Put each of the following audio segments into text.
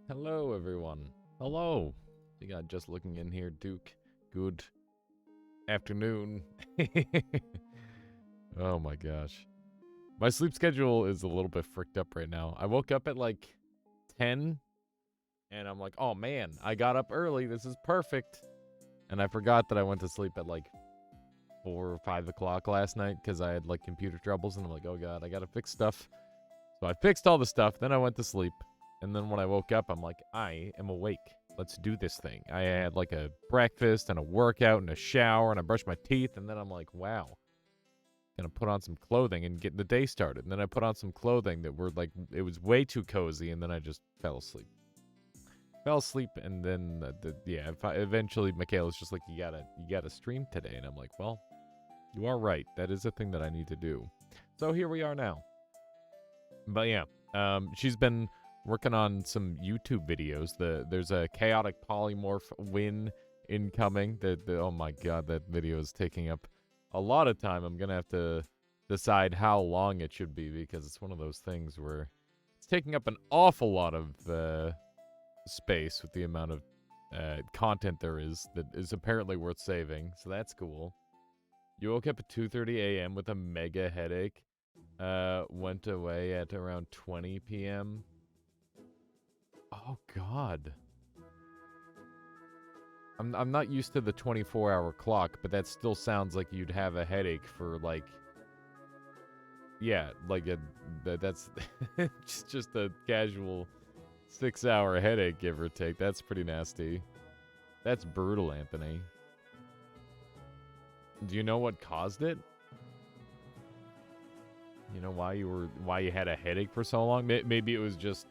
Hello, everyone. Hello. You got just looking in here, Duke. Good afternoon. Oh my gosh. My sleep schedule is a little bit fricked up right now. I woke up at like 10, and I'm like, oh man, I got up early. This is perfect. And I forgot that I went to sleep at like 4 or 5 o'clock last night because I had like computer troubles, and I'm like, oh god, I gotta fix stuff. So I fixed all the stuff, then I went to sleep. And then when I woke up, I'm like, I am awake. Let's do this thing. I had like a breakfast and a workout and a shower, and I brushed my teeth, and then I'm like, wow. Gonna put on some clothing and get the day started. And then I put on some clothing that were like, it was way too cozy, and then I just fell asleep. And then, eventually Michaela's just like, you gotta stream today. And I'm like, well, you are right. That is a thing that I need to do. So here we are now. But yeah, she's been working on some YouTube videos. There's a chaotic polymorph win incoming. Oh my god, that video is taking up a lot of time. I'm gonna have to decide how long it should be because it's one of those things where it's taking up an awful lot of space with the amount of content there is that is apparently worth saving. So that's cool. You woke up at 2:30 a.m. with a mega headache. Went away at around 20 p.m. Oh god. I'm not used to the 24-hour clock, but that still sounds like you'd have a headache for like, yeah, like that's just a casual 6-hour headache, give or take. That's pretty nasty. That's brutal, Anthony. Do you know what caused it? You know why you had a headache for so long? Maybe it was just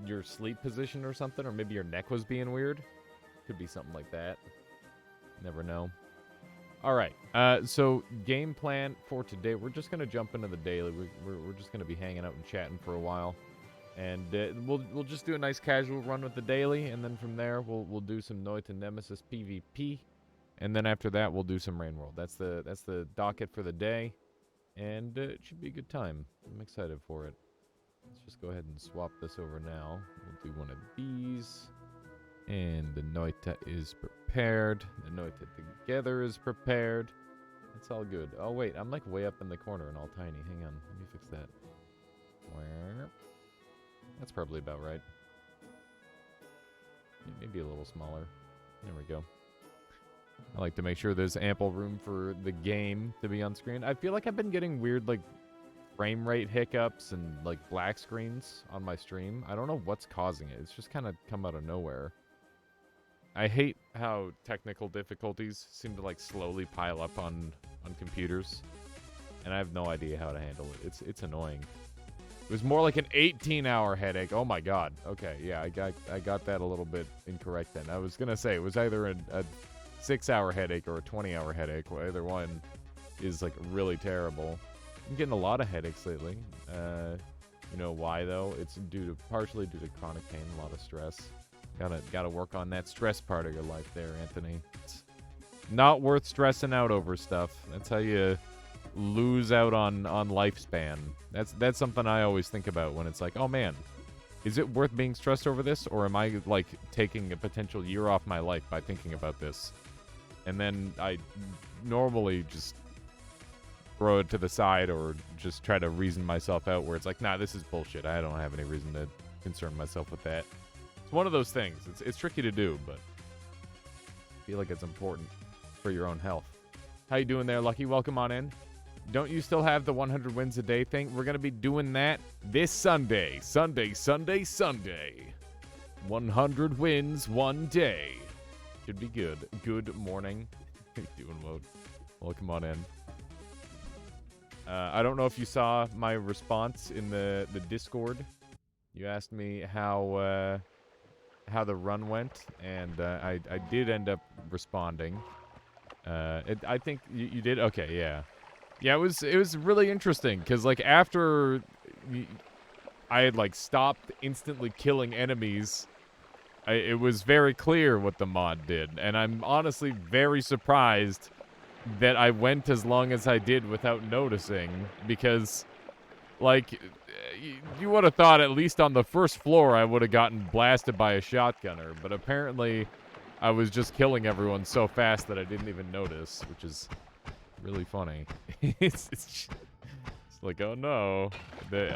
your sleep position or something, or maybe your neck was being weird. Could be something like that. Never know. All right. So game plan for today, we're just gonna jump into the daily. We're just gonna be hanging out and chatting for a while, and we'll just do a nice casual run with the daily, and then from there we'll do some noita nemesis PvP, and then after that we'll do some rain world. That's the docket for the day, and it should be a good time. I'm excited for it. Let's just go ahead and swap this over now. We'll do one of these. And the noita is prepared. The noita together is prepared. That's all good. Oh, wait. I'm like way up in the corner and all tiny. Hang on. Let me fix that. That's probably about right. Yeah, maybe a little smaller. There we go. I like to make sure there's ample room for the game to be on screen. I feel like I've been getting weird, like, frame rate hiccups and, like, black screens on my stream. I don't know what's causing it. It's just kind of come out of nowhere. I hate how technical difficulties seem to, like, slowly pile up on computers. And I have no idea how to handle it. It's annoying. It was more like an 18-hour headache. Oh, my God. Okay, yeah, I got that a little bit incorrect then. I was going to say, it was either a 6-hour headache or a 20-hour headache. Well, either one is, like, really terrible. I'm getting a lot of headaches lately. You know why, though? It's partially due to chronic pain, a lot of stress. Gotta work on that stress part of your life there, Anthony. It's not worth stressing out over stuff. That's how you lose out on lifespan. That's something I always think about when it's like, oh man, is it worth being stressed over this, or am I like taking a potential year off my life by thinking about this? And then I normally just throw it to the side or just try to reason myself out where it's like, nah, this is bullshit. I don't have any reason to concern myself with that. It's one of those things. It's tricky to do, but I feel like it's important for your own health. How you doing there, Lucky? Welcome on in. Don't you still have the 100 wins a day thing? We're going to be doing that this Sunday. Sunday. 100 wins one day. Should be good. Good morning. How you doing, Mode? Welcome on in. I don't know if you saw my response in the Discord. You asked me how the run went, and I did end up responding. I think you did. Okay, yeah. Yeah, it was really interesting because like after I had like stopped instantly killing enemies, it was very clear what the mod did, and I'm honestly very surprised that I went as long as I did without noticing, because like you would have thought at least on the first floor I would have gotten blasted by a shotgunner, but apparently I was just killing everyone so fast that I didn't even notice, which is really funny. it's like, oh no,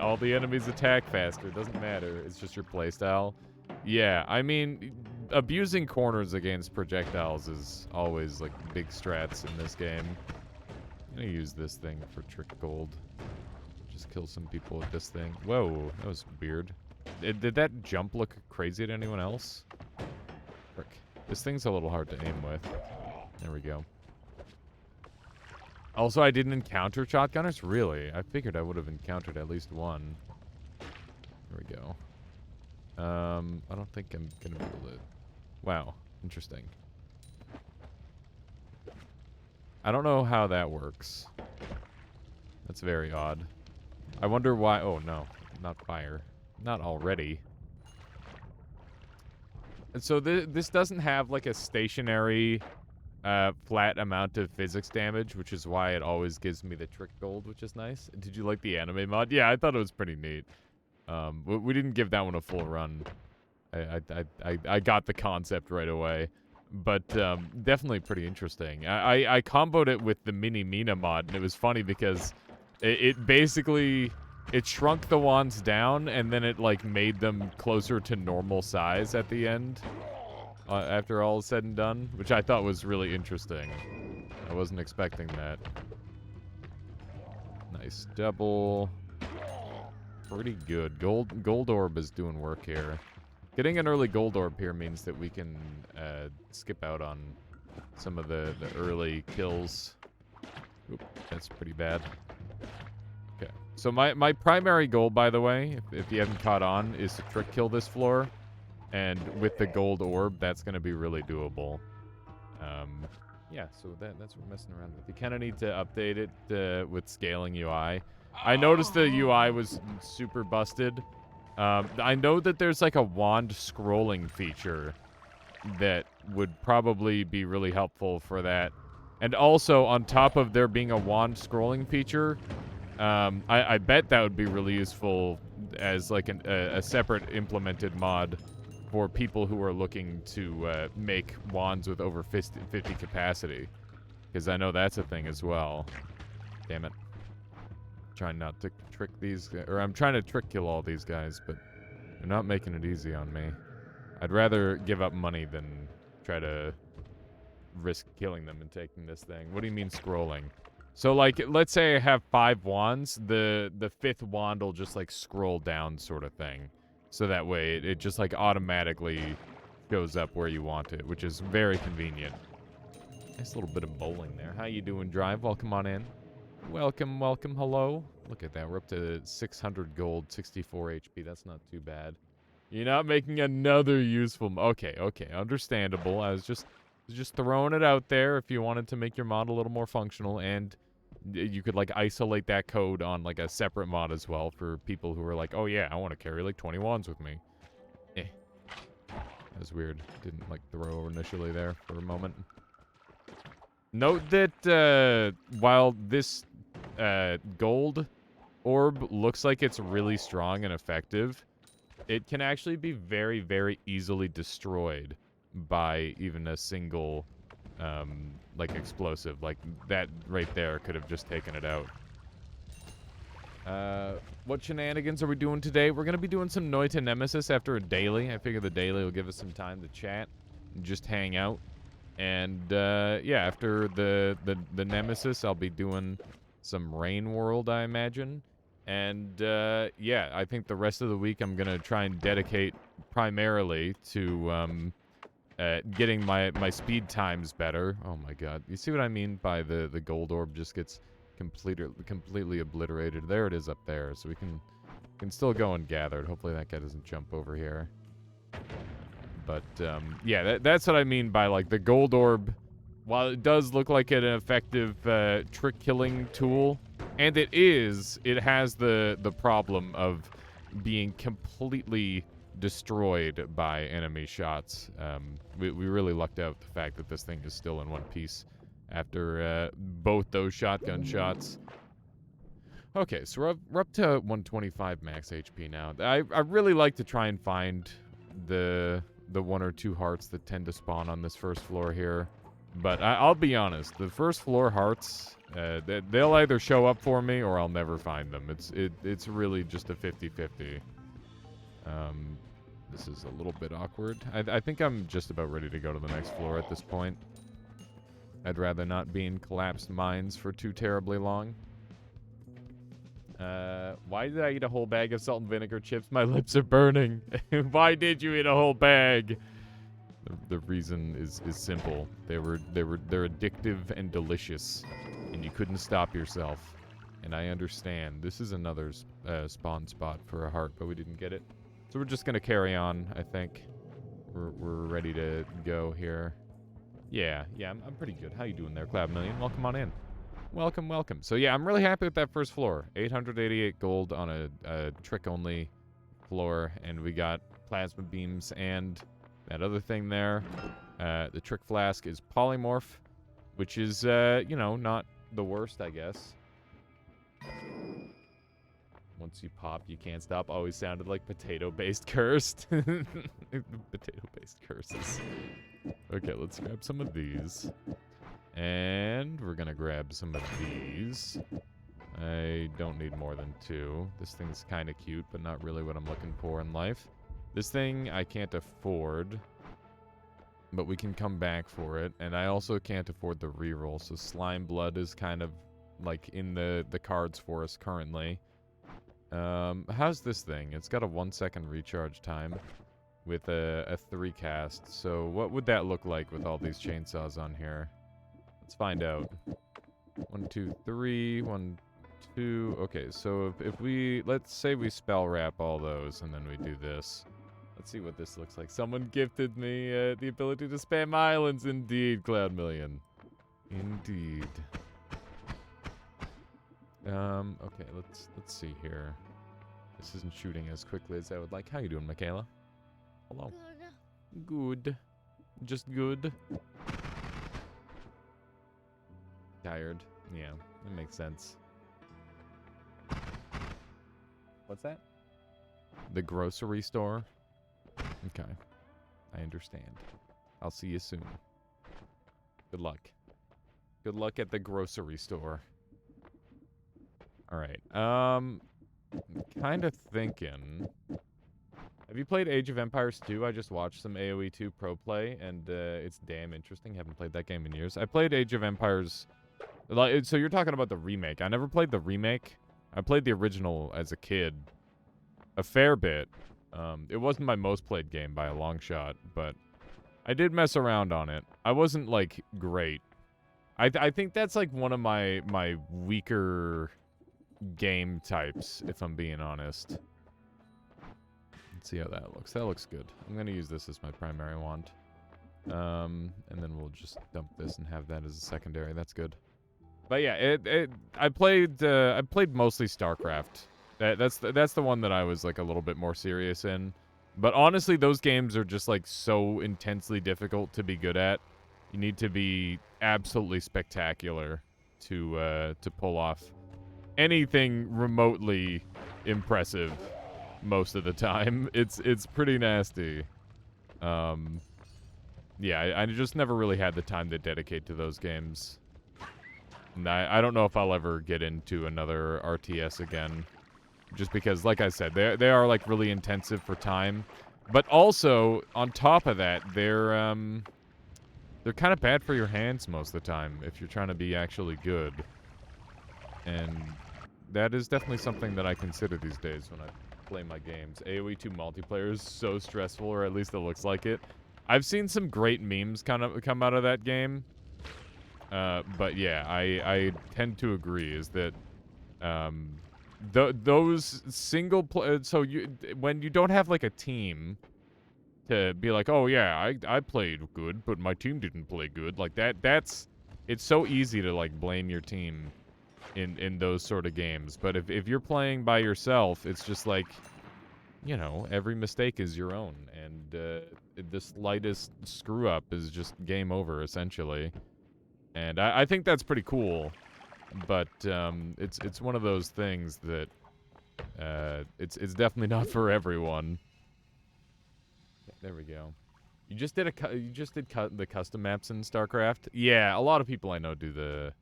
all the enemies attack faster. It doesn't matter. It's just your playstyle. Yeah, I mean, abusing corners against projectiles is always like big strats in this game. I'm gonna use this thing for trick gold. Just kill some people with this thing. Whoa, that was weird. Did that jump look crazy to anyone else? Frick. This thing's a little hard to aim with. There we go. Also, I didn't encounter shotgunners? Really? I figured I would have encountered at least one. There we go. I don't think I'm gonna be able to... Wow. Interesting. I don't know how that works. That's very odd. I wonder why... Oh, no. Not fire. Not already. And so this doesn't have, like, a stationary... flat amount of physics damage, which is why it always gives me the trick gold, which is nice. Did you like the anime mod? Yeah, I thought it was pretty neat. We didn't give that one a full run. I got the concept right away, but definitely pretty interesting. I comboed it with the Mini Mina mod, and it was funny because it basically shrunk the wands down, and then it like made them closer to normal size at the end. After all is said and done, which I thought was really interesting. I wasn't expecting that. Nice double. Pretty good. Gold orb is doing work here. Getting an early gold orb here means that we can skip out on some of the early kills. Oop, that's pretty bad. Okay. So my primary goal, by the way, if you haven't caught on, is to trick kill this floor. And with the gold orb, that's going to be really doable. yeah, so that's what we're messing around with. You kind of need to update it with scaling UI. I noticed the UI was super busted. I know that there's like a wand scrolling feature that would probably be really helpful for that. And also, on top of there being a wand scrolling feature, I bet that would be really useful as like a separate implemented mod for people who are looking to make wands with over 50 capacity. Because I know that's a thing as well. Damn it. Trying not to trick these, or I'm trying to trick kill all these guys, but they're not making it easy on me. I'd rather give up money than try to risk killing them and taking this thing. What do you mean scrolling? So, like, let's say I have 5 wands, the 5th wand will just, like, scroll down sort of thing. So that way it just, like, automatically goes up where you want it, which is very convenient. Nice little bit of bowling there. How you doing, Drive? Welcome on in. Welcome, welcome, hello. Look at that, we're up to 600 gold, 64 HP. That's not too bad. You're not making another useful... Okay, understandable. I was just throwing it out there if you wanted to make your mod a little more functional, and you could, like, isolate that code on, like, a separate mod as well for people who are like, oh, yeah, I want to carry, like, 20 wands with me. That was weird. Didn't, like, throw initially there for a moment. Note that while this gold orb looks like it's really strong and effective, it can actually be very, very easily destroyed by even a single, like, explosive. Like, that right there could have just taken it out. What shenanigans are we doing today? We're going to be doing some Noita Nemesis after a daily. I figure the daily will give us some time to chat and just hang out. And, yeah, after the Nemesis, I'll be doing some Rain World, I imagine. And, yeah, I think the rest of the week I'm going to try and dedicate primarily to, getting my speed times better. Oh, my God. You see what I mean by the gold orb just gets completely obliterated? There it is up there, so we can still go and gather it. Hopefully that guy doesn't jump over here. But, yeah, that's what I mean by, like, the gold orb. While it does look like an effective trick-killing tool, and it has the problem of being completely destroyed by enemy shots. We really lucked out the fact that this thing is still in one piece after both those shotgun shots. Okay, so we're up to 125 max HP now. I really like to try and find the 1 or 2 hearts that tend to spawn on this first floor here. But I'll be honest, the first floor hearts, they'll either show up for me or I'll never find them. It's really just a 50-50. This is a little bit awkward. I think I'm just about ready to go to the next floor at this point. I'd rather not be in collapsed mines for too terribly long. Why did I eat a whole bag of salt and vinegar chips? My lips are burning. Why did you eat a whole bag? The reason is simple. They're addictive and delicious, and you couldn't stop yourself. And I understand. This is another spawn spot for a heart, but we didn't get it. So we're just gonna carry on, I think. We're ready to go here. Yeah, I'm pretty good. How you doing there, Cloud Million? Welcome on in. Welcome, welcome. So yeah, I'm really happy with that first floor. 888 gold on a trick-only floor, and we got plasma beams and that other thing there. The trick flask is polymorph, which is, you know, not the worst, I guess. Once you pop, you can't stop. Always sounded like potato-based cursed. Potato-based curses. Okay, let's grab some of these. And we're gonna grab some of these. I don't need more than 2. This thing's kind of cute, but not really what I'm looking for in life. This thing I can't afford, but we can come back for it. And I also can't afford the reroll, so Slime Blood is kind of like in the cards for us currently. How's this thing? It's got a 1-second recharge time with a 3 cast. So what would that look like with all these chainsaws on here? Let's find out. 1, 2, 3, 1, 2. Okay, so if we, let's say we spell wrap all those and then we do this. Let's see what this looks like. Someone gifted me the ability to spam islands. Indeed, Cloud Million. Indeed. Okay, let's see here. This isn't shooting as quickly as I would like. How you doing, Michaela? Hello. Good. Just good. Tired. Yeah, that makes sense. What's that? The grocery store? Okay. I understand. I'll see you soon. Good luck. Good luck at the grocery store. Alright. Kind of thinking... Have you played Age of Empires 2? I just watched some AoE 2 pro play, and it's damn interesting. Haven't played that game in years. I played Age of Empires... So you're talking about the remake. I never played the remake. I played the original as a kid a fair bit. It wasn't my most played game by a long shot, but I did mess around on it. I wasn't, like, great. I think that's, like, one of my weaker game types, if I'm being honest. Let's see how that looks. That looks good. I'm going to use this as my primary wand. And then we'll just dump this and have that as a secondary. That's good. But yeah, I played mostly StarCraft. That's the one that I was like a little bit more serious in. But honestly, those games are just like so intensely difficult to be good at. You need to be absolutely spectacular to pull off anything remotely impressive most of the time. It's pretty nasty. Yeah, I just never really had the time to dedicate to those games. And I don't know if I'll ever get into another RTS again. Just because, like I said, they are like really intensive for time. But also, on top of that, they're kind of bad for your hands most of the time if you're trying to be actually good. And that is definitely something that I consider these days when I play my games. AoE 2 multiplayer is so stressful, or at least it looks like it. I've seen some great memes kind of come out of that game. But yeah, I tend to agree is that those single so when you don't have like a team to be like, oh yeah, I played good, but my team didn't play good, like that's it's so easy to like blame your team in those sort of games. But if you're playing by yourself, it's just like, you know, every mistake is your own, and the slightest screw up is just game over essentially. And I think that's pretty cool, but it's one of those things that it's definitely not for everyone. There we go. You just did the custom maps in StarCraft. Yeah, a lot of people I know do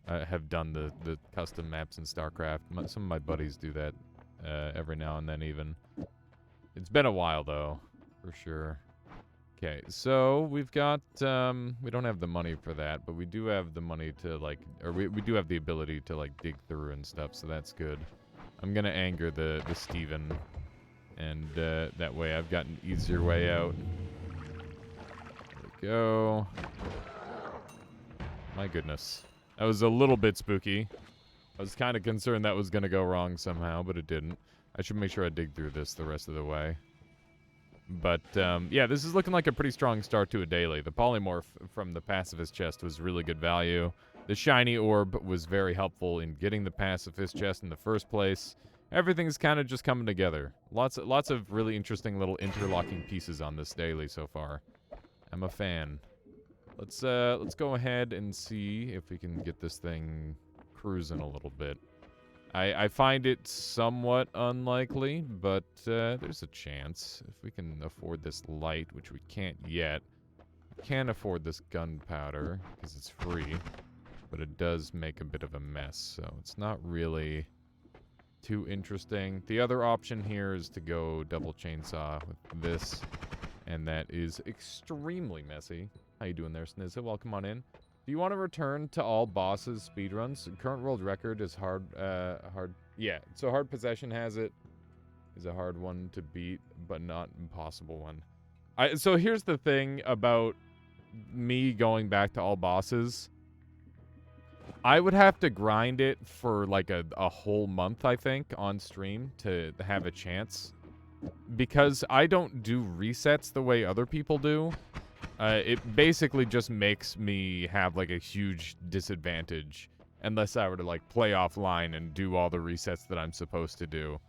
have done the custom maps in StarCraft. Some of my buddies do that every now and then even. It's been a while though, for sure. Okay, so we've got, we don't have the money for that, but we do have the money to, like, or we do have the ability to, like, dig through and stuff, so that's good. I'm gonna anger the Steven, and, that way I've got an easier way out. There we go. My goodness. That was a little bit spooky. I was kind of concerned that was gonna go wrong somehow, but it didn't. I should make sure I dig through this the rest of the way. But, yeah, this is looking like a pretty strong start to a daily. The polymorph from the pacifist chest was really good value. The shiny orb was very helpful in getting the pacifist chest in the first place. Everything's kind of just coming together. Lots of really interesting little interlocking pieces on this daily so far. I'm a fan. Let's go ahead and see if we can get this thing cruising a little bit. I find it somewhat unlikely, but there's a chance. If we can afford this light, which we can't yet. We can afford this gunpowder, because it's free. But it does make a bit of a mess, so it's not really too interesting. The other option here is to go double chainsaw with this, and that is extremely messy. How you doing there, Snizza? Welcome on in. Do you want to return to all bosses speedruns? Current world record is hard. Yeah, so Hard Possession has it. Is a hard one to beat, but not impossible one. So here's the thing about me going back to all bosses. I would have to grind it for like a whole month, I think, on stream to have a chance. Because I don't do resets the way other people do. it basically just makes me have like a huge disadvantage unless I were to like play offline and do all the resets that I'm supposed to do.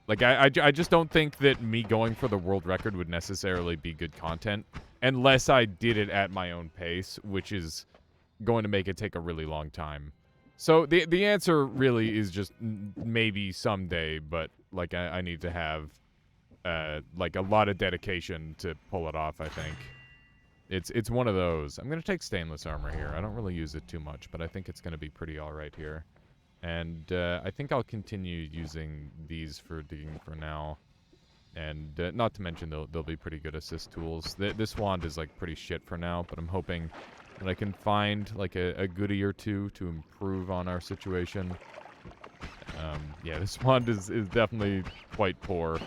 Like I just don't think that me going for the world record would necessarily be good content unless I did it at my own pace, which is going to make it take a really long time. So the answer really is just maybe someday, but like I need to have like a lot of dedication to pull it off, I think. It's one of those. I'm going to take stainless armor here. I don't really use it too much, but I think it's going to be pretty all right here. And I think I'll continue using these for digging for now. And not to mention they'll be pretty good assist tools. This wand is like pretty shit for now, but I'm hoping that I can find like a goodie or two to improve on our situation. Yeah, this wand is definitely quite poor.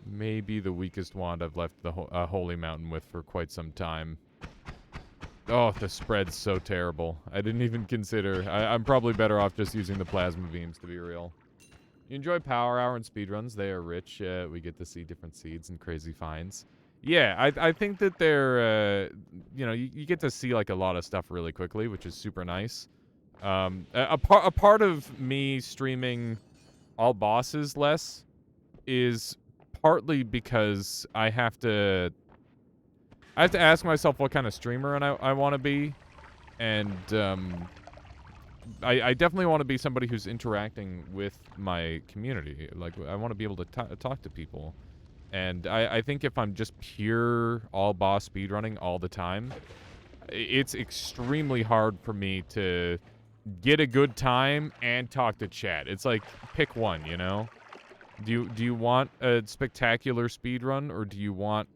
Maybe the weakest wand I've left the Holy Mountain with for quite some time. Oh, the spread's so terrible. I didn't even consider. I'm probably better off just using the plasma beams, to be real. You enjoy Power Hour and speedruns. They are rich. We get to see different seeds and crazy finds. Yeah, I think that they're, you know, you get to see, like, a lot of stuff really quickly, which is super nice. A part of me streaming all bosses less is partly because I have to ask myself what kind of streamer I want to be, and I definitely want to be somebody who's interacting with my community. Like, I want to be able to talk to people, and I think if I'm just pure all boss speedrunning all the time, it's extremely hard for me to get a good time and talk to chat. It's like, pick one, you know? Do you want a spectacular speedrun, or do you want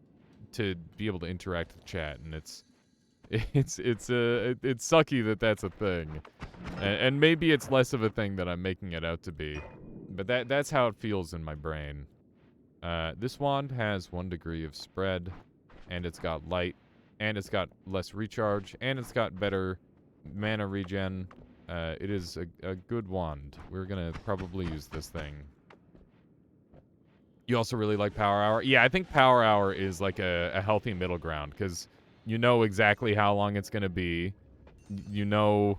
to be able to interact with chat? And it's sucky that that's a thing, and maybe it's less of a thing than I'm making it out to be, but that's how it feels in my brain. This wand has 1 degree of spread, and it's got light, and it's got less recharge, and it's got better mana regen. It is a good wand. We're gonna probably use this thing. You also really like Power Hour? Yeah, I think Power Hour is like a healthy middle ground, because you know exactly how long it's going to be. You know,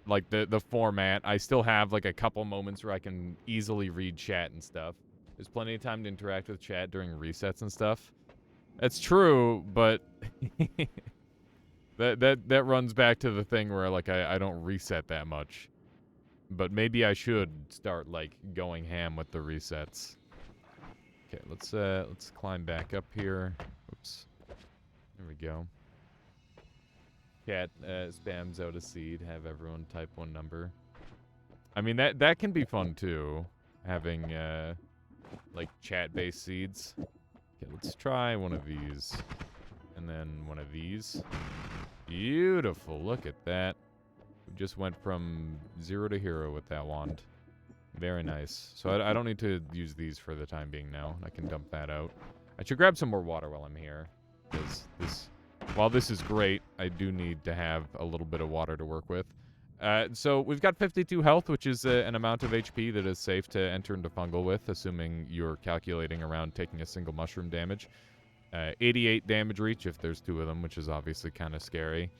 like, the format. I still have, like, a couple moments where I can easily read chat and stuff. There's plenty of time to interact with chat during resets and stuff. That's true, but that runs back to the thing where, like, I don't reset that much. But maybe I should start, like, going ham with the resets. Okay, let's climb back up here. Oops. There we go. Cat spams out a seed, have everyone type one number. I mean, that can be fun too, having like chat-based seeds. Okay, let's try one of these, and then one of these. Beautiful, look at that. We just went from 0 to hero with that wand. Very nice. So I don't need to use these for the time being now. I can dump that out. I should grab some more water while I'm here, because while this is great, I do need to have a little bit of water to work with. So we've got 52 health, which is an amount of HP that is safe to enter into fungal with, assuming you're calculating around taking a single mushroom damage. 88 damage reach if there's 2 of them, which is obviously kind of scary.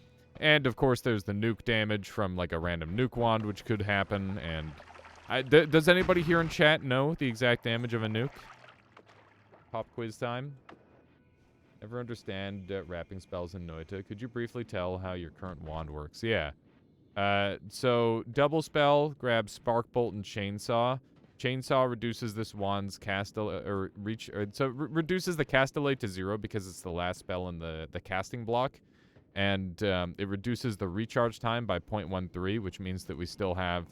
And, of course, there's the nuke damage from, like, a random nuke wand, which could happen, and... does anybody here in chat know the exact damage of a nuke? Pop quiz time. Ever understand wrapping spells in Noita? Could you briefly tell how your current wand works? Yeah. So, double spell, grab Spark Bolt and Chainsaw. Chainsaw reduces this wand's reduces the cast delay to 0 because it's the last spell in the casting block. And it reduces the recharge time by 0.13, which means that we still have...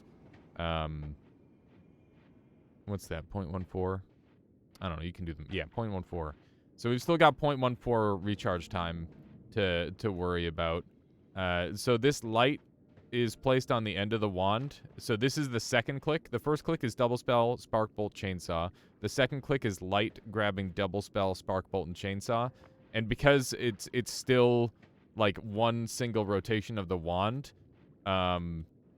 what's that, 0.14? I don't know, you can do them. Yeah, 0.14. So we've still got 0.14 recharge time to worry about. So this light is placed on the end of the wand. So this is the second click. The first click is double spell, spark bolt, chainsaw. The second click is light grabbing double spell, spark bolt, and chainsaw. And because it's still like one single rotation of the wand,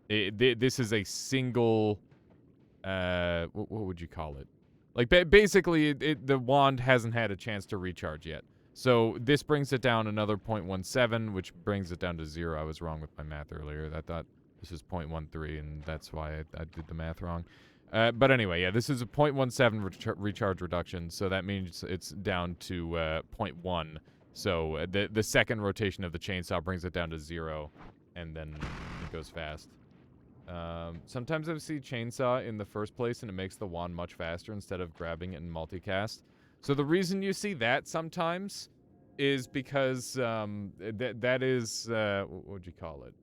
this is a single... what would you call it? Like, basically, the wand hasn't had a chance to recharge yet. So this brings it down another 0.17, which brings it down to 0. I was wrong with my math earlier. I thought this is 0.13, and that's why I did the math wrong. But anyway, yeah, this is a 0.17 recharge reduction, so that means it's down to 0.1. So the second rotation of the chainsaw brings it down to 0, and then it goes fast. Sometimes I see chainsaw in the first place, and it makes the wand much faster instead of grabbing it in multicast. So the reason you see that sometimes is because that is what would you call it?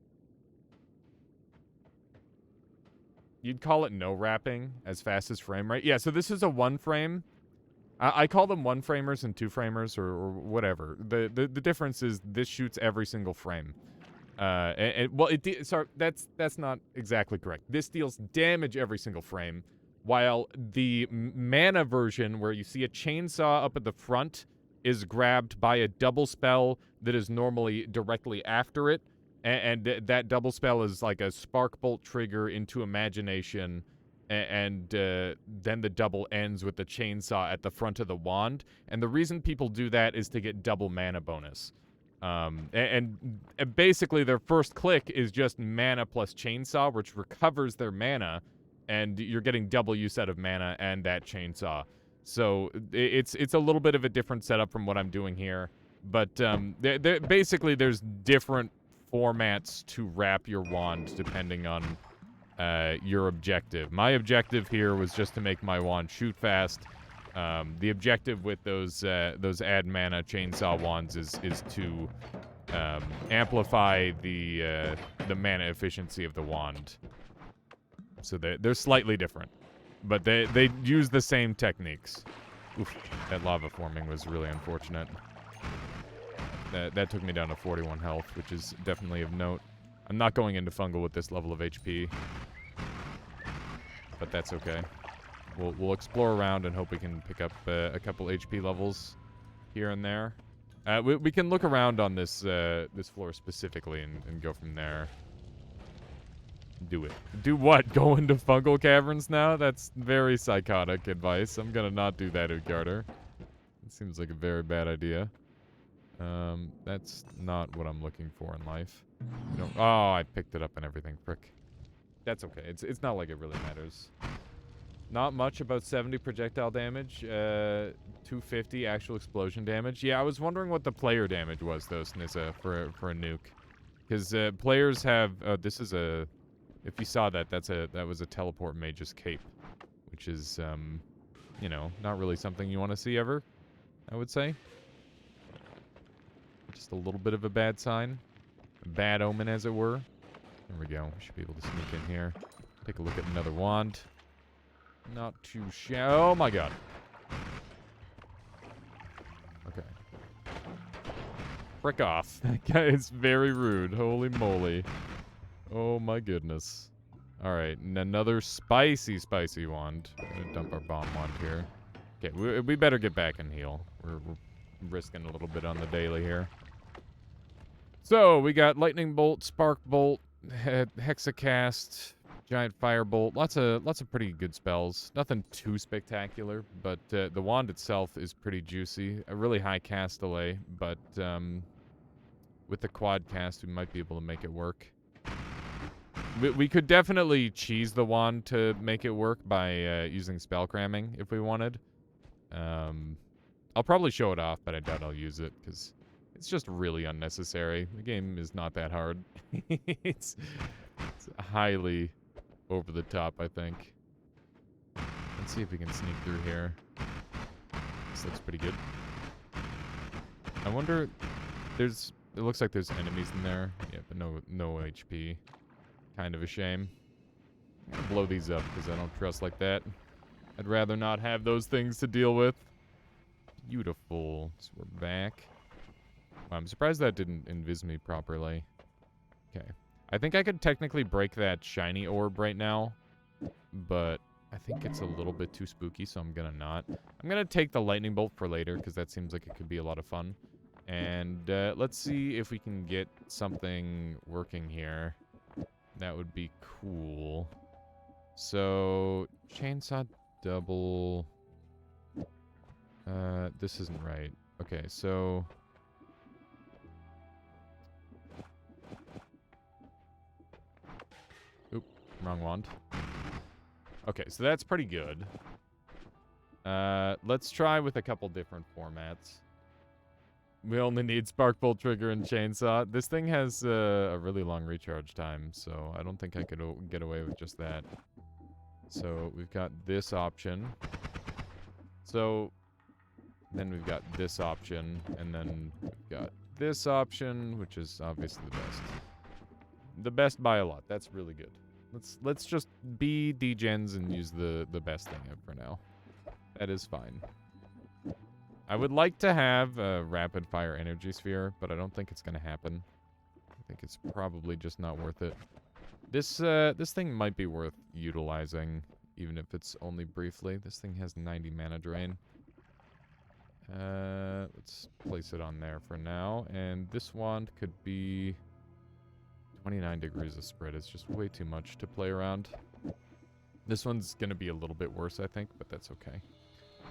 You'd call it no wrapping as fast as frame rate. Yeah, so this is a 1 frame. I call them 1 framers and 2 framers or whatever. The difference is this shoots every single frame. Well, sorry, that's not exactly correct. This deals damage every single frame, while the mana version, where you see a chainsaw up at the front, is grabbed by a double spell that is normally directly after it, and that double spell is like a spark bolt trigger into imagination, and then the double ends with the chainsaw at the front of the wand. And the reason people do that is to get double mana bonus. And basically their first click is just mana plus chainsaw, which recovers their mana, and you're getting double use out of mana and that chainsaw. So it's a little bit of a different setup from what I'm doing here, but basically there's different formats to wrap your wand depending on your objective. My objective here was just to make my wand shoot fast. The objective with those add mana chainsaw wands is to amplify the mana efficiency of the wand. So they're slightly different, but they use the same techniques. Oof, that lava forming was really unfortunate. That took me down to 41 health, which is definitely of note. I'm not going into fungal with this level of HP, but that's okay. We'll explore around and hope we can pick up a couple HP levels here and there. We can look around on this this floor specifically and go from there. Do it. Do what? Go into fungal caverns now? That's very psychotic advice. I'm gonna not do that, Utgarter. It seems like a very bad idea. That's not what I'm looking for in life. Oh, I picked it up and everything. Frick. That's okay. It's not like it really matters. Not much about 70 projectile damage. 250 actual explosion damage. Yeah, I was wondering what the player damage was, though, Snizza, for a nuke. Because players have... this is a... If you saw that, that was a teleport mage's cape. Which is, you know, not really something you want to see ever, I would say. Just a little bit of a bad sign. A bad omen, as it were. There we go. We should be able to sneak in here. Take a look at another wand. Not too oh my god. Okay. Frick off. That guy is very rude. Holy moly. Oh my goodness. Alright, and another spicy wand. I'm gonna dump our bomb wand here. Okay, we better get back and heal. We're risking a little bit on the daily here. So, we got lightning bolt, spark bolt, hexacast, giant firebolt, lots of pretty good spells. Nothing too spectacular, but the wand itself is pretty juicy. A really high cast delay, but with the quad cast, we might be able to make it work. We could definitely cheese the wand to make it work by using spell cramming if we wanted. I'll probably show it off, but I doubt I'll use it because it's just really unnecessary. The game is not that hard. it's highly over the top, I think. Let's see if we can sneak through here. This looks pretty good. I wonder, it looks like there's enemies in there. Yeah, but no HP. Kind of a shame. I'm gonna blow these up because I don't trust like that. I'd rather not have those things to deal with. Beautiful. So we're back. Wow, I'm surprised that didn't invis me properly. Okay. I think I could technically break that shiny orb right now, but I think it's a little bit too spooky, so I'm gonna not. I'm gonna take the lightning bolt for later, because that seems like it could be a lot of fun. And let's see if we can get something working here. That would be cool. So, chainsaw double. This isn't right. Okay, so... Oop, wrong wand. Okay, so that's pretty good. Let's try with a couple different formats. We only need spark bolt trigger and chainsaw. This thing has a really long recharge time, so I don't think I could get away with just that. So we've got this option. So then we've got this option, and then we've got this option, which is obviously the best. The best by a lot. That's really good. Let's just be degens and use the best thing for now. That is fine. I would like to have a rapid fire energy sphere, but I don't think it's gonna happen. I think it's probably just not worth it. This thing might be worth utilizing, even if it's only briefly. This thing has 90 mana drain. Let's place it on there for now. And this wand could be 29 degrees of spread. It's just way too much to play around. This one's gonna be a little bit worse, I think, but that's okay.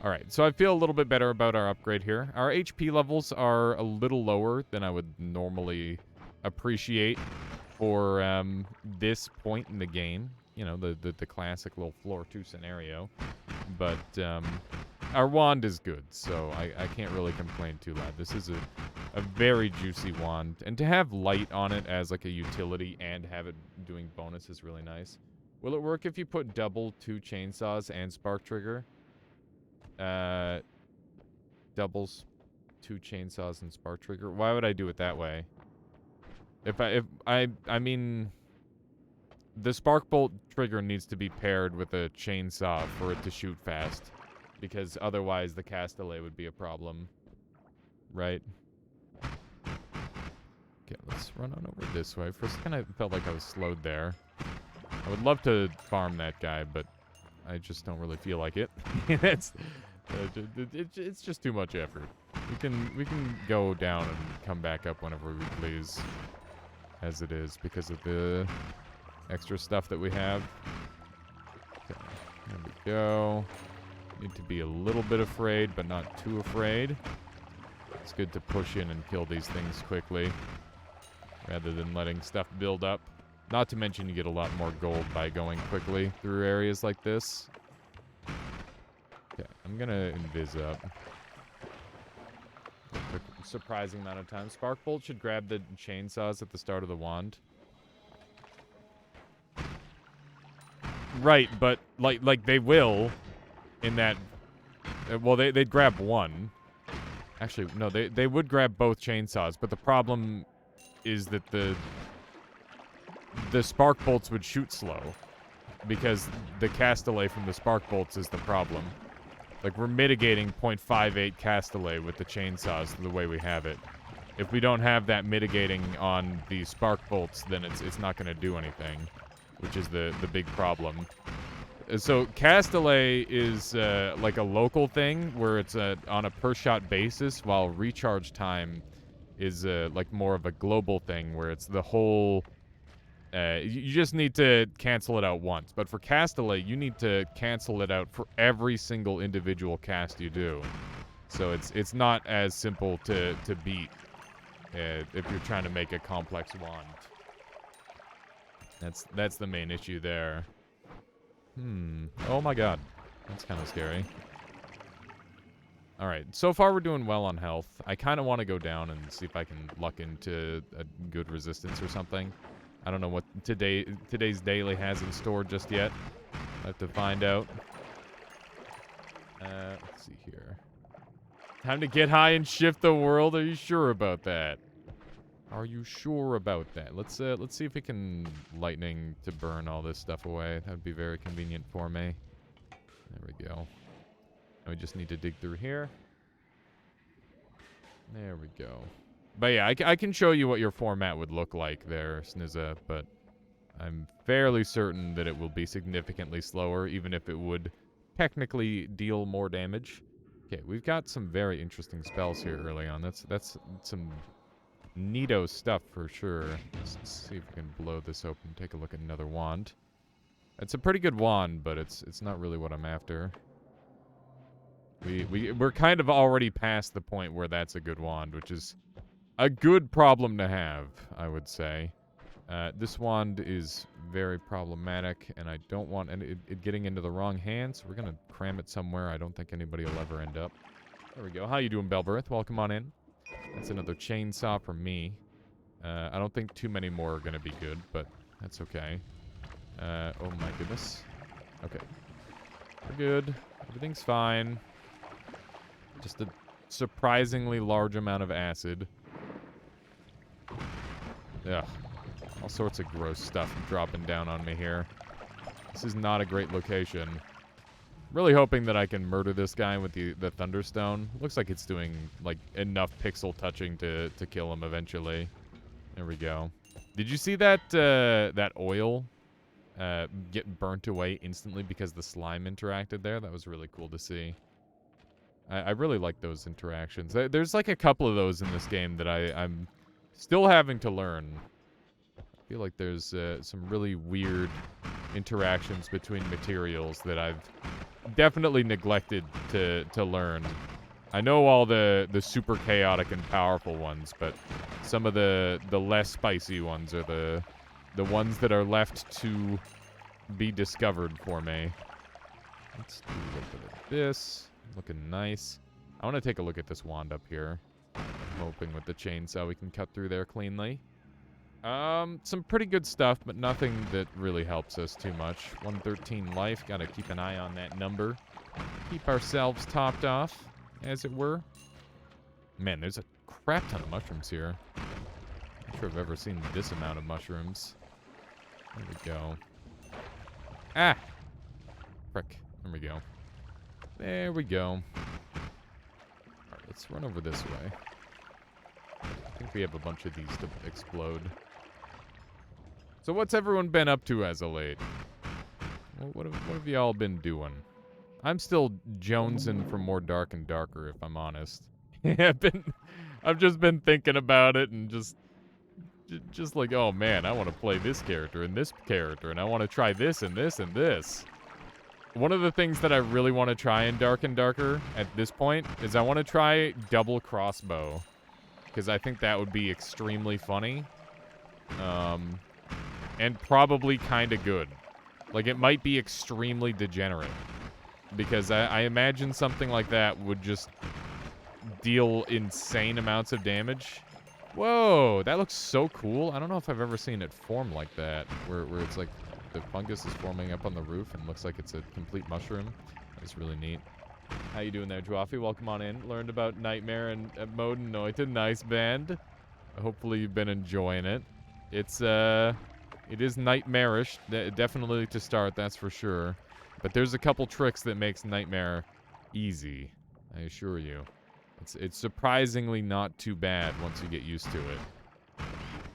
All right, so I feel a little bit better about our upgrade here. Our HP levels are a little lower than I would normally appreciate for this point in the game. You know, the classic little floor 2 scenario. But our wand is good, so I can't really complain too loud. This is a very juicy wand. And to have light on it as like a utility and have it doing bonus is really nice. Will it work if you put double 2 chainsaws and spark trigger? Doubles 2 chainsaws and spark trigger. Why would I do it that way? I mean, the spark bolt trigger needs to be paired with a chainsaw for it to shoot fast, because otherwise the cast delay would be a problem, right? Okay, let's run on over this way. First, kind of felt like I was slowed there. I would love to farm that guy, but I just don't really feel like it. It's just too much effort. We can go down and come back up whenever we please, as it is, because of the extra stuff that we have. Okay, there we go. Need to be a little bit afraid, but not too afraid. It's good to push in and kill these things quickly, rather than letting stuff build up. Not to mention you get a lot more gold by going quickly through areas like this. Okay, I'm gonna invis up. Took a surprising amount of time. Sparkbolt should grab the chainsaws at the start of the wand. Right, but like they will in that... well, they'd grab one. Actually, no, they would grab both chainsaws, but the problem is that the spark bolts would shoot slow, because the cast delay from the spark bolts is the problem. Like, we're mitigating 0.58 cast delay with the chainsaws the way we have it. If we don't have that mitigating on the spark bolts, then it's not going to do anything, which is the big problem. So cast delay is like a local thing where it's on a per shot basis, while recharge time is like more of a global thing where it's the whole... you just need to cancel it out once. But for cast delay, you need to cancel it out for every single individual cast you do. So it's not as simple to beat if you're trying to make a complex wand. That's the main issue there. Oh my god. That's kind of scary. Alright, so far we're doing well on health. I kind of want to go down and see if I can luck into a good resistance or something. I don't know what today's daily has in store just yet. I have to find out. Let's see here. Time to get high and shift the world. Are you sure about that? Are you sure about that? Let's see if we can lightning to burn all this stuff away. That would be very convenient for me. There we go. And we just need to dig through here. There we go. But yeah, I can show you what your format would look like there, Snizza, but I'm fairly certain that it will be significantly slower, even if it would technically deal more damage. Okay, we've got some very interesting spells here early on. That's some neato stuff for sure. Let's see if we can blow this open. Take a look at another wand. It's a pretty good wand, but it's not really what I'm after. We're kind of already past the point where that's a good wand, which is a good problem to have, I would say. This wand is very problematic, and I don't want it getting into the wrong hands. So we're going to cram it somewhere I don't think anybody will ever end up. There we go. How you doing, Belberth? Welcome on in. That's another chainsaw for me. I don't think too many more are going to be good, but that's okay. Oh my goodness. Okay. We're good. Everything's fine. Just a surprisingly large amount of acid. Ugh. All sorts of gross stuff dropping down on me here. This is not a great location. Really hoping that I can murder this guy with the Thunderstone. Looks like it's doing, like, enough pixel touching to kill him eventually. There we go. Did you see that, that oil get burnt away instantly because the slime interacted there? That was really cool to see. I really like those interactions. There's, like, a couple of those in this game that I'm still having to learn. I feel like there's some really weird interactions between materials that I've definitely neglected to learn. I know all the super chaotic and powerful ones, but some of the less spicy ones are the ones that are left to be discovered for me. Let's do a little bit of this. Looking nice. I want to take a look at this wand up here. I'm hoping with the chainsaw we can cut through there cleanly. Some pretty good stuff, but nothing that really helps us too much. 113 life. Gotta keep an eye on that number. Keep ourselves topped off, as it were. Man, there's a crap ton of mushrooms here. Not sure I've ever seen this amount of mushrooms. There we go. Ah! Frick. There we go. There we go. Alright, let's run over this way. I think we have a bunch of these to explode. So what's everyone been up to as of late? What have y'all been doing? I'm still jonesing for more Dark and Darker, if I'm honest. I've just been thinking about it and just like, oh man, I want to play this character and this character, and I want to try this and this and this. One of the things that I really want to try in Dark and Darker at this point is I want to try double crossbow, because I think that would be extremely funny. And probably kind of good. Like, it might be extremely degenerate. Because I imagine something like that would just deal insane amounts of damage. Whoa, that looks so cool. I don't know if I've ever seen it form like that. Where it's like the fungus is forming up on the roof and looks like it's a complete mushroom. That's really neat. How you doing there, Dwaffy? Welcome on in. Learned about Nightmare and mode and Noita. Nice band. Hopefully you've been enjoying it. It is nightmarish, definitely to start, that's for sure. But there's a couple tricks that makes Nightmare easy, I assure you. It's surprisingly not too bad once you get used to it.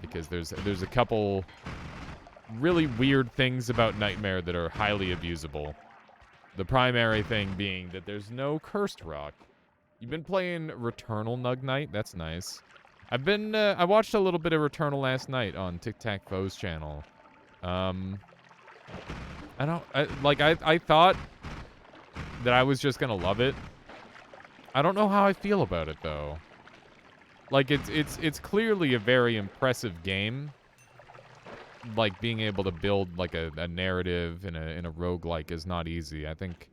Because there's a couple really weird things about Nightmare that are highly abusable. The primary thing being that there's no cursed rock. You've been playing Returnal Nug Night? That's nice. I watched a little bit of Returnal last night on Tic Tac Foe's channel. I thought that I was just gonna love it. I don't know how I feel about it though. Like it's clearly a very impressive game. Like being able to build like a narrative in a roguelike is not easy. I think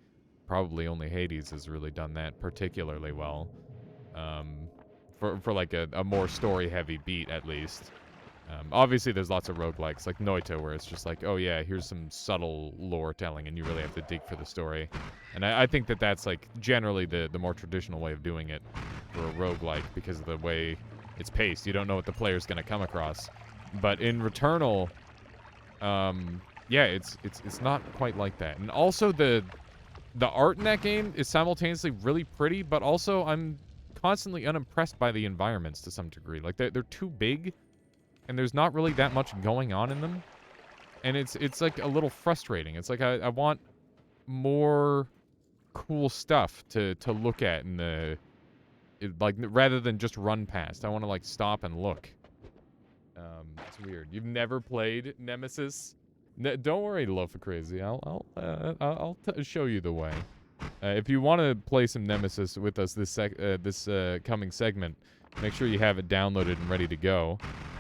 probably only Hades has really done that particularly well. For like a more story-heavy beat, at least. Obviously, there's lots of roguelikes, like Noita, where it's just like, oh yeah, here's some subtle lore telling, and you really have to dig for the story. And I think that that's, like, generally the more traditional way of doing it for a roguelike, because of the way it's paced. You don't know what the player's going to come across. But in Returnal, yeah, it's not quite like that. And also, the art in that game is simultaneously really pretty, but also I'm constantly unimpressed by the environments to some degree. Like, they're too big, and there's not really that much going on in them. And it's like a little frustrating. It's like I want more cool stuff to look at in like, rather than just run past. I want to, like, stop and look. It's weird. You've never played Nemesis? Don't worry, Lofa Crazy. I'll show you the way. If you want to play some Nemesis with us this coming segment, make sure you have it downloaded and ready to go.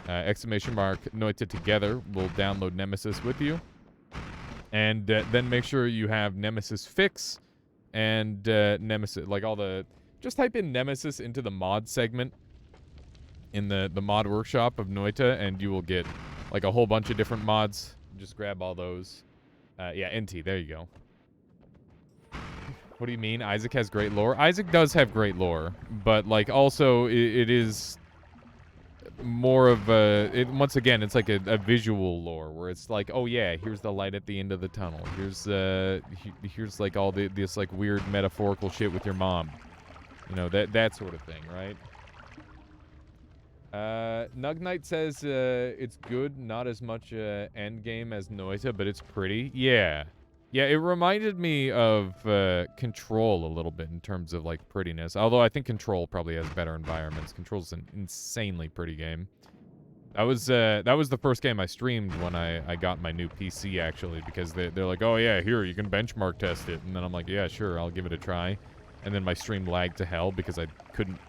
Exclamation mark Noita together will download Nemesis with you. And then make sure you have Nemesis fix and Nemesis, like all the... Just type in Nemesis into the mod segment in the mod workshop of Noita, and you will get like a whole bunch of different mods. Just grab all those. Yeah, NT, there you go. What do you mean? Isaac has great lore? Isaac does have great lore, but like also it is more of a... once again, it's like a visual lore where it's like, oh yeah, here's the light at the end of the tunnel. Here's like all this like weird metaphorical shit with your mom. You know, that sort of thing, right? Nug Knight says it's good, not as much endgame as Noita, but it's pretty. Yeah. Yeah, it reminded me of Control a little bit in terms of, like, prettiness. Although I think Control probably has better environments. Control's an insanely pretty game. That was the first game I streamed when I got my new PC, actually, because they're like, oh, yeah, here, you can benchmark test it. And then I'm like, yeah, sure, I'll give it a try. And then my stream lagged to hell because I couldn't...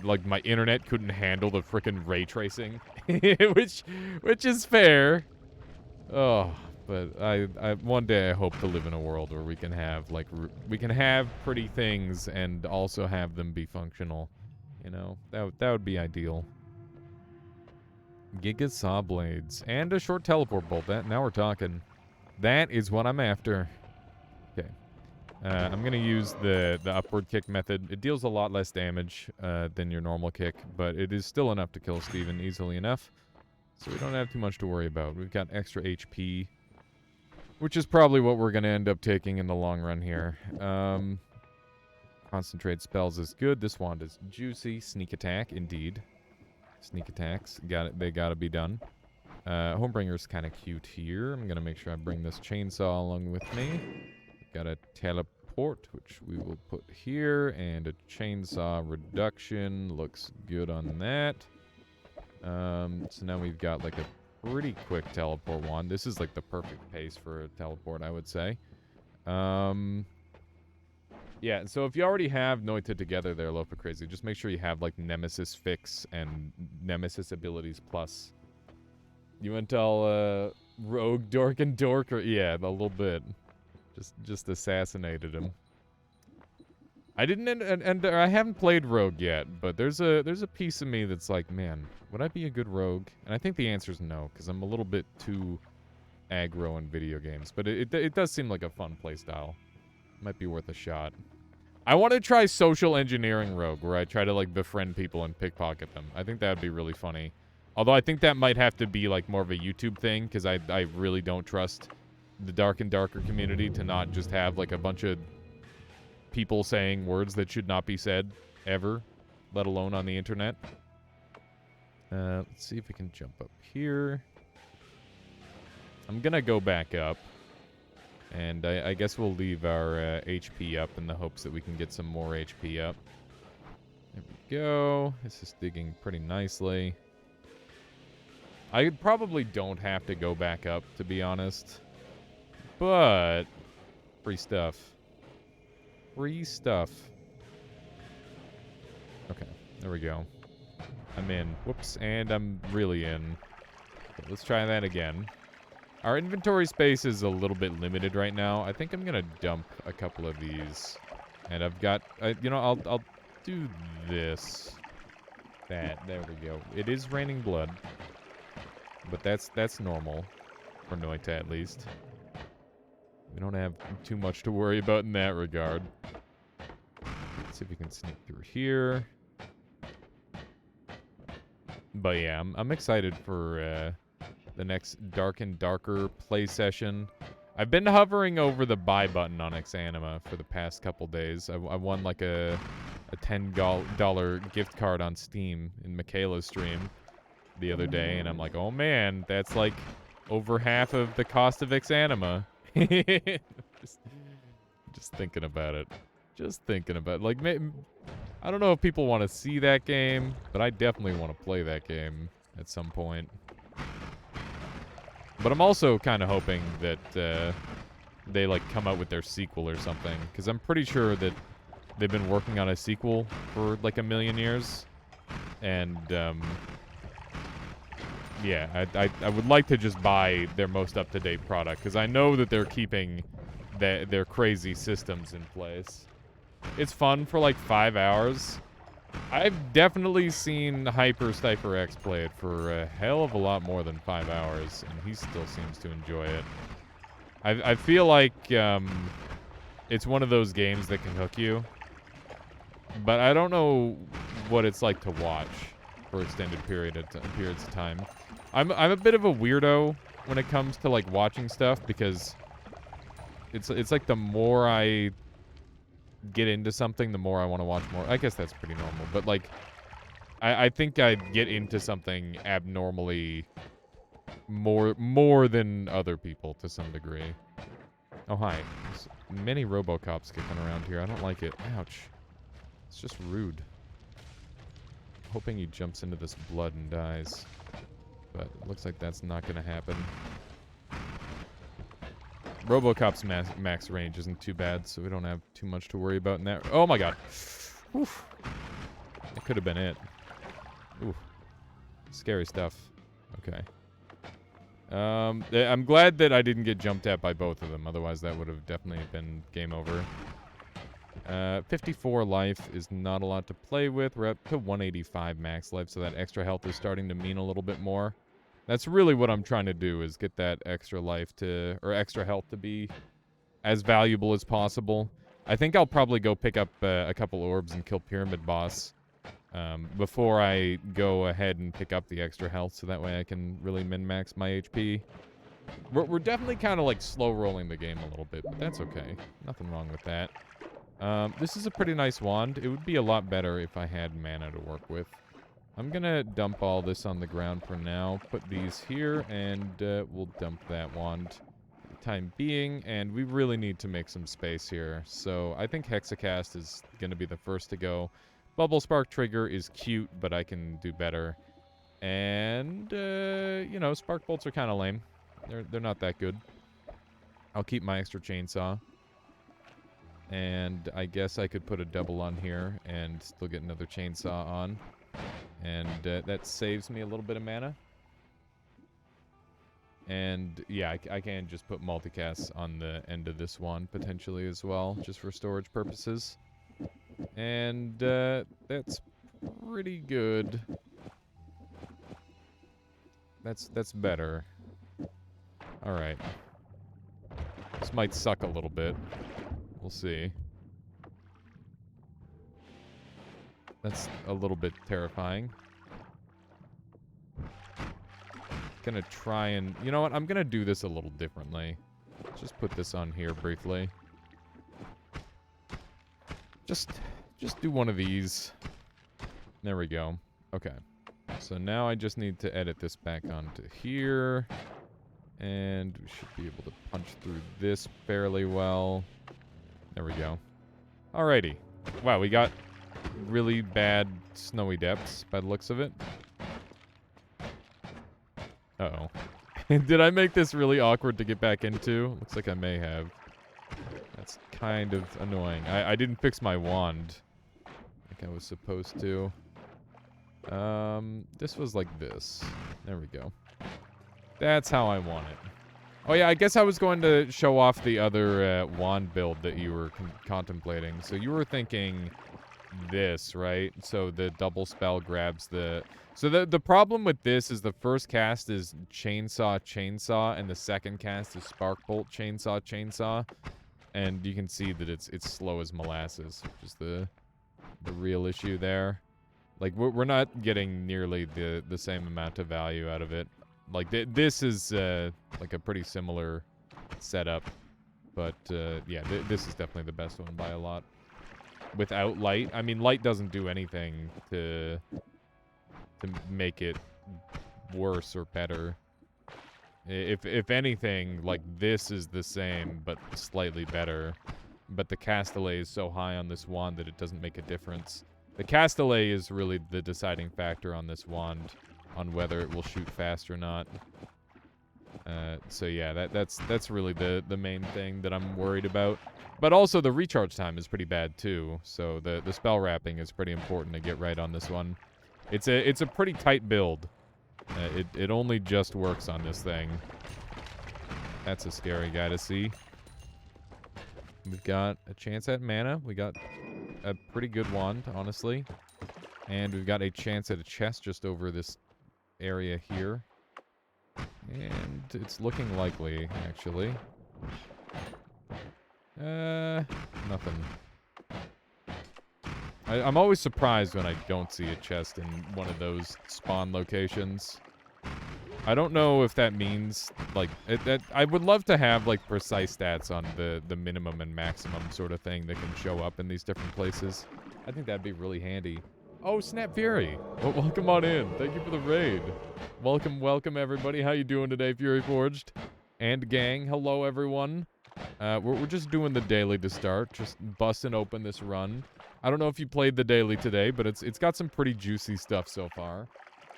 Like, my internet couldn't handle the frickin' ray tracing. which is fair. Oh... But one day I hope to live in a world where we can have, like, we can have pretty things and also have them be functional. You know, that would be ideal. Giga Saw Blades. And a short teleport bolt. Now we're talking. That is what I'm after. Okay. I'm going to use the upward kick method. It deals a lot less damage than your normal kick, but it is still enough to kill Steven easily enough. So we don't have too much to worry about. We've got extra HP. Which is probably what we're going to end up taking in the long run here. Concentrate spells is good. This wand is juicy. Sneak attack, indeed. Sneak attacks, they got to be done. Homebringer's kind of cute here. I'm going to make sure I bring this chainsaw along with me. Got a teleport, which we will put here. And a chainsaw reduction. Looks good on that. So now we've got like a pretty quick teleport wand. This is like the perfect pace for a teleport, I would say. Yeah, so if you already have Noita together there, Lofa Crazy, just make sure you have like Nemesis fix and Nemesis abilities plus. You went all rogue, dork, and dorker. Yeah, a little bit. Just assassinated him. I didn't I haven't played rogue yet, but there's a piece of me that's like, man, would I be a good rogue? And I think the answer is no, because I'm a little bit too aggro in video games. But it does seem like a fun playstyle. Might be worth a shot. I want to try social engineering rogue, where I try to like befriend people and pickpocket them. I think that would be really funny. Although I think that might have to be like more of a YouTube thing, because I really don't trust the Dark and Darker community to not just have like a bunch of people saying words that should not be said ever, let alone on the internet. Let's see if we can jump up here. I'm gonna go back up, and I guess we'll leave our HP up in the hopes that we can get some more HP up. There we go. This is digging pretty nicely. I probably don't have to go back up, to be honest, but free stuff. Free stuff. Okay, there we go. I'm in. Whoops, and I'm really in. Okay, let's try that again. Our inventory space is a little bit limited right now. I think I'm gonna dump a couple of these. And I've got, you know, I'll do this. There we go. It is raining blood. But that's normal. For Noita, at least. We don't have too much to worry about in that regard. Let's see if we can sneak through here. But yeah, I'm excited for the next Dark and Darker play session. I've been hovering over the buy button on Xanima for the past couple days. I won like a $10 gift card on Steam in Michaela's stream the other day, and I'm like, oh man, that's like over half of the cost of Xanima. just thinking about it. Just thinking about it. Like, I don't know if people want to see that game, but I definitely want to play that game at some point. But I'm also kind of hoping that they like come out with their sequel or something. Because I'm pretty sure that they've been working on a sequel for like a million years. And, yeah, I would like to just buy their most up-to-date product. Because I know that they're keeping their crazy systems in place. It's fun for like 5 hours. I've definitely seen Hyper Stiper X play it for a hell of a lot more than 5 hours, and he still seems to enjoy it. I feel like it's one of those games that can hook you, but I don't know what it's like to watch for extended periods of time. I'm a bit of a weirdo when it comes to like watching stuff, because it's like the more I get into something, the more I want to watch more. I guess that's pretty normal, but like I think I get into something abnormally more than other people to some degree. Oh, hi. There's many Robocops kicking around here. I don't like it. Ouch. It's just rude. Hoping he jumps into this blood and dies, but it looks like that's not going to happen. Robocop's max range isn't too bad, so we don't have too much to worry about in that. Oh my god. Oof. That could have been it. Ooh. Scary stuff. Okay. I'm glad that I didn't get jumped at by both of them, otherwise that would have definitely been game over. 54 life is not a lot to play with. We're up to 185 max life, so that extra health is starting to mean a little bit more. That's really what I'm trying to do, is get that extra life to, or extra health to be as valuable as possible. I think I'll probably go pick up a couple orbs and kill Pyramid Boss before I go ahead and pick up the extra health, so that way I can really min-max my HP. We're definitely kind of like slow-rolling the game a little bit, but that's okay. Nothing wrong with that. This is a pretty nice wand. It would be a lot better if I had mana to work with. I'm gonna dump all this on the ground for now, put these here, and we'll dump that wand for the time being, and we really need to make some space here. So I think Hexacast is gonna be the first to go. Bubble Spark Trigger is cute, but I can do better. And, you know, Spark Bolts are kind of lame. They're not that good. I'll keep my extra chainsaw. And I guess I could put a double on here and still get another chainsaw on. And that saves me a little bit of mana. And yeah, I can just put multicasts on the end of this one potentially as well, just for storage purposes. And that's pretty good. That's better. All right. This might suck a little bit. We'll see. That's a little bit terrifying. Gonna try and... You know what? I'm gonna do this a little differently. Just put this on here briefly. Just do one of these. There we go. Okay. So now I just need to edit this back onto here. And we should be able to punch through this fairly well. There we go. Alrighty. Wow, we got really bad snowy depths by the looks of it. Uh-oh. Did I make this really awkward to get back into? Looks like I may have. That's kind of annoying. I didn't fix my wand like I was supposed to. This was like this. There we go. That's how I want it. Oh yeah, I guess I was going to show off the other wand build that you were contemplating. So you were thinking this, right? So the double spell grabs the... So the problem with this is the first cast is Chainsaw, Chainsaw, and the second cast is Spark Bolt, Chainsaw, Chainsaw. And you can see that it's slow as molasses, which is the real issue there. Like, we're not getting nearly the same amount of value out of it. Like, this is, like, a pretty similar setup. But, yeah, this is definitely the best one by a lot. Without light. I mean, light doesn't do anything to make it worse or better. If anything, like, this is the same, but slightly better. But the Castellet is so high on this wand that it doesn't make a difference. The Castellet is really the deciding factor on this wand, on whether it will shoot fast or not. So yeah, that's really the main thing that I'm worried about. But also the recharge time is pretty bad too. So the spell wrapping is pretty important to get right on this one. It's a pretty tight build. It only just works on this thing. That's a scary guy to see. We've got a chance at mana. We got a pretty good wand, honestly. And we've got a chance at a chest just over this area here. And it's looking likely, actually. Nothing. I'm always surprised when I don't see a chest in one of those spawn locations. I don't know if that means, like, I would love to have, like, precise stats on the minimum and maximum sort of thing that can show up in these different places. I think that'd be really handy. Oh, Snap Fury. Well, welcome on in. Thank you for the raid. Welcome, everybody. How you doing today, Fury Forged? And gang, hello, everyone. We're just doing the daily to start, just busting open this run. I don't know if you played the daily today, but it's got some pretty juicy stuff so far.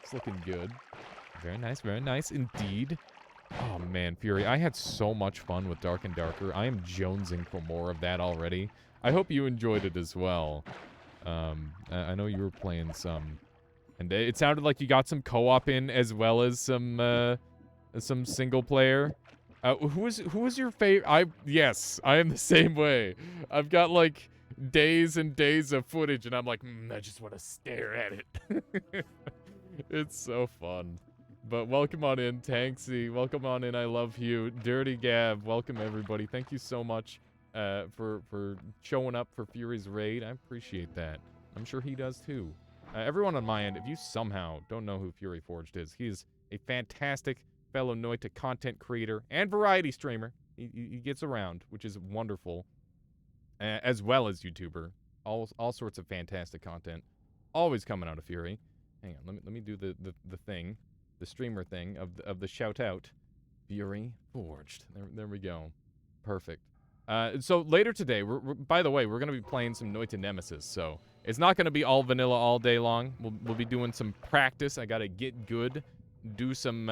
It's looking good. Very nice indeed. Oh man, Fury, I had so much fun with Dark and Darker. I am jonesing for more of that already. I hope you enjoyed it as well. I know you were playing some, and it sounded like you got some co-op in as well as some single player. Who was your favorite? Yes, I am the same way. I've got like days and days of footage, and I'm like, I just want to stare at it. It's so fun. But welcome on in, Tanksy. Welcome on in, I love you. Dirty Gab, welcome everybody. Thank you so much for showing up for Fury's raid. I appreciate that. I'm sure he does too. Everyone on my end, if you somehow don't know who Fury Forged is, he's a fantastic fellow Noita content creator and variety streamer. He gets around, which is wonderful. As well as YouTuber. All sorts of fantastic content. Always coming out of Fury. Hang on, let me do the thing. The streamer thing of the shout out. Fury Forged. There we go. Perfect. So later today, by the way, we're going to be playing some Noita Nemesis, so it's not going to be all vanilla all day long. We'll be doing some practice. I got to get good, do some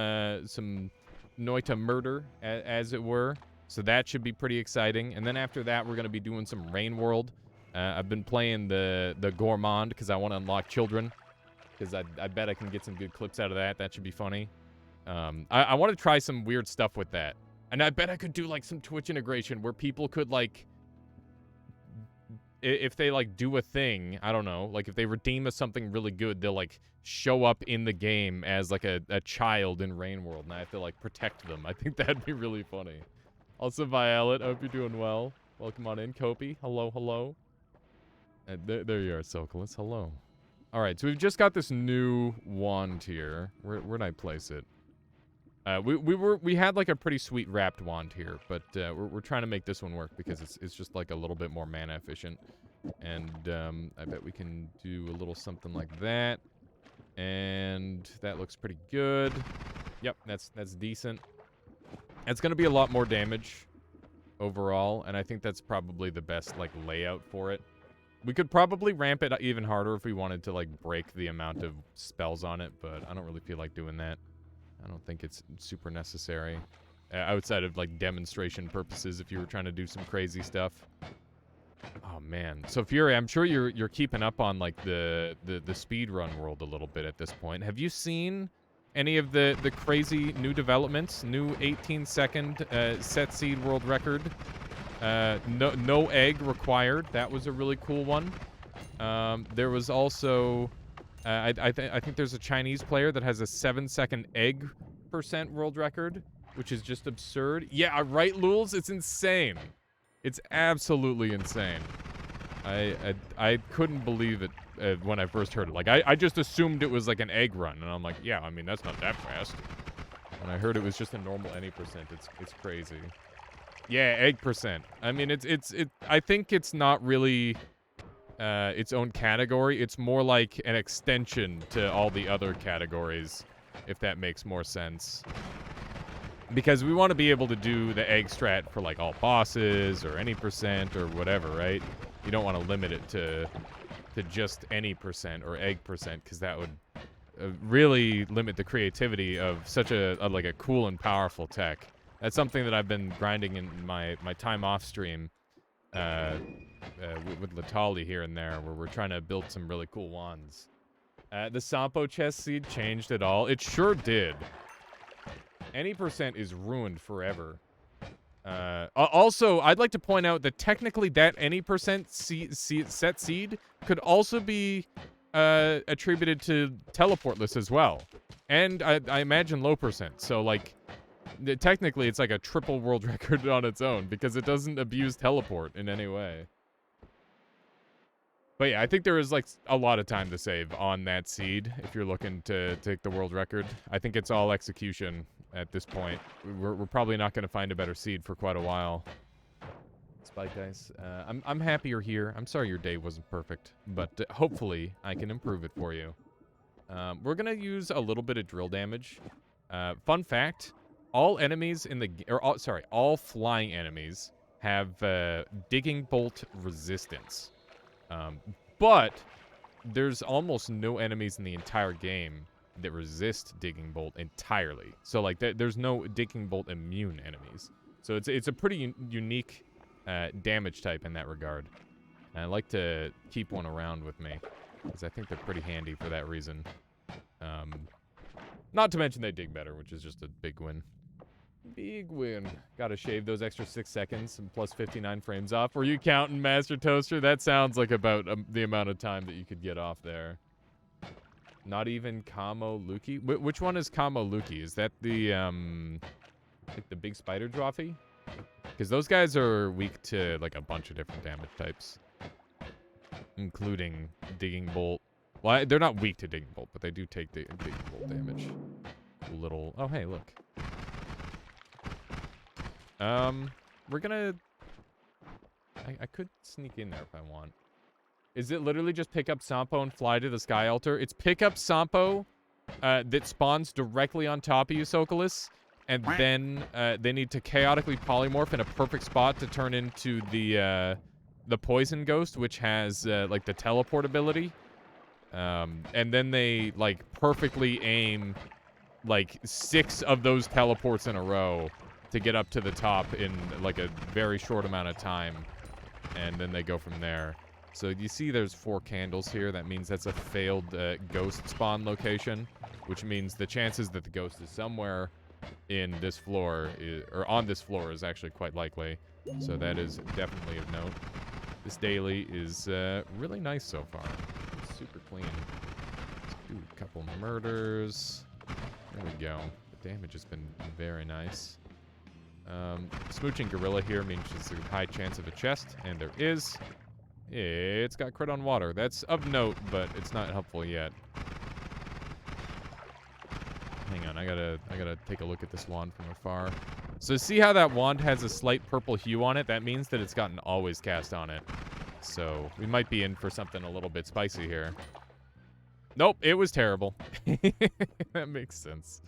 Noita murder, as it were. So that should be pretty exciting. And then after that, we're going to be doing some Rain World. I've been playing the Gourmand because I want to unlock children, because I bet I can get some good clips out of that. That should be funny. I want to try some weird stuff with that. And I bet I could do, like, some Twitch integration where people could, like, if they, like, do a thing, I don't know, like, if they redeem as something really good, they'll, like, show up in the game as, like, a child in Rain World, and I have to, like, protect them. I think that'd be really funny. Also, Violet, I hope you're doing well. Welcome on in. Kopi, hello. There you are, Sokolis. Hello. All right, so we've just got this new wand here. Where'd I place it? We had like a pretty sweet wrapped wand here, but we're trying to make this one work because it's just like a little bit more mana efficient, and I bet we can do a little something like that, and that looks pretty good. Yep, that's decent. It's gonna be a lot more damage overall, and I think that's probably the best like layout for it. We could probably ramp it even harder if we wanted to like break the amount of spells on it, but I don't really feel like doing that. I don't think it's super necessary. Outside of, like, demonstration purposes if you were trying to do some crazy stuff. Oh, man. So, Fury, I'm sure you're keeping up on, like, the speedrun world a little bit at this point. Have you seen any of the crazy new developments? New 18-second set seed world record. No egg required. That was a really cool one. There was also... I think there's a Chinese player that has a 7-second egg % world record, which is just absurd. Yeah, right, Lulz? It's insane. It's absolutely insane. I couldn't believe it when I first heard it. Like, I just assumed it was like an egg run, and I'm like, yeah, I mean, that's not that fast. When I heard it was just a normal any %, it's crazy. Yeah, egg %. I mean, I think it's not really... its own category. It's more like an extension to all the other categories, if that makes more sense. Because we want to be able to do the egg strat for like all bosses or any % or whatever, right? You don't want to limit it to just any % or egg %, because that would really limit the creativity of such a cool and powerful tech. That's something that I've been grinding in my time off stream with Latali here and there, where we're trying to build some really cool wands. The Sampo chest seed changed at all? It sure did. Any percent is ruined forever. Also, I'd like to point out that technically that any percent set seed could also be attributed to teleportless as well. And I imagine low percent. So, like, technically it's like a triple world record on its own because it doesn't abuse teleport in any way. But yeah, I think there is like a lot of time to save on that seed if you're looking to take the world record. I think it's all execution at this point. We're probably not going to find a better seed for quite a while. Spike guys, I'm happy you're here. I'm sorry your day wasn't perfect, but hopefully I can improve it for you. We're going to use a little bit of drill damage. Fun fact, all enemies in the all flying enemies have digging bolt resistance. But there's almost no enemies in the entire game that resist digging bolt entirely. So like there's no digging bolt immune enemies. So it's a pretty unique damage type in that regard. And I like to keep one around with me because I think they're pretty handy for that reason. Not to mention they dig better, which is just a big win. Big win. Gotta shave those extra 6 seconds and plus 59 frames off. Were you counting, Master Toaster? That sounds like about the amount of time that you could get off there. Not even Kamo Luki? Which one is Kamo Luki? Is that the, like the big spider drawfee? Because those guys are weak to, like, a bunch of different damage types. Including Digging Bolt. Well, they're not weak to Digging Bolt, but they do take Digging Bolt damage. Little... Oh, hey, look. We're gonna... I could sneak in there if I want. Is it literally just pick up Sampo and fly to the Sky Altar? It's pick up Sampo that spawns directly on top of you, Sokolis, and then they need to chaotically polymorph in a perfect spot to turn into the Poison Ghost, which has, like, the teleport ability. And then they, like, perfectly aim, like, 6 of those teleports in a row to get up to the top in, like, a very short amount of time. And then they go from there. So you see there's 4 candles here. That means that's a failed ghost spawn location, which means the chances that the ghost is somewhere in this floor, or on this floor, is actually quite likely. So that is definitely of note. This daily is really nice so far. It's super clean. Let's do a couple murders. There we go. The damage has been very nice. Smooching Gorilla here means there's a high chance of a chest, and there is. It's got crit on water. That's of note, but it's not helpful yet. Hang on, I gotta take a look at this wand from afar. So see how that wand has a slight purple hue on it? That means that it's got an always cast on it. So we might be in for something a little bit spicy here. Nope, it was terrible. That makes sense.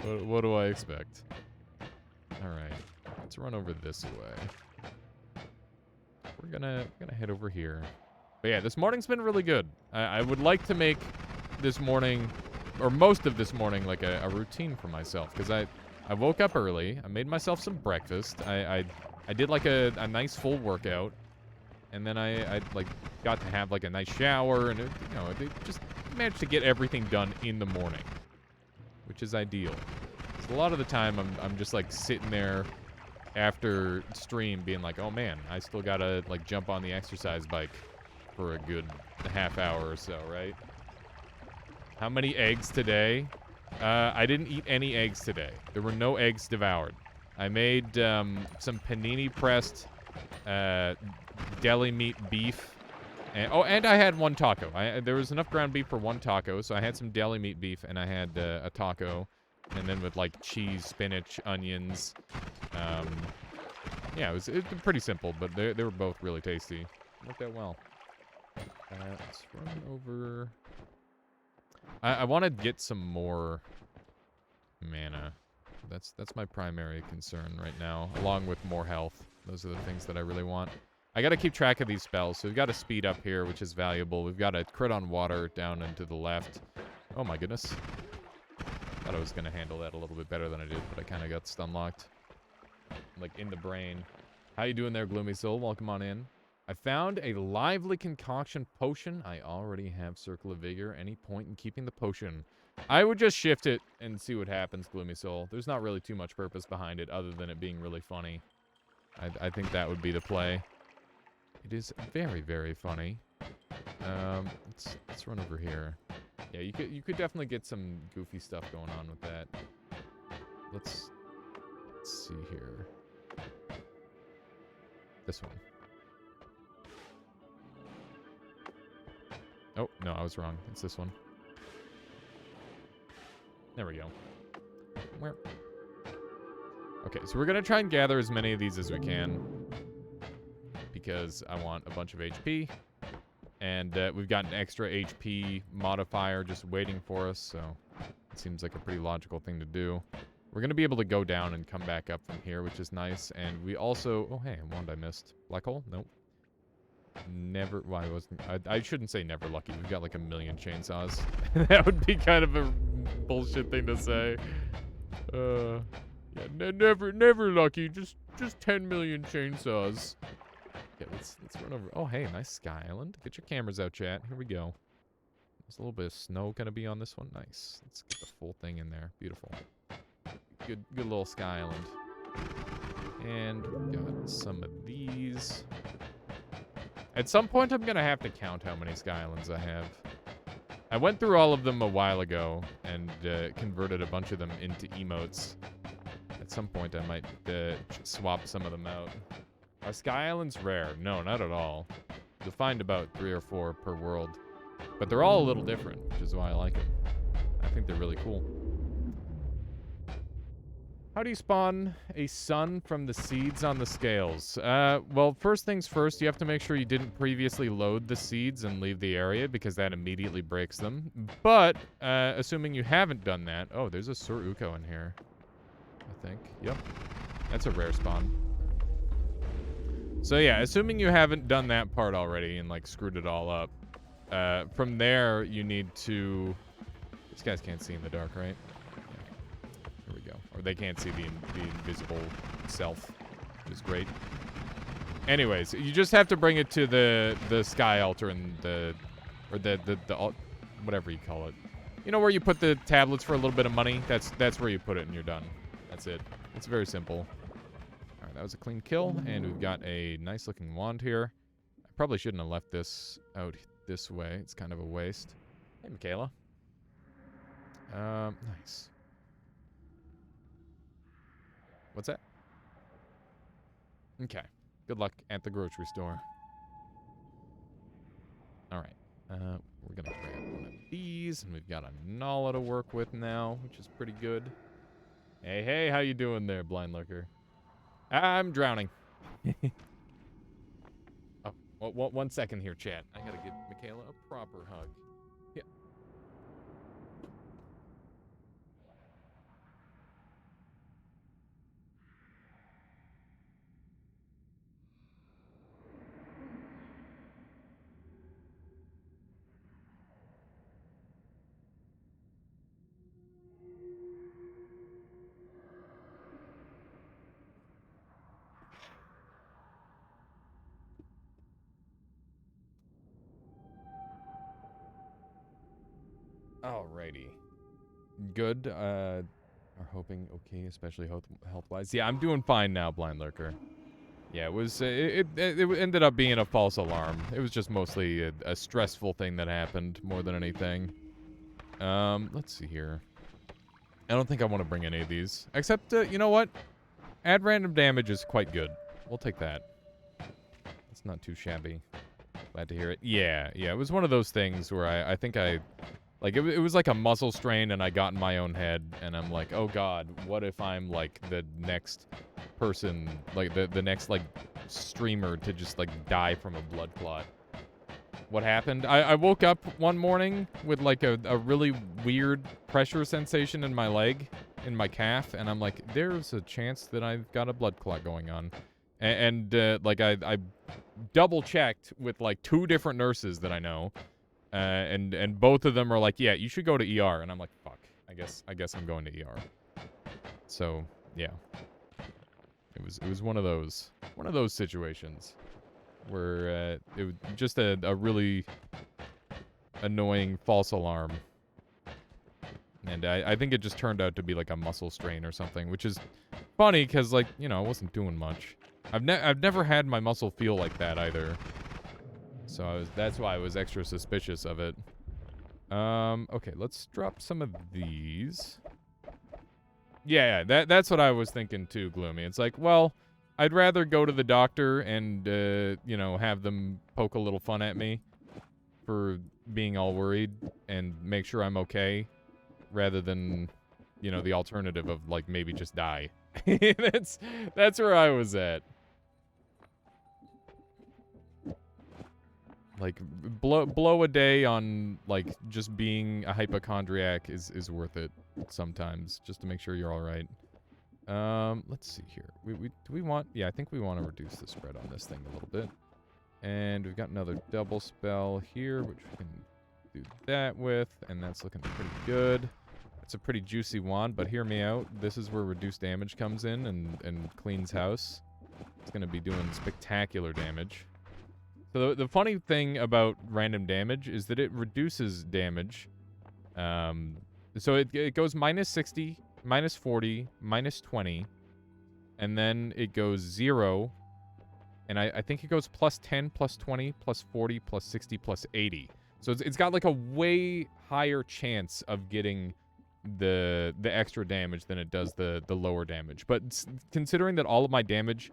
What do I expect? Alright, let's run over this way. We're gonna head over here. But yeah, this morning's been really good. I would like to make this morning, or most of this morning, like a routine for myself. Because I woke up early, I made myself some breakfast, I did like a nice full workout, and then I like got to have like a nice shower, and it just managed to get everything done in the morning, which is ideal. So a lot of the time I'm just like sitting there after stream being like, oh man, I still gotta like jump on the exercise bike for a good half hour or so, right? How many eggs today? I didn't eat any eggs today. There were no eggs devoured. I made some panini pressed deli meat beef. And I had 1 taco. There was enough ground beef for 1 taco, so I had some deli meat beef and I had a taco. And then with like cheese, spinach, onions. Yeah, it was pretty simple, but they were both really tasty. Worked out well. Let's run over. I want to get some more mana. That's my primary concern right now, along with more health. Those are the things that I really want. I got to keep track of these spells, so we've got a speed up here, which is valuable. We've got a crit on water down and to the left. Oh my goodness. Thought I was going to handle that a little bit better than I did, but I kind of got stun locked. like, in the brain. How you doing there, Gloomy Soul? Welcome on in. I found a lively concoction potion. I already have Circle of Vigor. Any point in keeping the potion? I would just shift it and see what happens, Gloomy Soul. There's not really too much purpose behind it other than it being really funny. I think that would be the play. It is very, very funny. Let's run over here. Yeah, you could definitely get some goofy stuff going on with that. Let's see here. This one. Oh, no, I was wrong. It's this one. There we go. Where? Okay, so we're going to try and gather as many of these as we can. Because I want a bunch of HP. And we've got an extra HP modifier just waiting for us, so it seems like a pretty logical thing to do. We're going to be able to go down and come back up from here, which is nice. And we also... Oh, hey, one I missed. Black hole? Nope. Never... Why wasn't... I shouldn't say never lucky. We've got like a million chainsaws. That would be kind of a bullshit thing to say. Yeah, never lucky. Just 10 million chainsaws. Okay, let's run over. Oh, hey, nice Sky Island. Get your cameras out, chat. Here we go. There's a little bit of snow gonna be on this one. Nice. Let's get the full thing in there. Beautiful. Good little Sky Island. And we got some of these. At some point, I'm gonna have to count how many Sky Islands I have. I went through all of them a while ago and converted a bunch of them into emotes. At some point, I might swap some of them out. Are Sky Islands rare? No, not at all. You'll find about 3 or 4 per world. But they're all a little different, which is why I like them. I think they're really cool. How do you spawn a sun from the seeds on the scales? Well, first things first, you have to make sure you didn't previously load the seeds and leave the area, because that immediately breaks them. But, assuming you haven't done that... Oh, there's a Sur Uko in here. I think. Yep. That's a rare spawn. So yeah, assuming you haven't done that part already and like screwed it all up, from there you need to... These guys can't see in the dark, right? Yeah. Here we go. Or they can't see the invisible self, which is great. Anyways, you just have to bring it to the sky altar and the whatever you call it. You know where you put the tablets for a little bit of money? That's where you put it and you're done. That's it. It's very simple. That was a clean kill, and we've got a nice-looking wand here. I probably shouldn't have left this out this way. It's kind of a waste. Hey, Michaela. Nice. What's that? Okay. Good luck at the grocery store. All right. We're going to grab one of these, and we've got a Nala to work with now, which is pretty good. Hey, how you doing there, Blind Lurker? I'm drowning. Oh, 1 second here, chat. I gotta give Michaela a proper hug. Yeah. Alrighty. Good. Are hoping okay, especially health-wise. Yeah, I'm doing fine now, Blind Lurker. Yeah, it was. It ended up being a false alarm. It was just mostly a stressful thing that happened more than anything. Let's see here. I don't think I want to bring any of these. Except, you know what? Add random damage is quite good. We'll take that. It's not too shabby. Glad to hear it. Yeah, it was one of those things where I think I... Like, it was like a muscle strain, and I got in my own head, and I'm like, oh god, what if I'm, like, the next person, like, the next, like, streamer to just, like, die from a blood clot? What happened? I woke up one morning with, like, a really weird pressure sensation in my leg, in my calf, and I'm like, there's a chance that I've got a blood clot going on. And like, I double-checked with, like, 2 different nurses that I know, and both of them are like, yeah, you should go to ER. And I'm like, fuck. I guess I'm going to ER. So, yeah. It was one of those situations where it was just a really annoying false alarm. And I think it just turned out to be like a muscle strain or something, which is funny because, like, you know, I wasn't doing much. I've never had my muscle feel like that either. So that's why I was extra suspicious of it. Okay, let's drop some of these. Yeah, that's what I was thinking too, Gloomy. It's like, well, I'd rather go to the doctor and, you know, have them poke a little fun at me for being all worried and make sure I'm okay, rather than, you know, the alternative of, like, maybe just die. That's where I was at. Like, blow a day on, like, just being a hypochondriac is worth it sometimes, just to make sure you're all right. Let's see here. Do we want... Yeah, I think we want to reduce the spread on this thing a little bit. And we've got another double spell here, which we can do that with, and that's looking pretty good. It's a pretty juicy wand, but hear me out. This is where reduced damage comes in and cleans house. It's going to be doing spectacular damage. So the funny thing about random damage is that it reduces damage. So it goes minus 60, minus 40, minus 20, and then it goes 0, and I think it goes plus 10, plus 20, plus 40, plus 60, plus 80. So it's got like a way higher chance of getting the extra damage than it does the lower damage. But considering that all of my damage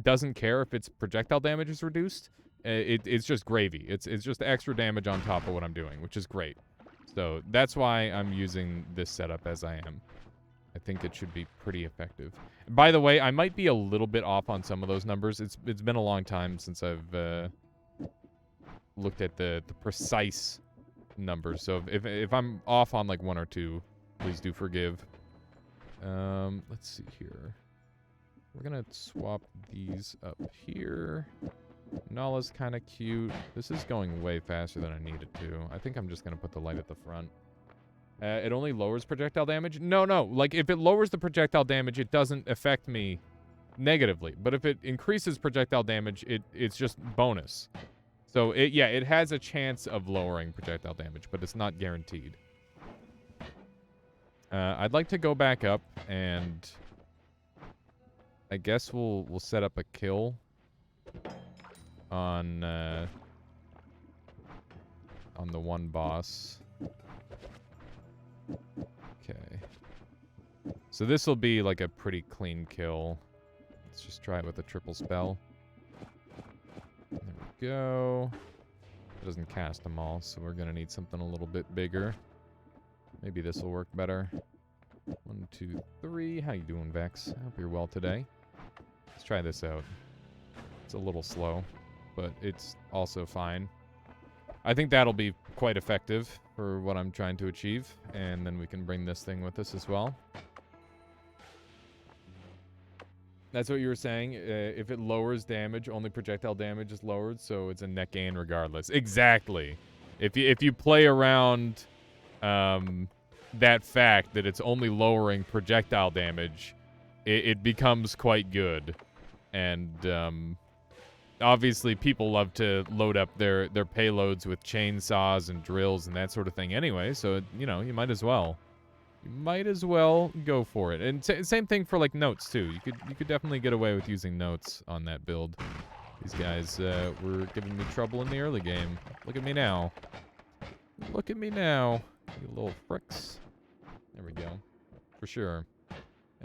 doesn't care if its projectile damage is reduced, it's just gravy. It's just extra damage on top of what I'm doing, which is great. So that's why I'm using this setup as I am. I think it should be pretty effective. By the way, I might be a little bit off on some of those numbers. It's been a long time since I've looked at the precise numbers. So if I'm off on like one or two, please do forgive. Let's see here. We're gonna swap these up here. Nala's kind of cute. This is going way faster than I need it to. I think I'm just gonna put the light at the front. It only lowers projectile damage? No. Like, if it lowers the projectile damage, it doesn't affect me negatively. But if it increases projectile damage, it's just bonus. So, it has a chance of lowering projectile damage, but it's not guaranteed. I'd like to go back up, and I guess we'll set up a kill on the one boss. Okay. So this will be like a pretty clean kill. Let's just try it with a triple spell. There we go. It doesn't cast them all, so we're gonna need something a little bit bigger. Maybe this will work better. 1, 2, 3. How you doing, Vex? I hope you're well today. Let's try this out. It's a little slow, but it's also fine. I think that'll be quite effective for what I'm trying to achieve, and then we can bring this thing with us as well. That's what you were saying. If it lowers damage, only projectile damage is lowered, so it's a net gain regardless. Exactly. If you play around that fact that it's only lowering projectile damage, it becomes quite good. And obviously, people love to load up their payloads with chainsaws and drills and that sort of thing anyway, so, you know, you might as well. You might as well go for it. And same thing for, like, notes, too. You could definitely get away with using notes on that build. These guys were giving me trouble in the early game. Look at me now. Look at me now, you little fricks. There we go. For sure.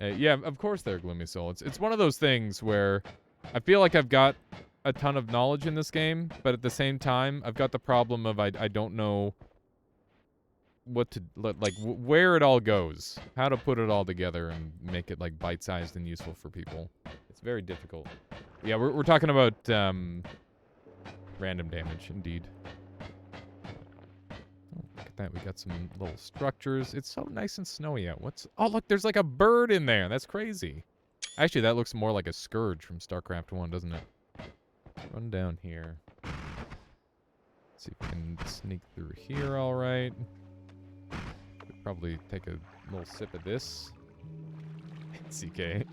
Yeah, of course they're Gloomy Soul. It's one of those things where I feel like I've got a ton of knowledge in this game, but at the same time, I've got the problem of I don't know what to, like, where it all goes. How to put it all together and make it, like, bite-sized and useful for people. It's very difficult. Yeah, we're talking about random damage, indeed. Oh, look at that. We got some little structures. It's so nice and snowy out. Oh, look, there's like a bird in there. That's crazy. Actually, that looks more like a scourge from StarCraft 1, doesn't it? Run down here. Let's see if we can sneak through here all right. Could probably take a little sip of this. CK.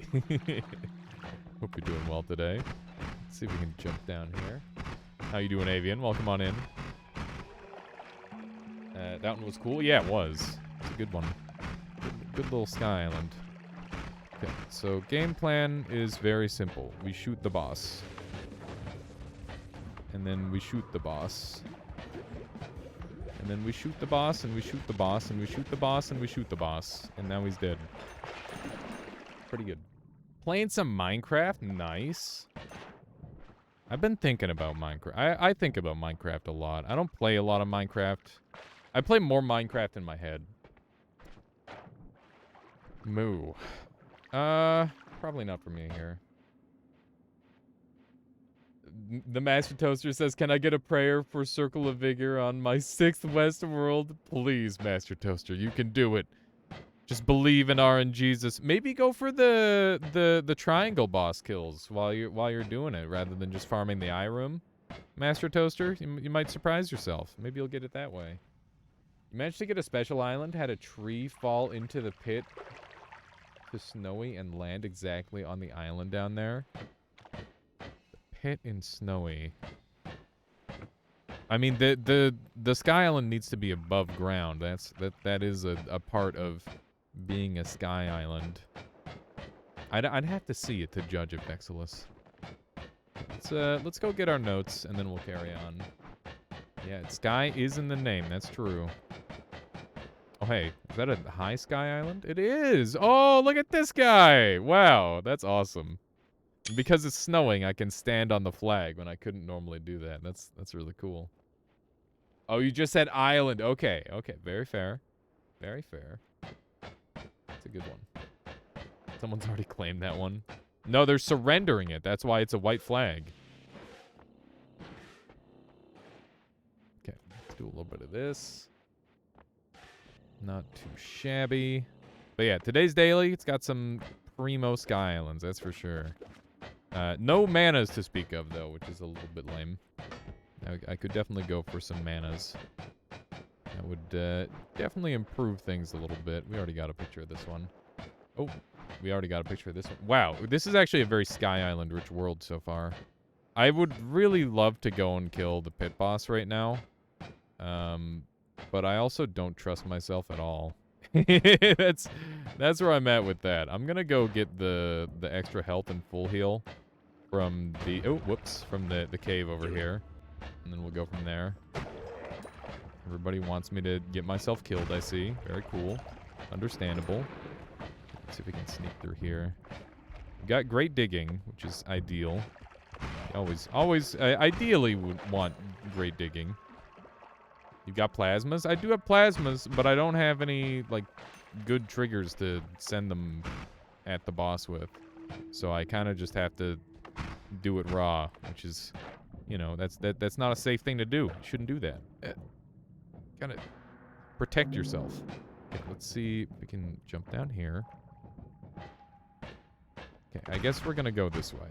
Hope you're doing well today. Let's see if we can jump down here. How you doing, Avian? Welcome on in. That one was cool. Yeah, it was. It's a good one. Good little sky island. Okay, so game plan is very simple. We shoot the boss. And then we shoot the boss. And then we shoot the boss, and we shoot the boss, and we shoot the boss, and we shoot the boss. And now he's dead. Pretty good. Playing some Minecraft? Nice. I've been thinking about Minecraft. I think about Minecraft a lot. I don't play a lot of Minecraft. I play more Minecraft in my head. Moo. Probably not for me here. The Master Toaster says, can I get a prayer for Circle of Vigor on my 6th West World? Please, Master Toaster, you can do it. Just believe in RNGesus. Maybe go for the triangle boss kills while you're doing it, rather than just farming the eye room. Master Toaster, you might surprise yourself. Maybe you'll get it that way. You managed to get a special island, had a tree fall into the pit to Snowy and land exactly on the island down there. The pit in Snowy. I mean, the Sky Island needs to be above ground. That is a part of being a Sky Island. I'd have to see it to judge it, Vexilus. Let's go get our notes and then we'll carry on. Yeah, Sky is in the name. That's true. Oh, hey, is that a high Sky Island? It is! Oh, look at this guy! Wow, that's awesome. Because it's snowing, I can stand on the flag when I couldn't normally do that. That's really cool. Oh, you just said island. Okay, okay, very fair. Very fair. That's a good one. Someone's already claimed that one. No, they're surrendering it. That's why it's a white flag. Okay, let's do a little bit of this. Not too shabby. But yeah, today's daily, it's got some primo Sky Islands, that's for sure. No manas to speak of, though, which is a little bit lame. I could definitely go for some manas. That would definitely improve things a little bit. We already got a picture of this one. Oh, we already got a picture of this one. Wow, this is actually a very Sky Island-rich world so far. I would really love to go and kill the pit boss right now. But I also don't trust myself at all. That's where I'm at with that. I'm gonna go get the extra health and full heal from the from the cave over here, and then we'll go from there. Everybody wants me to get myself killed, I see. Very cool. Understandable. Let's see if we can sneak through here. We got great digging, which is ideal. Always ideally would want great digging. You got plasmas? I do have plasmas, but I don't have any, like, good triggers to send them at the boss with. So I kind of just have to do it raw, which is, you know, that's not a safe thing to do. You shouldn't do that. Gotta protect yourself. Okay, let's see if we can jump down here. Okay, I guess we're gonna go this way.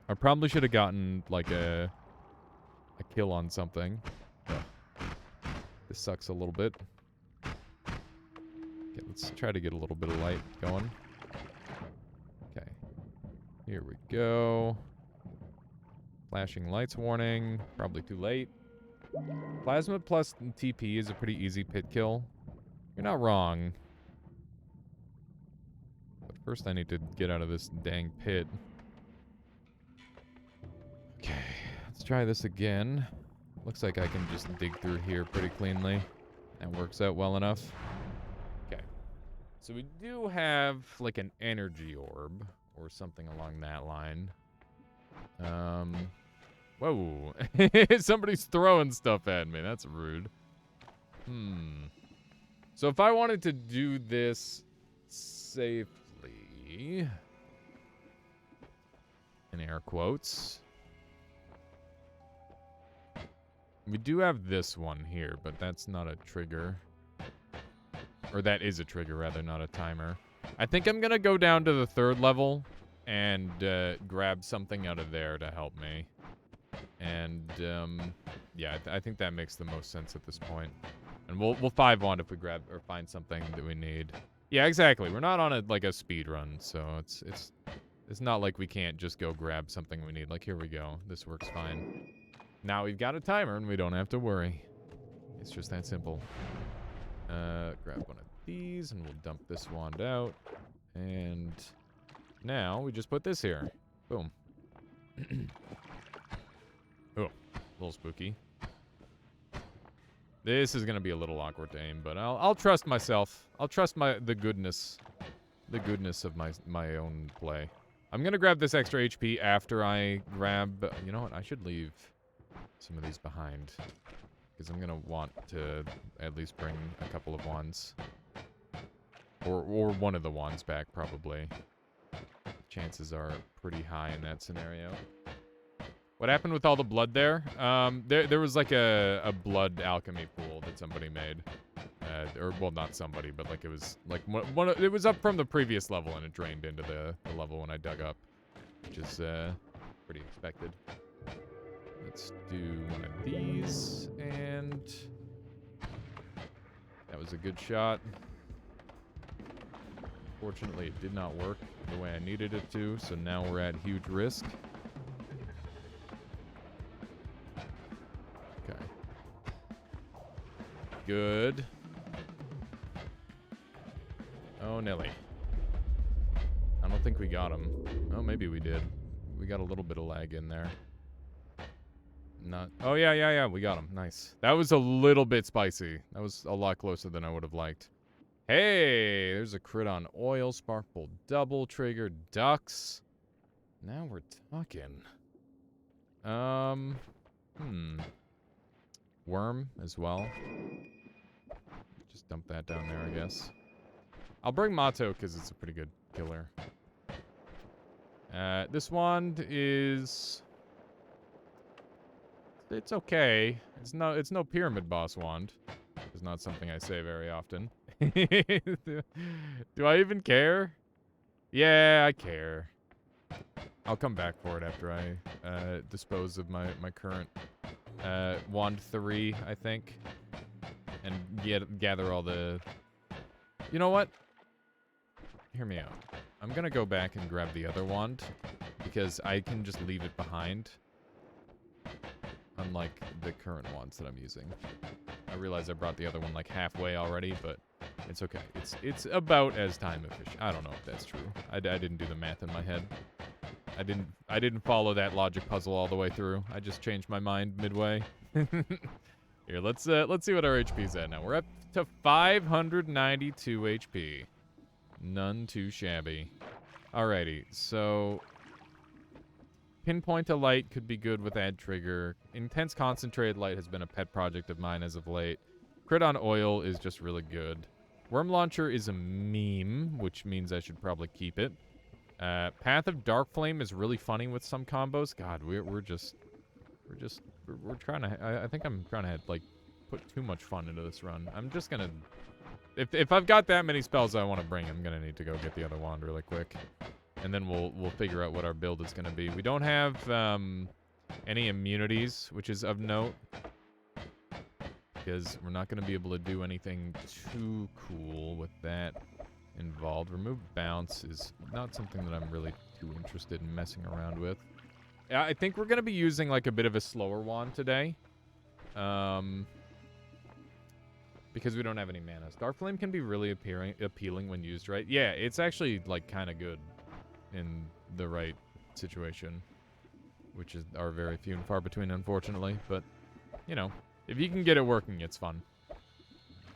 I probably should have gotten, like, a kill on something. This sucks a little bit. Okay, let's try to get a little bit of light going. Okay. Here we go. Flashing lights warning. Probably too late. Plasma plus TP is a pretty easy pit kill. You're not wrong. But first I need to get out of this dang pit. Okay, let's try this again. Looks like I can just dig through here pretty cleanly. That works out well enough. Okay. So we do have, like, an energy orb or something along that line. Whoa. Somebody's throwing stuff at me. That's rude. So if I wanted to do this safely, in air quotes, we do have this one here, but that's not a trigger. Or that is a trigger, rather, not a timer. I think I'm gonna go down to the 3rd level and grab something out of there to help me. And, yeah, I think that makes the most sense at this point. And we'll 5-on if we grab or find something that we need. Yeah, exactly. We're not on a speed run, so it's It's not like we can't just go grab something we need. Like, here we go. This works fine. Now we've got a timer and we don't have to worry. It's just that simple. Grab one of these and we'll dump this wand out. And now we just put this here. Boom. Oh, a little spooky. This is gonna be a little awkward to aim, but I'll trust myself. I'll trust the goodness of my own play. I'm gonna grab this extra HP after I grab. You know what? I should leave some of these behind because I'm gonna want to at least bring a couple of wands, or one of the wands back probably. Chances are pretty high in that scenario. What happened with all the blood there? There was like a blood alchemy pool that somebody made. Or, well, not somebody, but like it was like it was up from the previous level and it drained into the level when I dug up, which is pretty expected. Let's do one of these, and that was a good shot. Fortunately, it did not work the way I needed it to, so now we're at huge risk. Okay. Good. Oh, Nelly. I don't think we got him. Oh, maybe we did. We got a little bit of lag in there. Not. Oh, yeah. We got him. Nice. That was a little bit spicy. That was a lot closer than I would have liked. Hey, there's a crit on oil, sparkle double trigger, ducks. Now we're talking. Worm as well. Just dump that down there, I guess. I'll bring Mato because it's a pretty good killer. This wand is... It's okay. It's no pyramid boss wand. It's not something I say very often. Do I even care? Yeah, I care. I'll come back for it after I dispose of my current wand 3, I think. And gather all the... You know what? Hear me out. I'm gonna go back and grab the other wand, because I can just leave it behind. Unlike the current wands that I'm using. I realize I brought the other one like halfway already, but it's okay. It's about as time efficient. I don't know if that's true. I didn't do the math in my head. I didn't follow that logic puzzle all the way through. I just changed my mind midway. Here, let's see what our HP's at now. We're up to 592 HP. None too shabby. Alrighty, so pinpoint to light could be good with add trigger. Intense concentrated light has been a pet project of mine as of late. Crit on oil is just really good. Worm launcher is a meme, which means I should probably keep it. Path of Dark Flame is really funny with some combos. God, we're trying to. I think I'm trying to like put too much fun into this run. I'm just gonna. If I've got that many spells I want to bring, I'm gonna need to go get the other wand really quick, and then we'll figure out what our build is gonna be. We don't have any immunities, which is of note, because we're not gonna be able to do anything too cool with that involved. Remove bounce is not something that I'm really too interested in messing around with. I think we're gonna be using like a bit of a slower wand today. Because we don't have any mana. Starflame can be really appealing when used right. Yeah, it's actually like kind of good in the right situation, which are very few and far between, unfortunately. But, you know, if you can get it working, it's fun.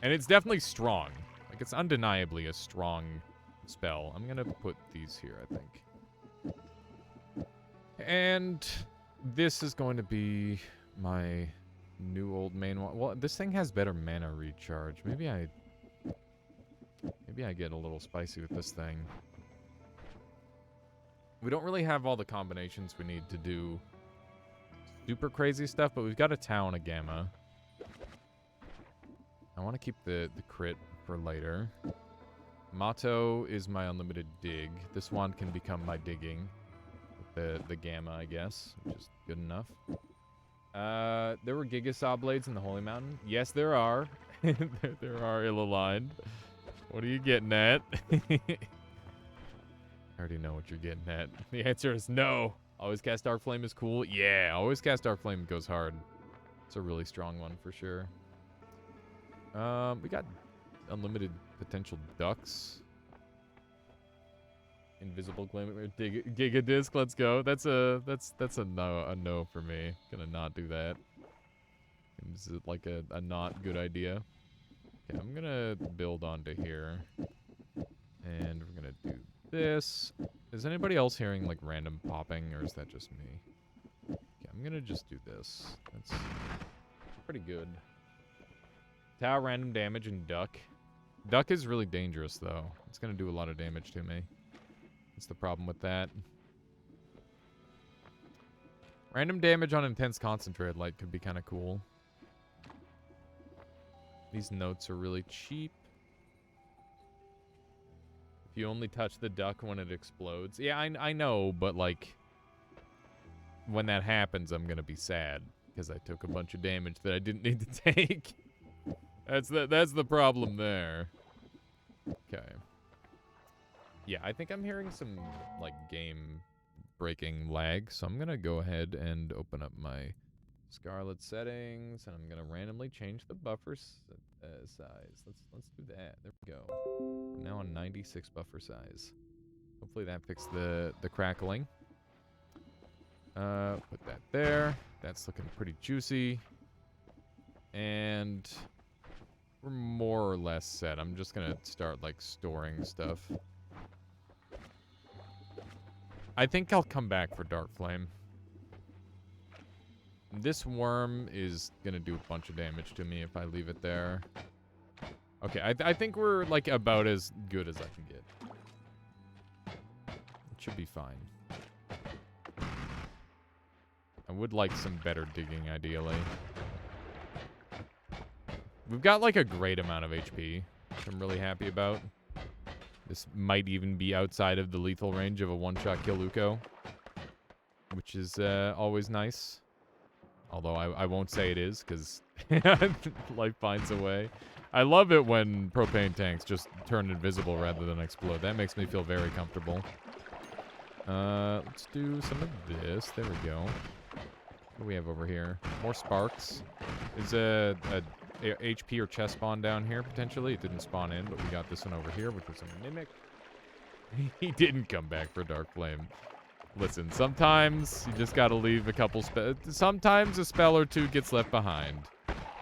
And it's definitely strong. Like, it's undeniably a strong spell. I'm gonna put these here, I think. And this is going to be my new old main one. Well, this thing has better mana recharge. Maybe I get a little spicy with this thing. We don't really have all the combinations we need to do super crazy stuff, but we've got a Tau and a Gamma. I want to keep the crit for later. Mato is my unlimited dig. This wand can become my digging. The Gamma, I guess, which is good enough. There were Gigasaw blades in the Holy Mountain. Yes, there are. there are ill-aligned. What are you getting at? I already know what you're getting at. The answer is no. Always cast Dark Flame is cool. Yeah, always cast Dark Flame goes hard. It's a really strong one for sure. We got unlimited potential ducks. Invisible Gleam, Giga Disc, let's go. That's a no for me. Gonna not do that. Is it like a not good idea? Okay, I'm gonna build onto here. And we're gonna do this. Is anybody else hearing like random popping, or is that just me? Okay, I'm gonna just do this. That's pretty good. Tau, random damage, and duck. Duck is really dangerous though. It's gonna do a lot of damage to me. That's the problem with that. Random damage on intense concentrated light could be kind of cool. These notes are really cheap. If you only touch the duck when it explodes. Yeah, I know, but like when that happens, I'm gonna be sad because I took a bunch of damage that I didn't need to take. That's the problem there. Okay. Yeah, I think I'm hearing some, like, game-breaking lag, so I'm going to go ahead and open up my Scarlet settings, and I'm going to randomly change the buffer size. Let's do that. There we go. I'm now on 96 buffer size. Hopefully that fixed the crackling. Put that there. That's looking pretty juicy. And we're more or less set. I'm just going to start, like, storing stuff. I think I'll come back for Dark Flame. This worm is gonna do a bunch of damage to me if I leave it there. Okay, I think we're like about as good as I can get. It should be fine. I would like some better digging, ideally. We've got like a great amount of HP, which I'm really happy about. This might even be outside of the lethal range of a one-shot kill Luco, which is always nice. Although I won't say it is, because life finds a way. I love it when propane tanks just turn invisible rather than explode. That makes me feel very comfortable. Let's do some of this. There we go. What do we have over here? More sparks. Is a HP or chest spawn down here, potentially. It didn't spawn in, but we got this one over here, which was a mimic. He didn't come back for Dark Flame. Listen, sometimes you just gotta leave a couple sometimes a spell or two gets left behind.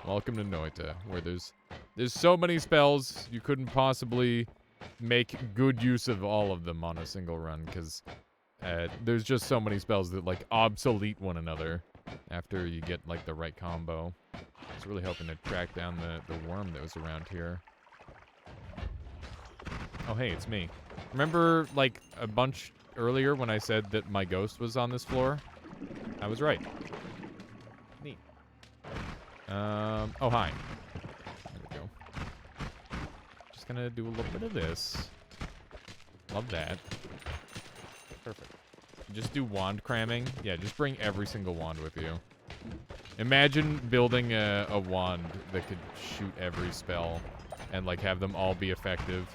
Welcome to Noita, where there's so many spells, you couldn't possibly make good use of all of them on a single run, because there's just so many spells that, like, obsolete one another after you get, like, the right combo. I was really hoping to track down the worm that was around here. Oh, hey, it's me. Remember, like, a bunch earlier when I said that my ghost was on this floor? I was right. Neat. Oh, hi. There we go. Just gonna do a little bit of this. Love that. Perfect. Just do wand cramming. Yeah, just bring every single wand with you. Imagine building a wand that could shoot every spell and, like, have them all be effective.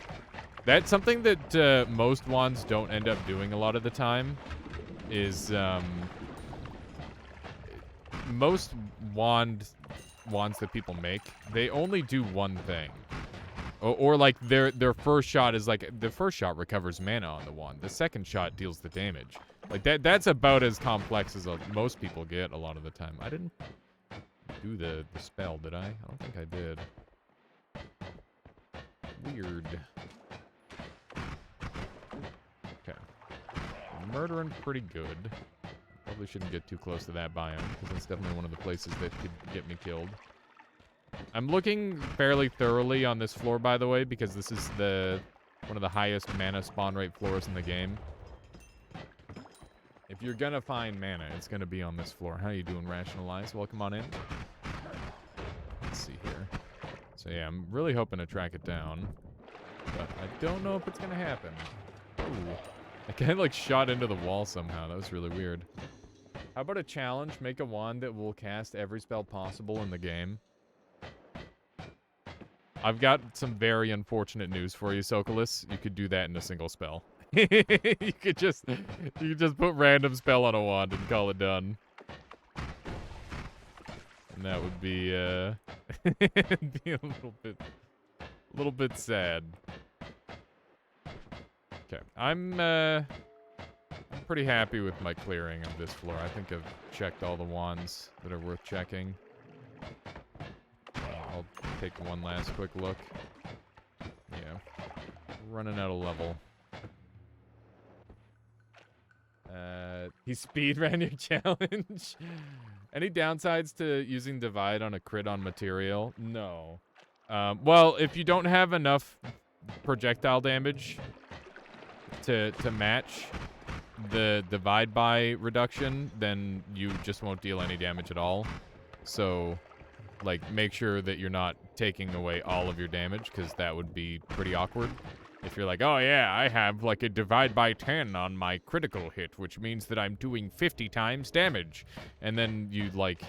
That's something that most wands don't end up doing a lot of the time, is most wands that people make, they only do one thing. Or like, their first shot is, like, the first shot recovers mana on the wand. The second shot deals the damage. Like, that's about as complex as most people get a lot of the time. I didn't do the spell, did I? I don't think I did. Weird. Okay. Murdering pretty good. Probably shouldn't get too close to that biome, because that's definitely one of the places that could get me killed. I'm looking fairly thoroughly on this floor, by the way, because this is one of the highest mana spawn rate floors in the game. If you're gonna find mana, it's gonna be on this floor. How you doing, Rationalize? Welcome on in. Let's see here. So yeah, I'm really hoping to track it down, but I don't know if it's gonna happen. Ooh. I kind of, like, shot into the wall somehow. That was really weird. How about a challenge? Make a wand that will cast every spell possible in the game. I've got some very unfortunate news for you, Sokolis. You could do that in a single spell. You could just put random spell on a wand and call it done. And that would be be a little bit sad. Okay, I'm pretty happy with my clearing of this floor. I think I've checked all the wands that are worth checking. I'll take one last quick look. Yeah, running out of level. He speedran your challenge. Any downsides to using divide on a crit on material? No. Well, if you don't have enough projectile damage to match the divide by reduction, then you just won't deal any damage at all. So, like, make sure that you're not taking away all of your damage, because that would be pretty awkward. If you're like, oh yeah, I have like a divide by 10 on my critical hit, which means that I'm doing 50 times damage. And then you like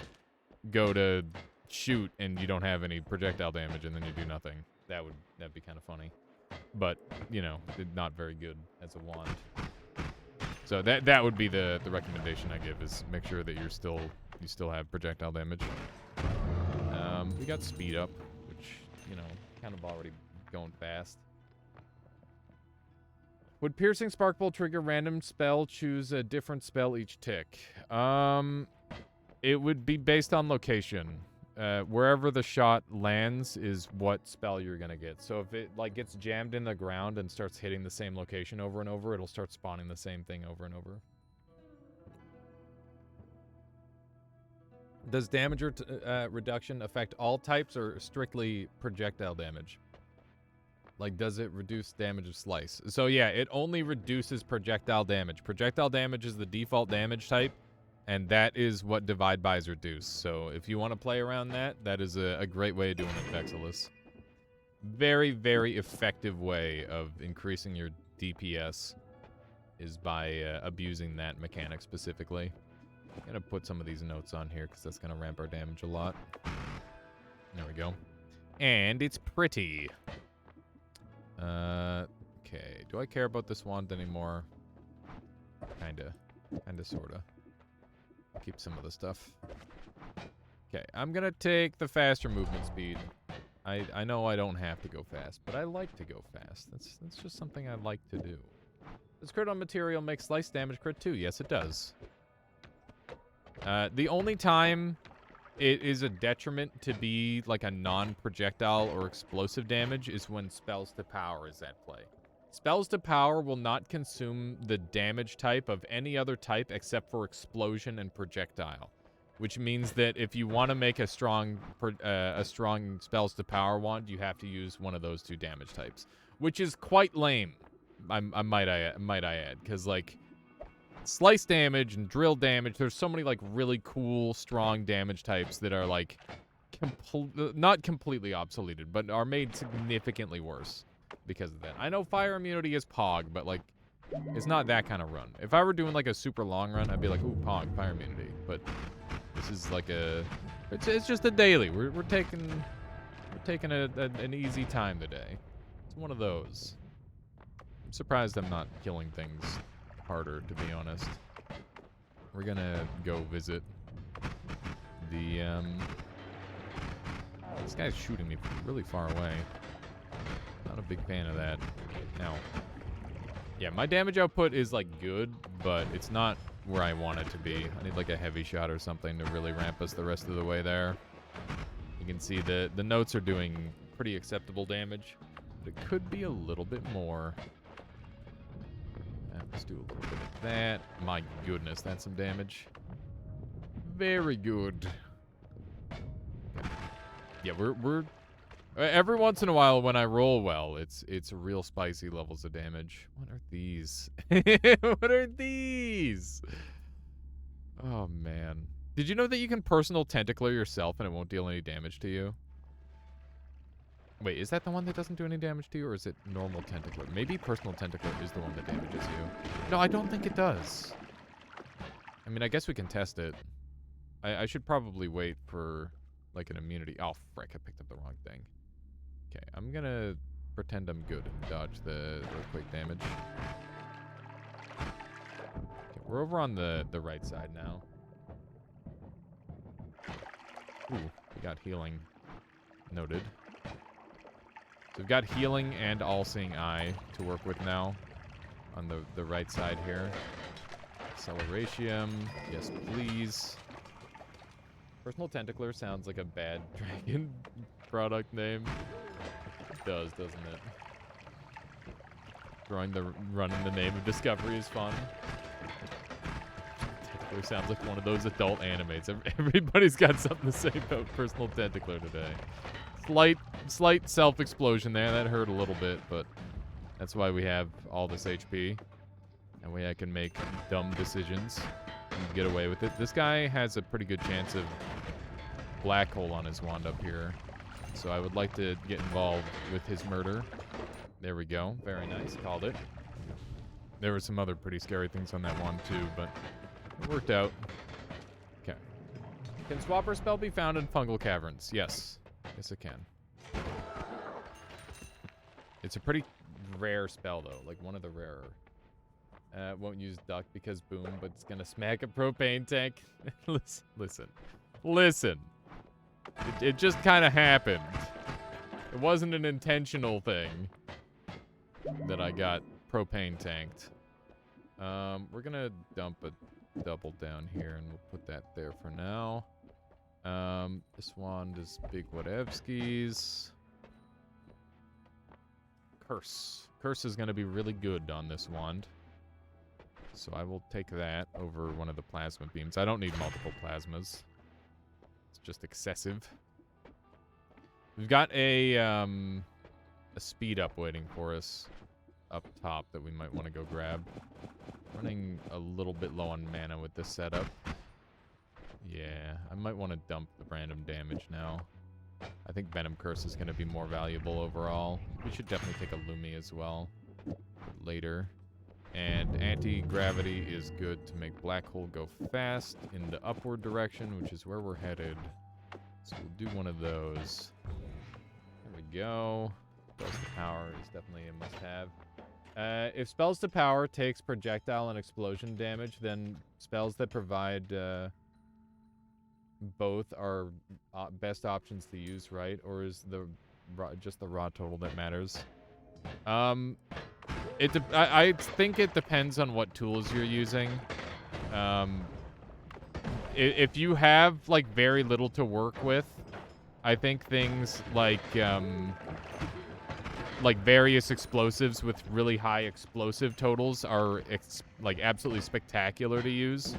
go to shoot and you don't have any projectile damage and then you do nothing. That'd be kind of funny. But, you know, not very good as a wand. So that would be the recommendation I give, is make sure that you still have projectile damage. We got speed up, which, you know, kind of already going fast. Would piercing spark bolt trigger random spell? Choose a different spell each tick. It would be based on location. Wherever the shot lands is what spell you're gonna get. So if it like gets jammed in the ground and starts hitting the same location over and over, it'll start spawning the same thing over and over. Does damage reduction affect all types or strictly projectile damage? Like, does it reduce damage of slice? So yeah, it only reduces projectile damage. Projectile damage is the default damage type, and that is what divide bys reduce. So if you want to play around that, that is a great way of doing it, Vexilus. Very, very effective way of increasing your DPS is by abusing that mechanic specifically. I'm going to put some of these notes on here because that's going to ramp our damage a lot. There we go. And it's pretty. Okay. Do I care about this wand anymore? Kinda, sorta. Keep some of the stuff. Okay, I'm gonna take the faster movement speed. I know I don't have to go fast, but I like to go fast. That's just something I like to do. Does crit on material make slice damage crit too? Yes, it does. The only time it is a detriment to be like a non-projectile or explosive damage is when spells to power is at play. Spells to power will not consume the damage type of any other type except for explosion and projectile, which means that if you want to make a strong spells to power wand, you have to use one of those two damage types, which is quite lame. I might add, because like slice damage and drill damage, there's so many like really cool strong damage types that are like not completely obsoleted, but are made significantly worse because of that. I know fire immunity is Pog, but like it's not that kind of run. If I were doing like a super long run, I'd be like, ooh, Pog, fire immunity. But this is like it's just a daily. We're taking an easy time today. It's one of those. I'm surprised I'm not killing things harder, to be honest. We're gonna go visit the this guy's shooting me from really far away. Not a big fan of that. Now, yeah, my damage output is like good, but it's not where I want it to be. I need like a heavy shot or something to really ramp us the rest of the way there. You can see the notes are doing pretty acceptable damage, but it could be a little bit more. Let's do a little bit of that. My goodness, that's some damage. Very good. Yeah, we're every once in a while when I roll well, it's real spicy levels of damage. What are these? What are these? Oh man. Did you know that you can personal tentacle yourself and it won't deal any damage to you? Wait, is that the one that doesn't do any damage to you, or is it normal tentacler? Maybe personal tentacler is the one that damages you. No, I don't think it does. I mean, I guess we can test it. I should probably wait for, like, an immunity. Oh, frick, I picked up the wrong thing. Okay, I'm gonna pretend I'm good and dodge the earthquake damage. We're over on the right side now. Ooh, we got healing. Noted. So we've got healing and all-seeing eye to work with now on the right side here. Acceleration. Yes, please. Personal Tentacler sounds like a bad dragon product name. It does, doesn't it? Running the name of Discovery is fun. Tentacler sounds like one of those adult animes. Everybody's got something to say about Personal Tentacler today. Slight self-explosion there. That hurt a little bit, but that's why we have all this HP. That way I can make dumb decisions and get away with it. This guy has a pretty good chance of black hole on his wand up here. So I would like to get involved with his murder. There we go. Very nice. Called it. There were some other pretty scary things on that wand too, but it worked out. Okay. Can Swapper spell be found in fungal caverns? Yes. Yes, it can. It's a pretty rare spell, though. Like, one of the rarer. Won't use duck because boom, but it's gonna smack a propane tank. Listen. It just kind of happened. It wasn't an intentional thing that I got propane tanked. We're gonna dump a double down here, and we'll put that there for now. This wand is Big Whatevskis. Curse. Curse is going to be really good on this wand. So I will take that over one of the plasma beams. I don't need multiple plasmas. It's just excessive. We've got a speed up waiting for us up top that we might want to go grab. Running a little bit low on mana with this setup. Yeah, I might want to dump the random damage now. I think Venom Curse is going to be more valuable overall. We should definitely take a Lumi as well later. And anti-gravity is good to make Black Hole go fast in the upward direction, which is where we're headed. So we'll do one of those. There we go. Spells to Power is definitely a must-have. If Spells to Power takes projectile and explosion damage, then spells that provide both are best options to use, right? Or is just the raw total that matters? I think it depends on what tools you're using. If you have like very little to work with, I think things like various explosives with really high explosive totals are like absolutely spectacular to use.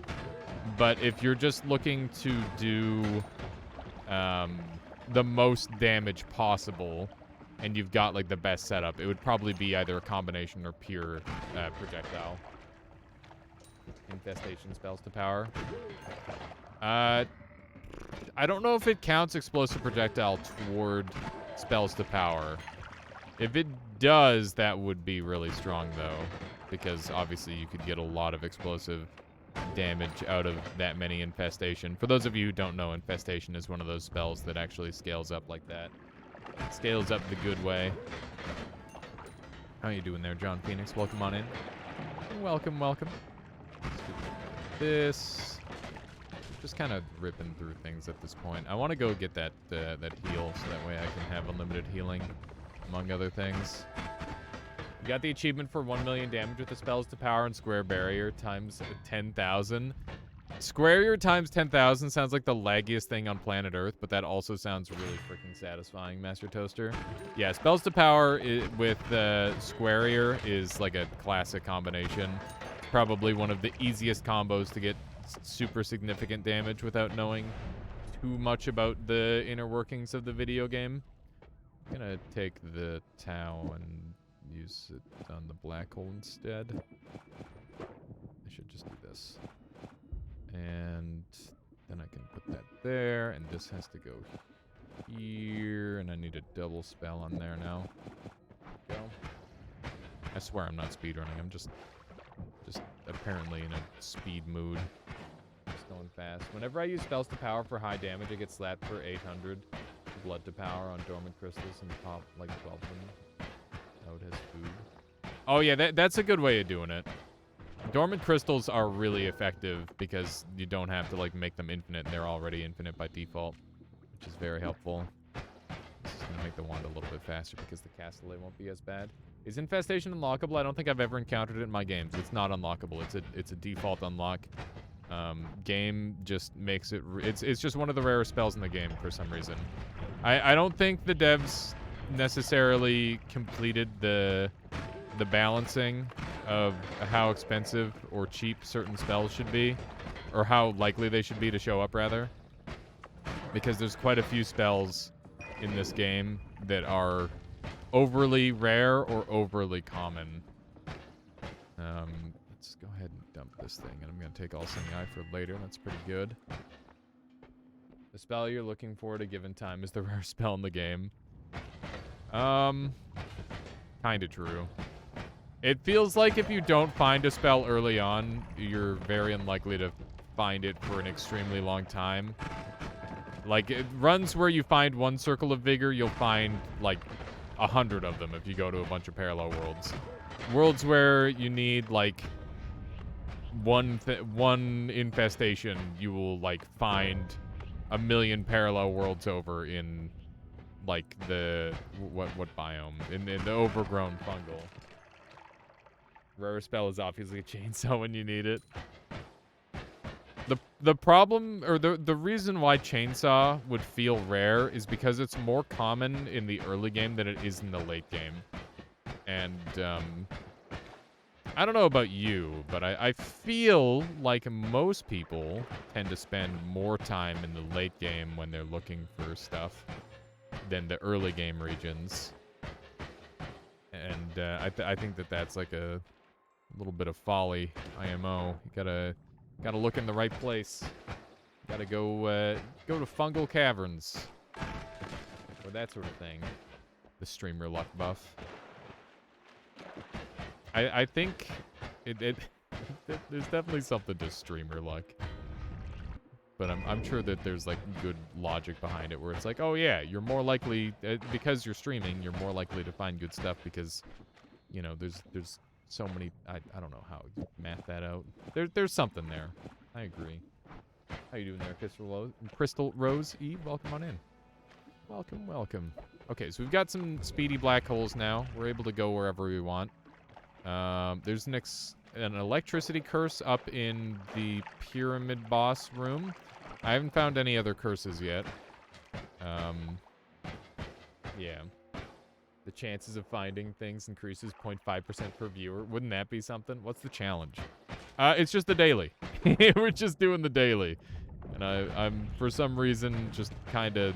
But if you're just looking to do the most damage possible, and you've got like the best setup, it would probably be either a combination or pure projectile. Infestation spells to power. I don't know if it counts explosive projectile toward spells to power. If it does, that would be really strong though, because obviously you could get a lot of explosive damage out of that many infestation. For those of you who don't know, infestation is one of those spells that actually scales up like that. It scales up the good way. How you doing there, John Phoenix? Welcome on in. Welcome. Let's do this. Just kind of ripping through things at this point. I want to go get that heal so that way I can have unlimited healing, among other things. You got the achievement for 1 million damage with the spells to power and square barrier times 10,000. Square times 10,000 sounds like the laggiest thing on planet Earth, but that also sounds really freaking satisfying, Master Toaster. Yeah, spells to power with square is like a classic combination. Probably one of the easiest combos to get super significant damage without knowing too much about the inner workings of the video game. I'm gonna take the Tau and use it on the black hole instead. I should just do this. And then I can put that there, and this has to go here, and I need a double spell on there now. Go. I swear I'm not speedrunning. I'm just apparently in a speed mood. Just going fast. Whenever I use spells to power for high damage, I get slapped for 800 blood to power on dormant crystals and pop like 12 of them. Oh, it has food. Oh yeah, that's a good way of doing it. Dormant crystals are really effective because you don't have to, like, make them infinite. They're already infinite by default, which is very helpful. This is going to make the wand a little bit faster because the castellet won't be as bad. Is infestation unlockable? I don't think I've ever encountered it in my games. It's not unlockable. It's a default unlock. Game just makes it... It's just one of the rarest spells in the game for some reason. I don't think the devs necessarily completed the balancing of how expensive or cheap certain spells should be, or how likely they should be to show up, rather. Because there's quite a few spells in this game that are overly rare or overly common. Let's go ahead and dump this thing, and I'm going to take All Seeing Eye for later. That's pretty good. The spell you're looking for at a given time is the rare spell in the game. Kinda true. It feels like if you don't find a spell early on, you're very unlikely to find it for an extremely long time. Like, runs where you find one circle of vigor, you'll find, like, 100 of them if you go to a bunch of parallel worlds. Worlds where you need, like, one infestation, you will, like, find a million parallel worlds over in, like, the... What biome? In the overgrown fungal. Rare spell is obviously a chainsaw when you need it. The problem, or the reason why chainsaw would feel rare is because it's more common in the early game than it is in the late game. And, I don't know about you, but I feel like most people tend to spend more time in the late game when they're looking for stuff than the early game regions. And, I think that that's like a little bit of folly, IMO. You gotta look in the right place. Gotta go to fungal caverns. Or that sort of thing. The streamer luck buff. I think there's definitely something to streamer luck. But I'm sure that there's, like, good logic behind it where it's like, oh yeah, you're more likely, because you're streaming, you're more likely to find good stuff because, you know, there's so many, I don't know how you math that out. There's something there. I agree. How you doing there, Crystal Rose Eve? Welcome on in. Welcome, welcome. Okay, so we've got some speedy black holes now. We're able to go wherever we want. There's an electricity curse up in the pyramid boss room. I haven't found any other curses yet. Yeah. The chances of finding things increases 0.5% per viewer. Wouldn't that be something? What's the challenge? It's just the daily. We're just doing the daily. And I'm, for some reason, just kind of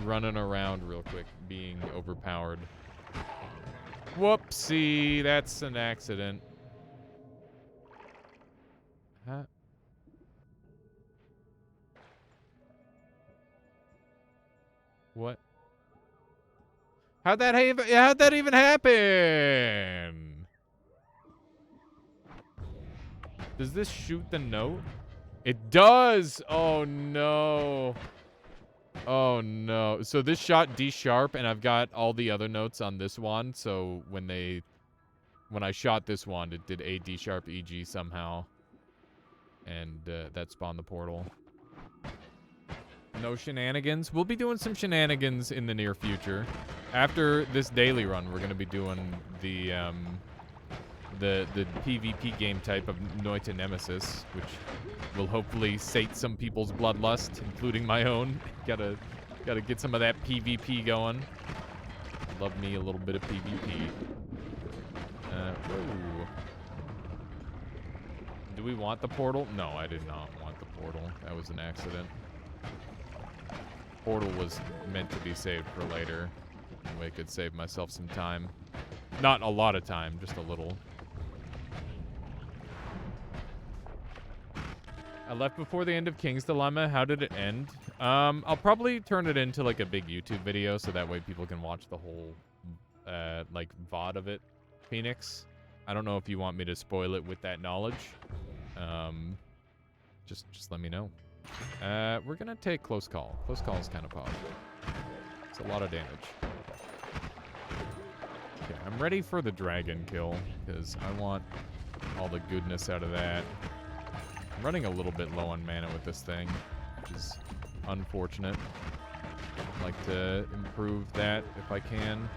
running around real quick, being overpowered. Whoopsie, that's an accident. Huh? What? How'd that even happen? Does this shoot the note? It does! Oh no. Oh no. So this shot D sharp, and I've got all the other notes on this wand, so when I shot this wand, it did A D sharp EG somehow. And that spawned the portal. No shenanigans. We'll be doing some shenanigans in the near future. After this daily run, we're going to be doing the PvP game type of Noita Nemesis, which will hopefully sate some people's bloodlust, including my own. Gotta get some of that PvP going. Love me a little bit of PvP. Whoa. Do we want the portal? No, I did not want the portal. That was an accident. Portal was meant to be saved for later. That way I could save myself some time. Not a lot of time, just a little. I left before the end of King's Dilemma. How did it end? I'll probably turn it into like a big YouTube video so that way people can watch the whole like VOD of it. Phoenix, I don't know if you want me to spoil it with that knowledge. Just let me know. We're gonna take close call. Close call is kind of powerful. It's a lot of damage. Okay, I'm ready for the dragon kill because I want all the goodness out of that. I'm running a little bit low on mana with this thing, which is unfortunate. I'd like to improve that if I can.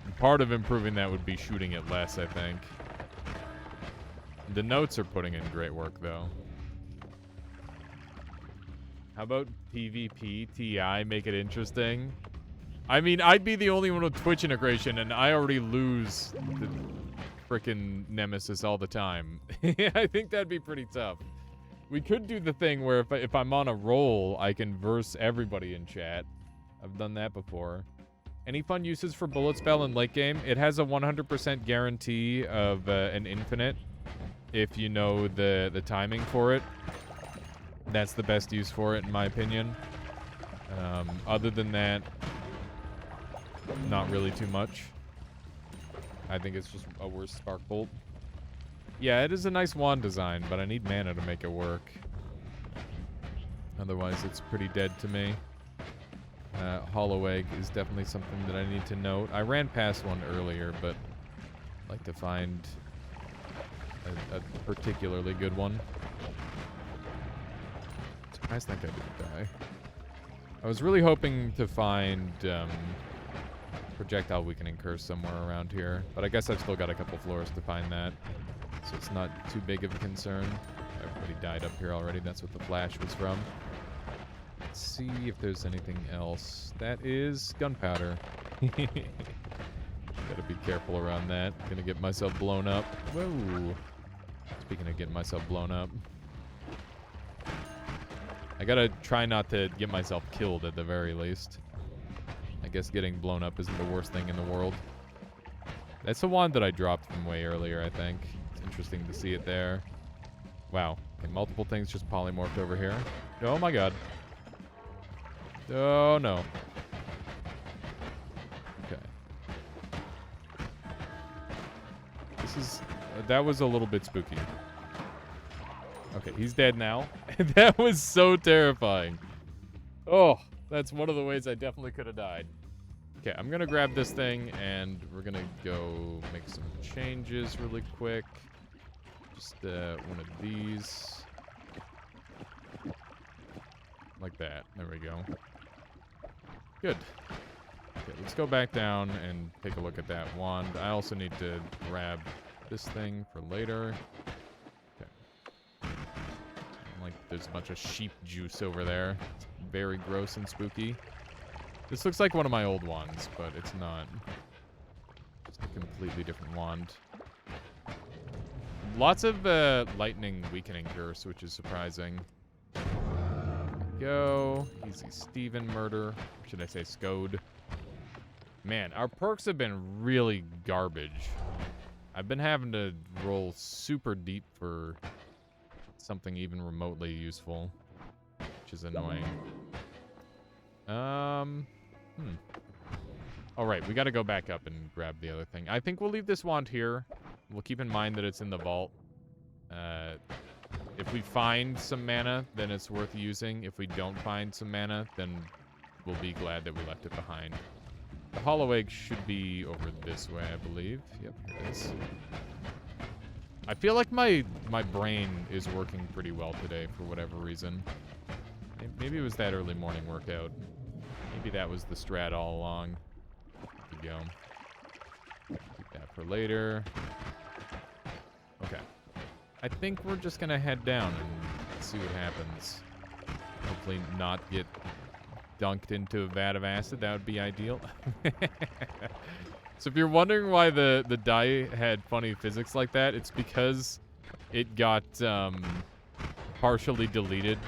And part of improving that would be shooting it less, I think. The notes are putting in great work, though. How about PvP, TI, make it interesting? I mean, I'd be the only one with Twitch integration, and I already lose the frickin' nemesis all the time. I think that'd be pretty tough. We could do the thing where if I'm on a roll, I can verse everybody in chat. I've done that before. Any fun uses for bullet spell in late game? It has a 100% guarantee of an infinite. If you know the timing for it, that's the best use for it, in my opinion. Other than that, not really too much. I think it's just a worse spark bolt. Yeah, it is a nice wand design, but I need mana to make it work. Otherwise, it's pretty dead to me. Hollow Egg is definitely something that I need to note. I ran past one earlier, but I'd like to find a particularly good one. Surprised that guy didn't die. I was really hoping to find Projectile Weakening Curse somewhere around here, but I guess I've still got a couple floors to find that, so it's not too big of a concern. Everybody died up here already. That's what the flash was from. Let's see if there's anything else. That is gunpowder. Gotta be careful around that. Gonna get myself blown up. Whoa. Speaking of getting myself blown up. I gotta try not to get myself killed at the very least. I guess getting blown up isn't the worst thing in the world. That's the wand that I dropped from way earlier, I think. It's interesting to see it there. Wow. Okay, multiple things just polymorphed over here. Oh my god. Oh no. Okay. This is... that was a little bit spooky. Okay, he's dead now. That was so terrifying. Oh, that's one of the ways I definitely could have died. Okay, I'm gonna grab this thing, and we're gonna go make some changes really quick. Just one of these. Like that. There we go. Good. Okay, let's go back down and take a look at that wand. I also need to grab this thing for later. Okay. Like, there's a bunch of sheep juice over there. It's very gross and spooky. This looks like one of my old wands, but it's not. It's a completely different wand. Lots of lightning weakening curse, which is surprising. There we go. Easy Steven murder. Or should I say Scode? Man, our perks have been really garbage. I've been having to roll super deep for something even remotely useful, which is annoying. All right, we got to go back up and grab the other thing. I think we'll leave this wand here. We'll keep in mind that it's in the vault. If we find some mana, then it's worth using. If we don't find some mana, then we'll be glad that we left it behind. The hollow egg should be over this way, I believe. Yep, here it is. I feel like my brain is working pretty well today for whatever reason. Maybe it was that early morning workout. Maybe that was the strat all along. There we go. Keep that for later. Okay. I think we're just gonna head down and see what happens. Hopefully not get dunked into a vat of acid. That would be ideal. So if you're wondering why the die had funny physics like that, it's because it got partially deleted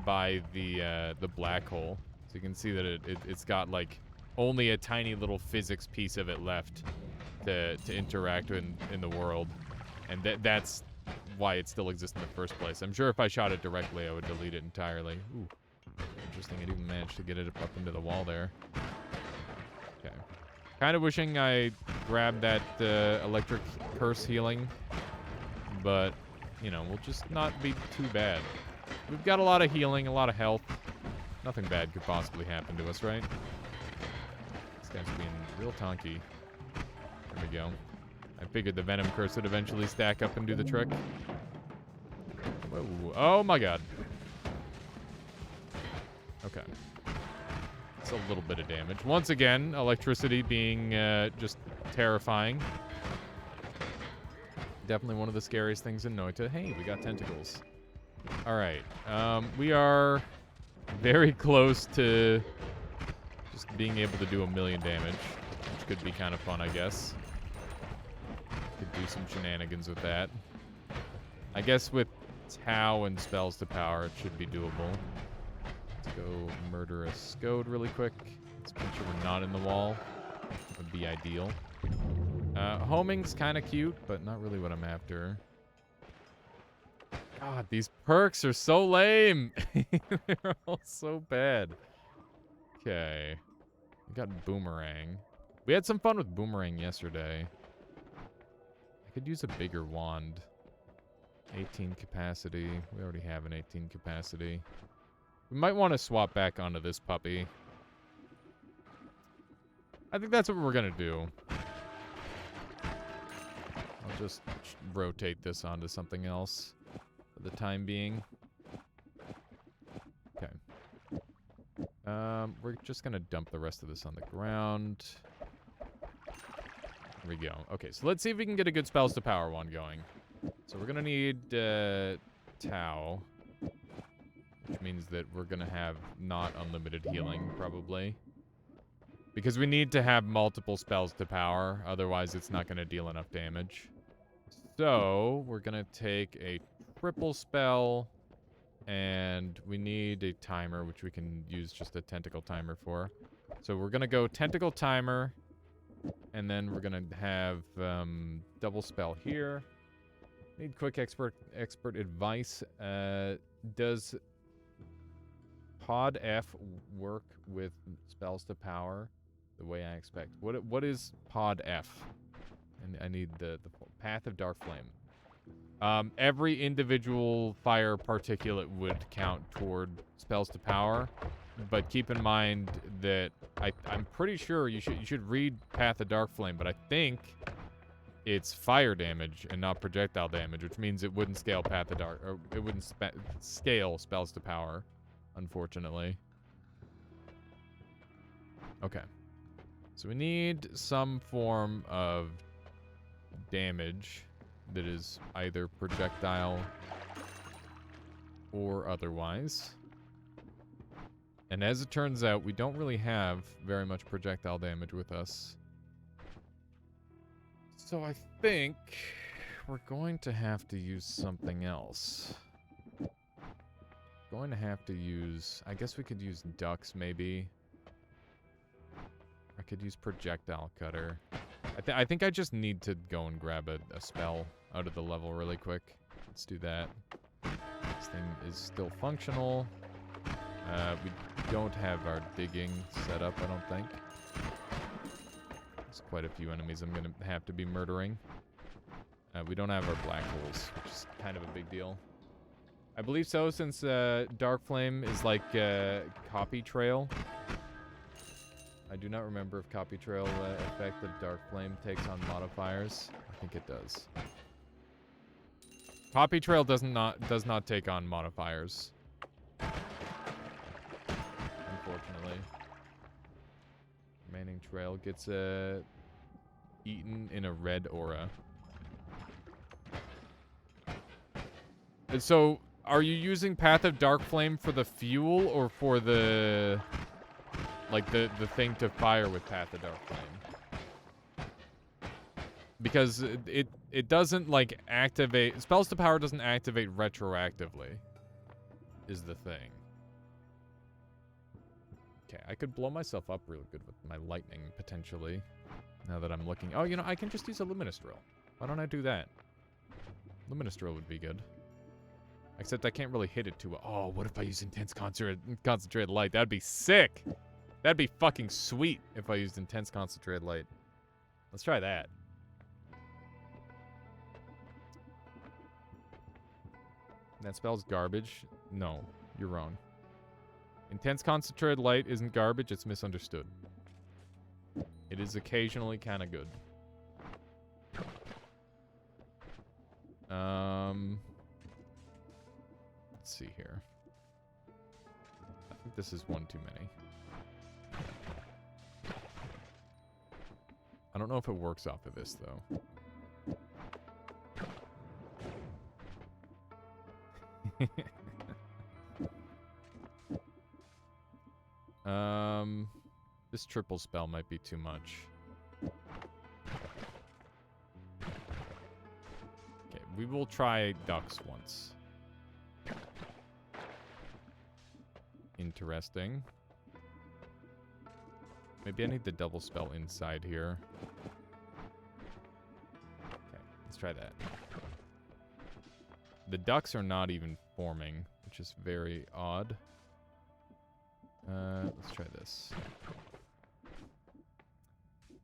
by the black hole. So you can see that it's got like only a tiny little physics piece of it left to interact in the world, and that's why it still exists in the first place. I'm sure if I shot it directly, I would delete it entirely. Ooh, interesting. It even managed to get it up into the wall there. Okay. Kind of wishing I grabbed that electric curse healing, but you know, we'll just not be too bad. We've got a lot of healing, a lot of health. Nothing bad could possibly happen to us, right? This guy's being real tonky. There we go. I figured the Venom Curse would eventually stack up and do the trick. Whoa. Oh my god. Okay. It's a little bit of damage. Once again, electricity being just terrifying. Definitely one of the scariest things in Noita. Hey, we got tentacles. Alright. We are very close to just being able to do 1,000,000 damage, which could be kind of fun, I guess. Could do some shenanigans with that. I guess with Tau and spells to power, it should be doable. Let's go murder a Scode really quick. Let's make sure we're not in the wall. That would be ideal. Homing's kind of cute, but not really what I'm after. God, these perks are so lame. They're all so bad. Okay. We got Boomerang. We had some fun with Boomerang yesterday. I could use a bigger wand. 18 capacity. We already have an 18 capacity. We might want to swap back onto this puppy. I think that's what we're going to do. I'll just rotate this onto something else for the time being. Okay. We're just going to dump the rest of this on the ground. There we go. Okay, so let's see if we can get a good spells to power one going. So we're going to need Tau, which means that we're going to have not unlimited healing, probably. Because we need to have multiple spells to power, otherwise it's not going to deal enough damage. So, we're going to take a triple spell, and we need a timer, which we can use just a tentacle timer for. So we're going to go tentacle timer, and then we're going to have double spell here. Need quick expert advice. Does Pod F work with spells to power the way I expect? What is Pod F? And I need the Path of Dark Flame. Every individual fire particulate would count toward spells to power, but keep in mind that I'm pretty sure you should read Path of Dark Flame, but I think it's fire damage and not projectile damage, which means it wouldn't scale Path of Dark, or it wouldn't scale spells to power, unfortunately. Okay. So we need some form of damage that is either projectile or otherwise. And as it turns out, we don't really have very much projectile damage with us. So I think we're going to have to use something else. Going to have to use... I guess we could use ducks, maybe. I could use projectile cutter. I think I just need to go and grab a spell out of the level really quick. Let's do that. This thing is still functional. We don't have our digging set up, I don't think. There's quite a few enemies I'm going to have to be murdering. We don't have our black holes, which is kind of a big deal. I believe so, since Dark Flame is like Copy Trail. I do not remember if Copy Trail effect of Dark Flame takes on modifiers. I think it does. Copy Trail does not take on modifiers. Unfortunately. Remaining trail gets eaten in a red aura. And so, are you using Path of Dark Flame for the fuel or for the... like the thing to fire with Path of Dark Flame? Because it doesn't like activate... Spells to power doesn't activate retroactively, is the thing. Okay, I could blow myself up really good with my lightning, potentially. Now that I'm looking... Oh, you know, I can just use a Luminous Drill. Why don't I do that? Luminous Drill would be good. Except I can't really hit it too well. Oh, what if I use Intense Concentrated Light? That'd be sick! That'd be fucking sweet if I used Intense Concentrated Light. Let's try that. That spell's garbage. No, you're wrong. Intense Concentrated Light isn't garbage, it's misunderstood. It is occasionally kind of good. Let's see here. I think this is one too many. I don't know if it works off of this, though. This triple spell might be too much. Okay, we will try ducks once. Interesting. Maybe I need the double spell inside here. Okay, let's try that. The ducks are not even forming, which is very odd. Let's try this.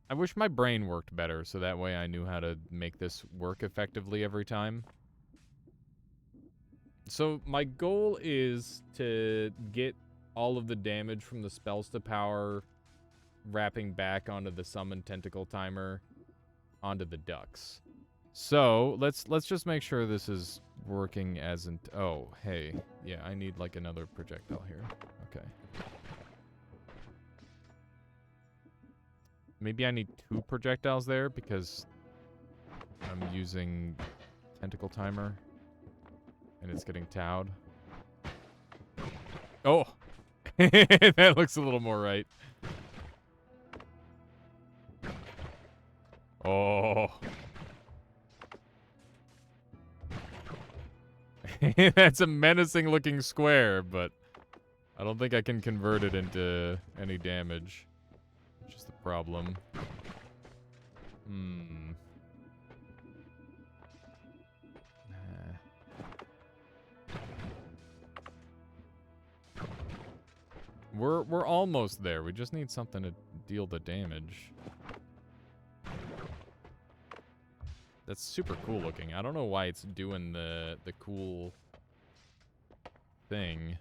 I wish my brain worked better, so that way I knew how to make this work effectively every time. So my goal is to get all of the damage from the spells to power wrapping back onto the summon tentacle timer onto the ducks. So let's just make sure this is working as oh, hey. Yeah, I need like another projectile here. Okay. Maybe I need 2 projectiles there because I'm using tentacle timer and it's getting towed. Oh! That looks a little more right. Oh. That's a menacing looking square, but I don't think I can convert it into any damage. Which is the problem. We're almost there. We just need something to deal the damage. That's super cool looking. I don't know why it's doing the cool thing.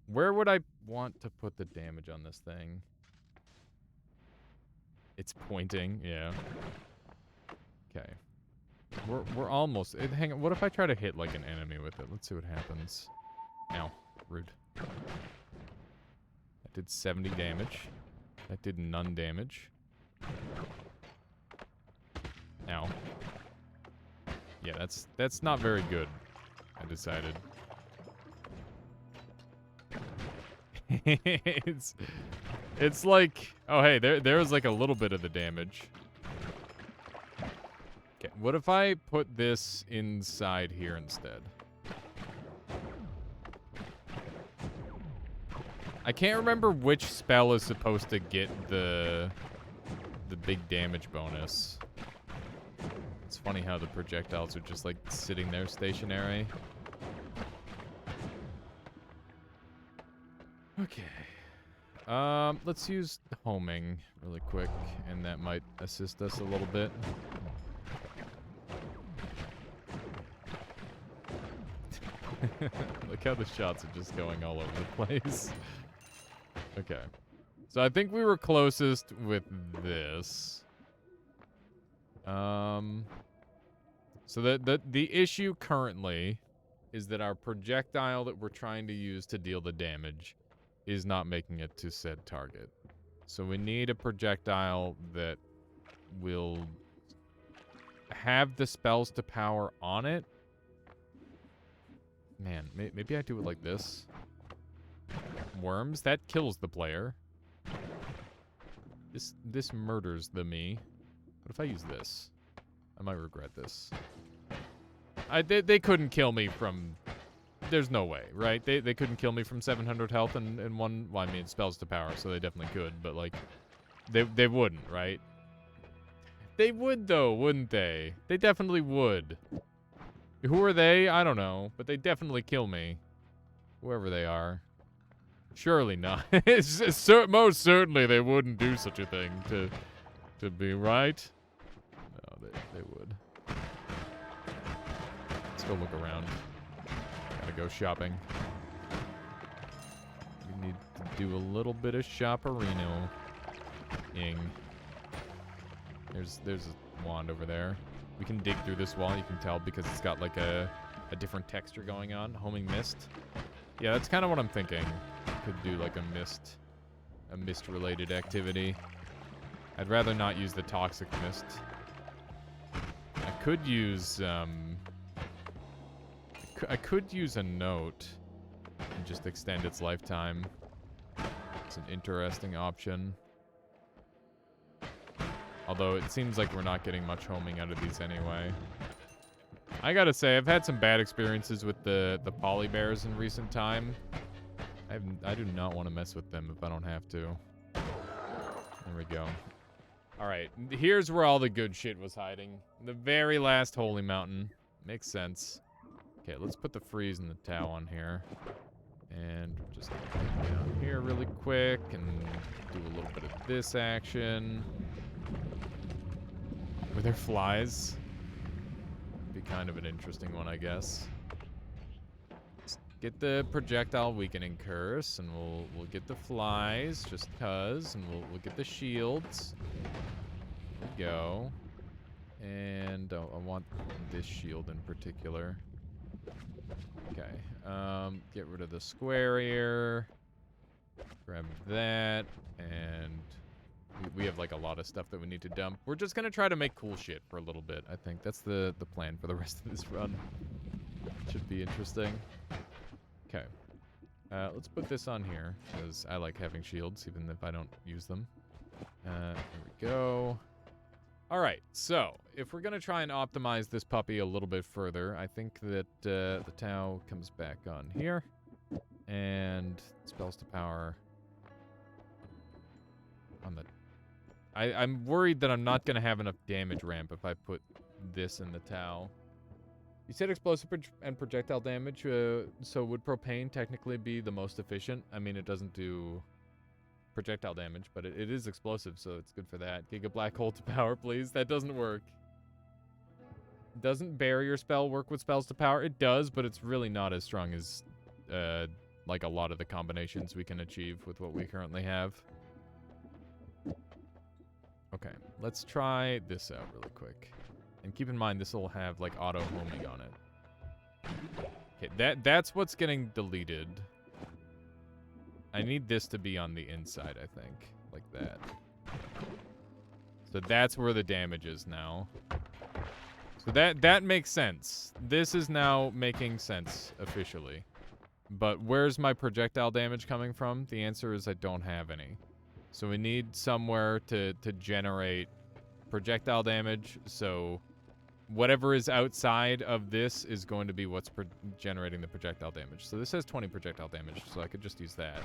Where would I want to put the damage on this thing? It's pointing, yeah. Okay. We're almost. Hang on. What if I try to hit like an enemy with it? Let's see what happens. Ow. Rude. That did 70 damage. That did none damage. Ow. Yeah, that's not very good, I decided. It's like, oh hey, there's like a little bit of the damage. Okay, what if I put this inside here instead? I can't remember which spell is supposed to get the big damage bonus. It's funny how the projectiles are just like sitting there stationary. Okay. Let's use homing really quick, and that might assist us a little bit. Look how the shots are just going all over the place. Okay. So I think we were closest with this. So the issue currently is that our projectile that we're trying to use to deal the damage is not making it to said target. So we need a projectile that will have the spells to power on it. Man, maybe I do it like this. Worms, that kills the player. This murders the me. What if I use this? I might regret this. They couldn't kill me from... There's no way, right? They couldn't kill me from 700 health in one... Well, I mean, spells to power, so they definitely could, but, like... They wouldn't, right? They would, though, wouldn't they? They definitely would. Who are they? I don't know, but they definitely kill me. Whoever they are. Surely not. Most certainly they wouldn't do such a thing to be right. No, they would. Let's go look around. Gotta go shopping. We need to do a little bit of shopperino-ing. There's wand over there. We can dig through this wall, you can tell, because it's got like a different texture going on. Homing mist. Yeah, that's kind of what I'm thinking. Could do like a mist-related activity. I'd rather not use the toxic mist. I could use, I could use a note and just extend its lifetime. It's an interesting option. Although it seems like we're not getting much homing out of these anyway. I gotta say, I've had some bad experiences with the poly bears in recent time. I do not want to mess with them if I don't have to. There we go. Alright, here's where all the good shit was hiding. The very last holy mountain. Makes sense. Okay, let's put the freeze and the Tau on here. And just get down here really quick and do a little bit of this action. Were there flies? Be kind of an interesting one, I guess. Let's get the projectile weakening curse, and we'll get the flies just cause, and we'll get the shields. There we go. And I want this shield in particular. Okay. Get rid of the square here. Grab that, and we have like a lot of stuff that we need to dump. We're just gonna try to make cool shit for a little bit. I think that's the plan for the rest of this run. Should be interesting. Okay. Let's put this on here, because I like having shields, even if I don't use them. There we go. Alright, so, if we're gonna try and optimize this puppy a little bit further, I think that the Tau comes back on here. And spells to power on the... I'm worried that I'm not gonna have enough damage ramp if I put this in the Tau. You said explosive and projectile damage, so would propane technically be the most efficient? I mean, it doesn't do projectile damage, but it is explosive, so it's good for that. Giga Black Hole to power, please. That doesn't work. Doesn't barrier spell work with spells to power? It does, but it's really not as strong as, like a lot of the combinations we can achieve with what we currently have. Okay, let's try this out really quick. And keep in mind, this will have, like, auto homing on it. Okay, that's what's getting deleted. I need this to be on the inside, I think. Like that. So that's where the damage is now. So that makes sense. This is now making sense, officially. But where's my projectile damage coming from? The answer is I don't have any. So we need somewhere to generate projectile damage, so whatever is outside of this is going to be what's generating the projectile damage. So this has 20 projectile damage, so I could just use that.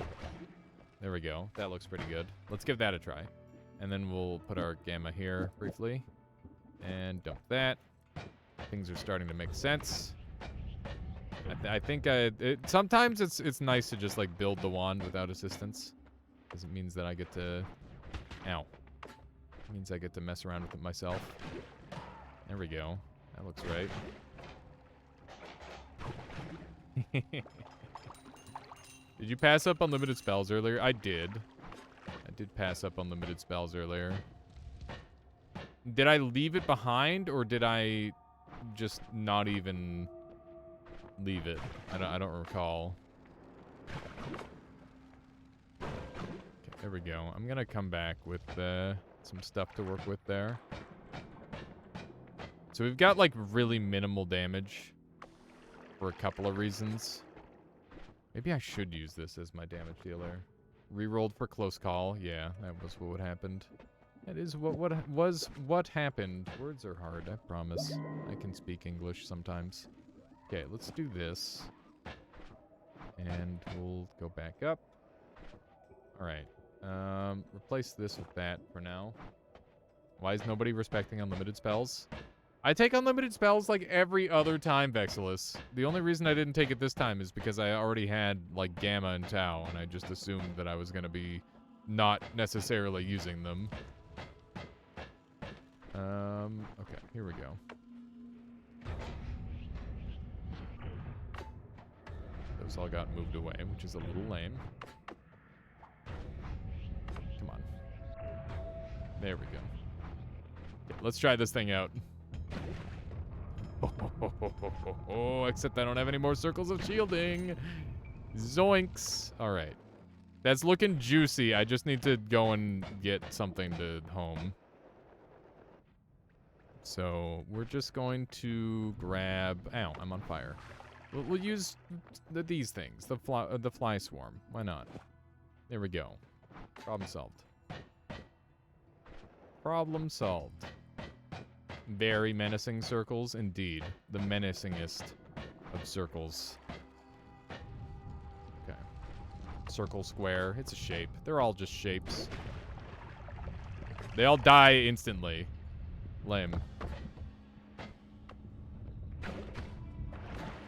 There we go. That looks pretty good. Let's give that a try. And then we'll put our gamma here briefly. And dump that. Things are starting to make sense. I think sometimes it's nice to just like build the wand without assistance. Because it means that I get to... Ow. It means I get to mess around with it myself. There we go. That looks right. Did you pass up unlimited spells earlier? I did. I did pass up unlimited spells earlier. Did I leave it behind, or did I just not even leave it? I don't recall. Okay, there we go. I'm gonna come back with some stuff to work with there. So we've got, like, really minimal damage for a couple of reasons. Maybe I should use this as my damage dealer. Rerolled for close call. Yeah, that was what happened. That is what happened. Words are hard, I promise. I can speak English sometimes. Okay, let's do this. And we'll go back up. Alright. Replace this with that for now. Why is nobody respecting unlimited spells? I take unlimited spells like every other time, Vexilus. The only reason I didn't take it this time is because I already had, like, Gamma and Tau, and I just assumed that I was going to be not necessarily using them. Okay, here we go. Those all got moved away, which is a little lame. Come on. There we go. Okay, let's try this thing out. Oh, except I don't have any more circles of shielding. Zoinks. All right. That's looking juicy. I just need to go and get something to home. So we're just going to grab... Ow, I'm on fire. We'll use these things. The fly swarm. Why not? There we go. Problem solved. Problem solved. Very menacing circles indeed. The menacingest of circles. Okay. Circle, square. It's a shape. They're all just shapes. They all die instantly. Lame.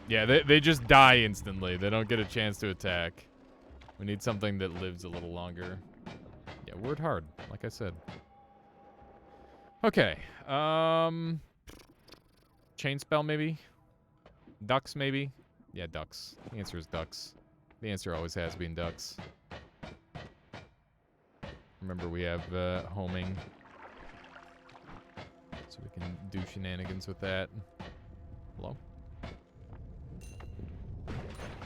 Yeah, they just die instantly. They don't get a chance to attack. We need something that lives a little longer. Yeah, word hard, like I said. Okay. Chain spell, maybe? Ducks, maybe? Yeah, ducks. The answer is ducks. The answer always has been ducks. Remember, we have homing. So we can do shenanigans with that. Hello?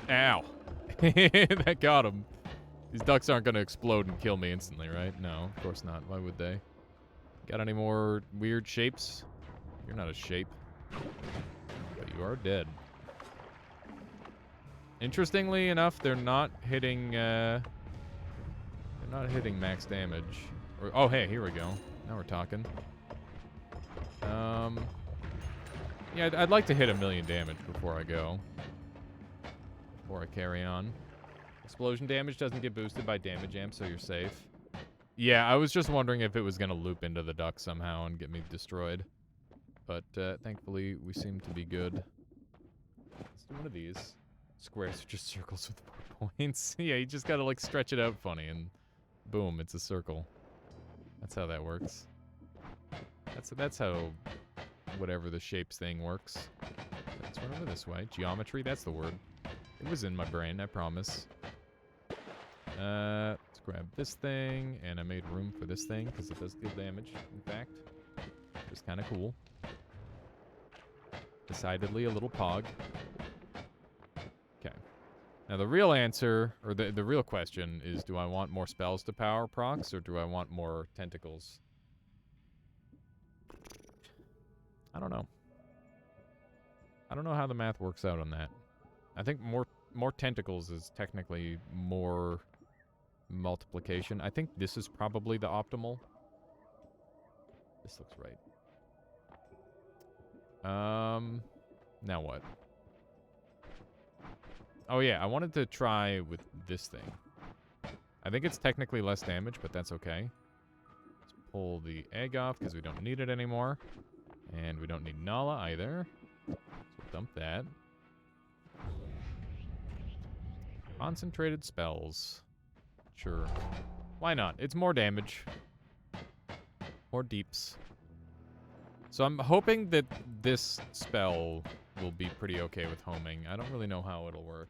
Ow. That got him. These ducks aren't going to explode and kill me instantly, right? No, of course not. Why would they? Got any more weird shapes? You're not a shape. But you are dead. Interestingly enough, they're not hitting, they're not hitting max damage. Or, oh, hey, here we go. Now we're talking. Yeah, I'd like to hit 1,000,000 damage before I go. Before I carry on. Explosion damage doesn't get boosted by damage amp, so you're safe. Yeah, I was just wondering if it was going to loop into the duck somehow and get me destroyed. But thankfully, we seem to be good. Let's do one of these. Squares are just circles with 4 points. Yeah, you just got to, like, stretch it out funny, and boom, it's a circle. That's how that works. That's how whatever the shapes thing works. Let's run over this way. Geometry, that's the word. It was in my brain, I promise. Let's grab this thing, and I made room for this thing, because it does deal damage, in fact. Which is kind of cool. Decidedly a little pog. Okay. Now the real answer, or the real question is, do I want more spells to power procs, or do I want more tentacles? I don't know. I don't know how the math works out on that. I think more tentacles is technically more multiplication. I think this is probably the optimal. This looks right. Now what? Oh yeah, I wanted to try with this thing. I think it's technically less damage, but that's okay. Let's pull the egg off because we don't need it anymore. And we don't need Nala either. So we'll dump that. Concentrated spells. Sure. Why not? It's more damage. More deeps. So I'm hoping that this spell will be pretty okay with homing. I don't really know how it'll work.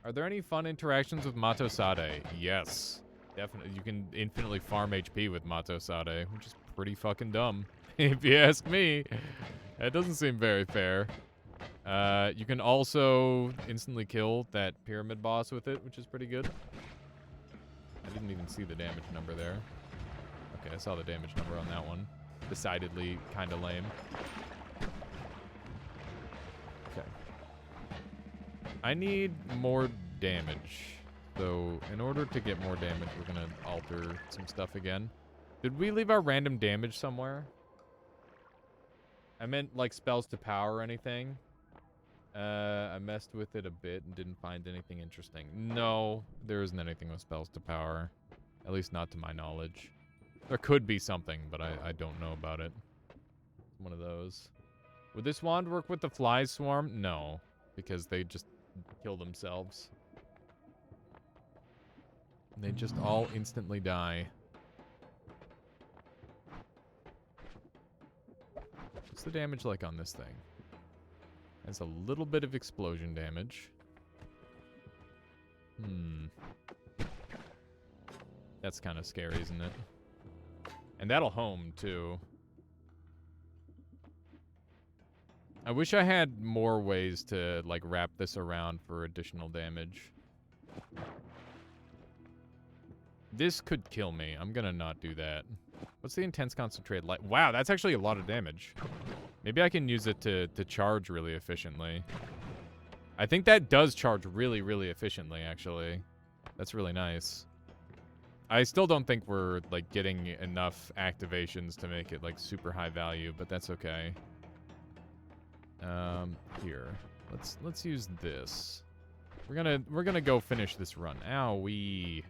Are there any fun interactions with Matosade? Yes. Definitely. You can infinitely farm HP with Matosade, which is pretty fucking dumb. If you ask me. That doesn't seem very fair. You can also instantly kill that pyramid boss with it, which is pretty good. I didn't even see the damage number there. Okay, I saw the damage number on that one. Decidedly kind of lame. Okay. I need more damage. So, in order to get more damage, we're going to alter some stuff again. Did we leave our random damage somewhere? I meant, like, spells to power or anything. I messed with it a bit and didn't find anything interesting. No, there isn't anything with spells to power. At least not to my knowledge. There could be something, but I don't know about it. It's one of those. Would this wand work with the fly swarm? No, because they just kill themselves. They just all instantly die. What's the damage like on this thing? Has a little bit of explosion damage. That's kind of scary, isn't it? And that'll home, too. I wish I had more ways to, like, wrap this around for additional damage. This could kill me. I'm gonna not do that. What's the intense concentrated light? Wow, that's actually a lot of damage. Maybe I can use it to charge really efficiently. I think that does charge really, really efficiently, actually. That's really nice. I still don't think we're, like, getting enough activations to make it, like, super high value, but that's okay. Here. Let's use this. We're gonna go finish this run. Owie.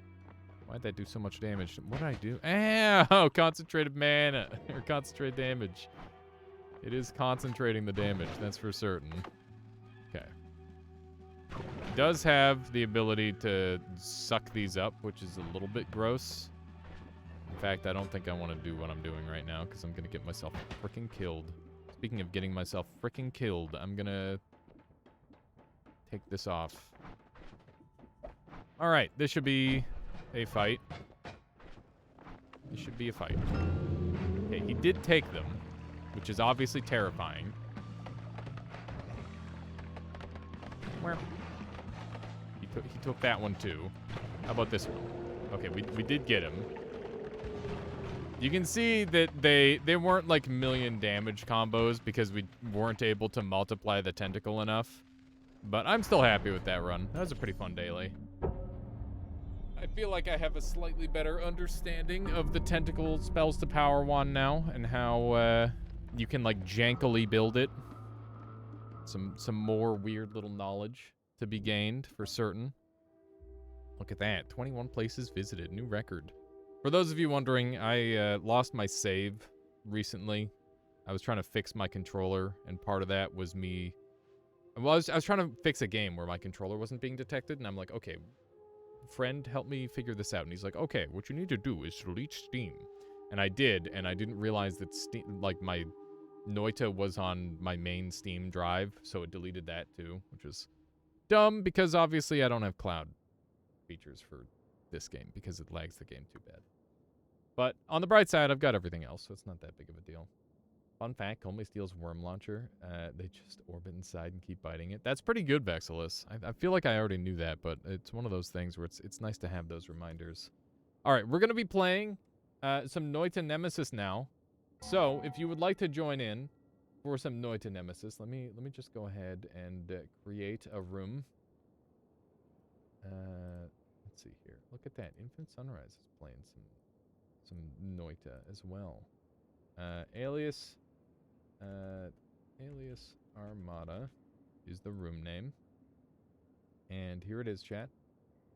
Why'd that do so much damage? What did I do? Ow! Concentrated mana. Or concentrated damage. It is concentrating the damage, that's for certain. Okay. It does have the ability to suck these up, which is a little bit gross. In fact, I don't think I want to do what I'm doing right now, because I'm going to get myself freaking killed. Speaking of getting myself freaking killed, I'm going to take this off. Alright, this should be a fight. This should be a fight. Okay, he did take them, which is obviously terrifying. Where? He took that one too. How about this one? Okay, we did get him. You can see that they weren't like million damage combos because we weren't able to multiply the tentacle enough. But I'm still happy with that run. That was a pretty fun daily. I feel like I have a slightly better understanding of the tentacle spells to power wand now and how you can like jankily build it. Some more weird little knowledge to be gained for certain. Look at that. 21 places visited. New record. For those of you wondering, I lost my save recently. I was trying to fix my controller, and part of that was me... Well, I was trying to fix a game where my controller wasn't being detected, and I'm like, okay, friend, help me figure this out. And he's like, okay, what you need to do is delete Steam. And I did, and I didn't realize that Steam, like my Noita was on my main Steam drive, so it deleted that too, which is dumb because obviously I don't have cloud features for this game because it lags the game too bad. But on the bright side, I've got everything else, so it's not that big of a deal. Fun fact, only steals worm launcher. They just orbit inside and keep biting it. That's pretty good, Vexilus. I feel like I already knew that, but it's one of those things where it's nice to have those reminders. All right, we're going to be playing some Noita Nemesis now. So, if you would like to join in for some Noita Nemesis, let me just go ahead and create a room. Let's see here. Look at that. Infant Sunrise is playing some Noita as well. Alias Armada is the room name. And here it is, chat.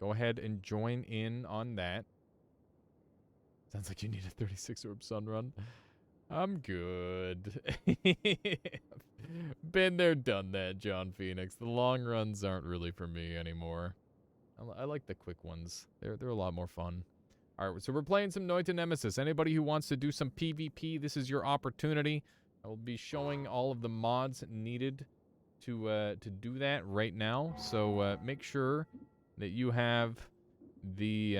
Go ahead and join in on that. Sounds like you need a 36 orb sun run. I'm good. Been there, done that, John Phoenix. The long runs aren't really for me anymore. I like the quick ones. They're a lot more fun. All right, so we're playing some Noita Nemesis. Anybody who wants to do some PvP, this is your opportunity. I will be showing all of the mods needed to do that right now. So make sure that you have the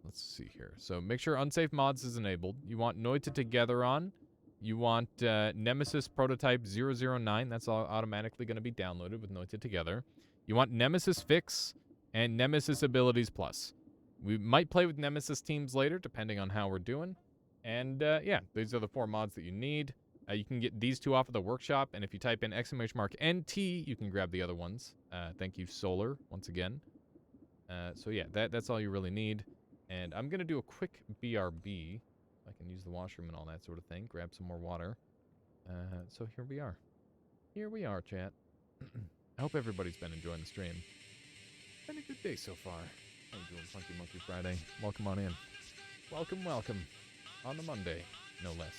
let's see here. So make sure unsafe mods is enabled. You want Noita Together on. You want Nemesis Prototype 009. That's all automatically going to be downloaded with Noita Together. You want Nemesis Fix and Nemesis Abilities Plus. We might play with Nemesis teams later, depending on how we're doing. And yeah, these are the 4 mods that you need. You can get these 2 off of the workshop, and if you type in !NT, you can grab the other ones. Thank you, Solar, once again. So yeah, that's all you really need. And I'm going to do a quick BRB. I can use the washroom and all that sort of thing. Grab some more water. So here we are. Here we are, chat. I hope everybody's been enjoying the stream. Been a good day so far. How you doing, Funky Monkey Friday? Welcome on in. Welcome, welcome. On the Monday, no less.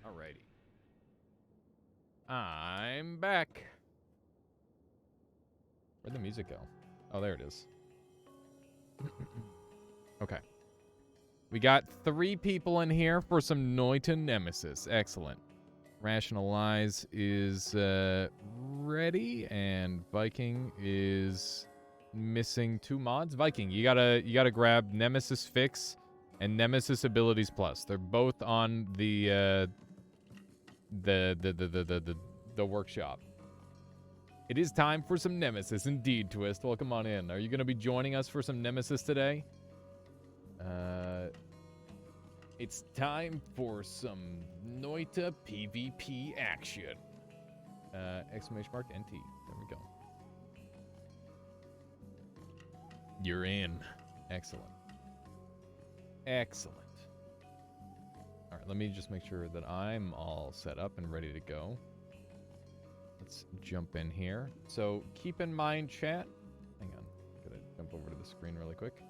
Alrighty. I'm back. Where'd the music go? Oh, there it is. Okay. We got 3 people in here for some noita nemesis. Excellent. Rationalize is ready, and Viking is missing 2 mods. Viking, you gotta grab Nemesis Fix and Nemesis Abilities Plus. They're both on the workshop. It is time for some Nemesis, indeed, Twist. Welcome on in. Are you gonna be joining us for some Nemesis today? It's time for some Noita PvP action. Exclamation mark NT. There we go. You're in. Excellent. Excellent. All right, let me just make sure that I'm all set up and ready to go. Let's jump in here. So keep in mind, chat. Hang on. Gotta jump over to the screen really quick.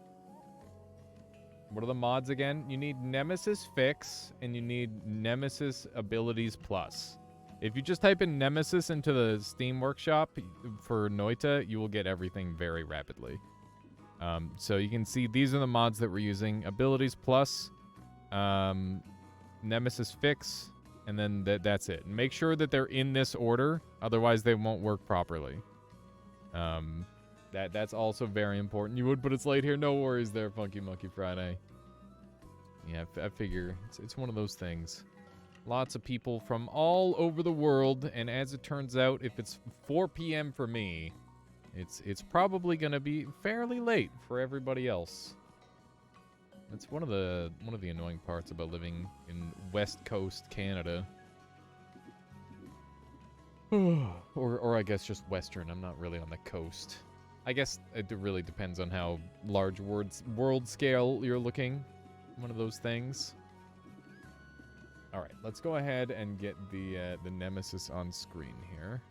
What are the mods again? You need Nemesis Fix, and you need Nemesis Abilities Plus. If you just type in Nemesis into the Steam Workshop for Noita, you will get everything very rapidly. So you can see these are the mods that we're using. Abilities Plus, Nemesis Fix, and then that's it. Make sure that they're in this order, otherwise they won't work properly. That's also very important. You would, but it's late here. No worries there, Funky Monkey Friday. Yeah, I figure it's one of those things. Lots of people from all over the world, and as it turns out, if it's 4 p.m. for me, it's probably gonna be fairly late for everybody else. That's one of the annoying parts about living in West Coast Canada. or I guess just Western. I'm not really on the coast. I guess it really depends on how large world scale you're looking. One of those things. All right, let's go ahead and get the Nemesis on screen here.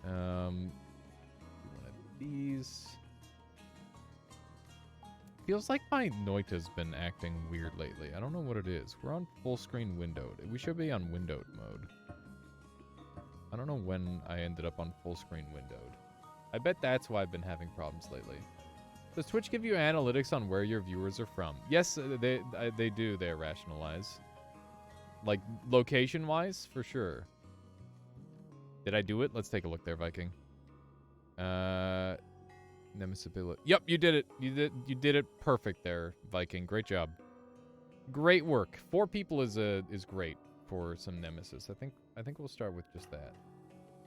One of these. Feels like my Noita's been acting weird lately. I don't know what it is. We're on full screen windowed. We should be on windowed mode. I don't know when I ended up on full screen windowed. I bet that's why I've been having problems lately. Does Twitch give you analytics on where your viewers are from? Yes, they do. They rationalize. Like, location-wise, for sure. Did I do it? Let's take a look there, Viking. Nemesis ability. Yep, you did it. You did it perfect there, Viking. Great job. Great work. 4 people is great for some Nemesis. I think we'll start with just that.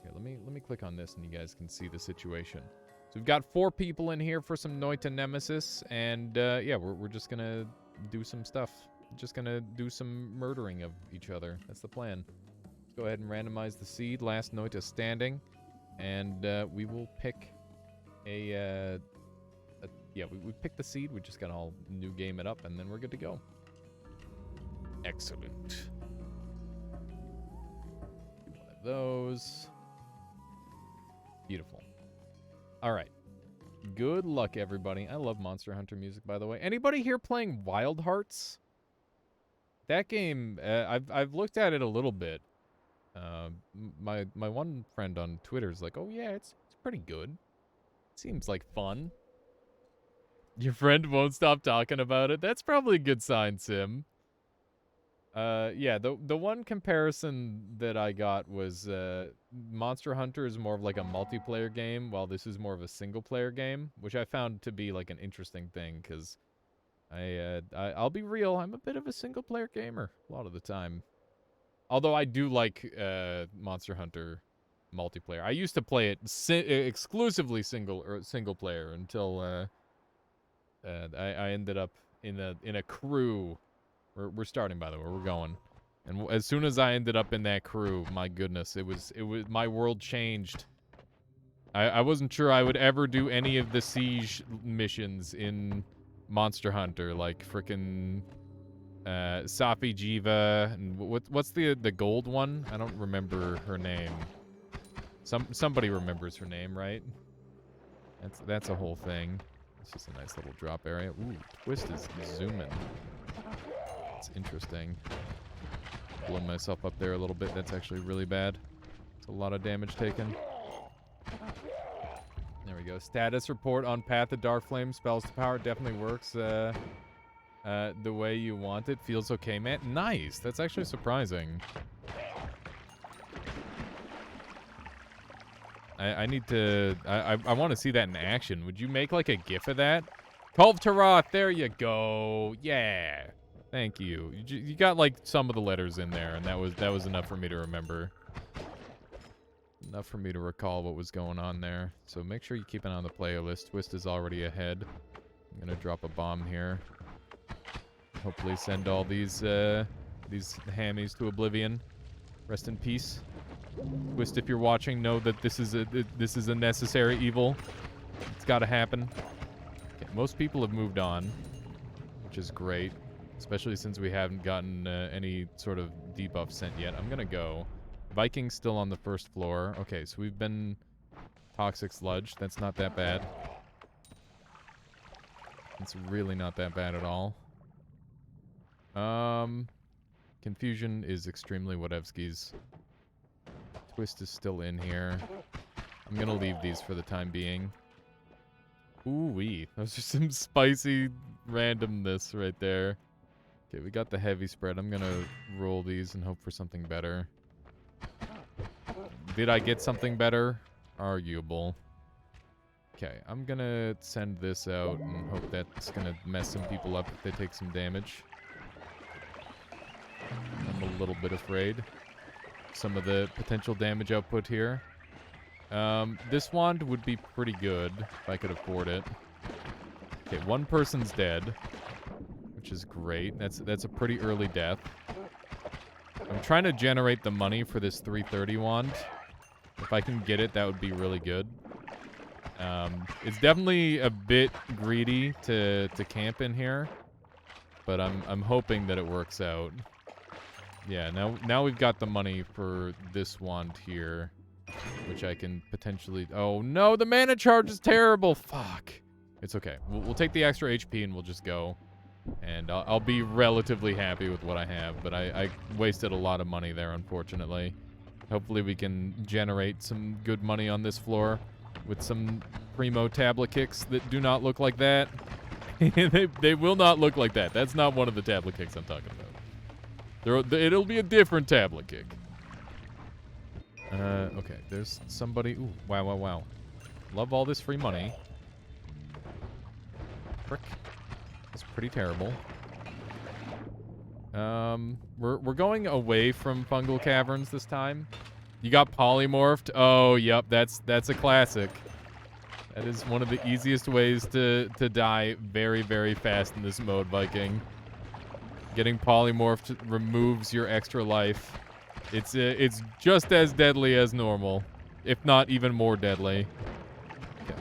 Here, let me click on this and you guys can see the situation. So we've got 4 people in here for some Noita Nemesis, and yeah, we're just gonna do some stuff. Just gonna do some murdering of each other. That's the plan. Let's go ahead and randomize the seed. Last Noita standing, and we will pick yeah, we picked the seed. We just gotta all new game it up, and then we're good to go. Excellent. Do one of those. Beautiful. All right. Good luck, everybody. I love Monster Hunter music, by the way. Anybody here playing Wild Hearts? That game, I've looked at it a little bit. My one friend on Twitter is like, "Oh yeah, it's pretty good. Seems like fun." Your friend won't stop talking about it. That's probably a good sign, Sim. Yeah, the one comparison that I got was Monster Hunter is more of like a multiplayer game, while this is more of a single player game, which I found to be like an interesting thing, because I'll be real, I'm a bit of a single player gamer a lot of the time. Although I do like Monster Hunter multiplayer. I used to play it exclusively single player until I ended up in a crew. We're starting, by the way. We're going. And as soon as I ended up in that crew, my goodness, it was my world changed. I wasn't sure I would ever do any of the siege missions in Monster Hunter, like frickin' Safi Jiva, and what's the gold one? I don't remember her name. Somebody remembers her name, right? That's a whole thing. This is a nice little drop area. Ooh, Twist is zooming. It's interesting. Blow myself up there a little bit. That's actually really bad. It's a lot of damage taken. There we go. Status report on Path of Dark Flame. Spells to power definitely works the way you want it. Feels okay, man. Nice. That's actually surprising. I need to... I want to see that in action. Would you make, like, a gif of that? Kulve Taroth, there you go. Yeah. Thank you. You got, like, some of the letters in there, and that was enough for me to remember. Enough for me to recall what was going on there. So make sure you keep it on the playlist. Twist is already ahead. I'm gonna drop a bomb here. Hopefully send all these hammies to oblivion. Rest in peace. Twist, if you're watching, know that this is a necessary evil. It's got to happen. Okay, most people have moved on, which is great, especially since we haven't gotten any sort of debuff sent yet. I'm gonna go. Viking's still on the first floor. Okay, so we've been toxic sludge. That's not that bad. It's really not that bad at all. Confusion is extremely Whatevsky's. Twist is still in here. I'm gonna leave these for the time being. Ooh-wee. Those are some spicy randomness right there. Okay, we got the heavy spread. I'm gonna roll these and hope for something better. Did I get something better? Arguable. Okay, I'm gonna send this out and hope that's gonna mess some people up if they take some damage. I'm a little bit afraid. Some of the potential damage output here. This wand would be pretty good if I could afford it. Okay, one person's dead, which is great. That's a pretty early death. I'm trying to generate the money for this 330 wand. If I can get it, that would be really good. It's definitely a bit greedy to camp in here, but I'm hoping that it works out. Yeah, now we've got the money for this wand here, which I can potentially... Oh, no, the mana charge is terrible. Fuck. It's okay. We'll take the extra HP and we'll just go. And I'll be relatively happy with what I have, but I wasted a lot of money there, unfortunately. Hopefully we can generate some good money on this floor with some primo tablet kicks that do not look like that. They will not look like that. That's not one of the tablet kicks I'm talking about. It'll be a different tablet kick. Okay, there's somebody... Ooh, wow. Love all this free money. Frick. That's pretty terrible. We're going away from fungal caverns this time. You got polymorphed? Oh, yep, that's a classic. That is one of the easiest ways to die very, very fast in this mode, Viking. Getting polymorphed removes your extra life. It's just as deadly as normal, if not even more deadly. Okay,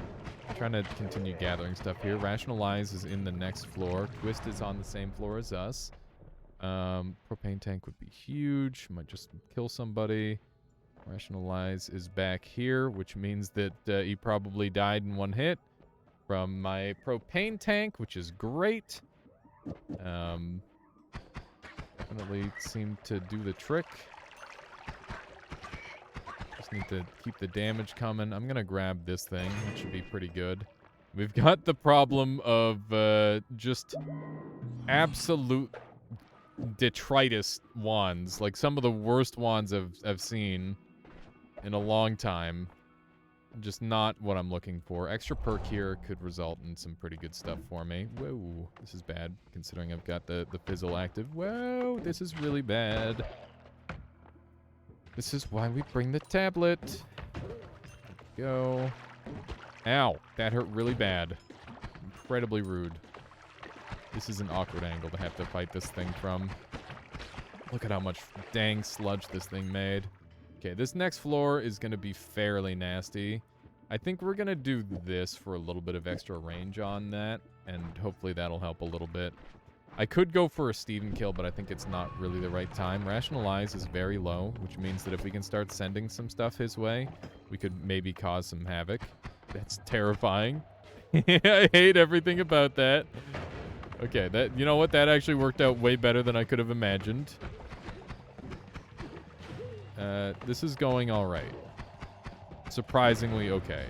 I'm trying to continue gathering stuff here. Rationalize is in the next floor. Twist is on the same floor as us. Propane tank would be huge. Might just kill somebody. Rationalize is back here, which means that he probably died in one hit from my propane tank, which is great. Definitely seemed to do the trick. Just need to keep the damage coming. I'm gonna grab this thing. It should be pretty good. We've got the problem of just absolute detritus wands. Like some of the worst wands I've seen in a long time. Just not what I'm looking for. Extra perk here could result in some pretty good stuff for me. Whoa, this is bad, considering I've got the fizzle active. Whoa, this is really bad. This is why we bring the tablet. Go. Ow, that hurt really bad. Incredibly rude. This is an awkward angle to have to fight this thing from. Look at how much dang sludge this thing made. Okay, this next floor is going to be fairly nasty. I think we're going to do this for a little bit of extra range on that, and hopefully that'll help a little bit. I could go for a Steven kill, but I think it's not really the right time. Rationalize is very low, which means that if we can start sending some stuff his way, we could maybe cause some havoc. That's terrifying. I hate everything about that. Okay, that, you know what? That actually worked out way better than I could have imagined. This is going all right. Surprisingly okay.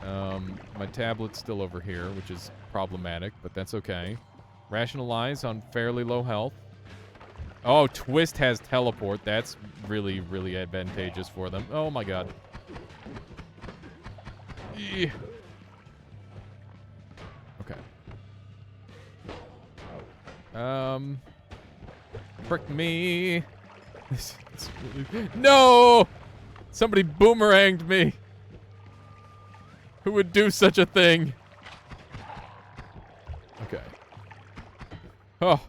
My tablet's still over here, which is problematic, but that's okay. Rationalize on fairly low health. Oh, Twist has teleport. That's really, really advantageous for them. Oh my god. Yeah. Okay. Frick me. No! Somebody boomeranged me. Who would do such a thing? Okay. Oh.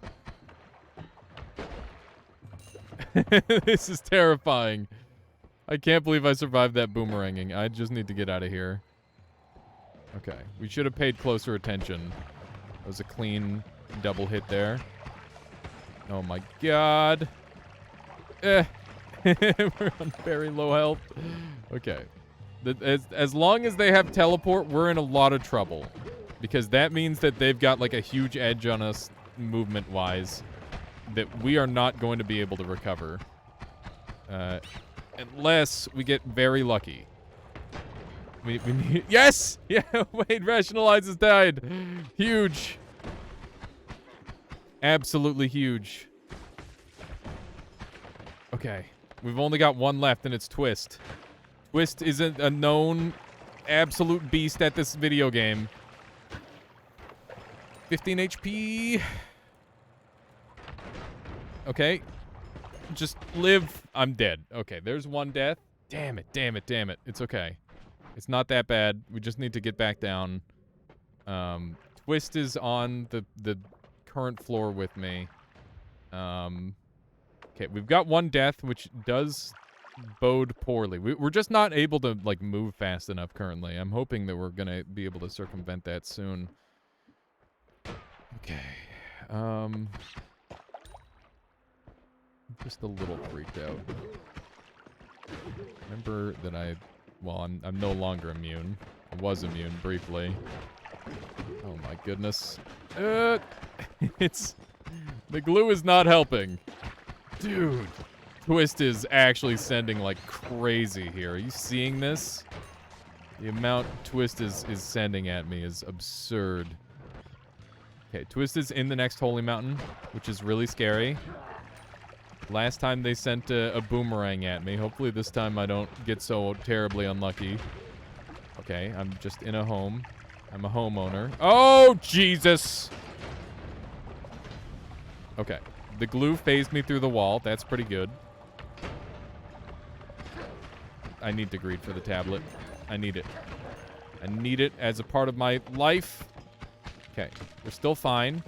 This is terrifying. I can't believe I survived that boomeranging. I just need to get out of here. Okay. We should have paid closer attention. That was a clean double hit there. Oh my god. We're on very low health. Okay. As long as they have teleport, we're in a lot of trouble. Because that means that they've got like a huge edge on us movement-wise that we are not going to be able to recover. Unless we get very lucky. We need... Yes! Yeah, wait, Rationalize has died. Huge. Absolutely huge. Okay. We've only got one left, and it's Twist. Twist isn't a known absolute beast at this video game. 15 HP. Okay. Just live. I'm dead. Okay, there's one death. Damn it, damn it, damn it. It's okay. It's not that bad. We just need to get back down. Twist is on the current floor with me. Okay, we've got one death, which does bode poorly. We're just not able to, like, move fast enough currently. I'm hoping that we're gonna be able to circumvent that soon. Okay. I'm just a little freaked out. Remember that well, I'm no longer immune. I was immune briefly. Oh my goodness. It's... The glue is not helping. Dude. Twist is actually sending like crazy here. Are you seeing this? The amount Twist is sending at me is absurd. Okay, Twist is in the next holy mountain, which is really scary. Last time they sent a boomerang at me. Hopefully this time I don't get so terribly unlucky. Okay, I'm just in a home. I'm a homeowner. Oh, Jesus! Okay. The glue phased me through the wall. That's pretty good. I need to greed for the tablet. I need it. I need it as a part of my life. Okay. We're still fine.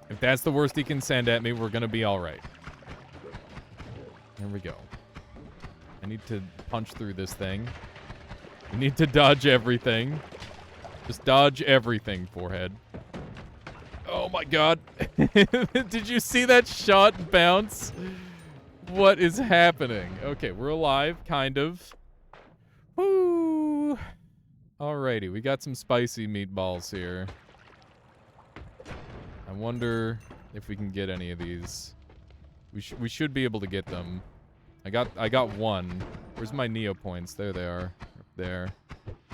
If that's the worst he can send at me, we're gonna be alright. There we go. I need to punch through this thing. I need to dodge everything. Just dodge everything, forehead. Oh my god. Did you see that shot bounce? What is happening? Okay, we're alive, kind of. Woo! Alrighty, we got some spicy meatballs here. I wonder if we can get any of these. We should be able to get them. I got one. Where's my Neo points? There they are. Up there.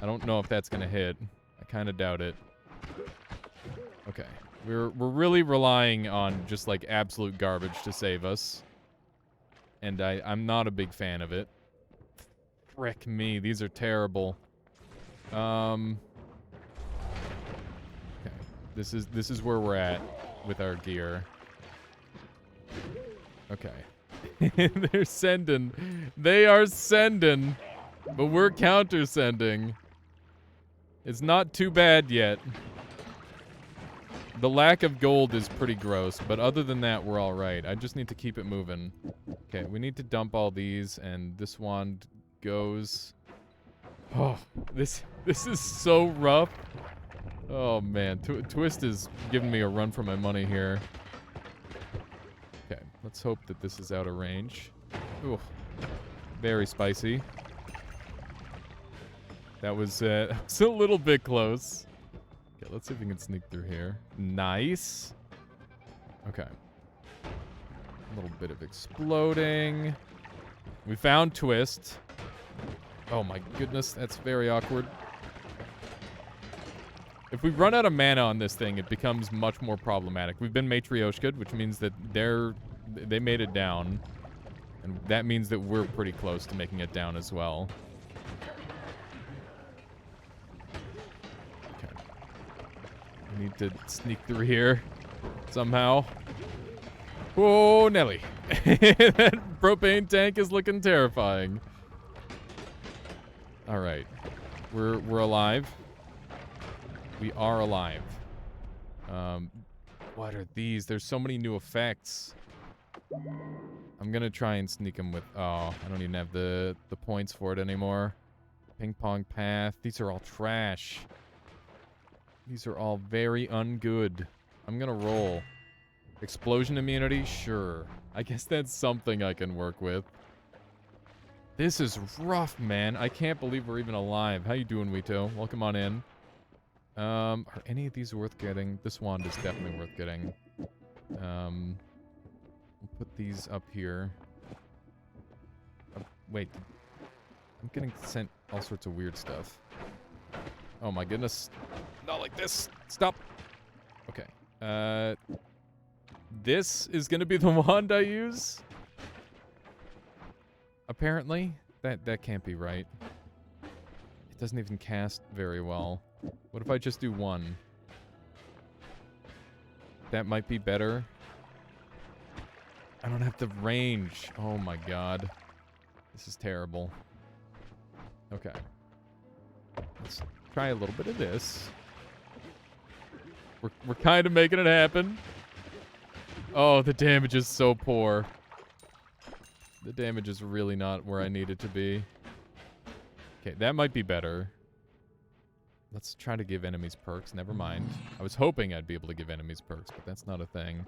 I don't know if that's gonna hit. I kind of doubt it. Okay. We're really relying on just like absolute garbage to save us. And I'm not a big fan of it. Frick me, these are terrible. Okay. This is where we're at with our gear. Okay. They're sending. They are sending. But we're counter-sending. It's not too bad yet. The lack of gold is pretty gross, but other than that, we're alright. I just need to keep it moving. Okay, we need to dump all these, and this wand goes... Oh, this is so rough. Oh, man. Twist is giving me a run for my money here. Okay, let's hope that this is out of range. Ooh, very spicy. That was a little bit close. Okay, let's see if we can sneak through here. Nice. Okay. A little bit of exploding. We found Twist. Oh my goodness, that's very awkward. If we run out of mana on this thing, it becomes much more problematic. We've been Matryoshka'd, which means that they made it down. And that means that we're pretty close to making it down as well. Okay. We need to sneak through here somehow. Whoa, Nelly. That propane tank is looking terrifying. All right. We're alive. We are alive. What are these? There's so many new effects. I'm gonna try and sneak them with... Oh, I don't even have the points for it anymore. Ping pong path. These are all trash. These are all very ungood. I'm gonna roll. Explosion immunity? Sure. I guess that's something I can work with. This is rough, man. I can't believe we're even alive. How you doing, Wito? Welcome on in. Are any of these worth getting? This wand is definitely worth getting. We'll put these up here. Wait. I'm getting sent all sorts of weird stuff. Oh my goodness. Not like this. Stop. Okay. This is gonna be the wand I use? Apparently. That can't be right. It doesn't even cast very well. What if I just do one? That might be better. I don't have the range. Oh my god. This is terrible. Okay. Let's try a little bit of this. We're kind of making it happen. Oh, the damage is so poor. The damage is really not where I need it to be. Okay, that might be better. Let's try to give enemies perks. Never mind. I was hoping I'd be able to give enemies perks, but that's not a thing.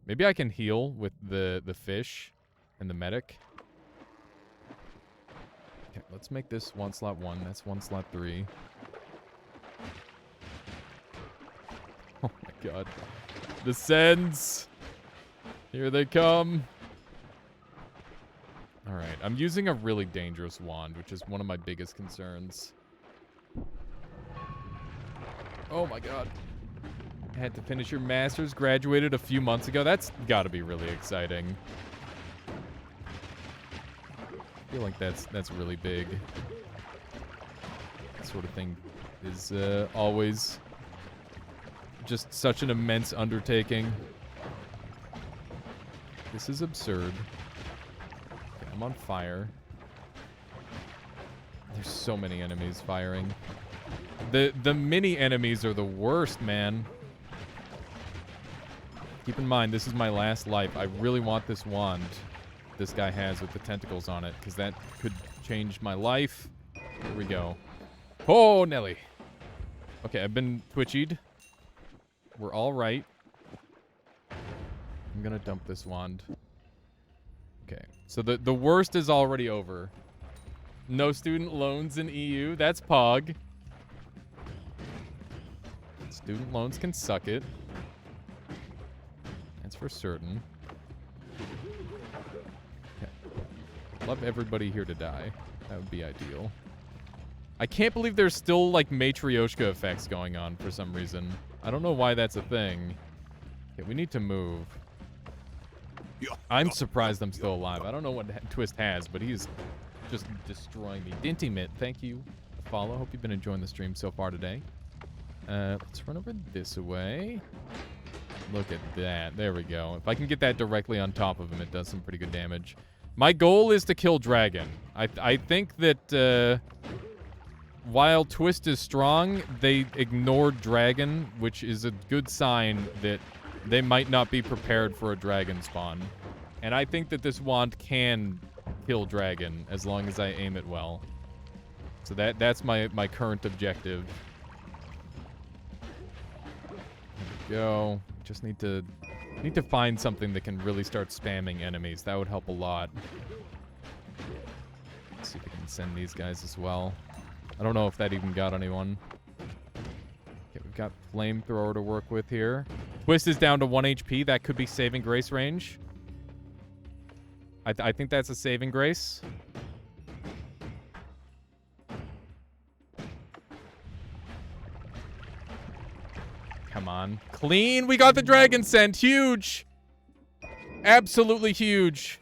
Maybe I can heal with the fish and the medic. Okay, let's make this 1 slot 1. That's 1 slot 3. Oh my god. The sends. Here they come. Alright, I'm using a really dangerous wand, which is one of my biggest concerns. Oh my god. Had to finish your master's, graduated a few months ago. That's gotta be really exciting. I feel like that's really big. That sort of thing is always just such an immense undertaking. This is absurd. Okay, I'm on fire. There's so many enemies firing. The mini enemies are the worst, man. Keep in mind, this is my last life. I really want this wand this guy has with the tentacles on it, because that could change my life. Here we go. Oh, Nelly. Okay, I've been twitchied. We're all right. I'm gonna dump this wand. Okay, so the worst is already over. No student loans in EU. That's Pog. Student loans can suck it. That's for certain. Okay. Love everybody here to die. That would be ideal. I can't believe there's still, like, Matryoshka effects going on for some reason. I don't know why that's a thing. Okay, we need to move. I'm surprised I'm still alive. I don't know what Twist has, but he's just destroying me. Dintimit, thank you. Follow. Hope you've been enjoying the stream so far today. Let's run over this way. Look at that. There we go. If I can get that directly on top of him, it does some pretty good damage. My goal is to kill Dragon. I think that while Twist is strong, they ignored Dragon, which is a good sign that they might not be prepared for a Dragon spawn. And I think that this wand can kill Dragon as long as I aim it well. So that's my current objective. There we go. Just need to find something that can really start spamming enemies. That would help a lot. Let's see if we can send these guys as well. I don't know if that even got anyone. Okay, we've got flamethrower to work with here. Twist is down to 1 HP. That could be saving grace range. I think that's a saving grace. Come on. Clean. We got the dragon scent. Huge. Absolutely huge.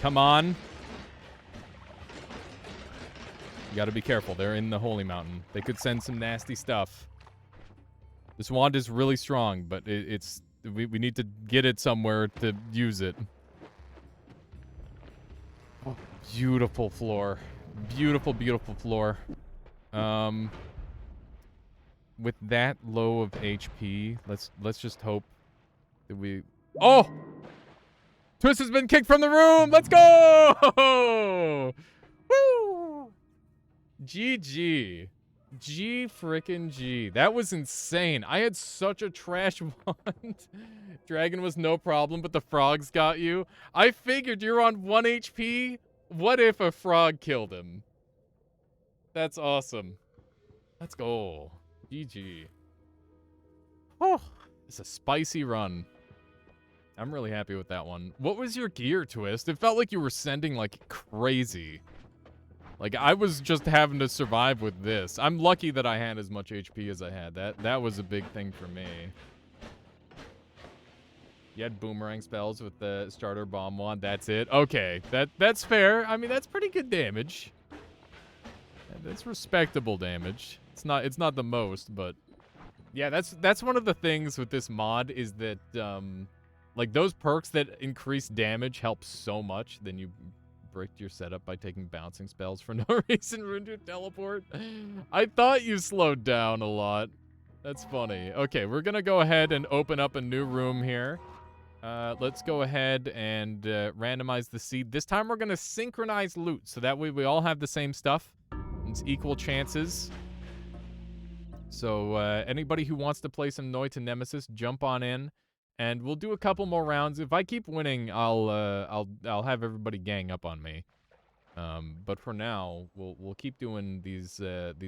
Come on. You gotta be careful. They're in the Holy Mountain. They could send some nasty stuff. This wand is really strong, but we need to get it somewhere to use it. Oh, beautiful floor. Beautiful, beautiful floor. With that low of HP, let's just hope that we... Oh! Twist has been kicked from the room! Let's go! Woo! GG. G frickin' G. That was insane. I had such a trash wand. Dragon was no problem, but the frogs got you. I figured you're on 1 HP. What if a frog killed him? That's awesome. Let's go. GG. Oh, it's a spicy run. I'm really happy with that one. What was your gear, Twist? It felt like you were sending like crazy. Like, I was just having to survive with this. I'm lucky that I had as much HP as I had. That was a big thing for me. You had boomerang spells with the starter bomb wand. That's it. Okay, that's fair. I mean, that's pretty good damage. That's respectable damage. It's not the most, but yeah, that's one of the things with this mod is that like those perks that increase damage help so much. Then you bricked your setup by taking bouncing spells for no reason. Ruined your teleport. I thought you slowed down a lot. That's funny. Okay, we're gonna go ahead and open up a new room here. Let's go ahead and randomize the seed. This time we're gonna synchronize loot, so that way we all have the same stuff. It's equal chances. So anybody who wants to play some Noita Nemesis, jump on in. And we'll do a couple more rounds. If I keep winning, I'll have everybody gang up on me. But for now, we'll keep doing these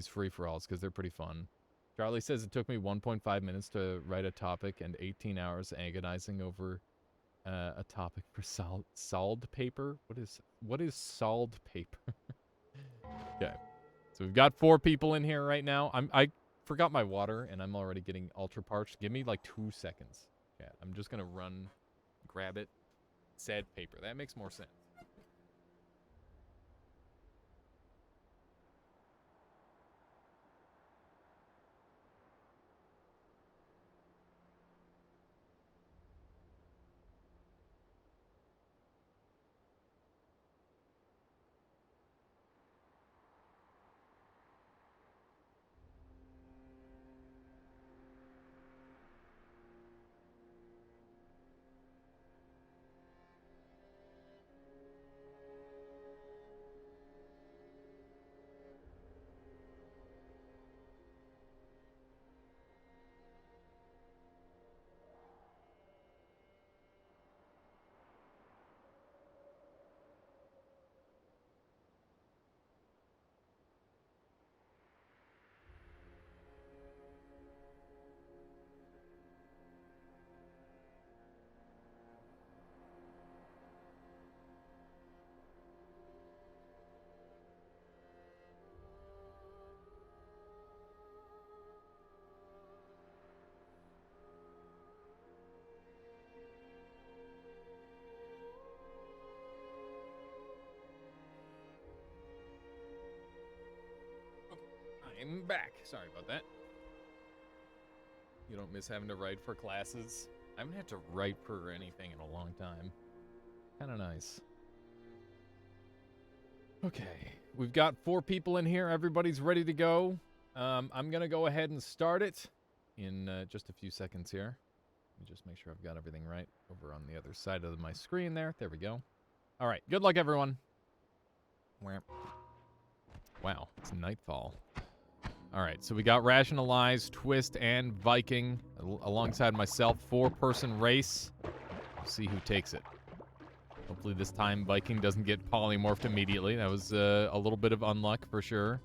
free-for-alls because they're pretty fun. Charlie says it took me 1.5 minutes to write a topic and 18 hours agonizing over a topic for solid paper. What is solid paper? Okay, so we've got 4 people in here right now. I forgot my water and I'm already getting ultra parched. Give me like 2 seconds. Yeah, I'm just gonna run, grab it, said paper. That makes more sense. I'm back. Sorry about that. You don't miss having to write for classes? I haven't had to write for anything in a long time. Kind of nice. Okay, we've got 4 people in here. Everybody's ready to go. I'm gonna go ahead and start it in just a few seconds here. Let me just make sure I've got everything right over on the other side of my screen there. There we go. All right, good luck, everyone. Wow, it's nightfall. All right, so we got Rationalize, Twist, and Viking alongside myself. 4-person race. We'll see who takes it. Hopefully this time Viking doesn't get polymorphed immediately. That was a little bit of unluck for sure.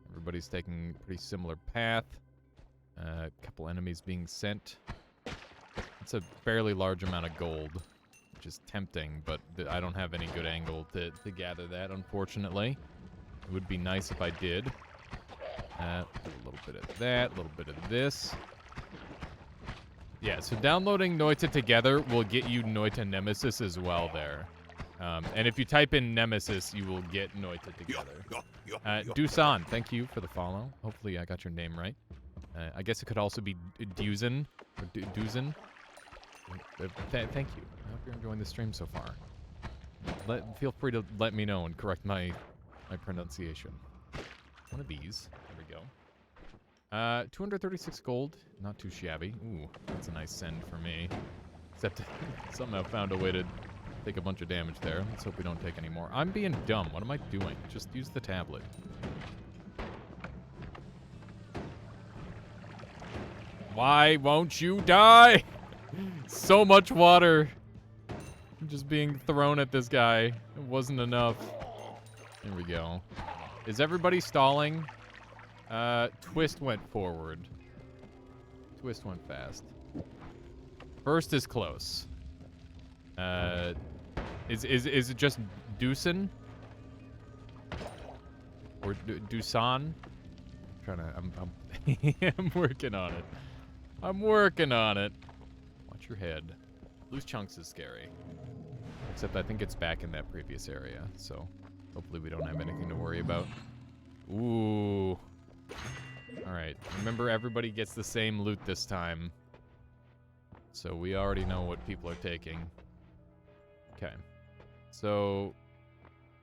Everybody's taking a pretty similar path. A couple enemies being sent. It's a fairly large amount of gold, which is tempting, but I don't have any good angle to gather that, unfortunately. It would be nice if I did. Do a little bit of that, a little bit of this. Yeah, so downloading Noita together will get you Noita Nemesis as well there. And if you type in Nemesis, you will get Noita together. Dusan, thank you for the follow. Hopefully I got your name right. I guess it could also be Dusan, or Dusan. Thank you. I hope you're enjoying the stream so far. Feel free to let me know and correct my pronunciation. One of these. There we go. 236 gold. Not too shabby. Ooh, that's a nice send for me. Except somehow found a way to take a bunch of damage there. Let's hope we don't take any more. I'm being dumb. What am I doing? Just use the tablet. Why won't you die? So much water just being thrown at this guy. It wasn't enough. There we go. Is everybody stalling? Twist went forward. Twist went fast. First is close. Is it just Dusan? Or Dusan? I'm working on it. I'm working on it. Watch your head. Loose chunks is scary. Except I think it's back in that previous area, so hopefully we don't have anything to worry about. Ooh. Alright, remember everybody gets the same loot this time. So we already know what people are taking. Okay. So,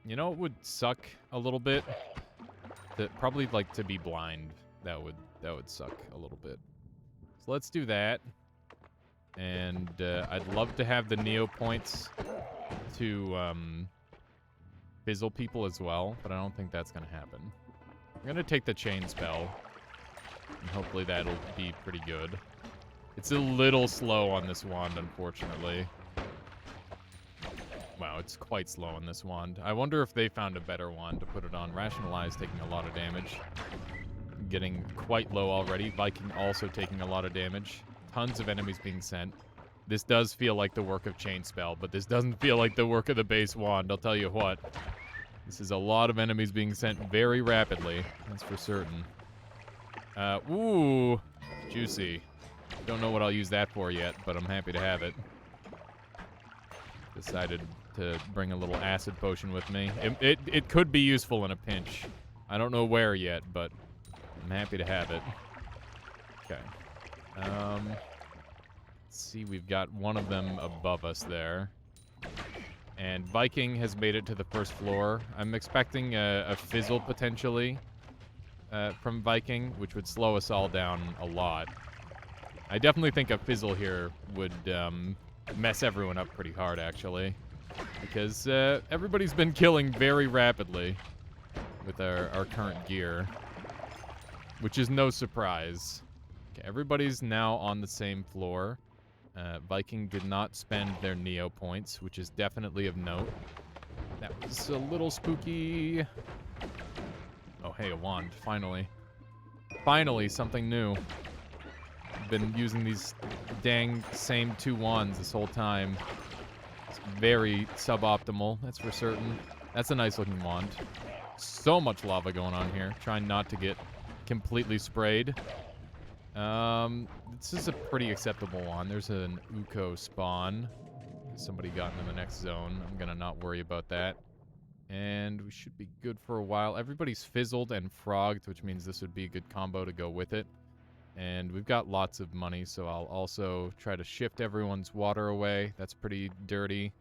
you know it would suck a little bit? Probably like to be blind. That would suck a little bit. So let's do that. And I'd love to have the Neo points to fizzle people as well, but I don't think that's going to happen. I'm going to take the chain spell, and hopefully that'll be pretty good. It's a little slow on this wand, unfortunately. Wow, it's quite slow on this wand. I wonder if they found a better wand to put it on. Rationalize taking a lot of damage. Getting quite low already. Viking also taking a lot of damage. Tons of enemies being sent. This does feel like the work of Chain Spell, but this doesn't feel like the work of the base wand, I'll tell you what. This is a lot of enemies being sent very rapidly, that's for certain. Ooh, juicy. Don't know what I'll use that for yet, but I'm happy to have it. Decided to bring a little acid potion with me. It could be useful in a pinch. I don't know where yet, but I'm happy to have it. Okay. Let's see, we've got one of them above us there. And Viking has made it to the first floor. I'm expecting a fizzle, potentially, from Viking, which would slow us all down a lot. I definitely think a fizzle here would mess everyone up pretty hard, actually. Because everybody's been killing very rapidly with our current gear. Which is no surprise. Okay, everybody's now on the same floor. Viking did not spend their Neo points, which is definitely of note. That was a little spooky. Oh, hey, a wand. Finally. Finally, something new. I've been using these dang same two wands this whole time. It's very suboptimal, that's for certain. That's a nice looking wand. So much lava going on here. Trying not to get completely sprayed. This is a pretty acceptable one. There's an Uko spawn. Somebody got into the next zone. I'm gonna not worry about that. And we should be good for a while. Everybody's fizzled and frogged, which means this would be a good combo to go with it. And we've got lots of money, so I'll also try to shift everyone's water away. That's pretty dirty.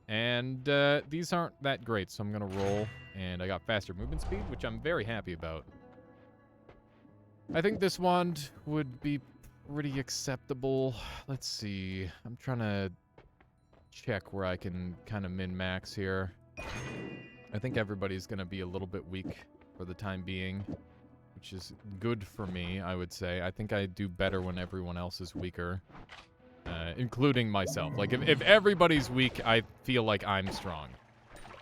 And these aren't that great, so I'm gonna roll. And I got faster movement speed, which I'm very happy about. I think this wand would be pretty acceptable. Let's see. I'm trying to check where I can kind of min-max here. I think everybody's going to be a little bit weak for the time being, which is good for me, I would say. I think I do better when everyone else is weaker. including myself. Like, if everybody's weak, I feel like I'm strong.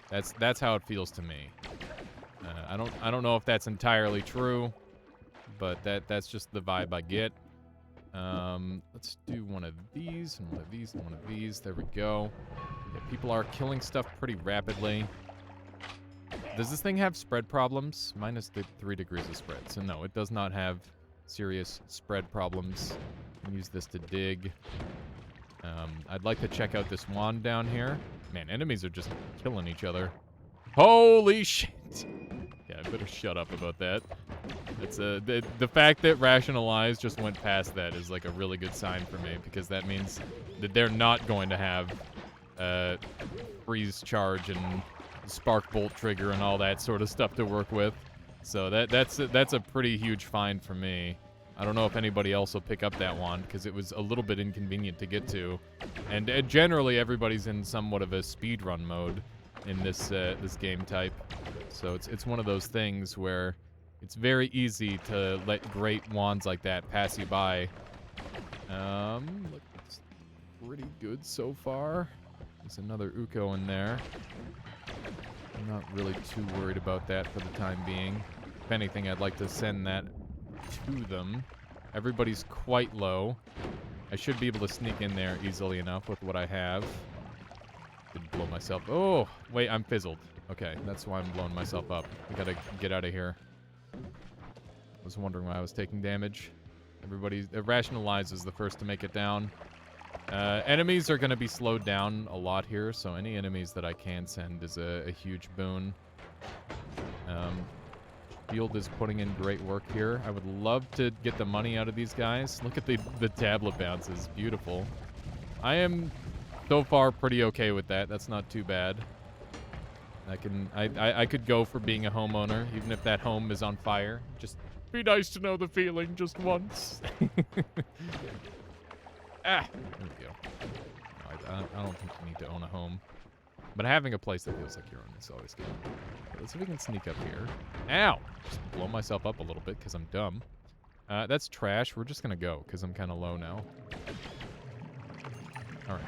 That's how it feels to me. I don't know if that's entirely true, but that's just the vibe I get. Let's do one of these, and one of these, and one of these. There we go. Yeah, people are killing stuff pretty rapidly. Does this thing have spread problems? Minus the 3 degrees of spread. So no, it does not have serious spread problems. I can use this to dig. I'd like to check out this wand down here. Man, enemies are just killing each other. Holy shit! Yeah, I better shut up about that. It's the fact that Rationalize just went past that is like a really good sign for me, because that means that they're not going to have freeze charge and spark bolt trigger and all that sort of stuff to work with. So that's a pretty huge find for me. I don't know if anybody else will pick up that wand, because it was a little bit inconvenient to get to, and generally everybody's in somewhat of a speedrun mode in this this game type. So it's one of those things where it's very easy to let great wands like that pass you by. Looks pretty good so far. There's another Uko in there. I'm not really too worried about that for the time being. If anything, I'd like to send that to them. Everybody's quite low. I should be able to sneak in there easily enough with what I have. Did blow myself. Oh, wait, I'm fizzled. Okay, that's why I'm blowing myself up. I gotta get out of here. I was wondering why I was taking damage. Everybody, Rationalize is the first to make it down. Enemies are going to be slowed down a lot here, so any enemies that I can send is a huge boon. Field is putting in great work here. I would love to get the money out of these guys. Look at the tablet bounces. Beautiful. I am so far pretty okay with that. That's not too bad. I could go for being a homeowner, even if that home is on fire. Just be nice to know the feeling just once. Ah, there we go. I don't think you need to own a home. But having a place that feels like your own is always good. Okay, let's see if we can sneak up here. Ow! Just blow myself up a little bit because I'm dumb. That's trash. We're just going to go because I'm kind of low now. All right.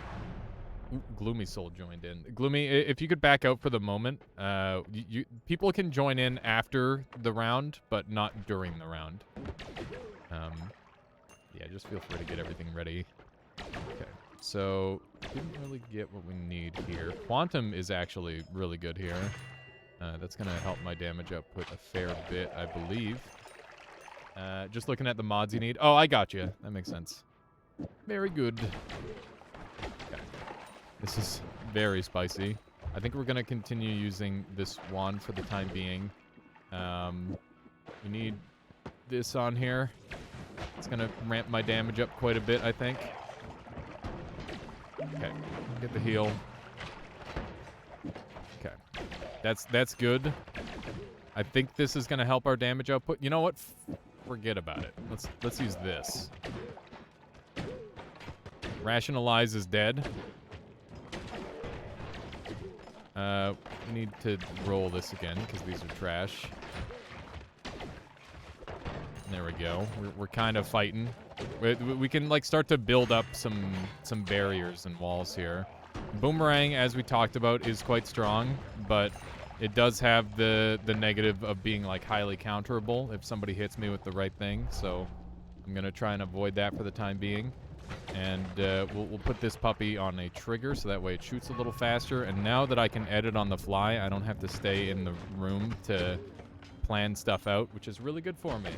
Ooh, Gloomy Soul joined in. Gloomy, if you could back out for the moment. People can join in after the round, but not during the round. Yeah, just feel free to get everything ready. Okay, so didn't really get what we need here. Quantum is actually really good here. That's going to help my damage output a fair bit, I believe. Just looking at the mods you need. Oh, I got you. That makes sense. Very good. Okay. This is very spicy. I think we're going to continue using this wand for the time being. We need this on here. It's going to ramp my damage up quite a bit, I think. Okay, get the heal. Okay, that's good. I think this is going to help our damage output. You know what? Forget about it. Let's use this. Rationalize is dead. We need to roll this again because these are trash. There we go. We're kind of fighting. We can like start to build up some barriers and walls here. Boomerang, as we talked about, is quite strong, but it does have the negative of being like highly counterable if somebody hits me with the right thing. So I'm gonna try and avoid that for the time being. And we'll put this puppy on a trigger so that way it shoots a little faster. And now that I can edit on the fly, I don't have to stay in the room to plan stuff out, which is really good for me.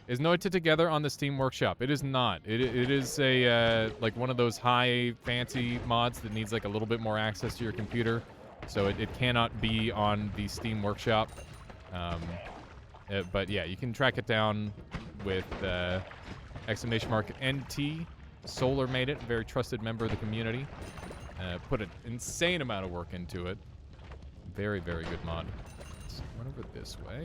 Is Noita together on the Steam Workshop? It is not. It is a like one of those high fancy mods that needs like a little bit more access to your computer, so it cannot be on the Steam Workshop. But yeah, you can track it down with !NT. Solar made it, very trusted member of the community. Put an insane amount of work into it. Very, very good mod. Let's run over this way.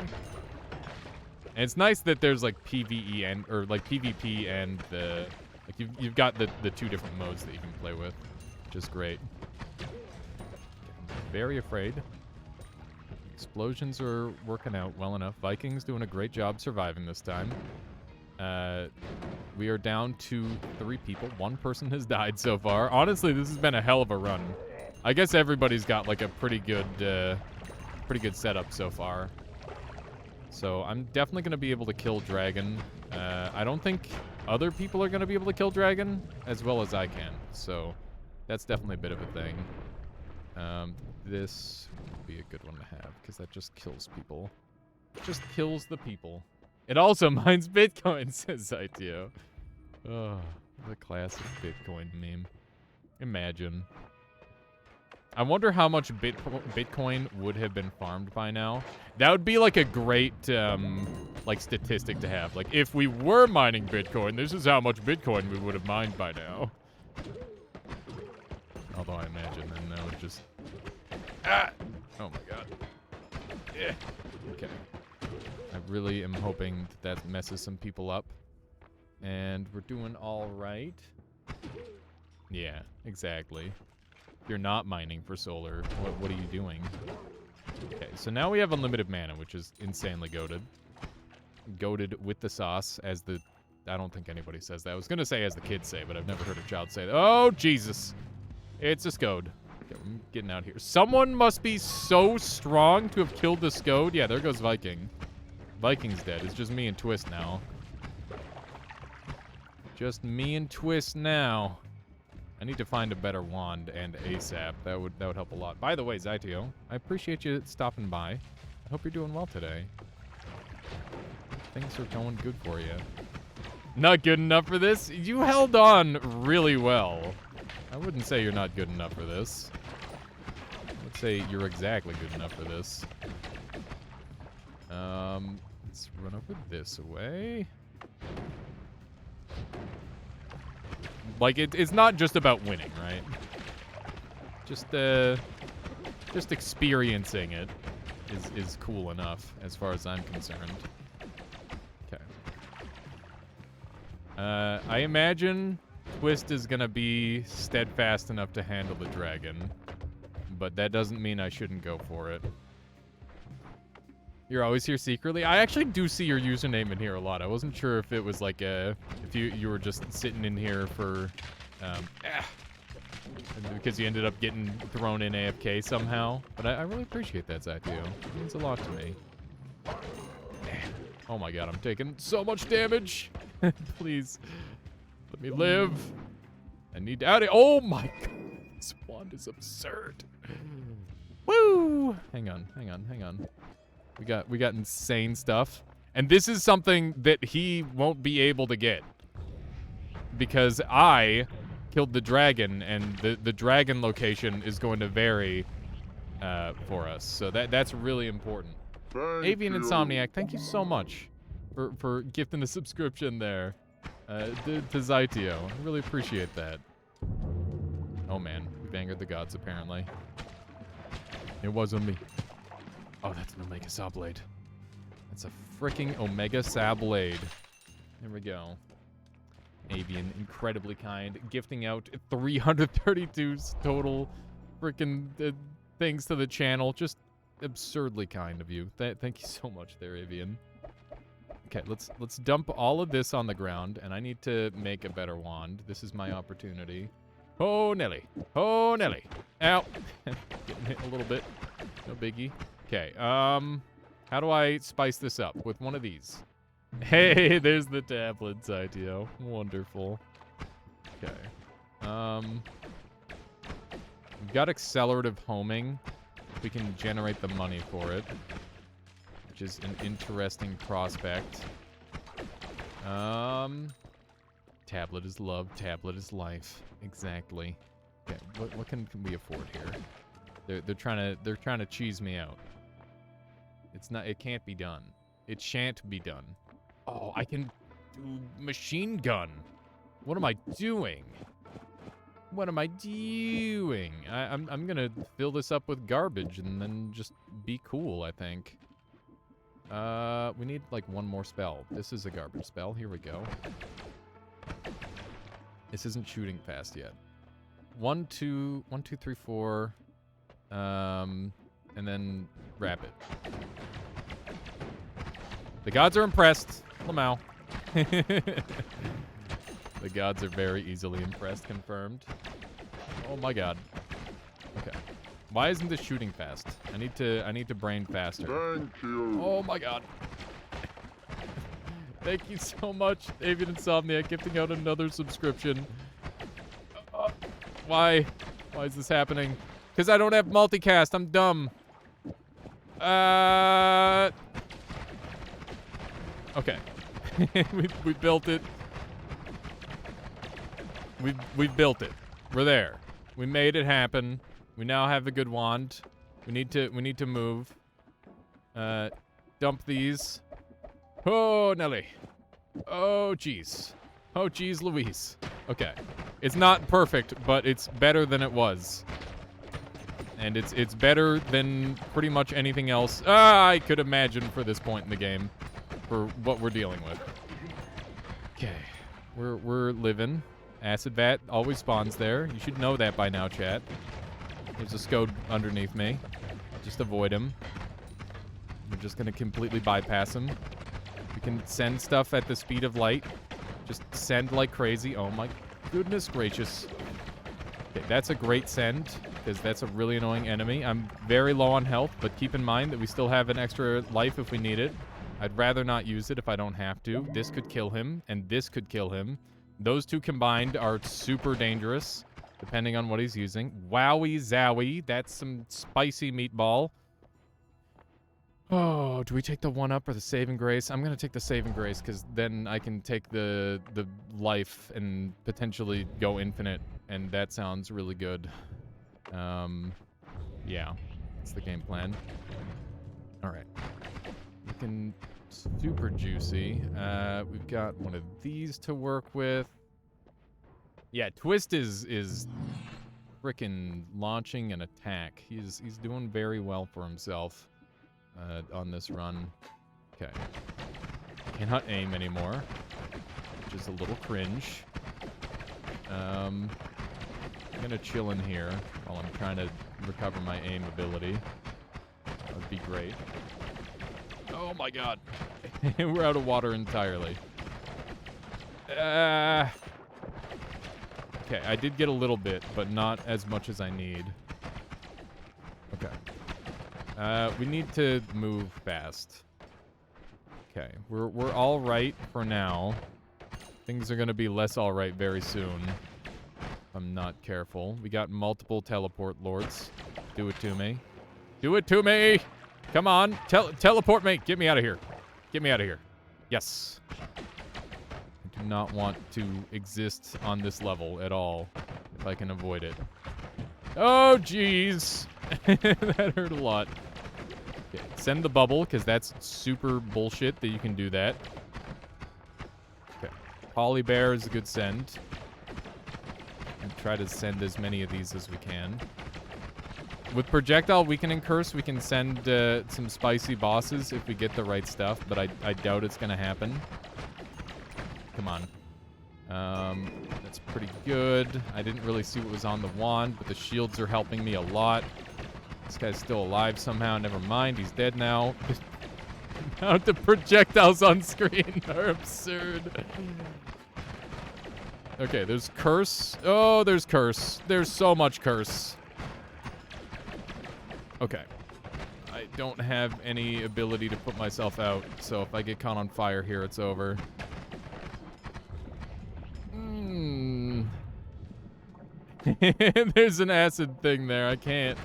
And it's nice that there's like PvE and or like PvP and the like you've got the two different modes that you can play with, which is great. I'm very afraid. Explosions are working out well enough. Vikings doing a great job surviving this time. We are down to 3 people. 1 person has died so far. Honestly, this has been a hell of a run. I guess everybody's got like a pretty good setup so far. So I'm definitely going to be able to kill Dragon. I don't think other people are going to be able to kill Dragon as well as I can. So that's definitely a bit of a thing. This would be a good one to have because that just kills people. Just kills the people. It also mines Bitcoin, says ITO. Oh, the classic Bitcoin meme. Imagine. I wonder how much Bitcoin would have been farmed by now. That would be like a great like statistic to have. Like if we were mining Bitcoin, this is how much Bitcoin we would have mined by now. Although I imagine then that would just oh my god. Yeah. Okay. I really am hoping that messes some people up. And we're doing all right. Yeah, exactly. If you're not mining for solar, what are you doing? Okay, so now we have unlimited mana, which is insanely goated. Goated with the sauce, as the... I don't think anybody says that. I was going to say as the kids say, but I've never heard a child say that. Oh, Jesus. It's a Scode. Okay, I'm getting out here. Someone must be so strong to have killed the Scode. Yeah, there goes Viking. Viking's dead. It's just me and Twist now. Just me and Twist now. I need to find a better wand and ASAP. That would help a lot. By the way, Zytio, I appreciate you stopping by. I hope you're doing well today. Things are going good for you. Not good enough for this? You held on really well. I wouldn't say you're not good enough for this. I would say you're exactly good enough for this. Let's run over this away. Like, it's not just about winning, right? Just experiencing it is cool enough, as far as I'm concerned. Okay. I imagine Twist is gonna be steadfast enough to handle the dragon, but that doesn't mean I shouldn't go for it. You're always here secretly? I actually do see your username in here a lot. I wasn't sure if it was like if you were just sitting in here for, because you ended up getting thrown in AFK somehow. But I really appreciate that, Zytio. It means a lot to me. Oh my god, I'm taking so much damage. Please, let me live. I need to out it. Oh my god, this wand is absurd. Woo! Hang on. We got insane stuff. And this is something that he won't be able to get. Because I killed the dragon, and the dragon location is going to vary for us. So that's really important. Avian Insomniac, thank you so much for gifting the subscription there to Zytio. I really appreciate that. Oh man, we've angered the gods apparently. It wasn't me. Oh, that's an Omega Saw Blade. That's a freaking Omega Saw Blade. There we go. Avian, incredibly kind. Gifting out 332 total freaking things to the channel. Just absurdly kind of you. Thank you so much there, Avian. Okay, let's dump all of this on the ground, and I need to make a better wand. This is my opportunity. Oh, Nelly. Oh, Nelly. Ow. Getting hit a little bit. No biggie. Okay, how do I spice this up? With one of these. Hey, there's the tablets, ITO. Wonderful. Okay. We've got accelerative homing. We can generate the money for it, which is an interesting prospect. Tablet is love, tablet is life. Exactly. Okay, what can we afford here? They're trying to cheese me out. It can't be done. It shan't be done. Oh, I can do machine gun. What am I doing? What am I doing? I'm gonna fill this up with garbage and then just be cool, I think. We need like one more spell. This is a garbage spell. Here we go. This isn't shooting fast yet. 1, 2, 1, 2, 3, 4. And then rapid. The gods are impressed. Lamau. The gods are very easily impressed. Confirmed. Oh my god. Okay. Why isn't this shooting fast? I need to brain faster. Thank you. Oh my god. Thank you so much, Avian Insomniac, gifting out another subscription. Why? Why is this happening? Because I don't have multicast. I'm dumb. Okay. we built it. We built it. We're there. We made it happen. We now have a good wand. We need to move. Dump these. Oh, Nelly. Oh, jeez. Oh, jeez, Louise. Okay. It's not perfect, but it's better than it was. And it's better than pretty much anything else I could imagine for this point in the game. For what we're dealing with. Okay. We're living. Acid Vat always spawns there. You should know that by now, chat. There's a Scode underneath me. Just avoid him. We're just gonna completely bypass him. We can send stuff at the speed of light. Just send like crazy. Oh my goodness gracious. Okay, that's a great send, because that's a really annoying enemy. I'm very low on health, but keep in mind that we still have an extra life if we need it. I'd rather not use it if I don't have to. This could kill him, and this could kill him. Those two combined are super dangerous, depending on what he's using. Wowie zowie. That's some spicy meatball. Oh, do we take the 1-up or the saving grace? I'm going to take the saving grace, because then I can take the life and potentially go infinite, and that sounds really good. Yeah, that's the game plan. All right. Looking super juicy. We've got one of these to work with. Yeah, Twist is frickin' launching an attack. He's doing very well for himself on this run. Okay. Cannot aim anymore, which is a little cringe. I'm gonna chill in here while I'm trying to recover my aim ability. That would be great. Oh my god. We're out of water entirely. Okay, I did get a little bit, but not as much as I need. Okay. We need to move fast. Okay, we're all right for now. Things are gonna be less all right very soon. If I'm not careful. We got multiple teleport lords. Do it to me. Do it to me! Come on, teleport me! Get me out of here. Get me out of here. Yes. I do not want to exist on this level at all, if I can avoid it. Oh, jeez. That hurt a lot. Okay, send the bubble, because that's super bullshit that you can do that. Okay. Polybear is a good send. And try to send as many of these as we can. With Projectile Weakening Curse, we can send some spicy bosses if we get the right stuff, but I doubt it's going to happen. Come on. That's pretty good. I didn't really see what was on the wand, but the shields are helping me a lot. This guy's still alive somehow. Never mind, he's dead now. Now the projectiles on screen are absurd. Okay, there's Curse. Oh, there's Curse. There's so much Curse. Okay. I don't have any ability to put myself out, so if I get caught on fire here, it's over. There's an acid thing there. I can't.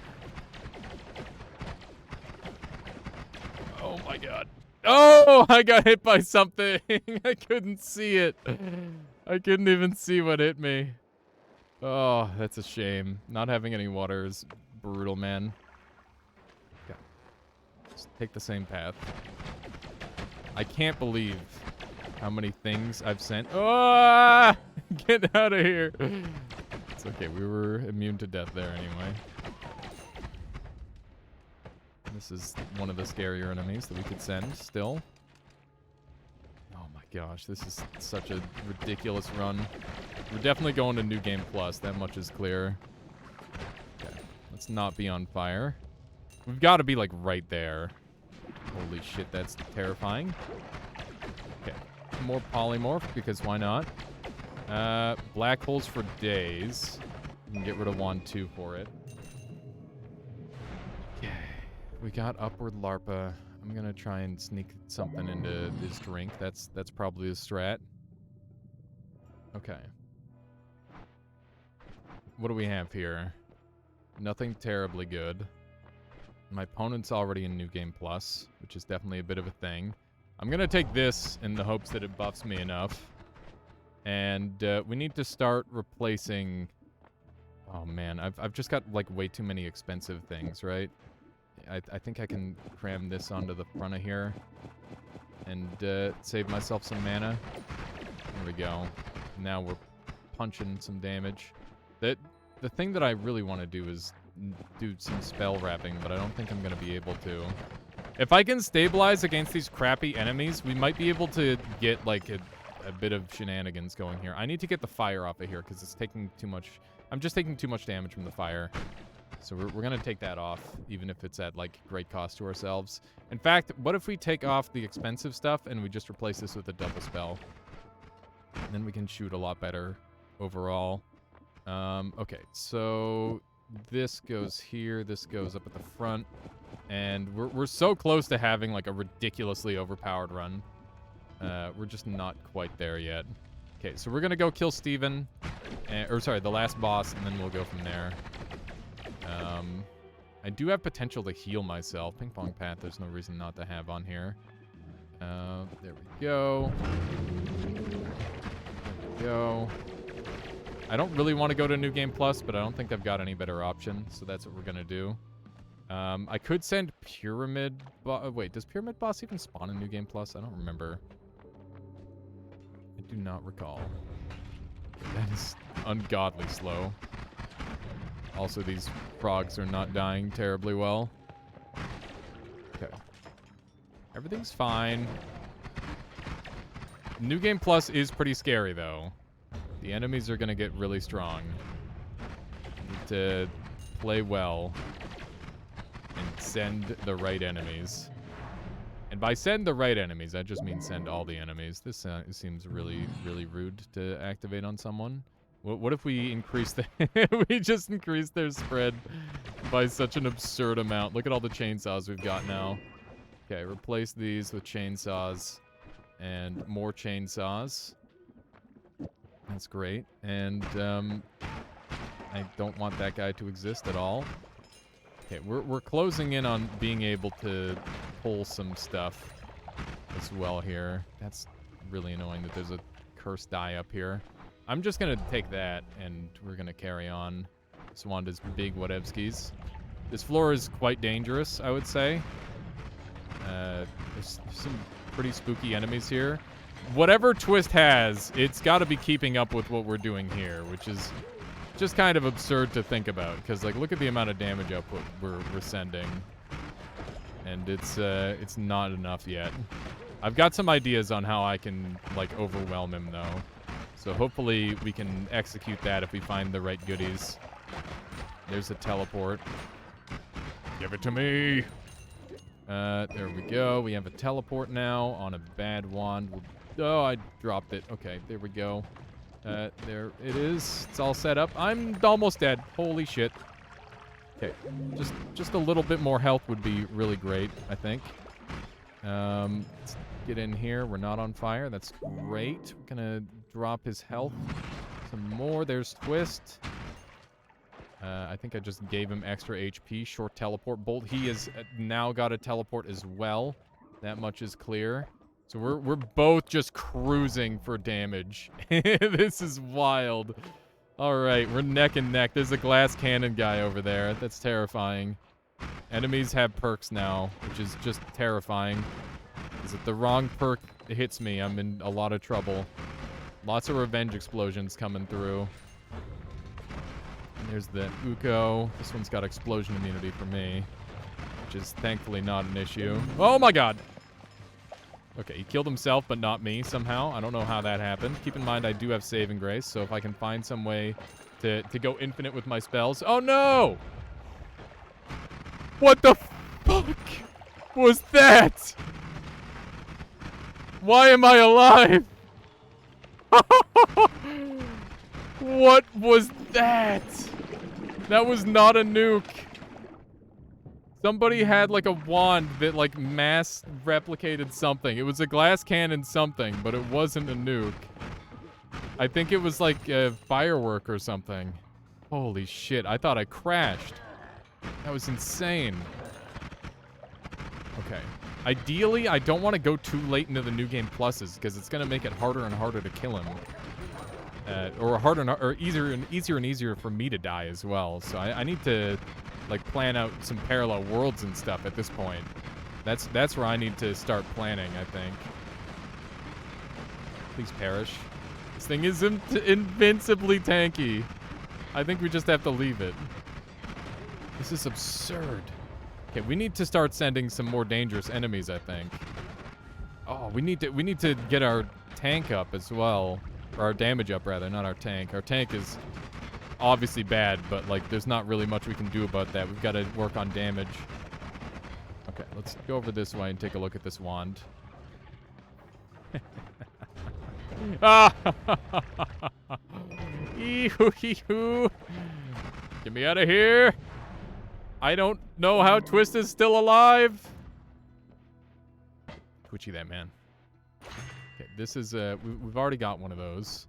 Oh my god. Oh, I got hit by something. I couldn't see it. I couldn't even see what hit me. Oh, that's a shame. Not having any water is brutal, man. Okay. Just take the same path. I can't believe how many things I've sent. Oh, get out of here. It's okay. We were immune to death there anyway. This is one of the scarier enemies that we could send still. Oh my gosh, this is such a ridiculous run. We're definitely going to New Game Plus. That much is clear. Okay, let's not be on fire. We've got to be like right there. Holy shit, that's terrifying. Okay, more polymorph because why not? Black holes for days. You can get rid of wand 2 for it. Okay. We got upward larpa. I'm gonna try and sneak something into his drink. That's probably a strat. Okay. What do we have here? Nothing terribly good. My opponent's already in New Game Plus, which is definitely a bit of a thing. I'm gonna take this in the hopes that it buffs me enough. And we need to start replacing... Oh man, I've just got like way too many expensive things, right? I think I can cram this onto the front of here and save myself some mana. There we go. Now we're punching some damage. The thing that I really want to do is do some spell wrapping, but I don't think I'm going to be able to. If I can stabilize against these crappy enemies, we might be able to get like a bit of shenanigans going here. I need to get the fire off of here because it's taking too much... I'm just taking too much damage from the fire. So we're going to take that off, even if it's at, like, great cost to ourselves. In fact, what if we take off the expensive stuff and we just replace this with a double spell? And then we can shoot a lot better overall. Okay, so this goes here. This goes up at the front. And we're so close to having, like, a ridiculously overpowered run. We're just not quite there yet. Okay, so we're going to go kill Steven. Or, sorry, the last boss, and then we'll go from there. I do have potential to heal myself. Ping Pong Path, there's no reason not to have on here. There we go. There we go. I don't really want to go to New Game Plus, but I don't think I've got any better option, so that's what we're going to do. I could send Pyramid... Wait, does Pyramid Boss even spawn in New Game Plus? I don't remember. I do not recall. That is ungodly slow. Also, these frogs are not dying terribly well. Okay. Everything's fine. New Game Plus is pretty scary, though. The enemies are going to get really strong. Need to play well and send the right enemies. And by send the right enemies, I just mean send all the enemies. This seems really, really rude to activate on someone. What if we increase the... we just increased their spread by such an absurd amount. Look at all the chainsaws we've got now. Okay, replace these with chainsaws and more chainsaws. That's great. And I don't want that guy to exist at all. Okay, we're closing in on being able to pull some stuff as well here. That's really annoying that there's a cursed die up here. I'm just going to take that, and we're going to carry on. Swanda's big whatevskis. This floor is quite dangerous, I would say. There's some pretty spooky enemies here. Whatever Twist has, it's got to be keeping up with what we're doing here, which is just kind of absurd to think about. Because, like, look at the amount of damage output we're sending. And it's not enough yet. I've got some ideas on how I can, like, overwhelm him, though. So hopefully we can execute that if we find the right goodies. There's a teleport. Give it to me. There we go. We have a teleport now on a bad wand. Oh, I dropped it. Okay, there we go. There it is. It's all set up. I'm almost dead. Holy shit. Okay, just a little bit more health would be really great, I think. Let's get in here. We're not on fire. That's great. We're gonna drop his health some more. There's Twist. I think I just gave him extra HP. Short teleport bolt. He has now got a teleport as well. That much is clear. So we're both just cruising for damage. This is wild. All right, we're neck and neck. There's a glass cannon guy over there. That's terrifying. Enemies have perks now, which is just terrifying. Is it the wrong perk hits me, I'm in a lot of trouble. Lots of revenge explosions coming through. And there's the Uko. This one's got explosion immunity for me, which is thankfully not an issue. Oh my god! Okay, he killed himself, but not me somehow. I don't know how that happened. Keep in mind, I do have saving grace, so if I can find some way to go infinite with my spells... Oh no! What the fuck was that? Why am I alive? What was that? That was not a nuke. Somebody had like a wand that like mass replicated something. It was a glass cannon something, but it wasn't a nuke. I think it was like a firework or something. Holy shit, I thought I crashed. That was insane. Okay. Ideally, I don't want to go too late into the New Game Pluses because it's going to make it harder and harder to kill him. Or easier and easier for me to die as well. So I need to like plan out some parallel worlds and stuff at this point. That's where I need to start planning, I think. Please perish. This thing is invincibly tanky. I think we just have to leave it. This is absurd. Okay, we need to start sending some more dangerous enemies, I think. Oh, we need to get our tank up as well. Or our damage up, rather, not our tank. Our tank is obviously bad, but, like, there's not really much we can do about that. We've got to work on damage. Okay, let's go over this way and take a look at this wand. Ah! Ee-hoo-hee-hoo. Get me out of here. I don't know how Twist is still alive. Twitchy that man. Okay, this is we've already got one of those.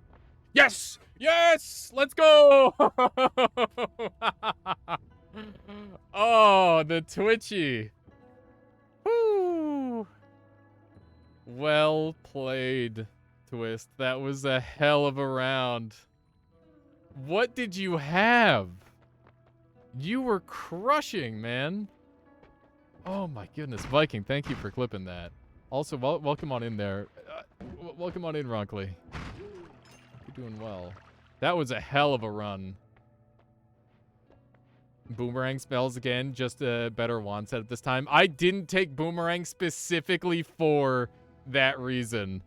Yes! Yes! Let's go! Oh, the Twitchy. Woo! Well played, Twist. That was a hell of a round. What did you have? You were crushing, man. Oh my goodness. Viking, thank you for clipping that. Also, welcome on in there. Welcome on in, Ronkley. You're doing well. That was a hell of a run. Boomerang spells again, just a better wand set at this time. I didn't take Boomerang specifically for that reason.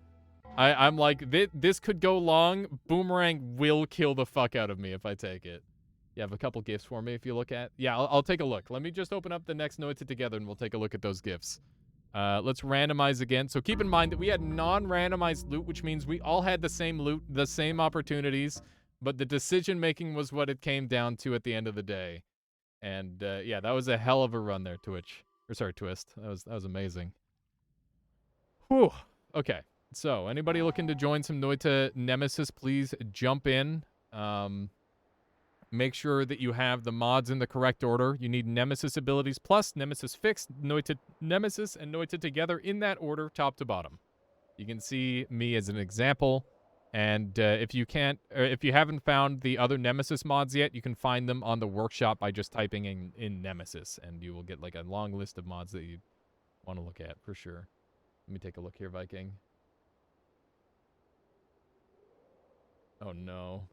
I'm like, this could go long. Boomerang will kill the fuck out of me if I take it. You have a couple gifts for me if you look at. Yeah, I'll take a look. Let me just open up the next noita together and we'll take a look at those gifts. Let's randomize again. So keep in mind that we had non-randomized loot, which means we all had the same loot, the same opportunities, but the decision-making was what it came down to at the end of the day. And, yeah, that was a hell of a run there, Twitch. Or, sorry, Twist. That was amazing. Whew. Okay. So, anybody looking to join some Noita Nemesis, please jump in. Make sure that you have the mods in the correct order. You need Nemesis abilities plus Nemesis fixed, Noita Nemesis, and Noita together in that order, top to bottom. You can see me as an example. And if you haven't found the other Nemesis mods yet, you can find them on the workshop by just typing in Nemesis, and you will get like a long list of mods that you want to look at for sure. Let me take a look here, Viking. Oh no.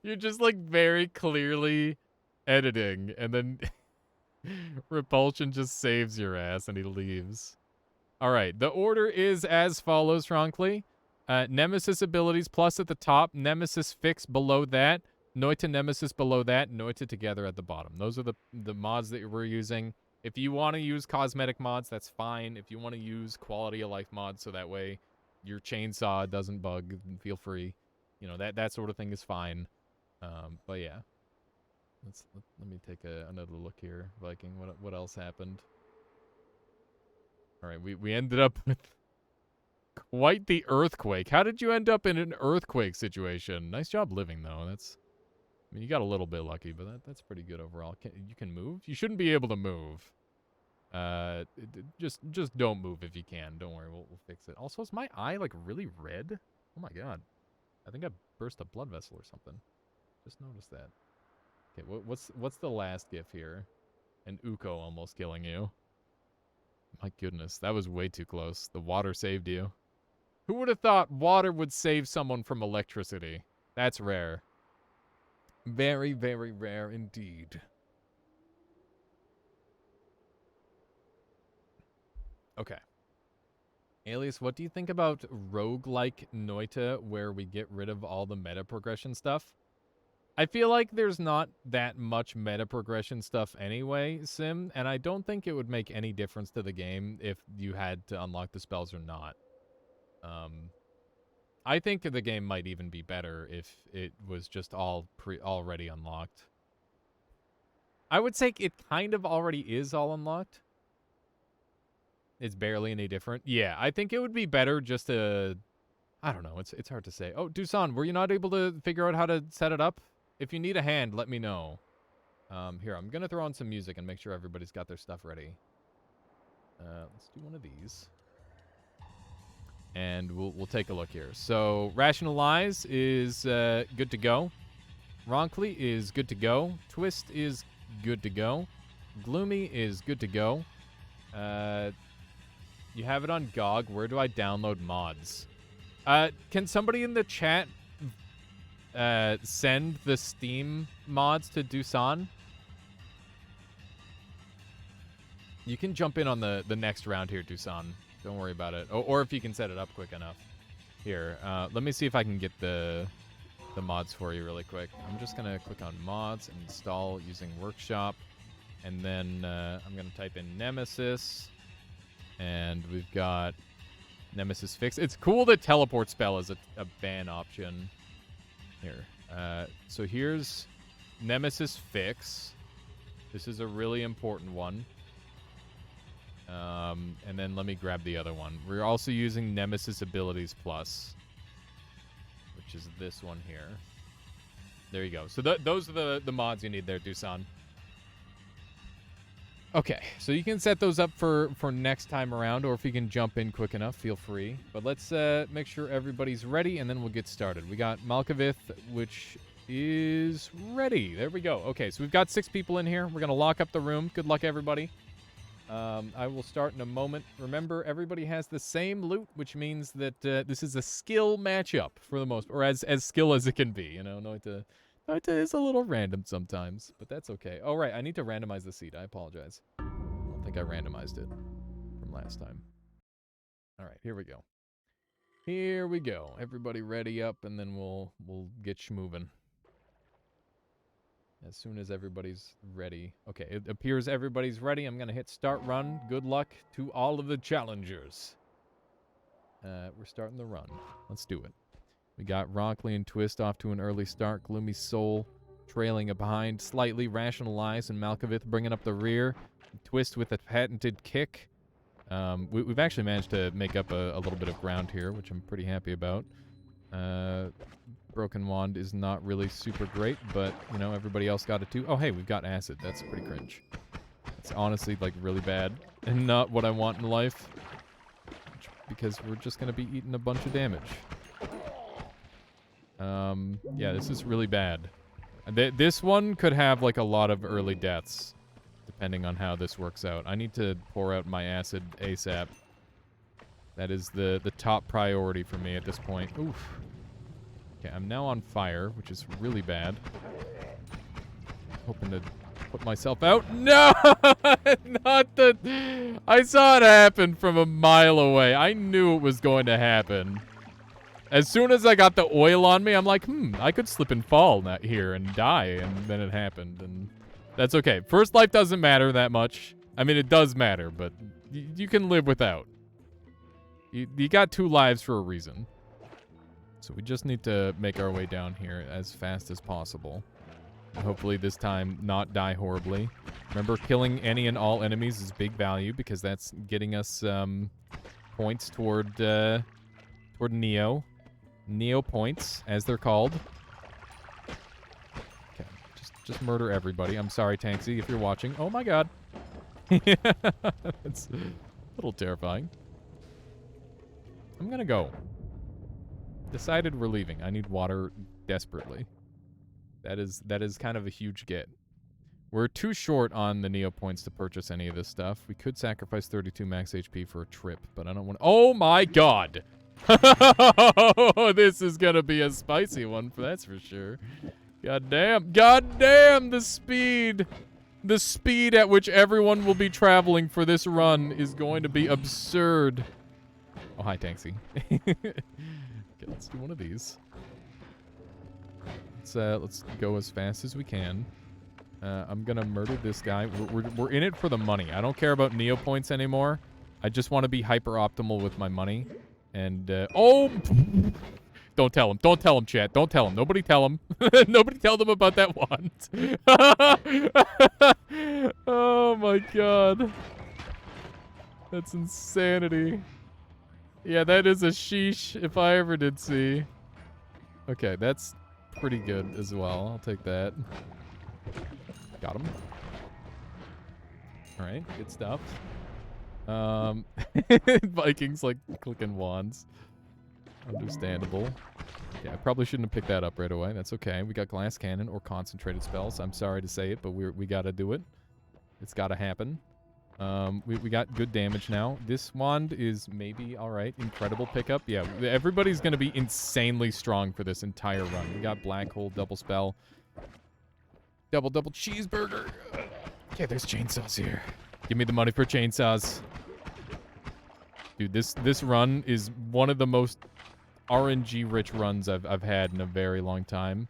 You're just like very clearly editing, and then Repulsion just saves your ass and he leaves. All right, the order is as follows, Frankly. Nemesis abilities plus at the top, Nemesis fix below that, Noita Nemesis below that, Noita together at the bottom. Those are the mods that we're using. If you want to use cosmetic mods, that's fine. If you want to use quality of life mods so that way your chainsaw doesn't bug, feel free. You know, that sort of thing is fine. But yeah. Let me take another look here, Viking. What else happened? All right, we ended up with quite the earthquake. How did you end up in an earthquake situation? Nice job living, though. I mean, you got a little bit lucky, but that's pretty good overall. You can move? You shouldn't be able to move. Just don't move if you can. Don't worry, we'll fix it. Also, is my eye, like, really red? Oh, my God. I think I burst a blood vessel or something. Just noticed that. Okay, what's the last gif here? And Uko almost killing you. My goodness, that was way too close. The water saved you. Who would have thought water would save someone from electricity? That's rare. Very, very rare indeed. Okay. Alias, what do you think about roguelike Noita where we get rid of all the meta progression stuff? I feel like there's not that much meta progression stuff anyway, Sim, and I don't think it would make any difference to the game if you had to unlock the spells or not. I think the game might even be better if it was just already unlocked. I would say it kind of already is all unlocked. It's barely any different. Yeah, I think it would be better just to... I don't know. It's hard to say. Oh, Dusan, were you not able to figure out how to set it up? If you need a hand, let me know. Here, I'm going to throw on some music and make sure everybody's got their stuff ready. Let's do one of these. And we'll take a look here. So, Rationalize is good to go. Ronkly is good to go. Twist is good to go. Gloomy is good to go. You have it on GOG. Where do I download mods? Can somebody in the chat send the Steam mods to Dusan? You can jump in on the next round here, Dusan. Don't worry about it. Or if you can set it up quick enough. Here, let me see if I can get the mods for you really quick. I'm just going to click on mods and install using Workshop. And then I'm going to type in Nemesis. And we've got Nemesis Fix. It's cool that Teleport Spell is a ban option. Here. So here's Nemesis Fix. This is a really important one. And then let me grab the other one. We're also using Nemesis Abilities Plus, which is this one here. There you go. So those are the mods you need there, Dusan. Okay, so you can set those up for next time around, or if you can jump in quick enough, feel free. But let's make sure everybody's ready, and then we'll get started. We got Malkovith, which is ready. There we go. Okay, so we've got 6 people in here. We're going to lock up the room. Good luck, everybody. I will start in a moment. Remember, everybody has the same loot, which means that this is a skill matchup for the most, or as skill as it can be. You know, Noita is a little random sometimes, but that's okay. Oh, right, I need to randomize the seed. I apologize. I don't think I randomized it from last time. All right, here we go. Here we go. Everybody ready up, and then we'll get schmovin'. As soon as everybody's ready. Okay, it appears everybody's ready. I'm going to hit start run. Good luck to all of the challengers. We're starting the run. Let's do it. We got Ronkley and Twist off to an early start. Gloomy Soul trailing behind slightly. Rationalize and Malkovith bringing up the rear. Twist with a patented kick. We've actually managed to make up a little bit of ground here, which I'm pretty happy about. Broken Wand is not really super great, but, you know, everybody else got it too. Oh, hey, we've got Acid. That's pretty cringe. It's honestly, like, really bad and not what I want in life, because we're just going to be eating a bunch of damage. Yeah, this is really bad. This one could have, like, a lot of early deaths, depending on how this works out. I need to pour out my Acid ASAP. That is the top priority for me at this point. Oof. Okay, I'm now on fire, which is really bad. Hoping to put myself out. No! Not the... I saw it happen from a mile away. I knew it was going to happen. As soon as I got the oil on me, I'm like, I could slip and fall here and die, and then it happened, and that's okay. First life doesn't matter that much. I mean, it does matter, but you can live without. You got 2 lives for a reason. So we just need to make our way down here as fast as possible. And hopefully this time not die horribly. Remember, killing any and all enemies is big value because that's getting us points toward Neo. Neo points, as they're called. Okay, just murder everybody. I'm sorry, Tanksy, if you're watching. Oh my god. It's a little terrifying. I'm gonna go. Decided we're leaving. I need water desperately. That is kind of a huge get. We're too short on the Neo points to purchase any of this stuff. We could sacrifice 32 max HP for a trip, but I don't want to... Oh my god! This is gonna be a spicy one, that's for sure. God damn, the speed! The speed at which everyone will be traveling for this run is going to be absurd. Oh, hi, Tanksy. Okay, let's do one of these. Let's go as fast as we can. I'm gonna murder this guy. We're in it for the money. I don't care about Neo points anymore. I just want to be hyper optimal with my money. And oh, don't tell him. Don't tell him, chat. Don't tell him. Nobody tell him. Nobody tell them about that wand. Oh my god, that's insanity. Yeah, that is a sheesh if I ever did see. Okay, that's pretty good as well. I'll take that. Got him. All right, good stuff. Vikings like clicking wands. Understandable. Yeah, I probably shouldn't have picked that up right away. That's okay. We got glass cannon or concentrated spells. I'm sorry to say it, but we gotta do it. It's gotta happen. We got good damage now. This wand is maybe all right. Incredible pickup. Yeah, everybody's gonna be insanely strong for this entire run. We got black hole, double spell, double cheeseburger. Okay, there's chainsaws here. Give me the money for chainsaws. Dude, this run is one of the most RNG-rich runs I've had in a very long time.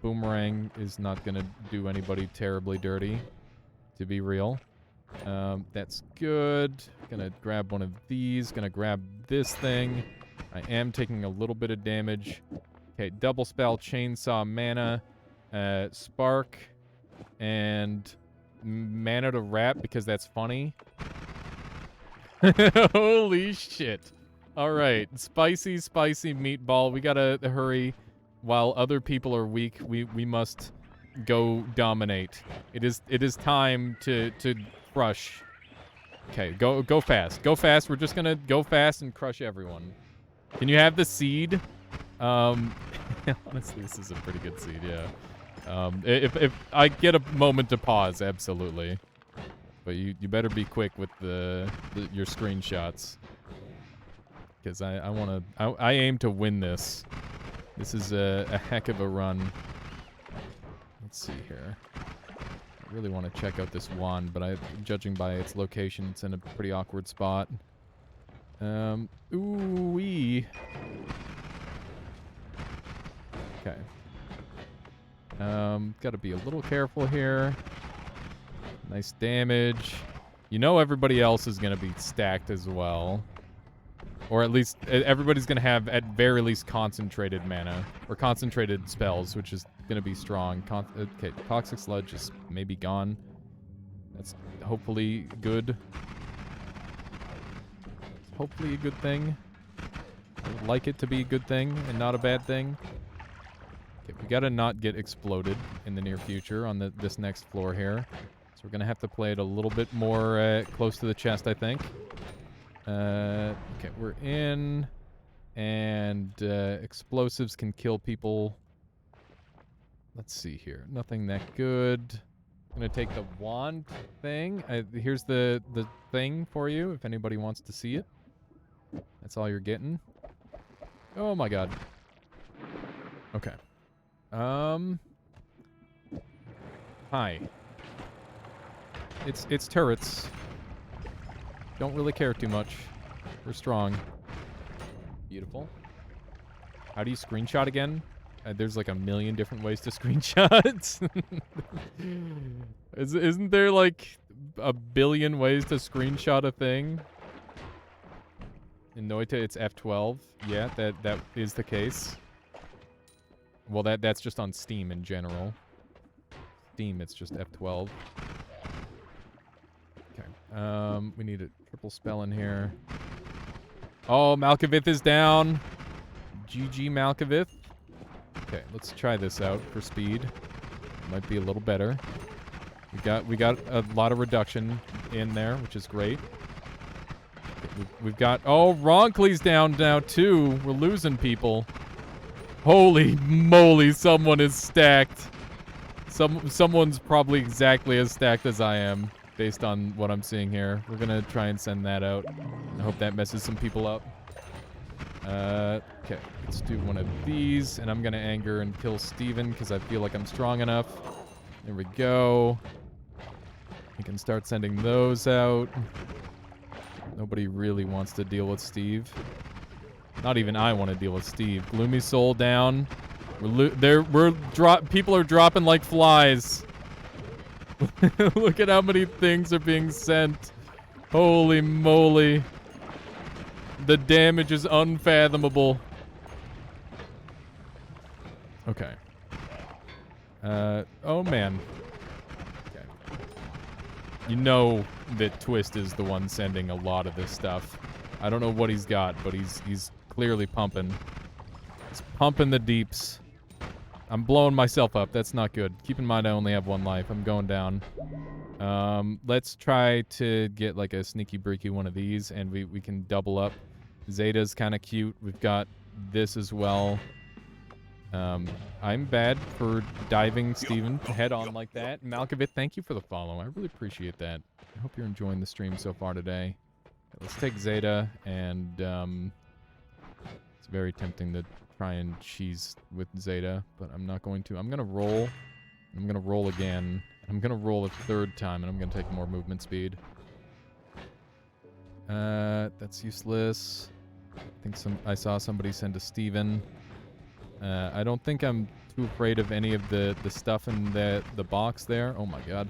Boomerang is not gonna do anybody terribly dirty, to be real. That's good. Gonna grab one of these. Gonna grab this thing. I am taking a little bit of damage. Okay, double spell, chainsaw, mana, spark, and mana to wrap because that's funny. Holy shit. Alright, spicy meatball. We gotta hurry. While other people are weak, we must go dominate. It is time to crush. Okay, go fast. Go fast. We're just gonna go fast and crush everyone. Can you have the seed? Honestly, this is a pretty good seed, yeah. If I get a moment to pause, absolutely. But you better be quick with your screenshots. Because I aim to win this. This is a heck of a run. Let's see here. I really want to check out this wand, but judging by its location, it's in a pretty awkward spot. Ooh-wee. Okay. Gotta be a little careful here. Nice damage. You know everybody else is gonna be stacked as well. Or at least everybody's gonna have, at very least, concentrated mana. Or concentrated spells, which is gonna be strong. Okay, Toxic Sludge is maybe gone. That's hopefully good. Hopefully a good thing. I'd like it to be a good thing and not a bad thing. Okay, we gotta not get exploded in the near future on this next floor here. So we're gonna have to play it a little bit more close to the chest, I think. Okay, we're in. And explosives can kill people. Let's see here. Nothing that good. I'm gonna take the wand thing. Here's the thing for you, if anybody wants to see it. That's all you're getting. Oh my god. Okay. Hi. It's turrets. Don't really care too much. We're strong. Beautiful. How do you screenshot again? There's like a million different ways to screenshot. Isn't there like a billion ways to screenshot a thing? In Noita, it's F12. Yeah, that is the case. Well, that's just on Steam in general. Steam, it's just F12. Okay. We need a triple spell in here. Oh, Malkovith is down. GG Malkovith. Okay, let's try this out for speed. Might be a little better. We got a lot of reduction in there, which is great. We've got... Oh, Ronkley's down now, too. We're losing people. Holy moly, someone is stacked. Someone's probably exactly as stacked as I am, based on what I'm seeing here. We're gonna try and send that out. I hope that messes some people up. Okay, let's do one of these, and I'm gonna anger and kill Steven, because I feel like I'm strong enough. There we go. We can start sending those out. Nobody really wants to deal with Steve. Not even I want to deal with Steve. Gloomy Soul down. People are dropping like flies. Look at how many things are being sent. Holy moly. The damage is unfathomable. Okay. Oh man. Okay. You know that Twist is the one sending a lot of this stuff. I don't know what he's got, but he's clearly pumping. He's pumping the deeps. I'm blowing myself up. That's not good. Keep in mind I only have one life. I'm going down. Let's try to get like a sneaky breaky one of these, and we can double up. Zeta's kind of cute. We've got this as well. I'm bad for diving Steven head on like that. Malkovit, thank you for the follow. I really appreciate that. I hope you're enjoying the stream so far today. Let's take Zeta, and it's very tempting to try and cheese with Zeta, but I'm not going to. I'm going to roll. I'm going to roll again. I'm going to roll a third time, and I'm going to take more movement speed. That's useless. I saw somebody send a Steven. I don't think I'm too afraid of any of the stuff in the box there. Oh my god.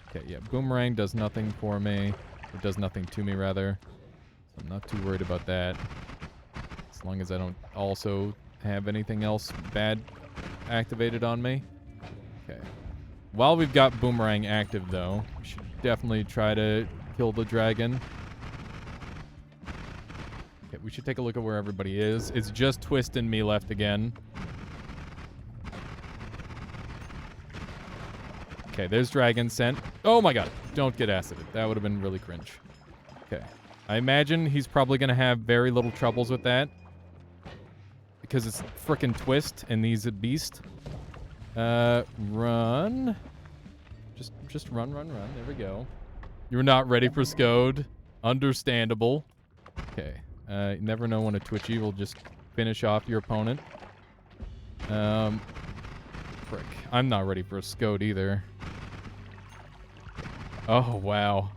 Okay, yeah, Boomerang does nothing for me. It does nothing to me, rather. So I'm not too worried about that. As long as I don't also have anything else bad activated on me. Okay. While we've got Boomerang active, though, we should definitely try to kill the dragon. Okay, we should take a look at where everybody is. It's just Twist and me left again. Okay, there's Dragon sent. Oh my god, don't get acided. That would have been really cringe. Okay. I imagine he's probably going to have very little troubles with that. Because it's frickin' Twist and he's a beast. Run. Just run. There we go. You're not ready for Scode. Understandable. Okay. You never know when a Twitchy will just finish off your opponent. Frick. I'm not ready for a Scode either. Oh, wow.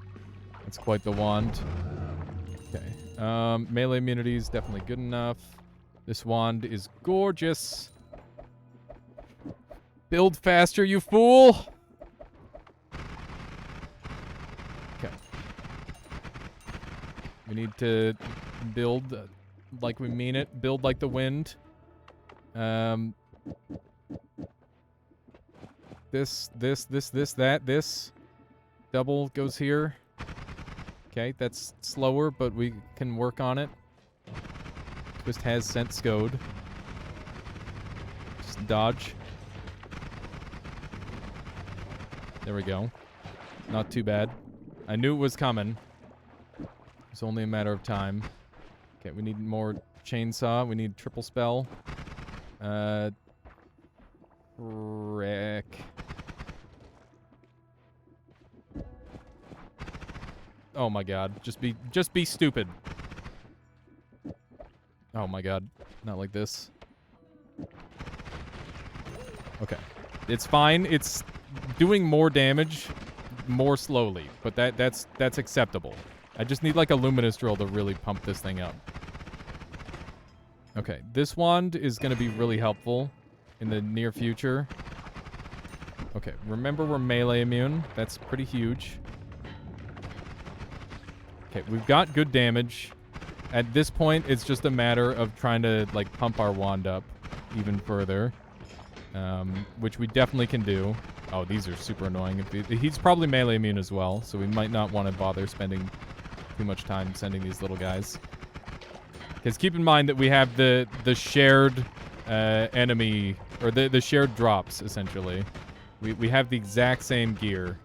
That's quite the wand. Okay. Melee immunity is definitely good enough. This wand is gorgeous. Build faster, you fool! Okay. We need to build like we mean it. Build like the wind. This. Double goes here. Okay, that's slower, but we can work on it. Twist has sent Scode. Just dodge. There we go. Not too bad. I knew it was coming. It's only a matter of time. Okay, we need more chainsaw. We need triple spell. Frick. Oh my god. Just be stupid. Oh my god. Not like this. Okay. It's fine. It's doing more damage more slowly, but that's acceptable. I just need like a luminous drill to really pump this thing up. Okay, this wand is going to be really helpful in the near future. Okay, remember we're melee immune. That's pretty huge. Okay, we've got good damage. At this point, it's just a matter of trying to like pump our wand up even further, which we definitely can do. Oh, these are super annoying. He's probably melee immune as well, so we might not want to bother spending too much time sending these little guys. Because keep in mind that we have the shared enemy, or the shared drops, essentially. We have the exact same gear.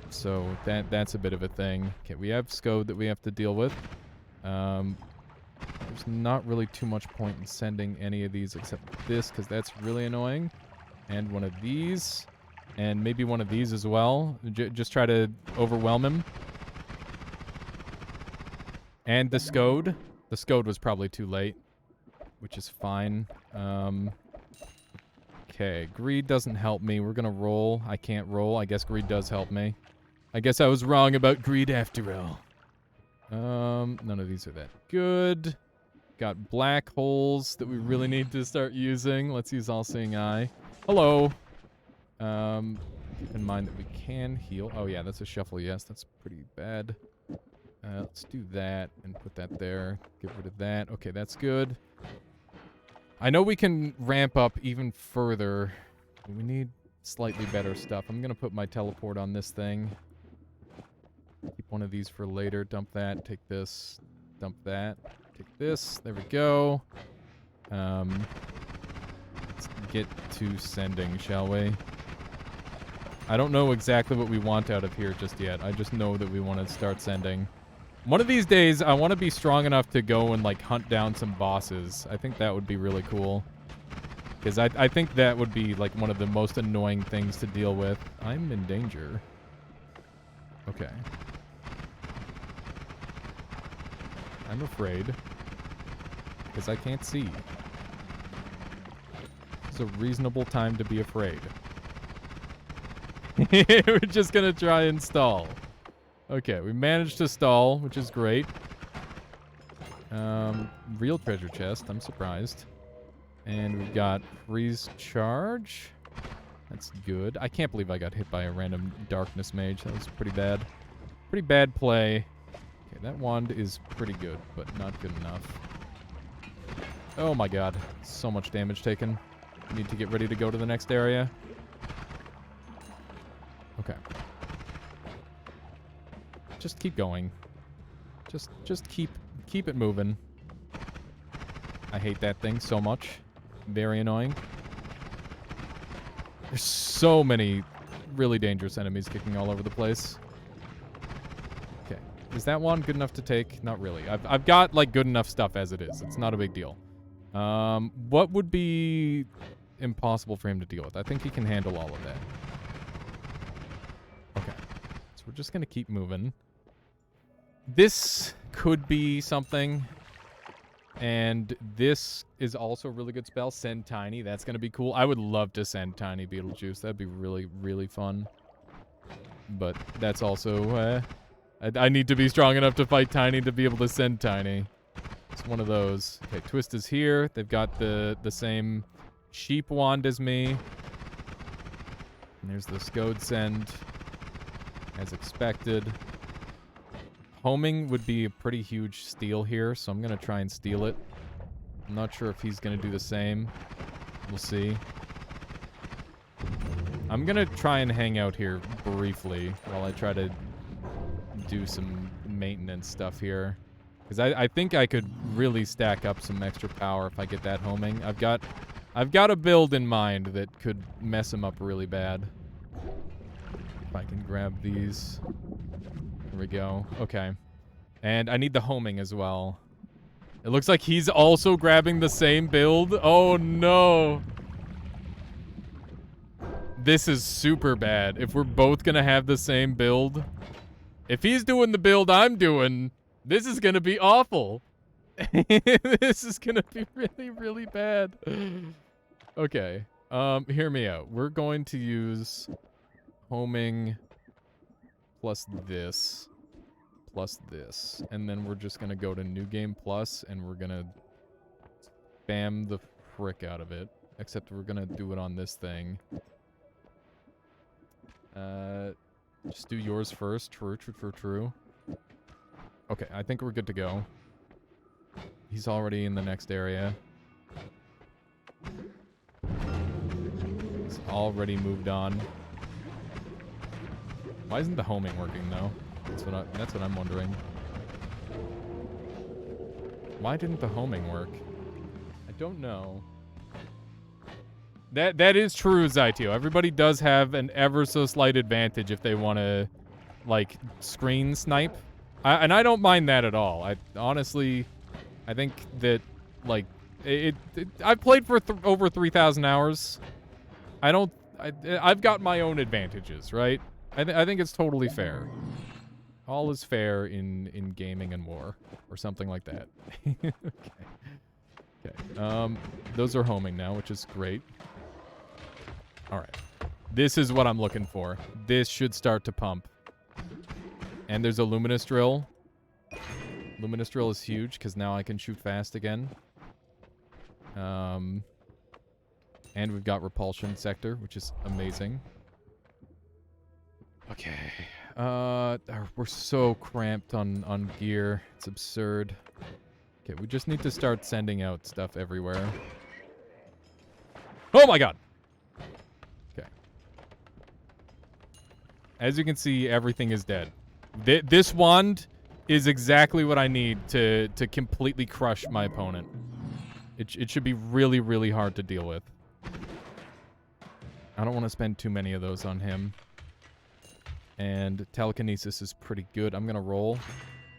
So that's a bit of a thing. Okay, we have Scode that we have to deal with. There's not really too much point in sending any of these except this, because that's really annoying. And one of these. And maybe one of these as well. Just try to overwhelm him. And the Scode. The Scode was probably too late, which is fine. Okay, Greed doesn't help me. We're gonna roll. I can't roll. I guess Greed does help me. I guess I was wrong about Greed after all. None of these are that good. got black holes that we really need to start using. Let's use All-Seeing Eye. Hello. Keep in mind that we can heal. Oh, yeah, that's a shuffle. Yes, that's pretty bad. Let's do that and put that there. Get rid of that. Okay, that's good. I know we can ramp up even further. We need slightly better stuff. I'm going to put my teleport on this thing. Keep one of these for later. Dump that. Take this. Dump that. Take this. There we go. Let's get to sending, shall we? I don't know exactly what we want out of here just yet. I just know that we want to start sending. One of these days, I want to be strong enough to go and, like, hunt down some bosses. I think that would be really cool. Because I think that would be, like, one of the most annoying things to deal with. I'm in danger. Okay. I'm afraid. Because I can't see. It's a reasonable time to be afraid. We're just gonna try and stall. Okay, we managed to stall, which is great. Real treasure chest. I'm surprised. And we've got freeze charge. That's good. I can't believe I got hit by a random darkness mage. That was pretty bad. Pretty bad play. Okay, that wand is pretty good, but not good enough. Oh my god. So much damage taken. Need to get ready to go to the next area. Okay. Just keep going. Just keep it moving. I hate that thing so much. Very annoying. There's so many really dangerous enemies kicking all over the place. Okay. Is that one good enough to take? Not really. I've got, like, good enough stuff as it is. It's not a big deal. What would be impossible for him to deal with? I think he can handle all of that. Okay. So we're just gonna keep moving. This could be something. And this is also a really good spell. Send Tiny. That's going to be cool. I would love to send Tiny Beetlejuice. That'd be really, really fun. But that's also... I need to be strong enough to fight Tiny to be able to send Tiny. It's one of those. Okay, Twist is here. They've got the same sheep wand as me. And there's the Scode send. As expected. Homing would be a pretty huge steal here, so I'm going to try and steal it. I'm not sure if he's going to do the same. We'll see. I'm going to try and hang out here briefly while I try to do some maintenance stuff here. Because I think I could really stack up some extra power if I get that homing. I've got a build in mind that could mess him up really bad. If I can grab these... There we go. Okay. And I need the homing as well. It looks like he's also grabbing the same build. Oh, no. This is super bad. If we're both going to have the same build. If he's doing the build I'm doing, this is going to be awful. This is going to be really, really bad. Okay. Hear me out. We're going to use homing... plus this, and then we're just gonna go to New Game Plus, and we're gonna spam the frick out of it, except we're gonna do it on this thing. Just do yours first. True. Okay, I think we're good to go. He's already in the next area. He's already moved on. Why isn't the homing working, though? That's what I'm wondering. Why didn't the homing work? I don't know. That is true, Zytio. Everybody does have an ever so slight advantage if they want to, like, screen snipe. And I don't mind that at all. I honestly, I think that, like, I've played for over 3,000 hours. I've got my own advantages, right? I think it's totally fair. All is fair in gaming and war, or something like that. Okay. Those are homing now, which is great. All right. This is what I'm looking for. This should start to pump. And there's a luminous drill. Luminous Drill is huge, because now I can shoot fast again. And we've got Repulsion Sector, which is amazing. Okay. We're so cramped on gear. It's absurd. Okay, we just need to start sending out stuff everywhere. Oh my god! Okay. As you can see, everything is dead. This wand is exactly what I need to completely crush my opponent. It should be really, really hard to deal with. I don't want to spend too many of those on him. And telekinesis is pretty good. I'm going to roll.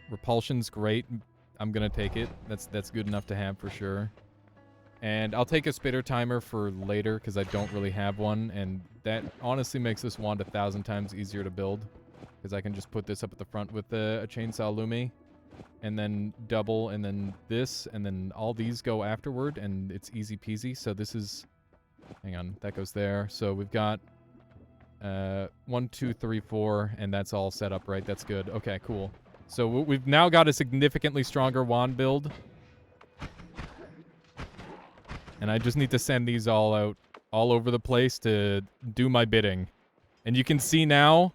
Repulsion's great. I'm going to take it. That's good enough to have for sure. And I'll take a spitter timer for later because I don't really have one. And that honestly makes this wand 1,000 times easier to build. Because I can just put this up at the front with a chainsaw lumi. And then double, and then this, and then all these go afterward, and it's easy peasy. So this is... Hang on, that goes there. So we've got 1, 2, 3, 4, and that's all set up right. That's good. Okay, cool. So we've now got a significantly stronger wand build. And I just need to send these all out all over the place to do my bidding. And you can see now,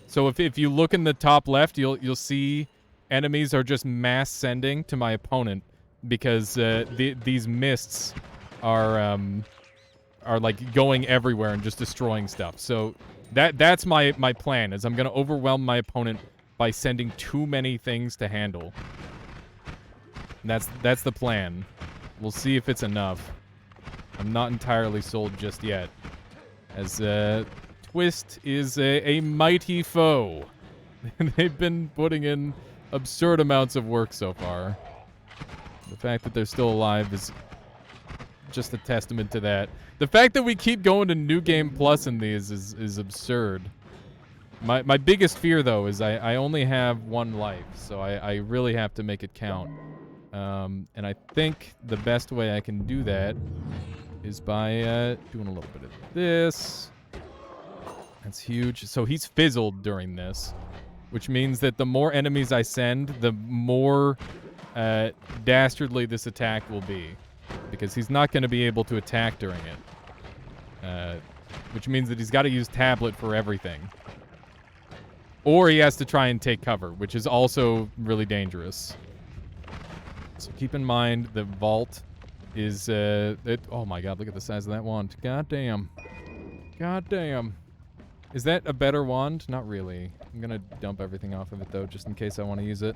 so if you look in the top left, you'll see enemies are just mass sending to my opponent because these mists are like going everywhere and just destroying stuff. So that's my plan, is I'm going to overwhelm my opponent by sending too many things to handle. That's the plan. We'll see if it's enough. I'm not entirely sold just yet, as Twist is a mighty foe. They've been putting in absurd amounts of work so far. The fact that they're still alive is just a testament to that. The fact that we keep going to New Game Plus in these is absurd. My biggest fear, though, is I only have 1 life, so I really have to make it count. And I think the best way I can do that is by doing a little bit of this. That's huge. So he's fizzled during this, which means that the more enemies I send, the more dastardly this attack will be. Because he's not going to be able to attack during it. Which means that he's got to use tablet for everything. Or he has to try and take cover, which is also really dangerous. So keep in mind the vault is... oh my god, look at the size of that wand. God damn. God damn. Is that a better wand? Not really. I'm going to dump everything off of it, though, just in case I want to use it.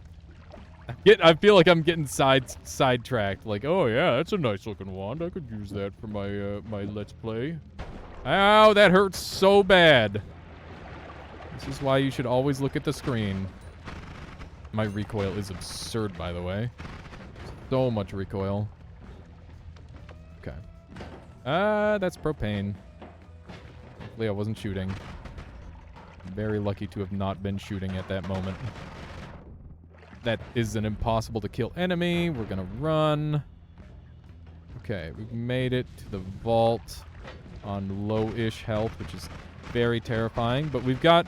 I feel like I'm getting sidetracked. Like, oh yeah, that's a nice looking wand. I could use that for my my Let's Play. Ow, that hurts so bad. This is why you should always look at the screen. My recoil is absurd, by the way. So much recoil. Okay. That's propane. Hopefully I wasn't shooting. I'm very lucky to have not been shooting at that moment. That is an impossible to kill enemy. We're gonna run. Okay, we've made it to the vault on low-ish health, which is very terrifying. But we've got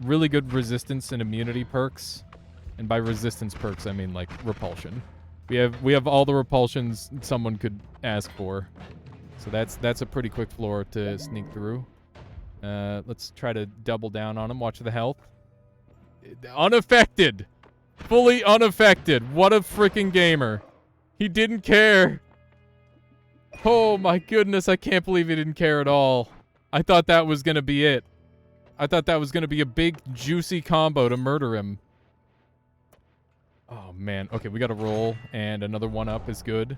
really good resistance and immunity perks. And by resistance perks, I mean, like, repulsion. We have all the repulsions someone could ask for. So that's a pretty quick floor to sneak through. Let's try to double down on him. Watch the health. Unaffected! Fully unaffected. What a freaking gamer. He didn't care. Oh my goodness, I can't believe he didn't care at all. I thought that was gonna be it. I thought that was gonna be a big, juicy combo to murder him. Oh man. Okay, we gotta roll, and another 1-up is good.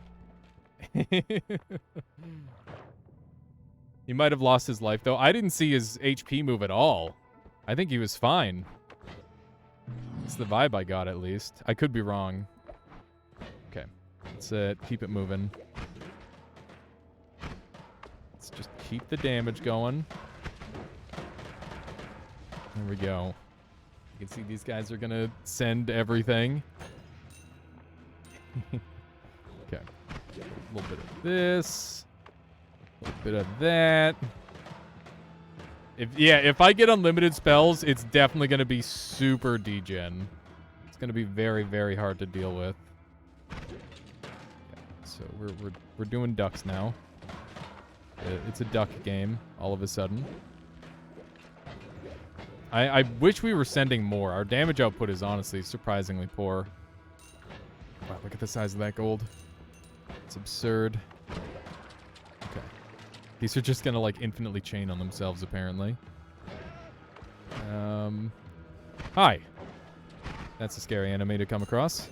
He might have lost his life, though. I didn't see his HP move at all. I think he was fine. It's the vibe I got, at least. I could be wrong. Okay. Let's keep it moving. Let's just keep the damage going. There we go. You can see these guys are going to send everything. Okay. A little bit of this. A little bit of that. If I get unlimited spells, it's definitely going to be super degen. It's going to be very, very hard to deal with. So we're doing ducks now. It's a duck game all of a sudden. I wish we were sending more. Our damage output is honestly surprisingly poor. Wow, look at the size of that gold. It's absurd. Okay. These are just gonna like infinitely chain on themselves apparently. Hi. That's a scary enemy to come across.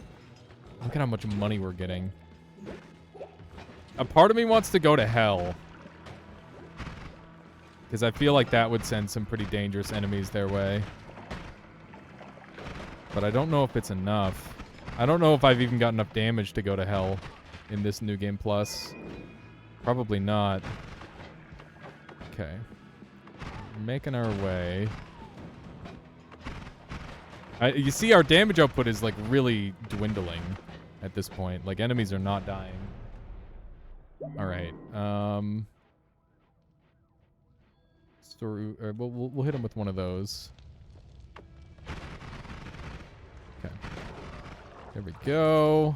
Look at how much money we're getting. A part of me wants to go to hell. Because I feel like that would send some pretty dangerous enemies their way. But I don't know if it's enough. I don't know if I've even got enough damage to go to hell in this New Game Plus. Probably not. Okay. Making our way. You see, our damage output is, like, really dwindling at this point. Like, enemies are not dying. Alright, we'll hit him with one of those. Okay. There we go.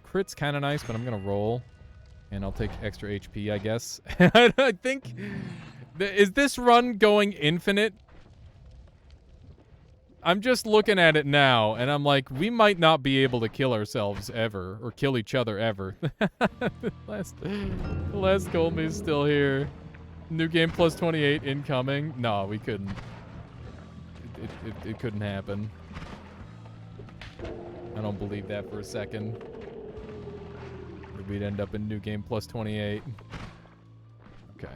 Crit's kind of nice, but I'm going to roll. And I'll take extra HP, I guess. I think... Is this run going infinite? I'm just looking at it now, and I'm like, we might not be able to kill ourselves ever, or kill each other ever. The last gold is still here. New Game Plus 28 incoming. No, we couldn't. It couldn't happen. I don't believe that for a second. We'd end up in New Game Plus 28. Okay.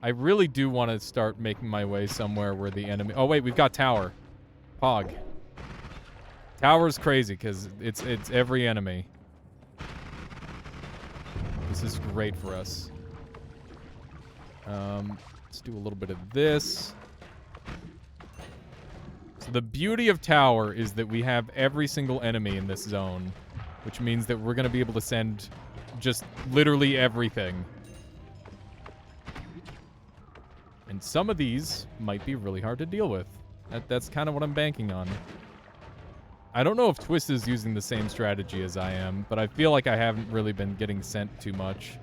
I really do want to start making my way somewhere where the enemy... Oh, wait, we've got tower. Pog. Tower's crazy, because it's every enemy. This is great for us. Let's do a little bit of this. So the beauty of tower is that we have every single enemy in this zone, which means that we're going to be able to send just literally everything. And some of these might be really hard to deal with. That's kind of what I'm banking on. I don't know if Twist is using the same strategy as I am, but I feel like I haven't really been getting sent too much.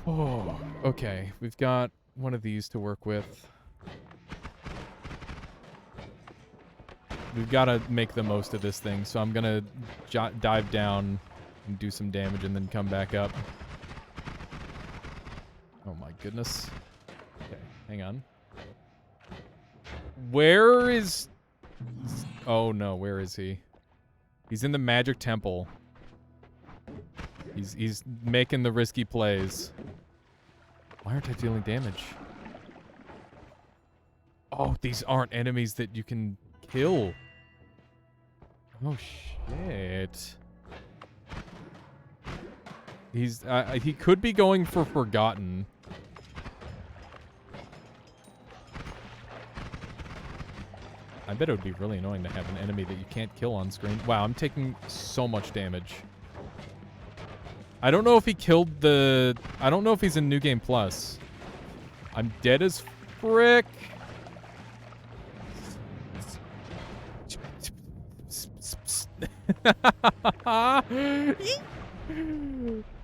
Oh, okay. We've got one of these to work with. We've got to make the most of this thing, so I'm going to dive down and do some damage and then come back up. Oh my goodness. Okay, hang on. Where is... Oh no, where is he? He's in the Magic Temple. He's making the risky plays. Why aren't I dealing damage? Oh, these aren't enemies that you can kill. Oh shit. He could be going for Forgotten. I bet it would be really annoying to have an enemy that you can't kill on screen. Wow, I'm taking so much damage. I don't know if he killed the... I don't know if he's in New Game Plus. I'm dead as frick.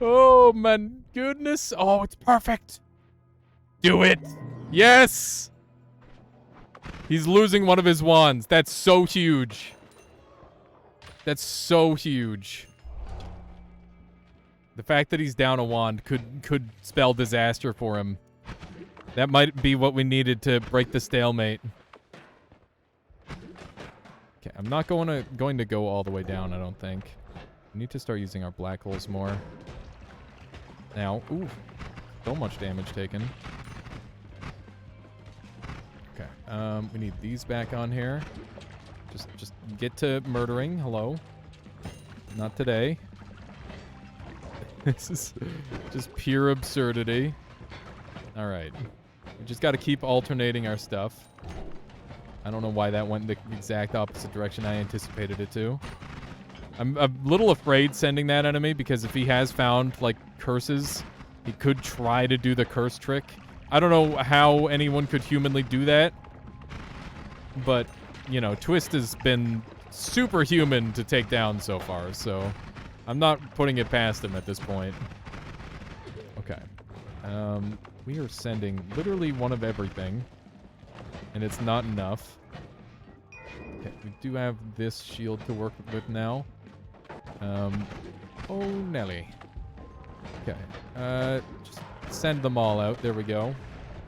Oh, my goodness. Oh, it's perfect. Do it. Yes. He's losing one of his wands. That's so huge. That's so huge. The fact that he's down a wand could spell disaster for him. That might be what we needed to break the stalemate. Okay, I'm not going to go all the way down, I don't think. We need to start using our black holes more. Now, ooh, so much damage taken. Okay, we need these back on here. Just get to murdering. Hello. Not today. This is just pure absurdity. All right. We just got to keep alternating our stuff. I don't know why that went the exact opposite direction I anticipated it to. I'm a little afraid sending that enemy because if he has found, like, curses, he could try to do the curse trick. I don't know how anyone could humanly do that. but, you know, Twist has been superhuman to take down so far, so I'm not putting it past him at this point. Okay. We are sending literally one of everything, and it's not enough. Okay, we do have this shield to work with now. Oh, Nelly. Okay, just send them all out. There we go.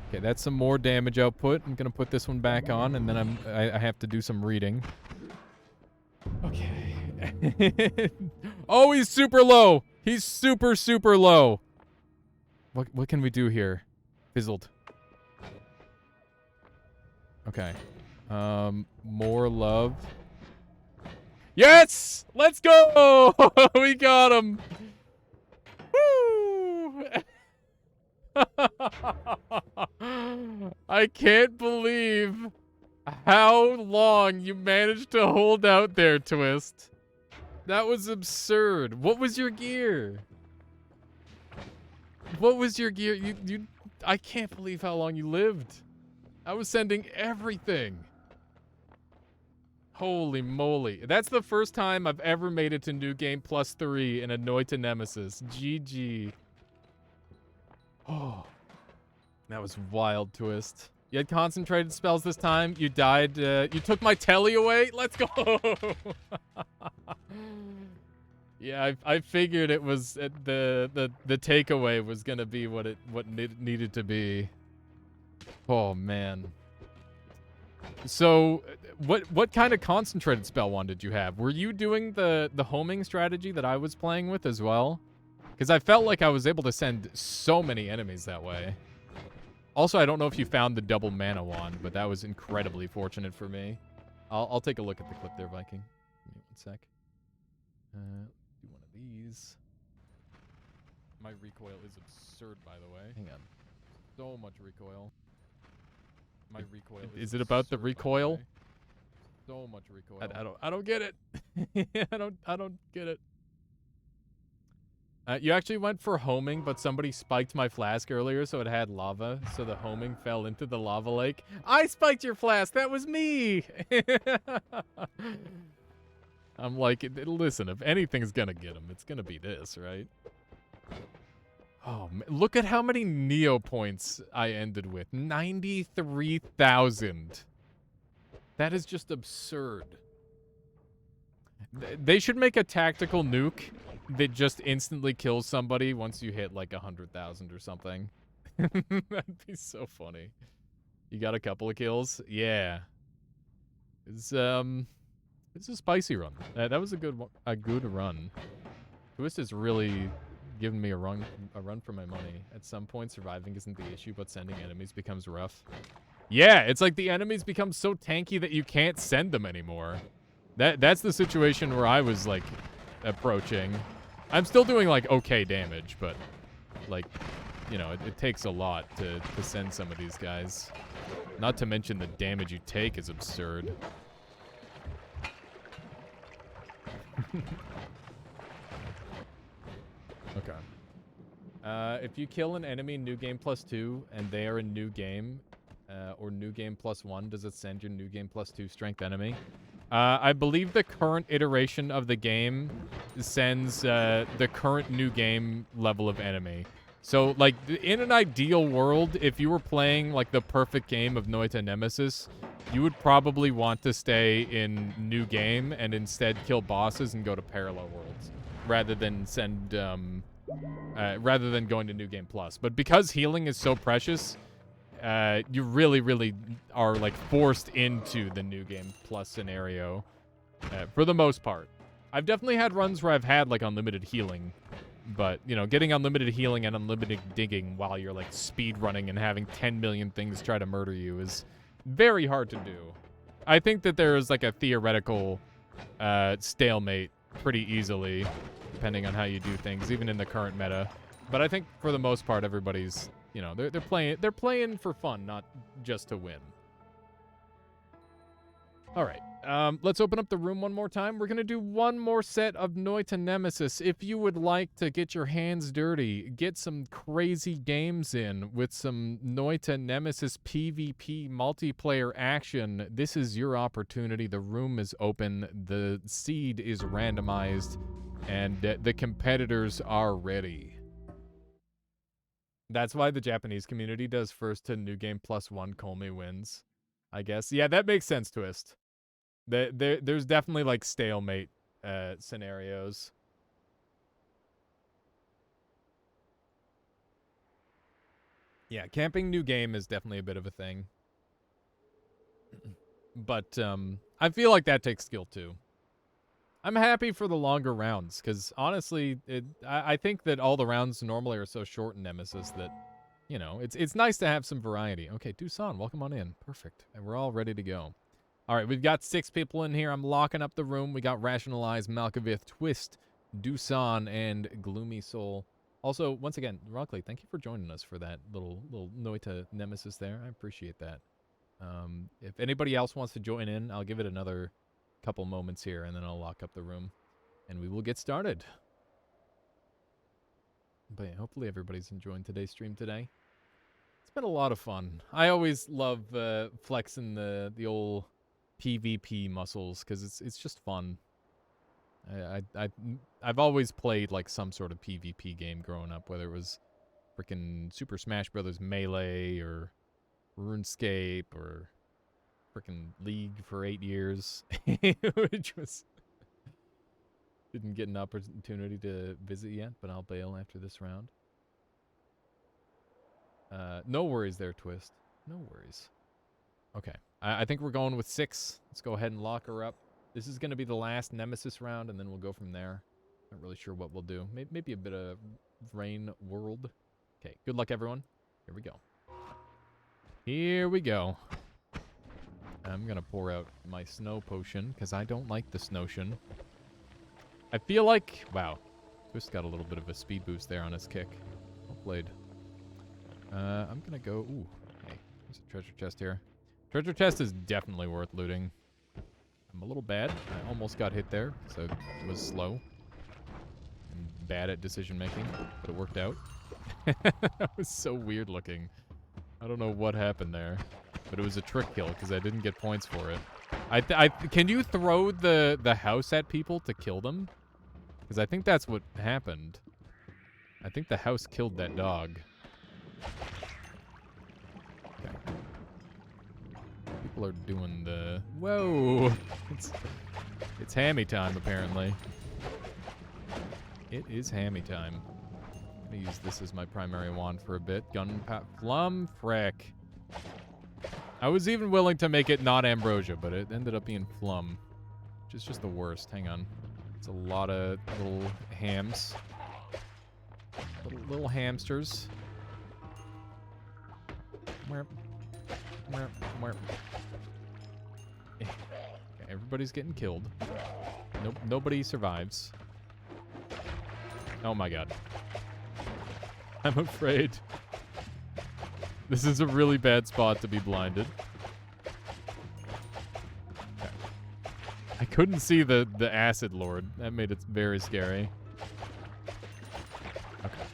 Okay, that's some more damage output. I'm gonna put this one back on, and then I have to do some reading. Okay. Oh, he's super low. He's super, super low. What can we do here? Fizzled. Okay. More love. Yes! Let's go! We got him. Woo! I can't believe how long you managed to hold out there, Twist. That was absurd. What was your gear? What was your gear? I can't believe how long you lived. I was sending everything. Holy moly. That's the first time I've ever made it to New Game +3 in a noita nemesis. GG. Oh. That was wild, Twist. You had concentrated spells this time. You died. You took my telly away. Let's go. Yeah, I figured it was the takeaway was gonna be what it needed to be. Oh man. So, what kind of concentrated spell one did you have? Were you doing the homing strategy that I was playing with as well? Because I felt like I was able to send so many enemies that way. Also, I don't know if you found the double mana wand, but that was incredibly fortunate for me. I'll take a look at the clip there, Viking. Give me 1 sec. Do one of these. My recoil is absurd, by the way. Hang on. So much recoil. My recoil is it about the recoil? So much recoil. I don't get it. I don't get it. You actually went for homing, but somebody spiked my flask earlier, so it had lava. So the homing fell into the lava lake. I spiked your flask. That was me. I'm like, listen, if anything's gonna get him, it's gonna be this, right? Oh, man. Look at how many Neo points I ended with. 93,000. That is just absurd. They should make a tactical nuke that just instantly kills somebody once you hit like 100,000 or something. That'd be so funny. You got a couple of kills? Yeah. It's a spicy run. That was a good run. Twist has really given me a run for my money. At some point, surviving isn't the issue, but sending enemies becomes rough. Yeah, it's like the enemies become so tanky that you can't send them anymore. That's the situation where I was like approaching. I'm still doing like okay damage, but like, you know, it takes a lot to send some of these guys. Not to mention the damage you take is absurd. Okay. If you kill an enemy in New Game +2 and they are in New Game, or New Game +1, does it send your New Game +2 strength enemy? I believe the current iteration of the game sends the current New Game level of enemy. So, like, in an ideal world, if you were playing, like, the perfect game of Noita Nemesis, you would probably want to stay in New Game and instead kill bosses and go to Parallel Worlds, rather than send, rather than going to New Game Plus. But because healing is so precious, you really, really are, like, forced into the New Game Plus scenario, for the most part. I've definitely had runs where I've had, like, unlimited healing, but, you know, getting unlimited healing and unlimited digging while you're, like, speed running and having 10 million things try to murder you is very hard to do. I think that there is, like, a theoretical stalemate pretty easily, depending on how you do things, even in the current meta. But I think, for the most part, everybody's, you know, they're playing for fun, not just to win. All right. Let's open up the room one more time. We're going to do one more set of Noita Nemesis. If you would like to get your hands dirty, get some crazy games in with some Noita Nemesis PvP multiplayer action, this is your opportunity. The room is open. The seed is randomized. And the competitors are ready. That's why the Japanese community does first to New Game +1 Komi wins, I guess. Yeah, that makes sense, Twist. There's definitely like stalemate scenarios. Yeah, camping new game is definitely a bit of a thing. But I feel like that takes skill too. I'm happy for the longer rounds because honestly, I think that all the rounds normally are so short in Nemesis that, you know, it's nice to have some variety. Okay, Dusan, welcome on in. Perfect. And we're all ready to go. All right, we've got 6 people in here. I'm locking up the room. We got Rationalize, Malkovith, Twist, Dusan, and Gloomy Soul. Also, once again, Rockley, thank you for joining us for that little Noita Nemesis there. I appreciate that. If anybody else wants to join in, I'll give it another couple moments here, and then I'll lock up the room, and we will get started. But yeah, hopefully everybody's enjoying today's stream today. It's been a lot of fun. I always love flexing the old PvP muscles because it's just fun. I've always played like some sort of PvP game growing up, whether it was freaking Super Smash Brothers Melee or RuneScape or freaking League for 8 years, which was didn't get an opportunity to visit yet, but I'll bail after this round. No worries there, Twist. No worries. Okay. I think we're going with 6. Let's go ahead and lock her up. This is going to be the last Nemesis round, and then we'll go from there. Not really sure what we'll do. Maybe a bit of Rain World. Okay. Good luck, everyone. Here we go. Here we go. I'm going to pour out my snow potion, because I don't like the snowtion. I feel like... Wow. Twist got a little bit of a speed boost there on his kick. Well played. I'm going to go... Ooh. Hey, there's a treasure chest here. Treasure chest is definitely worth looting. I'm a little bad. I almost got hit there, so it was slow. And bad at decision making, but it worked out. That was so weird looking. I don't know what happened there, but it was a trick kill because I didn't get points for it. Can you throw the house at people to kill them? Because I think that's what happened. I think the house killed that dog. Okay. People are doing the... Whoa! It's hammy time, apparently. It is hammy time. I'm gonna use this as my primary wand for a bit. Flum Freck. I was even willing to make it not ambrosia, but it ended up being flum. Which is just the worst. Hang on. It's a lot of little hams. Little hamsters. Okay, everybody's getting killed. Nobody survives. Oh my god. I'm afraid. This is a really bad spot to be blinded. Okay. I couldn't see the acid lord. That made it very scary. Okay.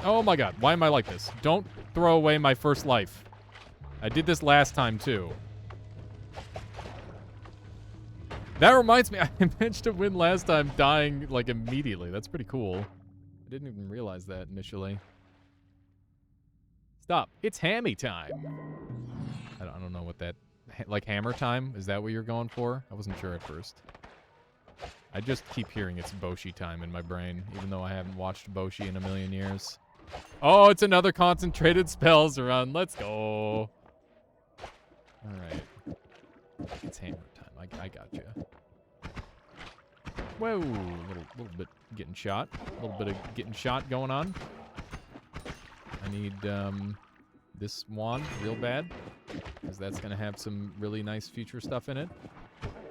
Oh my god, why am I like this? Don't throw away my first life. I did this last time too. That reminds me, I managed to win last time dying like immediately. That's pretty cool. I didn't even realize that initially. Stop. It's hammy time. I don't know what that... Like hammer time? Is that what you're going for? I wasn't sure at first. I just keep hearing it's Boshi time in my brain, even though I haven't watched Boshi in a million years. Oh, it's another concentrated spells run. Let's go. Alright. It's hammer time. I got you. Whoa. Little bit getting shot. A little bit of getting shot going on. I need this wand real bad, because that's going to have some really nice future stuff in it.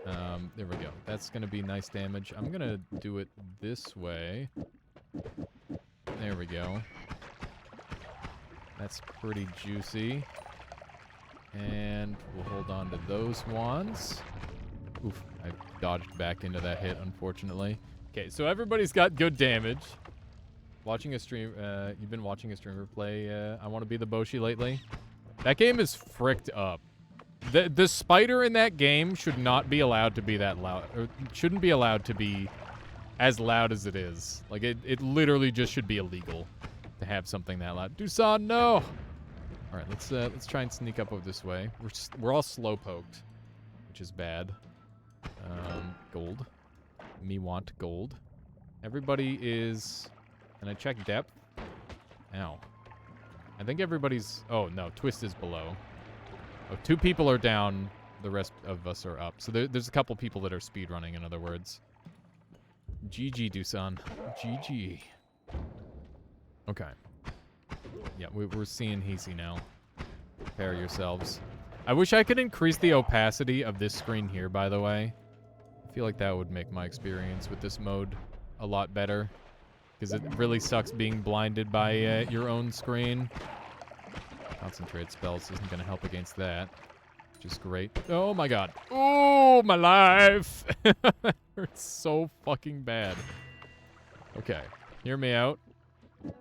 There we go. That's going to be nice damage. I'm going to do it this way. There we go. That's pretty juicy. And we'll hold on to those wands. Oof, I dodged back into that hit, unfortunately. Okay, so everybody's got good damage. Watching a stream, you've been watching a streamer play, I Want to Be the Boshi lately? That game is fricked up. The spider in that game should not be allowed to be that loud, or shouldn't be allowed to be as loud as it is. Like, it literally just should be illegal to have something that loud. Dusan, no! Alright, let's try and sneak up over this way. We're all slow-poked, which is bad. Gold. Me want gold. Everybody is... Can I check depth? Ow. I think everybody's... Oh, no. Twist is below. Oh, 2 people are down. The rest of us are up. So there's a couple people that are speedrunning, in other words. GG, Dusan. GG. Okay. Yeah, we're seeing Heasy now. Prepare yourselves. I wish I could increase the opacity of this screen here, by the way. I feel like that would make my experience with this mode a lot better. Because it really sucks being blinded by your own screen. Concentrate spells isn't going to help against that. Which is great. Oh my god. Oh, my life! That hurts so fucking bad. Okay. Hear me out.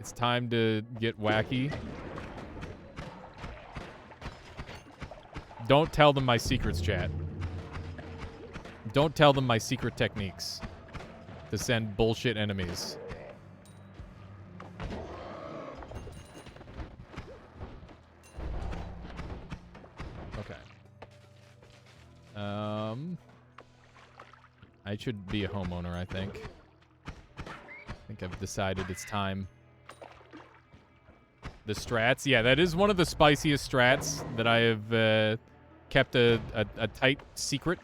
It's time to get wacky. Don't tell them my secrets, chat. Don't tell them my secret techniques to send bullshit enemies. Okay. I should be a homeowner, I think. I think I've decided it's time. The strats? Yeah, that is one of the spiciest strats that I have kept a tight secret.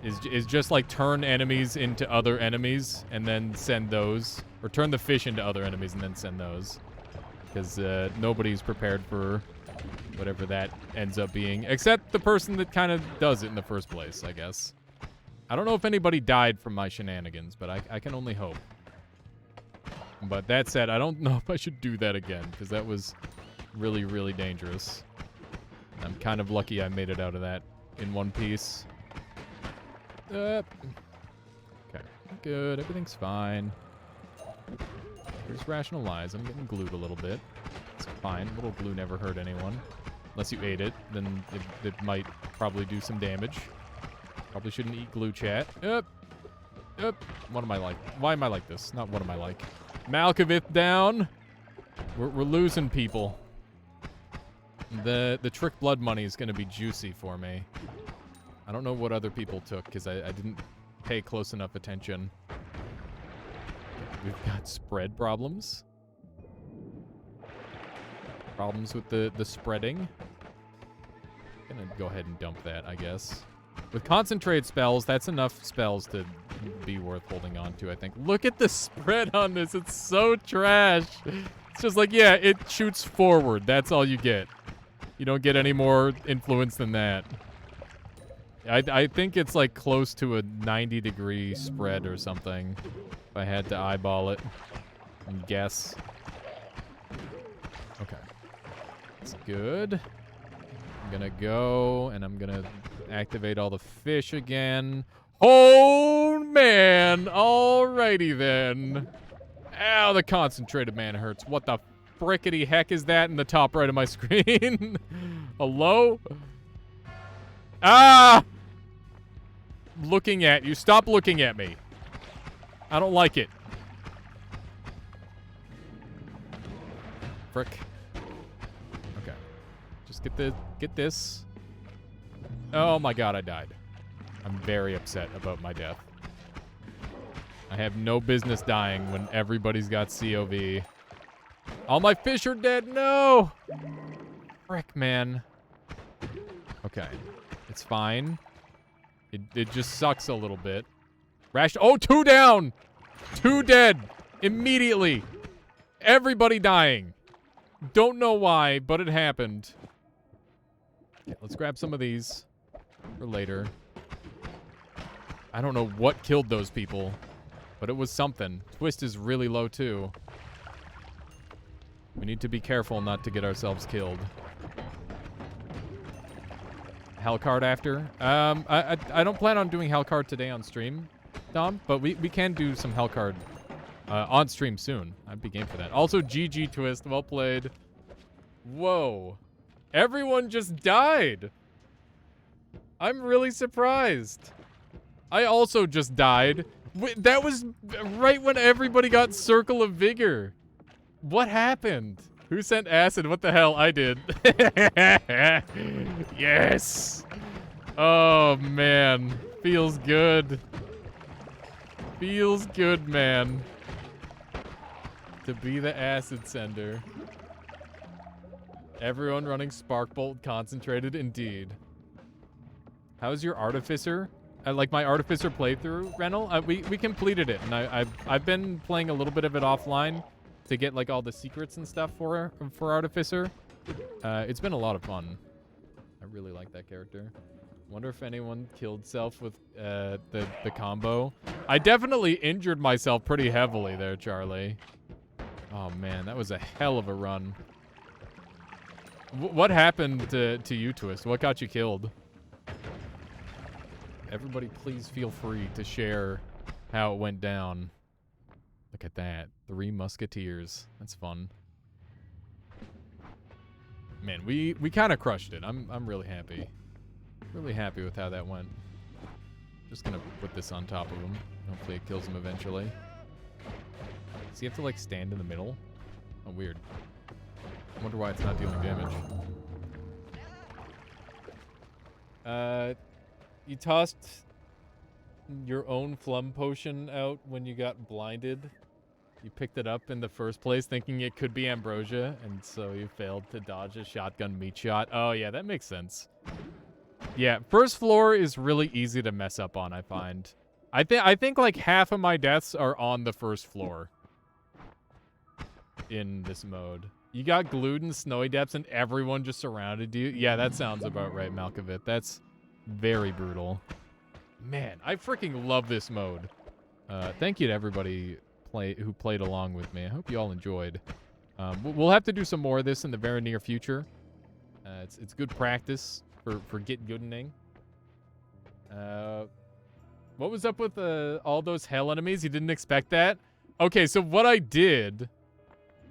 Is just like turn enemies into other enemies and then send those. Or turn the fish into other enemies and then send those. Because nobody's prepared for whatever that ends up being. Except the person that kind of does it in the first place, I guess. I don't know if anybody died from my shenanigans, but I can only hope. But that said, I don't know if I should do that again, because that was really, really dangerous. I'm kind of lucky I made it out of that in one piece. Okay. Good. Everything's fine. Here's Rationalize. I'm getting glued a little bit. It's fine. A little glue never hurt anyone. Unless you ate it, then it might probably do some damage. Probably shouldn't eat glue, chat. Yep. What am I like? Why am I like this? Not what am I like. Malkovith down. We're losing people. The trick blood money is going to be juicy for me. I don't know what other people took because I didn't pay close enough attention. We've got spread problems. Problems with the spreading. I'm going to go ahead and dump that, I guess. With concentrate spells, that's enough spells to be worth holding on to, I think. Look at the spread on this. It's so trash. It's just like, yeah, it shoots forward. That's all you get. You don't get any more influence than that. I think it's like close to a 90-degree spread or something. If I had to eyeball it and guess. Okay. That's good. I'm gonna go, and I'm gonna activate all the fish again. Oh, man. Alrighty, then. Ow, the concentrated man hurts. What the frickety heck is that in the top right of my screen? Hello? Ah! Looking at you. Stop looking at me. I don't like it. Frick. Okay. Just get this. Oh my god, I died. I'm very upset about my death. I have no business dying when everybody's got COV. All my fish are dead. No! Frick, man. Okay. It's fine. It just sucks a little bit. Oh, 2 down! 2 dead! Immediately! Everybody dying. Don't know why, but it happened. Okay, let's grab some of these for later. I don't know what killed those people, but it was something. Twist is really low, too. We need to be careful not to get ourselves killed. Hellcard after. I don't plan on doing Hellcard today on stream, Dom, but we can do some Hellcard on stream soon. I'd be game for that. Also, GG Twist, well played. Whoa. Everyone just died. I'm really surprised. I also just died. That was right when everybody got Circle of Vigor. What happened? Who sent acid? What the hell? I did. Yes. Oh, man. Feels good. Feels good, man. To be the acid sender. Everyone running Sparkbolt concentrated indeed. How's your Artificer? Like my Artificer playthrough, Renal? We completed it, and I've been playing a little bit of it offline to get like all the secrets and stuff for Artificer. It's been a lot of fun. I really like that character. Wonder if anyone killed self with the combo. I definitely injured myself pretty heavily there, Charlie. Oh man, that was a hell of a run. What happened to you, Twist? What got you killed? Everybody please feel free to share how it went down. Look at that. 3 Musketeers. That's fun. Man, we kind of crushed it. I'm really happy. Really happy with how that went. Just gonna put this on top of him. Hopefully it kills him eventually. Does he have to like stand in the middle? Oh, weird. I wonder why it's not dealing damage. You tossed your own Flum Potion out when you got blinded. You picked it up in the first place thinking it could be Ambrosia, and so you failed to dodge a shotgun meat shot. Oh, yeah, that makes sense. Yeah, first floor is really easy to mess up on, I find. I think like half of my deaths are on the first floor in this mode. You got glued in snowy depths and everyone just surrounded you. Yeah, that sounds about right, Malkovit. That's very brutal. Man, I freaking love this mode. Thank you to everybody who played along with me. I hope you all enjoyed. We'll have to do some more of this in the very near future. It's good practice for get goodening. What was up with all those hell enemies? You didn't expect that? Okay, so what I did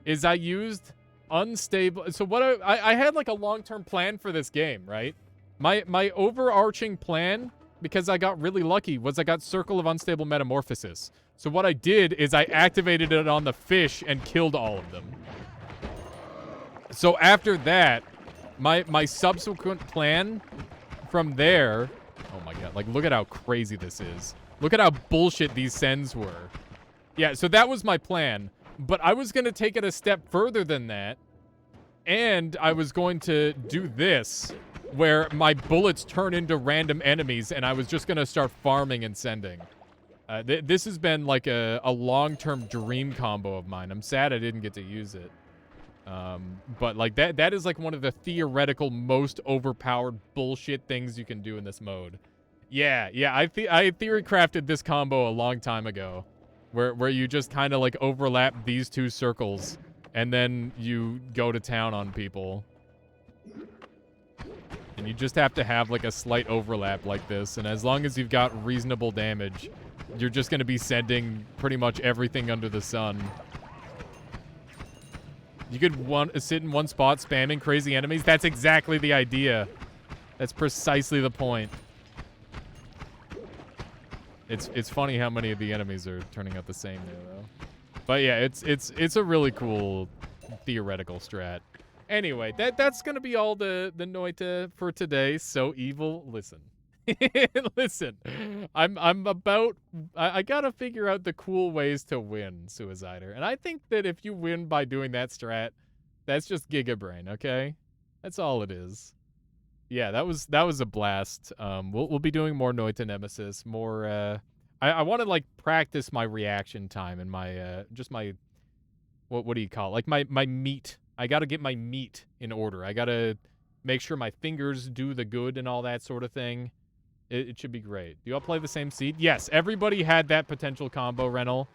is I used unstable. So what I had like a long-term plan for this game, right? My overarching plan, because I got really lucky, was I got Circle of Unstable Metamorphosis. So what I did is I activated it on the fish and killed all of them. So after that, my subsequent plan from there... Oh my god, like look at how crazy this is. Look at how bullshit these sends were. Yeah, so that was my plan. But I was going to take it a step further than that. And I was going to do this, where my bullets turn into random enemies, and I was just going to start farming and sending. This has been like a long-term dream combo of mine. I'm sad I didn't get to use it. But like that is like one of the theoretical most overpowered bullshit things you can do in this mode. Yeah, I theory crafted this combo a long time ago, where you just kind of like overlap these two circles, and then you go to town on people. And you just have to have like a slight overlap like this, and as long as you've got reasonable damage, you're just going to be sending pretty much everything under the sun. You could sit in one spot spamming crazy enemies. That's exactly the idea. That's precisely the point. It's funny how many of the enemies are turning out the same there, though. But yeah, it's a really cool theoretical strat. Anyway, that's gonna be all the noita for today. So evil, listen. Listen, I gotta figure out the cool ways to win, Suicider. And I think that if you win by doing that strat, that's just Giga Brain, okay? That's all it is. Yeah, that was a blast. We'll be doing more Noita Nemesis, more I want to like practice my reaction time and my just my what do you call it? Like my meat. I got to get my meat in order. I got to make sure my fingers do the good and all that sort of thing. It should be great. Do you all play the same seed? Yes, everybody had that potential combo, Renal.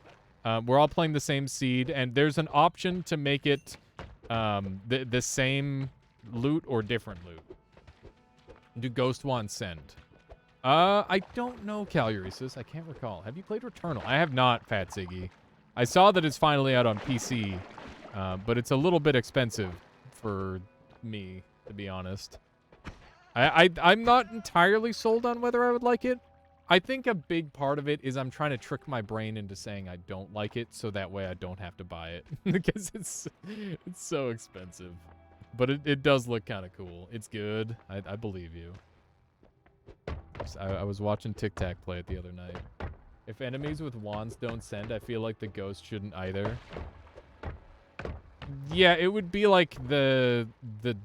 We're all playing the same seed, and there's an option to make it the same loot or different loot. Do Ghost Wands send? I don't know, Caluresis. I can't recall. Have you played Returnal? I have not, Fat Ziggy. I saw that it's finally out on PC, but it's a little bit expensive for me, to be honest. I'm not entirely sold on whether I would like it. I think a big part of it is I'm trying to trick my brain into saying I don't like it, so that way I don't have to buy it. Because it's so expensive. But it does look kind of cool. It's good. I believe you. I was watching Tic Tac play it the other night. If enemies with wands don't send, I feel like the ghost shouldn't either. Yeah, it would be like the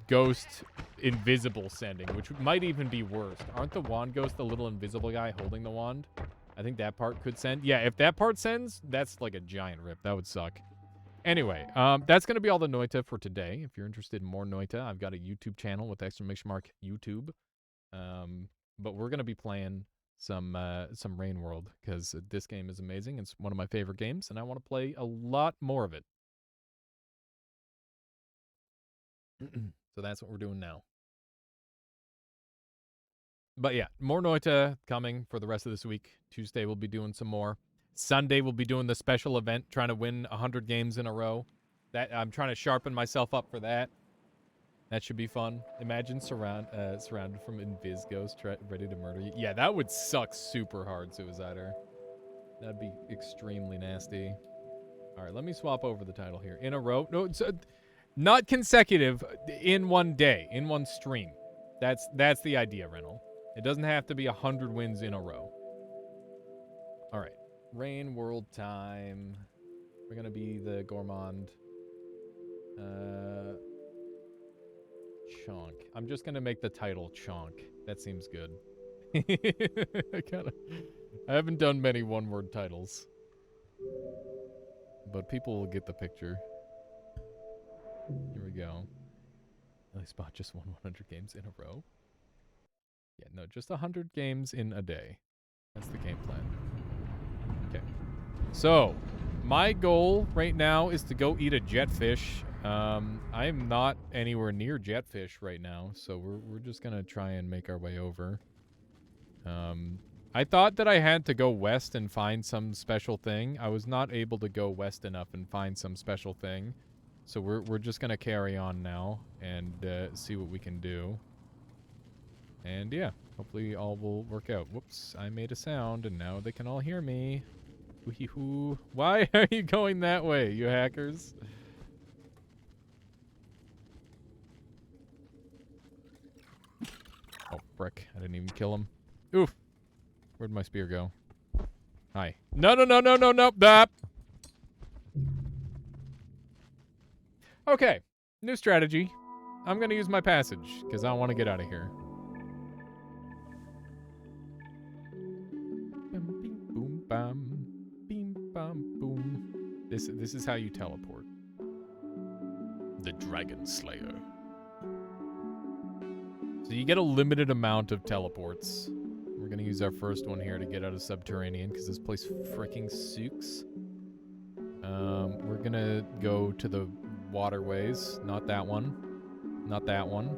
ghost invisible sending, which might even be worse. Aren't the wand ghost the little invisible guy holding the wand? I think that part could send. Yeah, if that part sends, that's like a giant rip. That would suck. Anyway, that's going to be all the Noita for today. If you're interested in more Noita, I've got a YouTube channel with exclamation mark YouTube. But we're going to be playing some Rain World because this game is amazing. It's one of my favorite games, and I want to play a lot more of it. So that's what we're doing now. But yeah, more Noita coming for the rest of this week. Tuesday we'll be doing some more. Sunday we'll be doing the special event, trying to win 100 games in a row. That I'm trying to sharpen myself up for that. That should be fun. Imagine surrounded from Invis Ghost ready to murder you. Yeah, that would suck super hard, Suicider. That'd be extremely nasty. All right, let me swap over the title here. In a row. No, it's not consecutive. In one day, in one stream. That's the idea, Rental. It doesn't have to be 100 wins in a row. All right. Rain World time. We're going to be the Gourmand. Chonk. I'm just going to make the title Chonk. That seems good. I haven't done many one-word titles. But people will get the picture. Here we go. At Spot just won 100 games in a row. Yeah, no, just 100 games in a day. That's the game plan. Okay. So, my goal right now is to go eat a jetfish. I am not anywhere near jetfish right now, so we're just gonna try and make our way over. I thought that I had to go west and find some special thing. I was not able to go west enough and find some special thing. So we're just gonna carry on now and see what we can do. And yeah, hopefully all will work out. Whoops, I made a sound and now they can all hear me. Wee-hoo. Why are you going that way, you hackers? Oh, frick. I didn't even kill him. Oof. Where'd my spear go? Hi. No. That. Okay. New strategy. I'm going to use my passage because I want to get out of here. Boom, bam. Beam, bam, boom. This is how you teleport. The Dragon Slayer. So you get a limited amount of teleports. We're going to use our first one here to get out of Subterranean because this place freaking sucks. We're going to go to the waterways. Not that one. Not that one.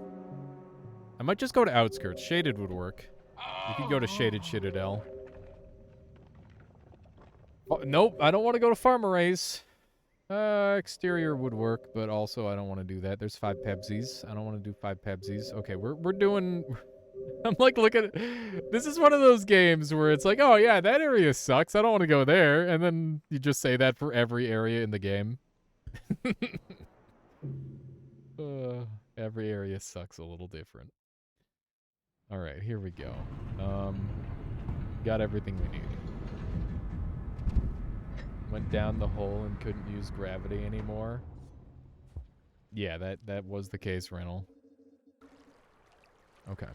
I might just go to Outskirts. Shaded would work. We could go to Shaded Citadel. Oh, nope, I don't want to go to Farmerays. Exterior would work, but also I don't want to do that. There's 5 Pepsis. I don't want to do 5 Pepsis. Okay, we're doing... I'm like, look at it. This is one of those games where it's like, oh yeah, that area sucks. I don't want to go there. And then you just say that for every area in the game. Every area sucks a little different. All right, here we go. Got everything we need. Went down the hole and couldn't use gravity anymore. Yeah, that was the case, Rental. Okay.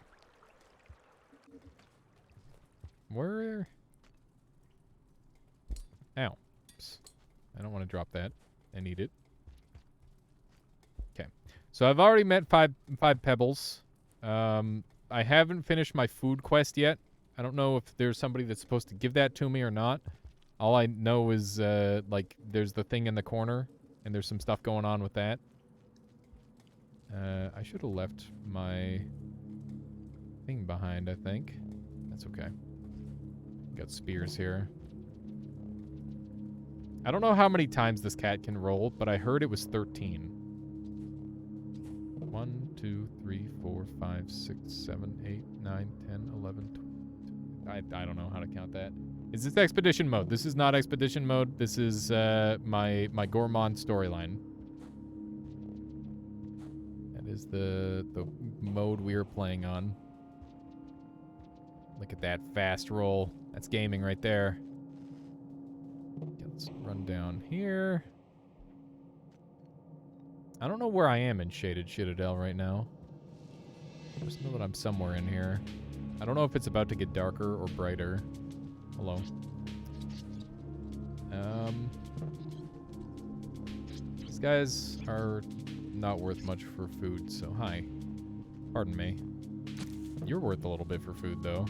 Where? Ow. Oops. I don't want to drop that. I need it. Okay. So I've already met five pebbles. I haven't finished my food quest yet. I don't know if there's somebody that's supposed to give that to me or not. All I know is, like, there's the thing in the corner, and there's some stuff going on with that. I should have left my thing behind, I think. That's okay. Got spears here. I don't know how many times this cat can roll, but I heard it was 13. 1, 2, 3, 4, 5, 6, 7, 8, 9, 10, 11, 12. I don't know how to count that. Is this expedition mode? This is not expedition mode. This is my Gourmand storyline. That is the mode we are playing on. Look at that fast roll. That's gaming right there. Okay, let's run down here. I don't know where I am in Shaded Citadel right now. I just know that I'm somewhere in here. I don't know if it's about to get darker or brighter. Hello. These guys are not worth much for food, so hi. Pardon me. You're worth a little bit for food, though.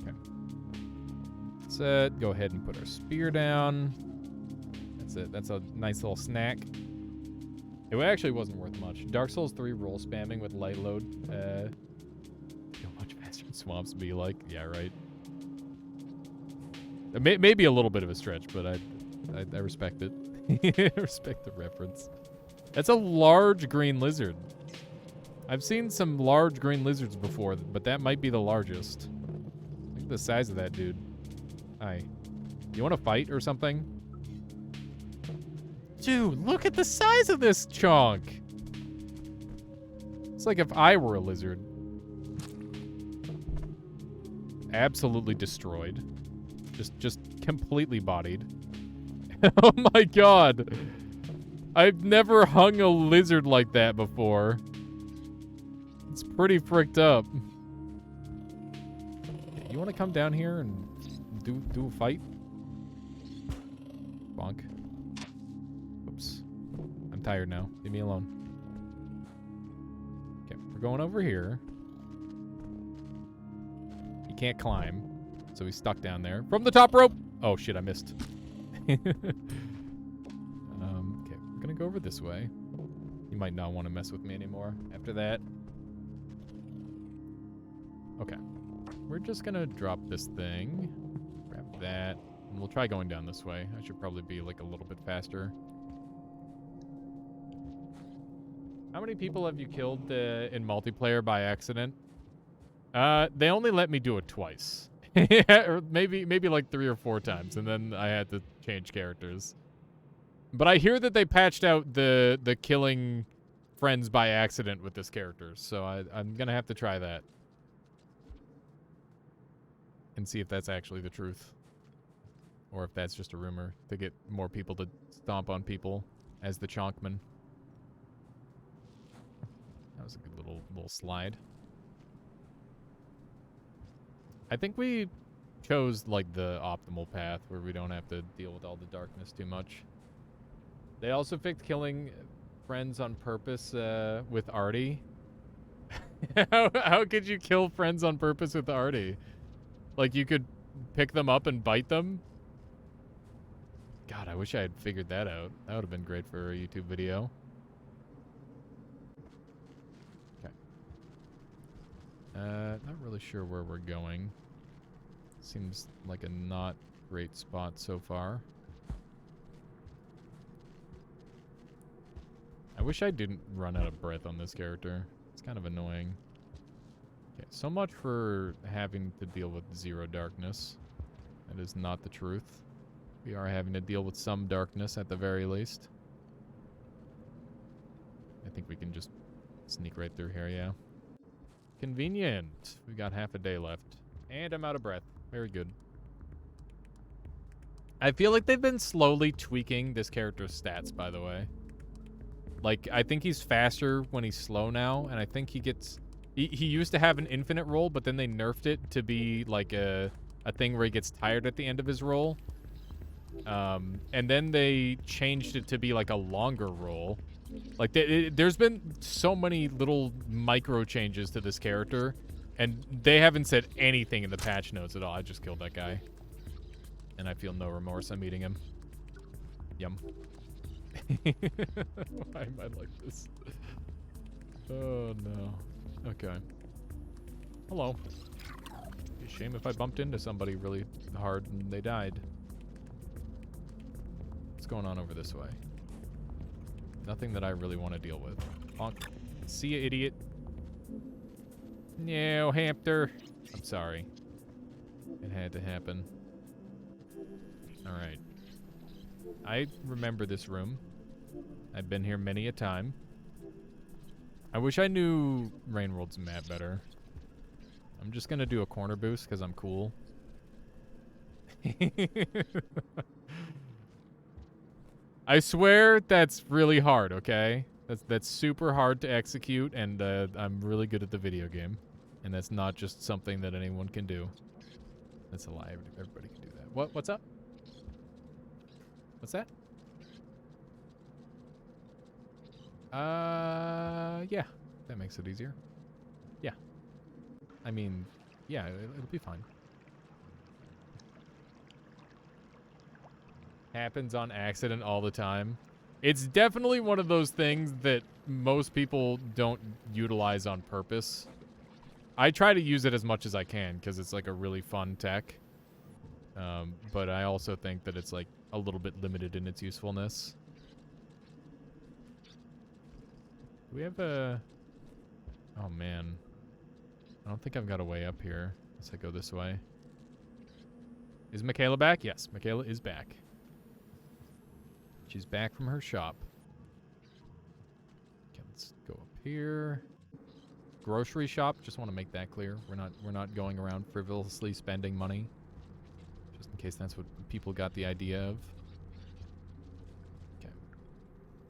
Okay. Let's go ahead and put our spear down. That's it. That's a nice little snack. It actually wasn't worth much. Dark Souls 3 roll spamming with light load. Go much faster in swamps be like. Yeah, right. Maybe a little bit of a stretch, but I respect it. I respect the reference. That's a large green lizard. I've seen some large green lizards before, but that might be the largest. Look at the size of that dude. Hi. You want to fight or something? Dude, look at the size of this chunk. It's like if I were a lizard. Absolutely destroyed. Just completely bodied. Oh my god. I've never hung a lizard like that before. It's pretty fricked up. You want to come down here and do a fight? Bonk. Oops. I'm tired now. Leave me alone. Okay, we're going over here. He can't climb, so he's stuck down there. From the top rope! Oh shit, I missed. Okay, we're gonna go over this way. You might not want to mess with me anymore after that. Okay. We're just gonna drop this thing. Grab that. And we'll try going down this way. I should probably be like a little bit faster. How many people have you killed in multiplayer by accident? They only let me do it twice. Or maybe like 3 or 4 times, and then I had to change characters. But I hear that they patched out the killing friends by accident with this character, so I'm gonna have to try that. And see if that's actually the truth. Or if that's just a rumor to get more people to stomp on people as the Chonkman. That was a good little slide. I think we chose like the optimal path where we don't have to deal with all the darkness too much. They also fixed killing friends on purpose with Artie. How could you kill friends on purpose with Artie? Like, you could pick them up and bite them? God, I wish I had figured that out. That would have been great for a YouTube video. Okay. Not really sure where we're going. Seems like a not great spot so far. I wish I didn't run out of breath on this character. It's kind of annoying. Okay, so much for having to deal with zero darkness. That is not the truth. We are having to deal with some darkness at the very least. I think we can just sneak right through here, yeah. Convenient. We've got half a day left. And I'm out of breath. Very good. I feel like they've been slowly tweaking this character's stats, by the way. Like, I think he's faster when he's slow now, and I think he gets... He used to have an infinite roll, but then they nerfed it to be like a thing where he gets tired at the end of his roll. And then they changed it to be like a longer roll. Like, there's been so many little micro changes to this character, and they haven't said anything in the patch notes at all. I just killed that guy. And I feel no remorse. I'm eating him. Yum. Why am I like this? Oh, no. Okay. Hello. Be a shame if I bumped into somebody really hard and they died. What's going on over this way? Nothing that I really want to deal with. Honk. See ya, idiot. No, hamster. I'm sorry. It had to happen. Alright. I remember this room. I've been here many a time. I wish I knew Rainworld's map better. I'm just gonna do a corner boost because I'm cool. I swear that's really hard, okay? That's super hard to execute, and I'm really good at the video game. And that's not just something that anyone can do. That's a lie. Everybody can do that. What's up? What's that? Yeah. That makes it easier. Yeah. I mean, yeah, it'll be fine. Happens on accident all the time. It's definitely one of those things that most people don't utilize on purpose. I try to use it as much as I can because it's like a really fun tech. But I also think that it's like a little bit limited in its usefulness. Do we have a... Oh, man. I don't think I've got a way up here. Unless I go this way. Is Michaela back? Yes, Michaela is back. She's back from her shop. Okay, let's go up here. Grocery shop. Just want to make that clear. We're not going around frivolously spending money. Just in case that's what people got the idea of. Okay.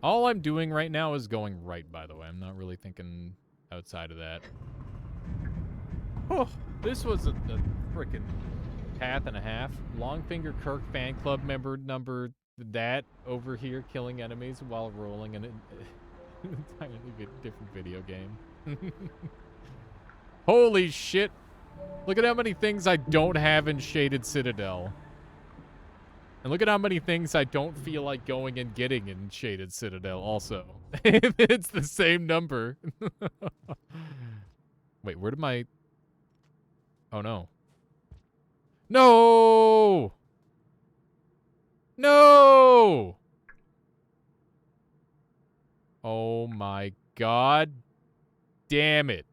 All I'm doing right now is going right, by the way. I'm not really thinking outside of that. Oh, this was a frickin' path and a half. Longfinger Kirk fan club member number that over here killing enemies while rolling an entirely different video game. Holy shit. Look at how many things I don't have in Shaded Citadel. And look at how many things I don't feel like going and getting in Shaded Citadel also. It's the same number. Wait, where did my... Oh, no. No! No! Oh my god. Damn it.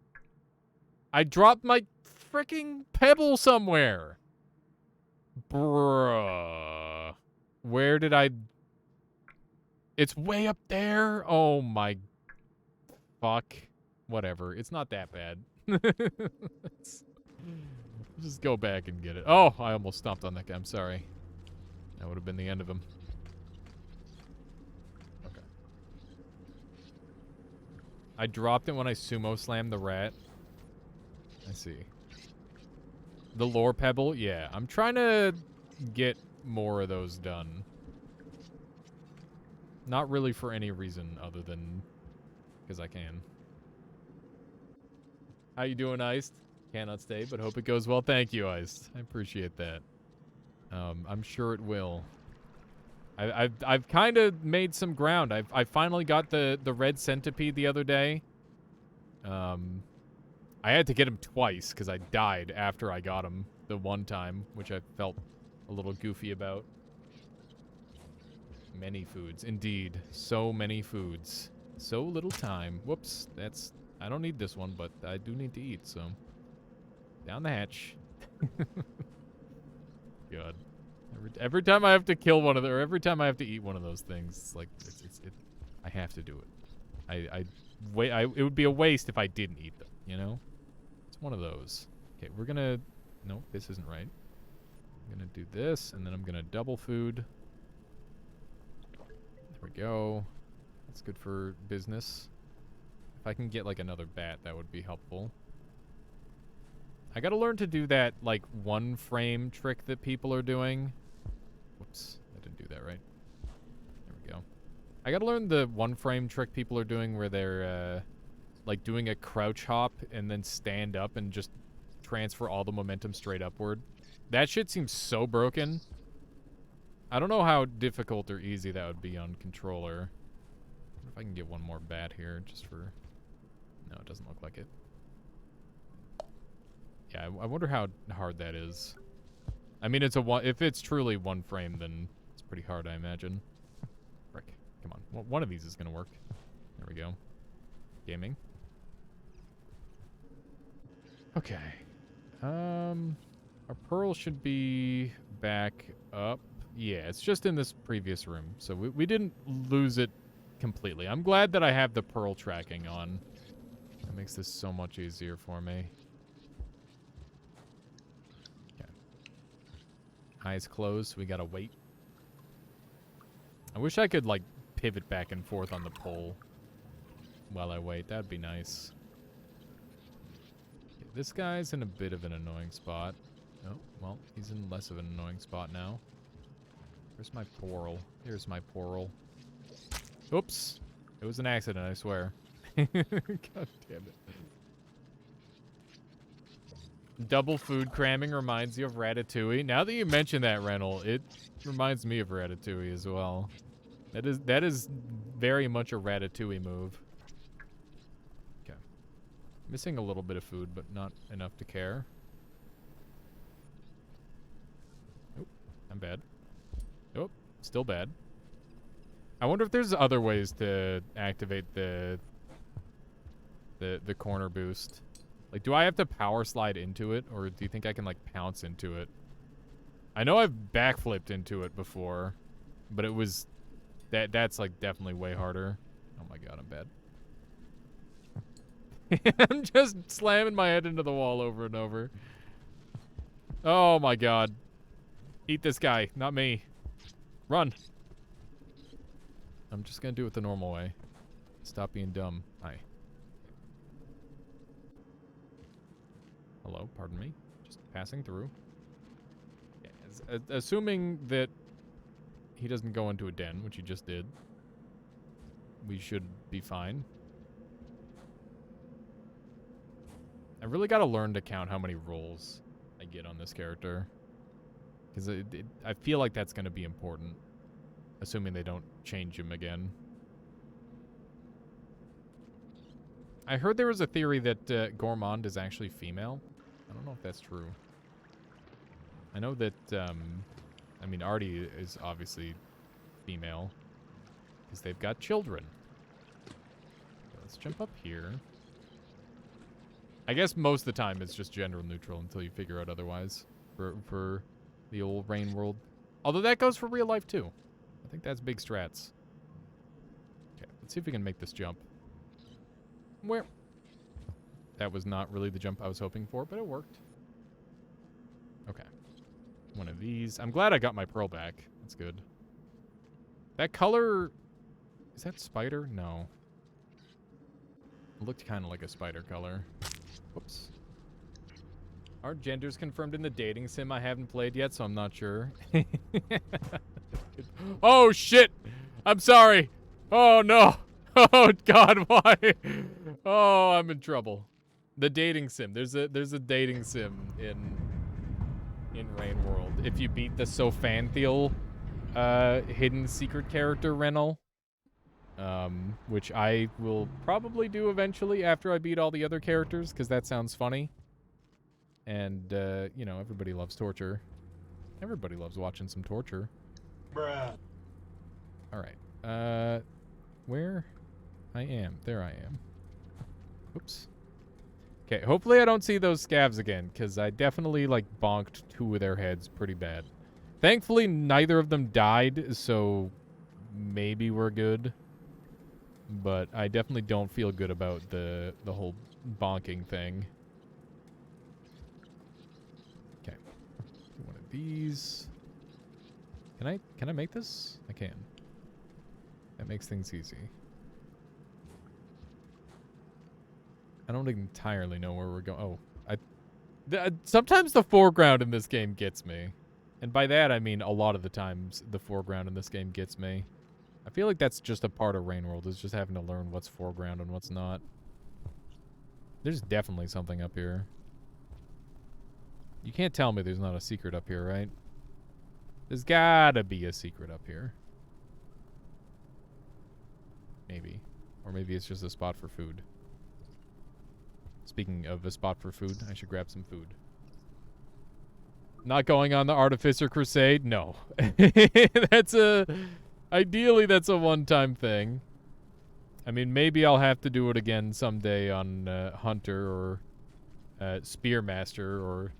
I dropped my freaking pebble somewhere. Bruh. Where did I... It's way up there? Oh my... Fuck. Whatever. It's not that bad. Just go back and get it. Oh, I almost stomped on that guy. I'm sorry. That would have been the end of him. Okay. I dropped it when I sumo slammed the rat. I see. The lore pebble? Yeah. I'm trying to get more of those done. Not really for any reason other than because I can. How you doing, Iced? Cannot stay, but hope it goes well. Thank you, Iced. I appreciate that. I'm sure it will. I've kind of made some ground. I finally got the red centipede the other day. I had to get him twice because I died after I got him the one time, which I felt a little goofy about. Many foods, indeed. So many foods. So little time. Whoops, that's... I don't need this one, but I do need to eat, so... Down the hatch. God. Every time I have to kill one of them, or every time I have to eat one of those things, it's like, I have to do it. It would be a waste if I didn't eat them, you know? It's one of those. Okay, we're gonna... Nope, this isn't right. I'm gonna do this, and then I'm gonna double food. There we go. That's good for business. If I can get, like, another bat, that would be helpful. I gotta learn to do that, like, one frame trick that people are doing. Whoops, I didn't do that right. There we go. I gotta learn the one frame trick people are doing where they're, like, doing a crouch hop and then stand up and just transfer all the momentum straight upward. That shit seems so broken. I don't know how difficult or easy that would be on controller. I wonder if I can get one more bat here just for No, it doesn't look like it. Yeah, I wonder how hard that is. I mean, it's a one. If it's truly one frame, then it's pretty hard, I imagine. Frick. Come on. Well, one of these is going to work. There we go. Gaming. Okay. Our pearl should be back up. Yeah, it's just in this previous room. So we didn't lose it completely. I'm glad that I have the pearl tracking on. That makes this so much easier for me. Okay. Eyes closed. We gotta wait. I wish I could, like, pivot back and forth on the pole while I wait. That'd be nice. Okay, this guy's in a bit of an annoying spot. Oh, well, he's in less of an annoying spot now. Where's my pearl? Here's my pearl. Oops. It was an accident, I swear. God damn it. Double food cramming reminds you of Ratatouille. Now that you mention that, Rennell, it reminds me of Ratatouille as well. That is very much a Ratatouille move. Okay. Missing a little bit of food, but not enough to care. Oh, I'm bad. Oh, still bad. I wonder if there's other ways to activate the corner boost. Like, do I have to power slide into it, or do you think I can, like, pounce into it? I know I've backflipped into it before, but it was... That's, like, definitely way harder. Oh my god, I'm bad. I'm just slamming my head into the wall over and over. Oh my god. Eat this guy, not me. Run. I'm just gonna do it the normal way. Stop being dumb. Hi. Hello, pardon me. Just passing through. Yeah, assuming that he doesn't go into a den, which he just did, we should be fine. I really gotta learn to count how many rolls I get on this character. Because I feel like that's gonna be important. Assuming they don't change him again. I heard there was a theory that Gourmand is actually female. I don't know if that's true. I know that, I mean, Artie is obviously female. Because they've got children. So let's jump up here. I guess most of the time it's just gender neutral until you figure out otherwise. For the old Rain world. Although that goes for real life too. I think that's big strats. Okay, let's see if we can make this jump. Where? That was not really the jump I was hoping for, but it worked. Okay. One of these. I'm glad I got my pearl back. That's good. That color... Is that spider? No. It looked kind of like a spider color. Whoops. Aren't genders confirmed in the dating sim I haven't played yet, so I'm not sure. Oh, shit! I'm sorry! Oh, no! Oh, God, why? Oh, I'm in trouble. The dating sim. There's a dating sim in Rain World. If you beat the Sophanthiel hidden secret character, Rennell, which I will probably do eventually after I beat all the other characters, because that sounds funny. And, you know, everybody loves torture. Everybody loves watching some torture. Bruh. Alright. Where I am. There I am. Oops. Okay, hopefully I don't see those scavs again, because I definitely, like, bonked two of their heads pretty bad. Thankfully, neither of them died, so maybe we're good. But I definitely don't feel good about the whole bonking thing. Okay. One of these. Can I make this? I can. That makes things easy. I don't entirely know where we're going. Oh, sometimes the foreground in this game gets me. And by that, I mean a lot of the times the foreground in this game gets me. I feel like that's just a part of Rain World, is just having to learn what's foreground and what's not. There's definitely something up here. You can't tell me there's not a secret up here, right? There's gotta be a secret up here. Maybe. Or maybe it's just a spot for food. Speaking of a spot for food, I should grab some food. Not going on the Artificer Crusade? No. Ideally, that's a one-time thing. I mean, maybe I'll have to do it again someday on Hunter or Spearmaster or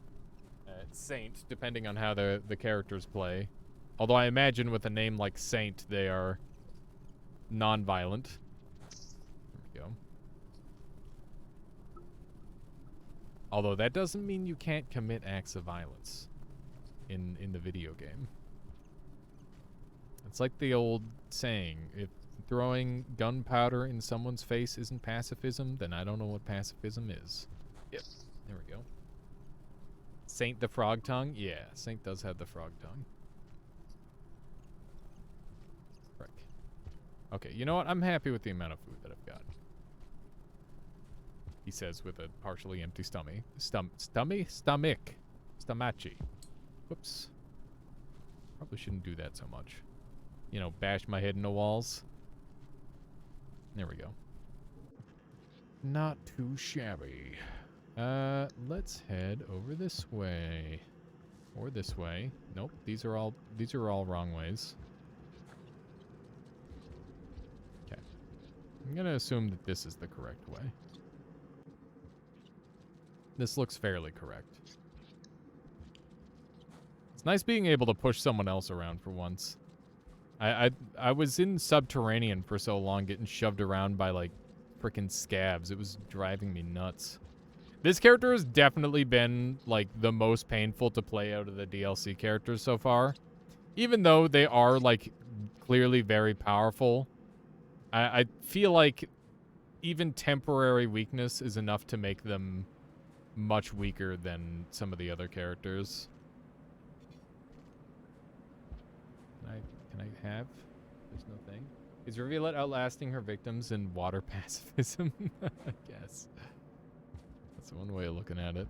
Saint, depending on how the characters play. Although I imagine with a name like Saint, they are non-violent. There we go. Although that doesn't mean you can't commit acts of violence in the video game. It's like the old saying, if throwing gunpowder in someone's face isn't pacifism, then I don't know what pacifism is. Yep, there we go. Saint the Frog Tongue? Yeah, Saint does have the frog tongue. Frick. Okay, you know what? I'm happy with the amount of food that I've got. He says with a partially empty stomach. Stomachi. Whoops. Probably shouldn't do that so much. You know, bash my head into walls. There we go. Not too shabby. Let's head over this way. Or this way. Nope, these are all wrong ways. Okay. I'm gonna assume that this is the correct way. This looks fairly correct. It's nice being able to push someone else around for once. I was in Subterranean for so long, getting shoved around by, like, frickin' scabs. It was driving me nuts. This character has definitely been, like, the most painful to play out of the DLC characters so far. Even though they are, like, clearly very powerful, I feel like even temporary weakness is enough to make them much weaker than some of the other characters. Can I have? There's no thing. Is Rivulet outlasting her victims in water pacifism? I guess. That's one way of looking at it.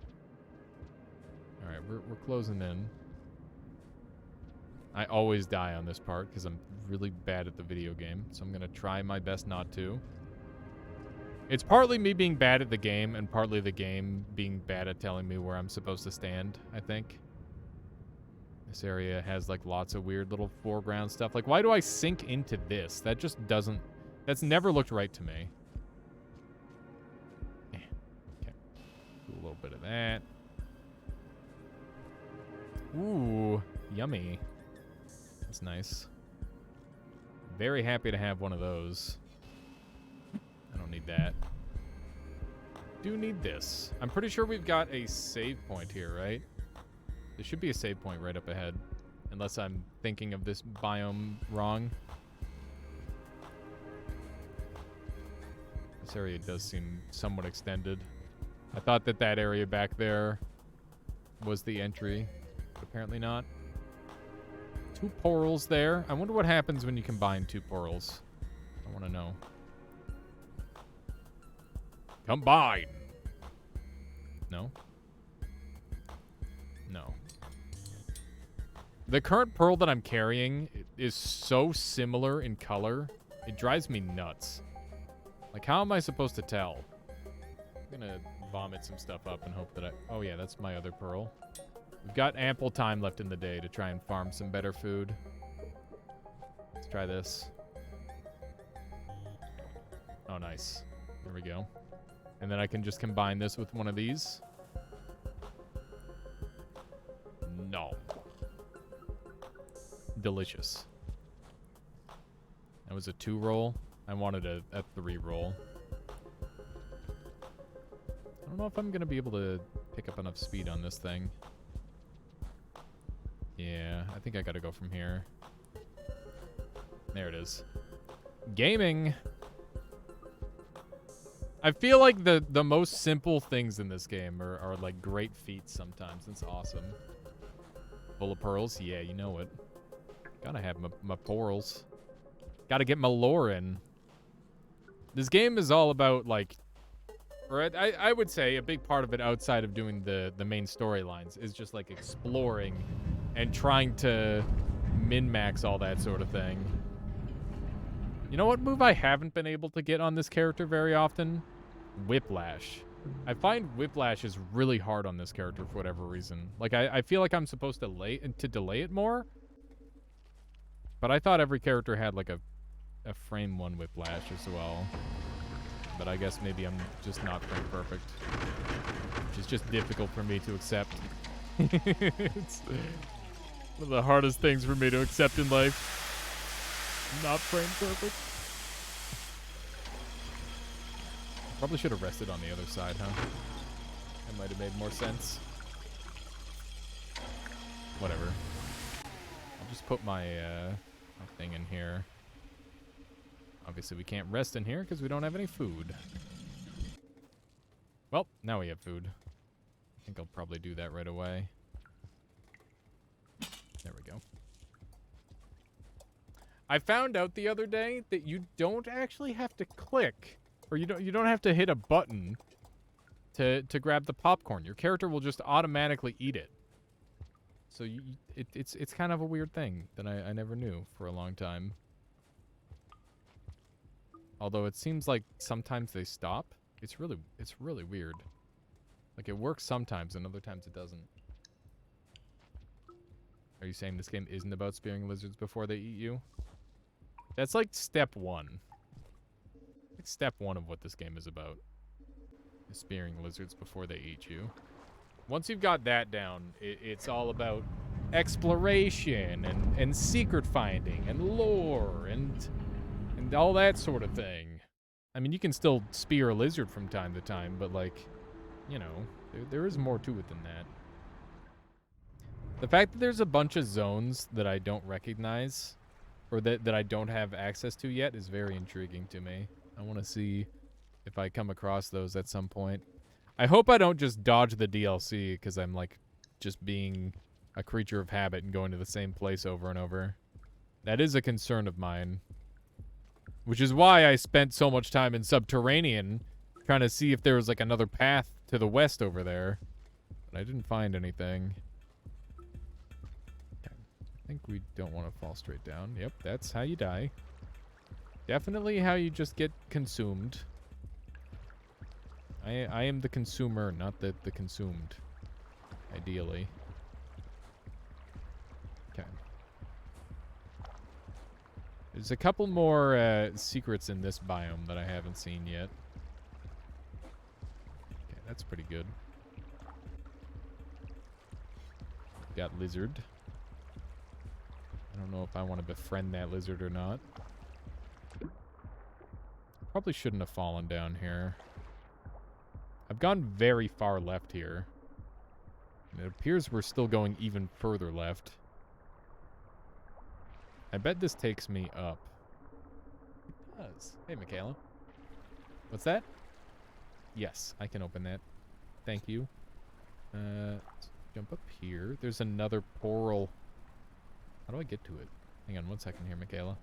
Alright, we're closing in. I always die on this part because I'm really bad at the video game, so I'm going to try my best not to. It's partly me being bad at the game and partly the game being bad at telling me where I'm supposed to stand, I think. This area has, like, lots of weird little foreground stuff. Like, why do I sink into this? That just doesn't... That's never looked right to me. Yeah. Okay. Do a little bit of that. Ooh. Yummy. That's nice. Very happy to have one of those. I don't need that. Do need this. I'm pretty sure we've got a save point here, right? There should be a save point right up ahead. Unless I'm thinking of this biome wrong. This area does seem somewhat extended. I thought that that area back there was the entry. But apparently not. 2 porals there. I wonder what happens when you combine 2 porals. I want to know. Combine! No? No. The current pearl that I'm carrying is so similar in color, it drives me nuts. Like, how am I supposed to tell? I'm gonna vomit some stuff up and hope that oh yeah, that's my other pearl. We've got ample time left in the day to try and farm some better food. Let's try this. Oh, nice. There we go. And then I can just combine this with one of these. No. Delicious. That was a 2 roll. I wanted a 3 roll. I don't know if I'm going to be able to pick up enough speed on this thing. Yeah, I think I got to go from here. There it is. Gaming! I feel like the most simple things in this game are like great feats sometimes. It's awesome. Full of pearls? Yeah, you know it. Gotta have my pearls. Gotta get my lore in. This game is all about, like... Or I would say a big part of it outside of doing the main storylines is just, like, exploring and trying to min-max all that sort of thing. You know what move I haven't been able to get on this character very often? Whiplash. I find whiplash is really hard on this character for whatever reason. Like, I feel like I'm supposed to delay it more, but I thought every character had, like, a frame 1 whiplash as well. But I guess maybe I'm just not frame perfect, which is just difficult for me to accept. It's one of the hardest things for me to accept in life. Not frame perfect. Probably should have rested on the other side, huh? That might have made more sense. Whatever. I'll just put my thing in here. Obviously, we can't rest in here because we don't have any food. Well, now we have food. I think I'll probably do that right away. There we go. I found out the other day that you don't actually have to click, or you don't have to hit a button to grab the popcorn. Your character will just automatically eat it. So it's kind of a weird thing that I never knew for a long time. Although it seems like sometimes they stop. It's really weird. Like, it works sometimes and other times it doesn't. Are you saying this game isn't about spearing lizards before they eat you? That's like step 1. Like step 1 of what this game is about. Is spearing lizards before they eat you. Once you've got that down, it's all about exploration and secret finding and lore and all that sort of thing. I mean, you can still spear a lizard from time to time, but, like, you know, there is more to it than that. The fact that there's a bunch of zones that I don't recognize, or that I don't have access to yet, is very intriguing to me. I want to see if I come across those at some point. I hope I don't just dodge the DLC, because I'm, like, just being a creature of habit and going to the same place over and over. That is a concern of mine. Which is why I spent so much time in Subterranean, trying to see if there was, like, another path to the west over there. But I didn't find anything. Okay. I think we don't want to fall straight down. Yep, that's how you die. Definitely how you just get consumed. I am the consumer, not the consumed. Ideally. Okay. There's a couple more secrets in this biome that I haven't seen yet. Okay, that's pretty good. Got lizard. I don't know if I want to befriend that lizard or not. Probably shouldn't have fallen down here. I've gone very far left here. And it appears we're still going even further left. I bet this takes me up. It does. Hey, Michaela. What's that? Yes, I can open that. Thank you. Let's jump up here. There's another portal. How do I get to it? Hang on one second here, Michaela.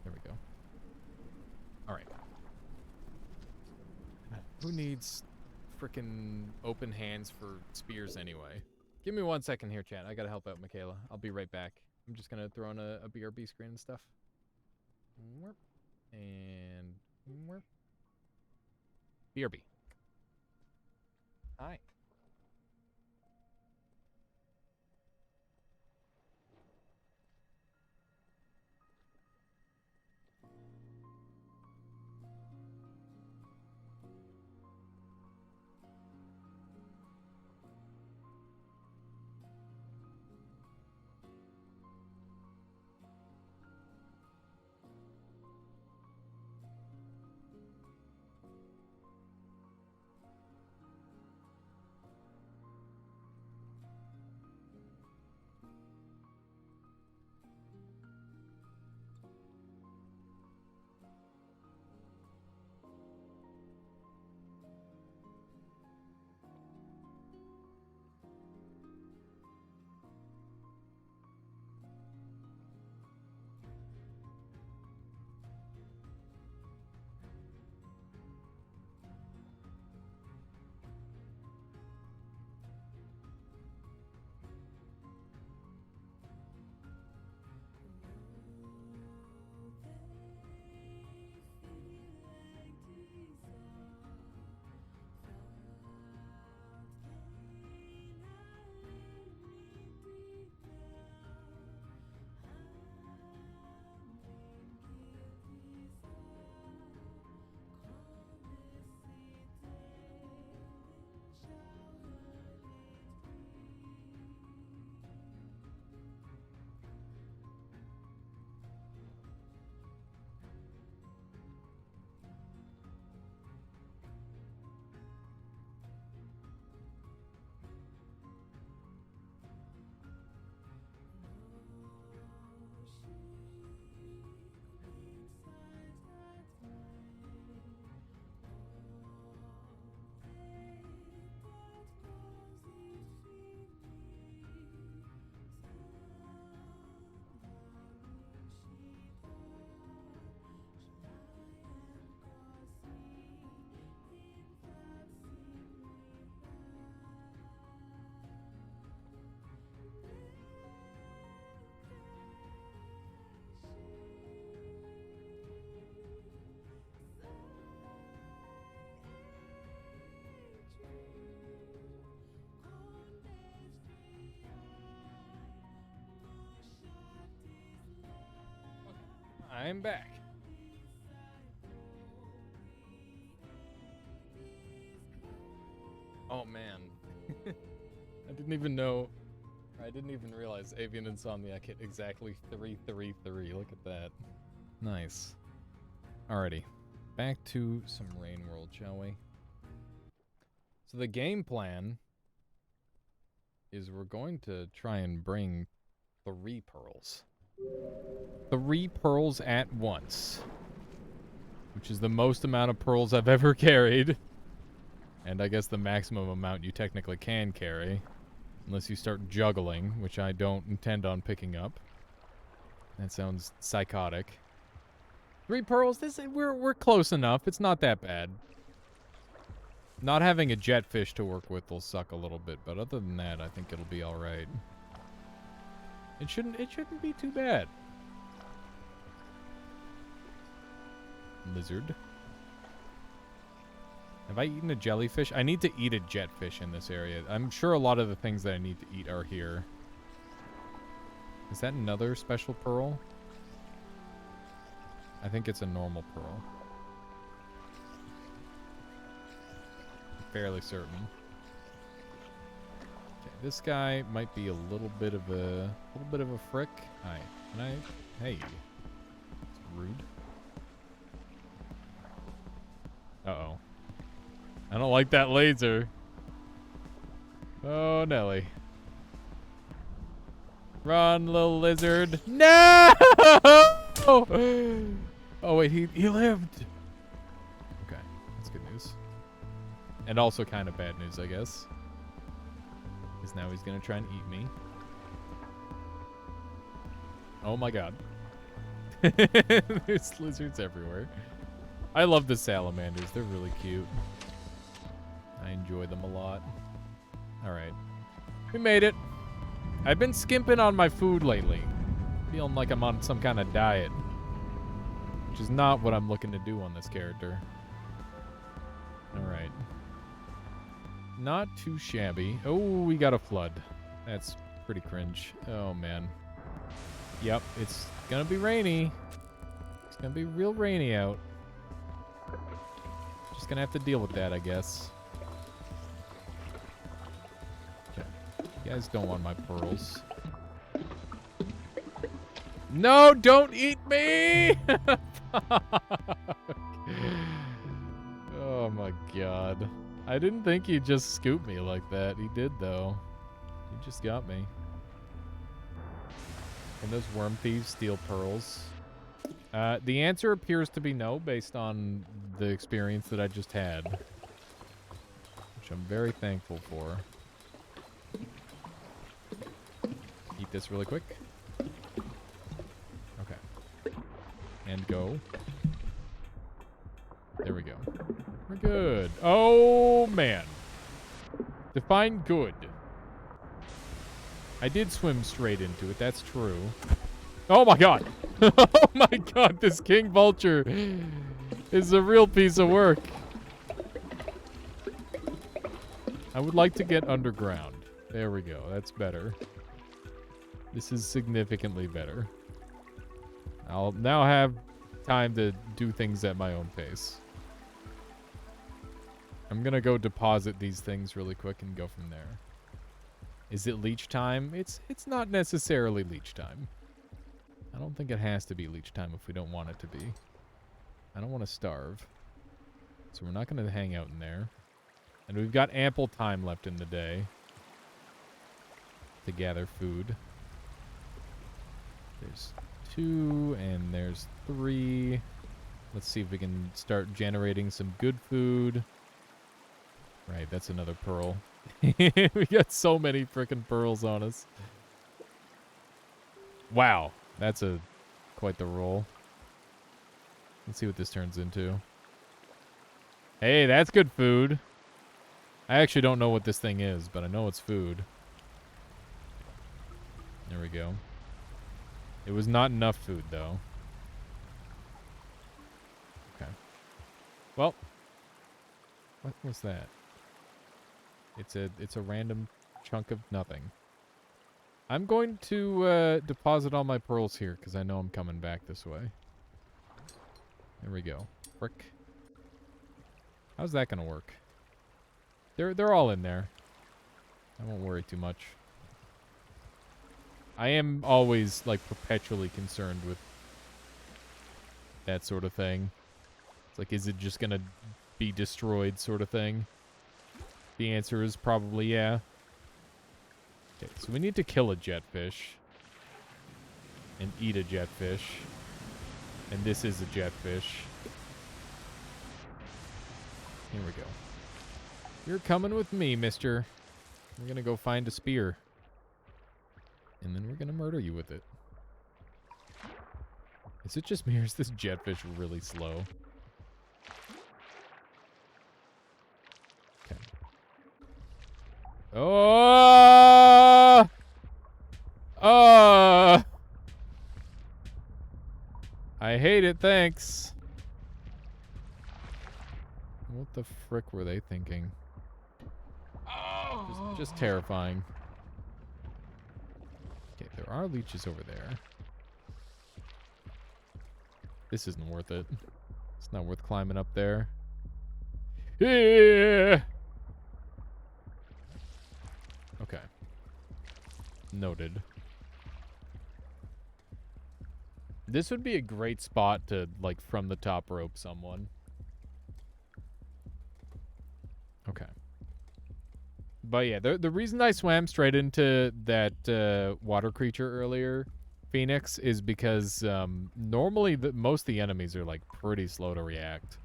There we go. Alright. Who needs frickin' open hands for spears anyway? Give me 1 second here, chat. I gotta help out Michaela. I'll be right back. I'm just gonna throw on a BRB screen and stuff. And BRB. Hi. am back. Oh, man. I didn't even know. I didn't even realize Avian Insomniac hit exactly 333. Look at that. Nice. Alrighty. Back to some Rain World, shall we? So the game plan is we're going to try and bring 3 pearls. 3 pearls at once. Which is the most amount of pearls I've ever carried. And I guess the maximum amount you technically can carry. Unless you start juggling, which I don't intend on picking up. That sounds psychotic. 3 pearls? We're close enough. It's not that bad. Not having a jetfish to work with will suck a little bit, but other than that, I think it'll be all right. It shouldn't be too bad. Lizard. Have I eaten a jellyfish? I need to eat a jetfish in this area. I'm sure a lot of the things that I need to eat are here. Is that another special pearl? I think it's a normal pearl. I'm fairly certain. Okay, this guy might be a little bit of a frick. Hi. Can I? Hey. It's rude. Uh-oh. I don't like that laser. Oh, Nelly. Run, little lizard. No! Oh, wait, he lived. Okay, that's good news. And also kind of bad news, I guess. Because now he's going to try and eat me. Oh, my God. There's lizards everywhere. I love the salamanders. They're really cute. I enjoy them a lot. Alright. We made it. I've been skimping on my food lately. Feeling like I'm on some kind of diet. Which is not what I'm looking to do on this character. Alright. Not too shabby. Oh, we got a flood. That's pretty cringe. Oh, man. Yep, it's gonna be rainy. It's gonna be real rainy out. Just gonna have to deal with that, I guess. You guys don't want my pearls. No, don't eat me! Oh my god. I didn't think he'd just scoop me like that. He did, though. He just got me. Can those worm thieves steal pearls? The answer appears to be no, based on the experience that I just had. Which I'm very thankful for. Eat this really quick. Okay. And go. There we go. We're good. Oh, man. Define good. I did swim straight into it. That's true. Oh, my God. Oh, my God. This king vulture is a real piece of work. I would like to get underground. There we go. That's better. This is significantly better. I'll now have time to do things at my own pace. I'm gonna go deposit these things really quick and go from there. Is it leech time? It's not necessarily leech time. I don't think it has to be leech time if we don't want it to be. I don't want to starve. So we're not gonna hang out in there. And we've got ample time left in the day to gather food. There's 2 and there's 3. Let's see if we can start generating some good food. Right, that's another pearl. We got so many frickin' pearls on us. Wow, that's quite the roll. Let's see what this turns into. Hey, that's good food. I actually don't know what this thing is, but I know it's food. There we go. It was not enough food, though. Okay. Well. What was that? It's a random chunk of nothing. I'm going to deposit all my pearls here, because I know I'm coming back this way. There we go. Frick. How's that gonna work? They're all in there. I won't worry too much. I am always, like, perpetually concerned with that sort of thing. It's like, is it just gonna be destroyed sort of thing? The answer is probably yeah. Okay, so we need to kill a jetfish. And eat a jetfish. And this is a jetfish. Here we go. You're coming with me, mister. We're gonna go find a spear. And then we're gonna murder you with it. Is it just me or is this jetfish really slow? Okay. Oh! Oh! I hate it, thanks. What the frick were they thinking? Just terrifying. Okay, there are leeches over there. This isn't worth it. It's not worth climbing up there. Yeah. Okay. Noted. This would be a great spot to, like, from the top rope someone. Okay. But yeah, the reason I swam straight into that water creature earlier, Phoenix, is because normally most of the enemies are, like, pretty slow to react.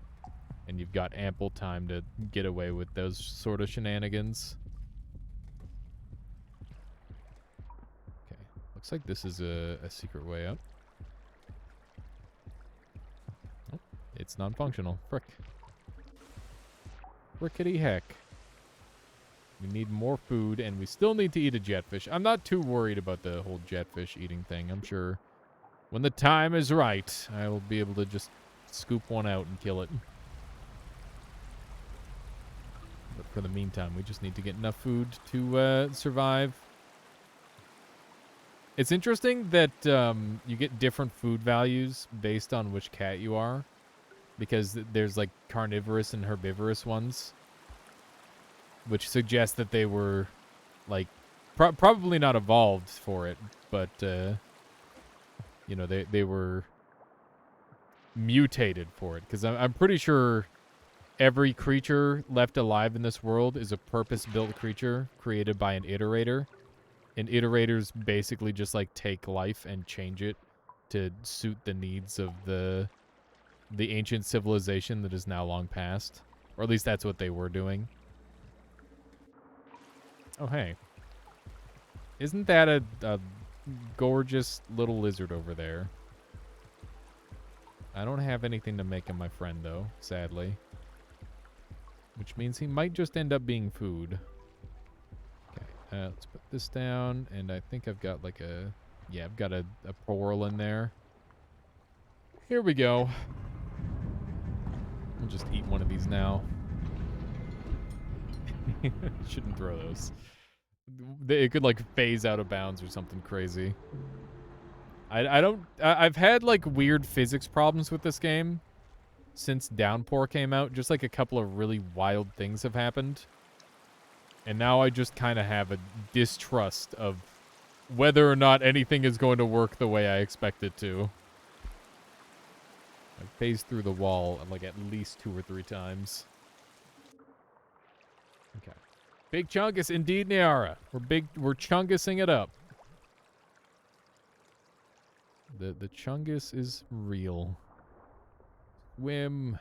And you've got ample time to get away with those sort of shenanigans. Okay. Looks like this is a secret way up. Oh, it's non-functional. Frick. Frickety heck. We need more food, and we still need to eat a jetfish. I'm not too worried about the whole jetfish eating thing. I'm sure when the time is right, I will be able to just scoop one out and kill it. But for the meantime, we just need to get enough food to survive. It's interesting that you get different food values based on which cat you are, because there's, like, carnivorous and herbivorous ones, which suggests that they were, like, probably not evolved for it, but, you know, they were mutated for it. Because I'm pretty sure every creature left alive in this world is a purpose-built creature created by an iterator. And iterators basically just, like, take life and change it to suit the needs of the ancient civilization that is now long past. Or at least that's what they were doing. Oh, hey. Isn't that a gorgeous little lizard over there? I don't have anything to make him my friend, though, sadly. Which means he might just end up being food. Okay, let's put this down, and I think I've got, like, a... Yeah, I've got a pearl in there. Here we go. I'll just eat one of these now. Shouldn't throw those. It could, like, phase out of bounds or something crazy. I've had, like, weird physics problems with this game since Downpour came out. Just, like, a couple of really wild things have happened. And now I just kind of have a distrust of whether or not anything is going to work the way I expect it to. I've phased through the wall, like, at least 2 or 3 times. Okay. Big Chungus, indeed, Niara. We're chungusing it up. The Chungus is real. Swim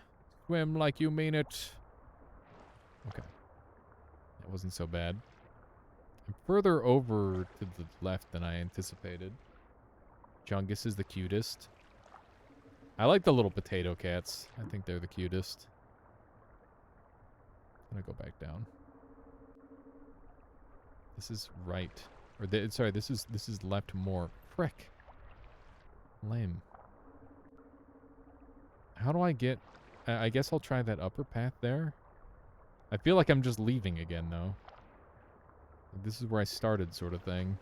like you mean it. Okay. That wasn't so bad. I'm further over to the left than I anticipated. Chungus is the cutest. I like the little potato cats. I think they're the cutest. I'm gonna go back down. This is right. Or sorry, this is left more. Frick. Lame. How do I get... I guess I'll try that upper path there. I feel like I'm just leaving again, though. This is where I started, sort of thing.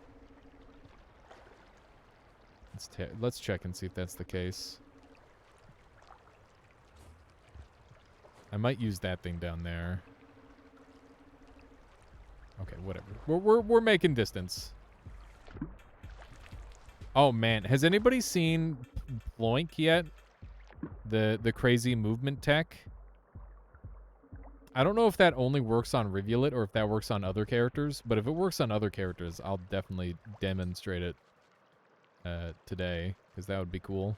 Let's check and see if that's the case. I might use that thing down there. Okay, whatever. We're making distance. Oh man, has anybody seen Ploink yet? The crazy movement tech? I don't know if that only works on Rivulet or if that works on other characters, but if it works on other characters, I'll definitely demonstrate it today, because that would be cool.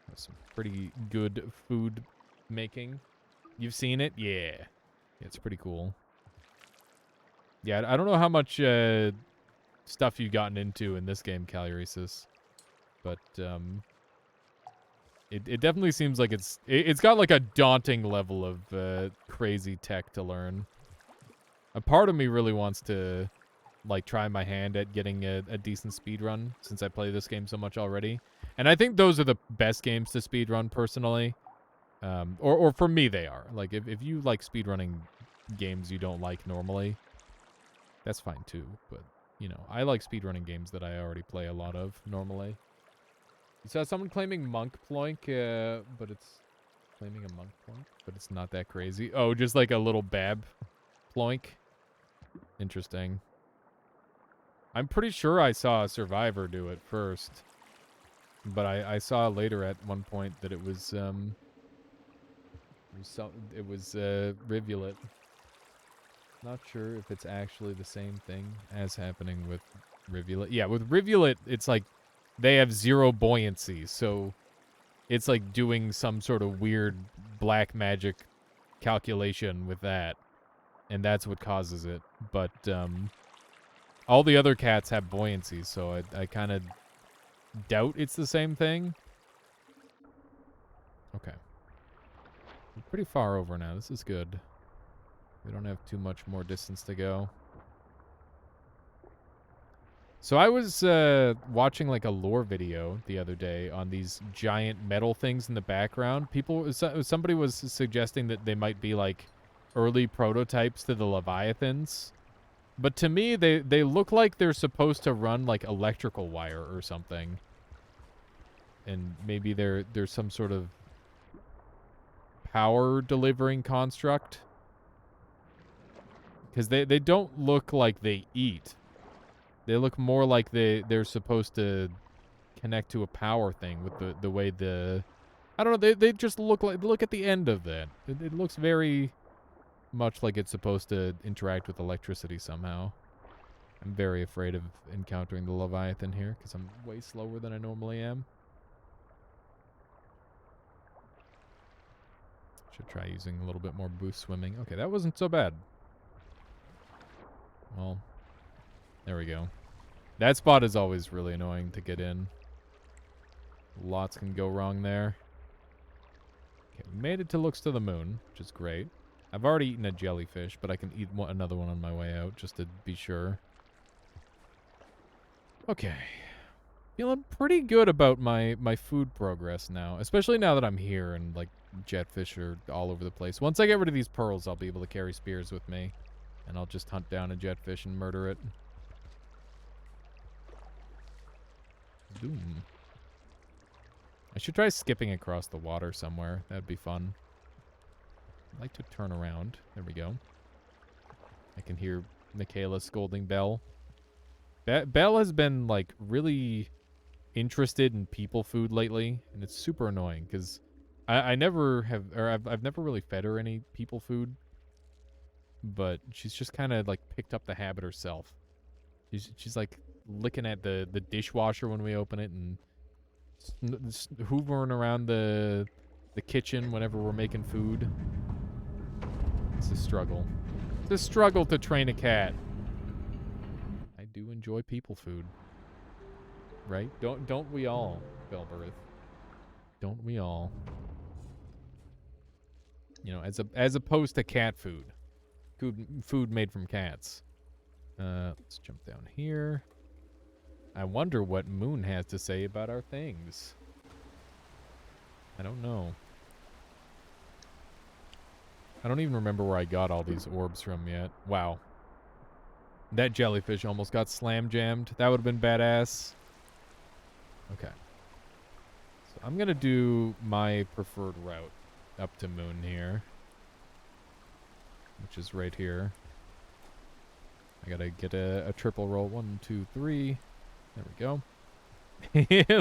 That's some pretty good food making. You've seen it? Yeah. It's pretty cool. Yeah, I don't know how much stuff you've gotten into in this game, Caluresis, but it definitely seems like it's got like a daunting level of crazy tech to learn. A part of me really wants to like try my hand at getting a decent speed run since I play this game so much already. And I think those are the best games to speed run personally. Or for me they are. Like if you like speedrunning games you don't like normally, that's fine too. But you know, I like speedrunning games that I already play a lot of normally. You saw someone claiming Monk Ploink, but it's claiming a Monk Ploink, but it's not that crazy. Oh, just like a little Bab Ploink. Interesting. I'm pretty sure I saw a Survivor do it first, but I saw later at one point that it was Rivulet. Not sure if it's actually the same thing as happening with Rivulet. Yeah, with Rivulet, it's like they have zero buoyancy, so it's like doing some sort of weird black magic calculation with that, and that's what causes it. But all the other cats have buoyancy, so I kind of doubt it's the same thing. Okay. We're pretty far over now. This is good. We don't have too much more distance to go. So I was watching like a lore video the other day on these giant metal things in the background. Somebody was suggesting that they might be like early prototypes to the Leviathans. But to me, they look like they're supposed to run like electrical wire or something. And maybe there's some sort of power delivering construct. Because they don't look like they eat. They look more like they're supposed to connect to a power thing with the way I don't know, they just look at the end of that. It looks very much like it's supposed to interact with electricity somehow. I'm very afraid of encountering the Leviathan here because I'm way slower than I normally am. Should try using a little bit more boost swimming. Okay, that wasn't so bad. Well, there we go. That spot is always really annoying to get in. Lots can go wrong there. Okay, we made it to Looks to the Moon, which is great. I've already eaten a jellyfish, but I can eat another one on my way out, just to be sure. Okay. Feeling pretty good about my food progress now, especially now that I'm here and, like, jetfish are all over the place. Once I get rid of these pearls, I'll be able to carry spears with me, and I'll just hunt down a jetfish and murder it. Doom. I should try skipping across the water somewhere. That'd be fun. I'd like to turn around. There we go. I can hear Michaela scolding Belle. Belle has been, like, really interested in people food lately, and it's super annoying, because I never have, or I've never really fed her any people food, but she's just kind of, like, picked up the habit herself. She's like, licking at the dishwasher when we open it and hoovering around the kitchen whenever we're making food. It's a struggle. It's a struggle to train a cat. I do enjoy people food. Right? Don't we all, Belberith? Don't we all? You know, as opposed to cat food. Food made from cats. Let's jump down here. I wonder what Moon has to say about our things. I don't know. I don't even remember where I got all these orbs from yet. Wow. That jellyfish almost got slam jammed. That would have been badass. Okay. I'm going to do my preferred route up to Moon here, which is right here. I got to get a triple roll. 1, 2, 3. There we go.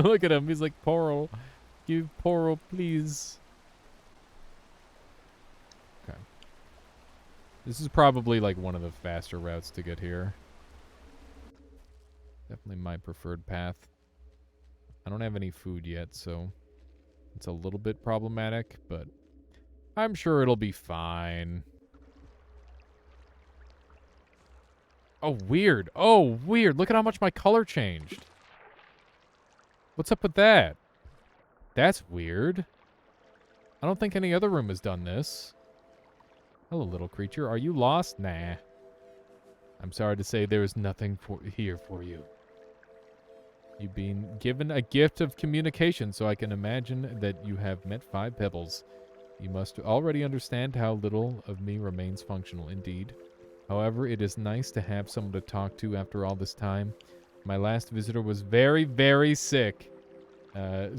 Look at him. He's like, Poro. Give Poro, please. Okay. This is probably like one of the faster routes to get here. Definitely my preferred path. I don't have any food yet, so it's a little bit problematic, but I'm sure it'll be fine. Oh, weird. Oh, weird. Look at how much my color changed. What's up with that? That's weird. I don't think any other room has done this. Hello, little creature. Are you lost? Nah. I'm sorry to say there is nothing here for you. You've been given a gift of communication, so I can imagine that you have met 5 pebbles. You must already understand how little of me remains functional, indeed. However, it is nice to have someone to talk to after all this time. My last visitor was very, very sick. Oh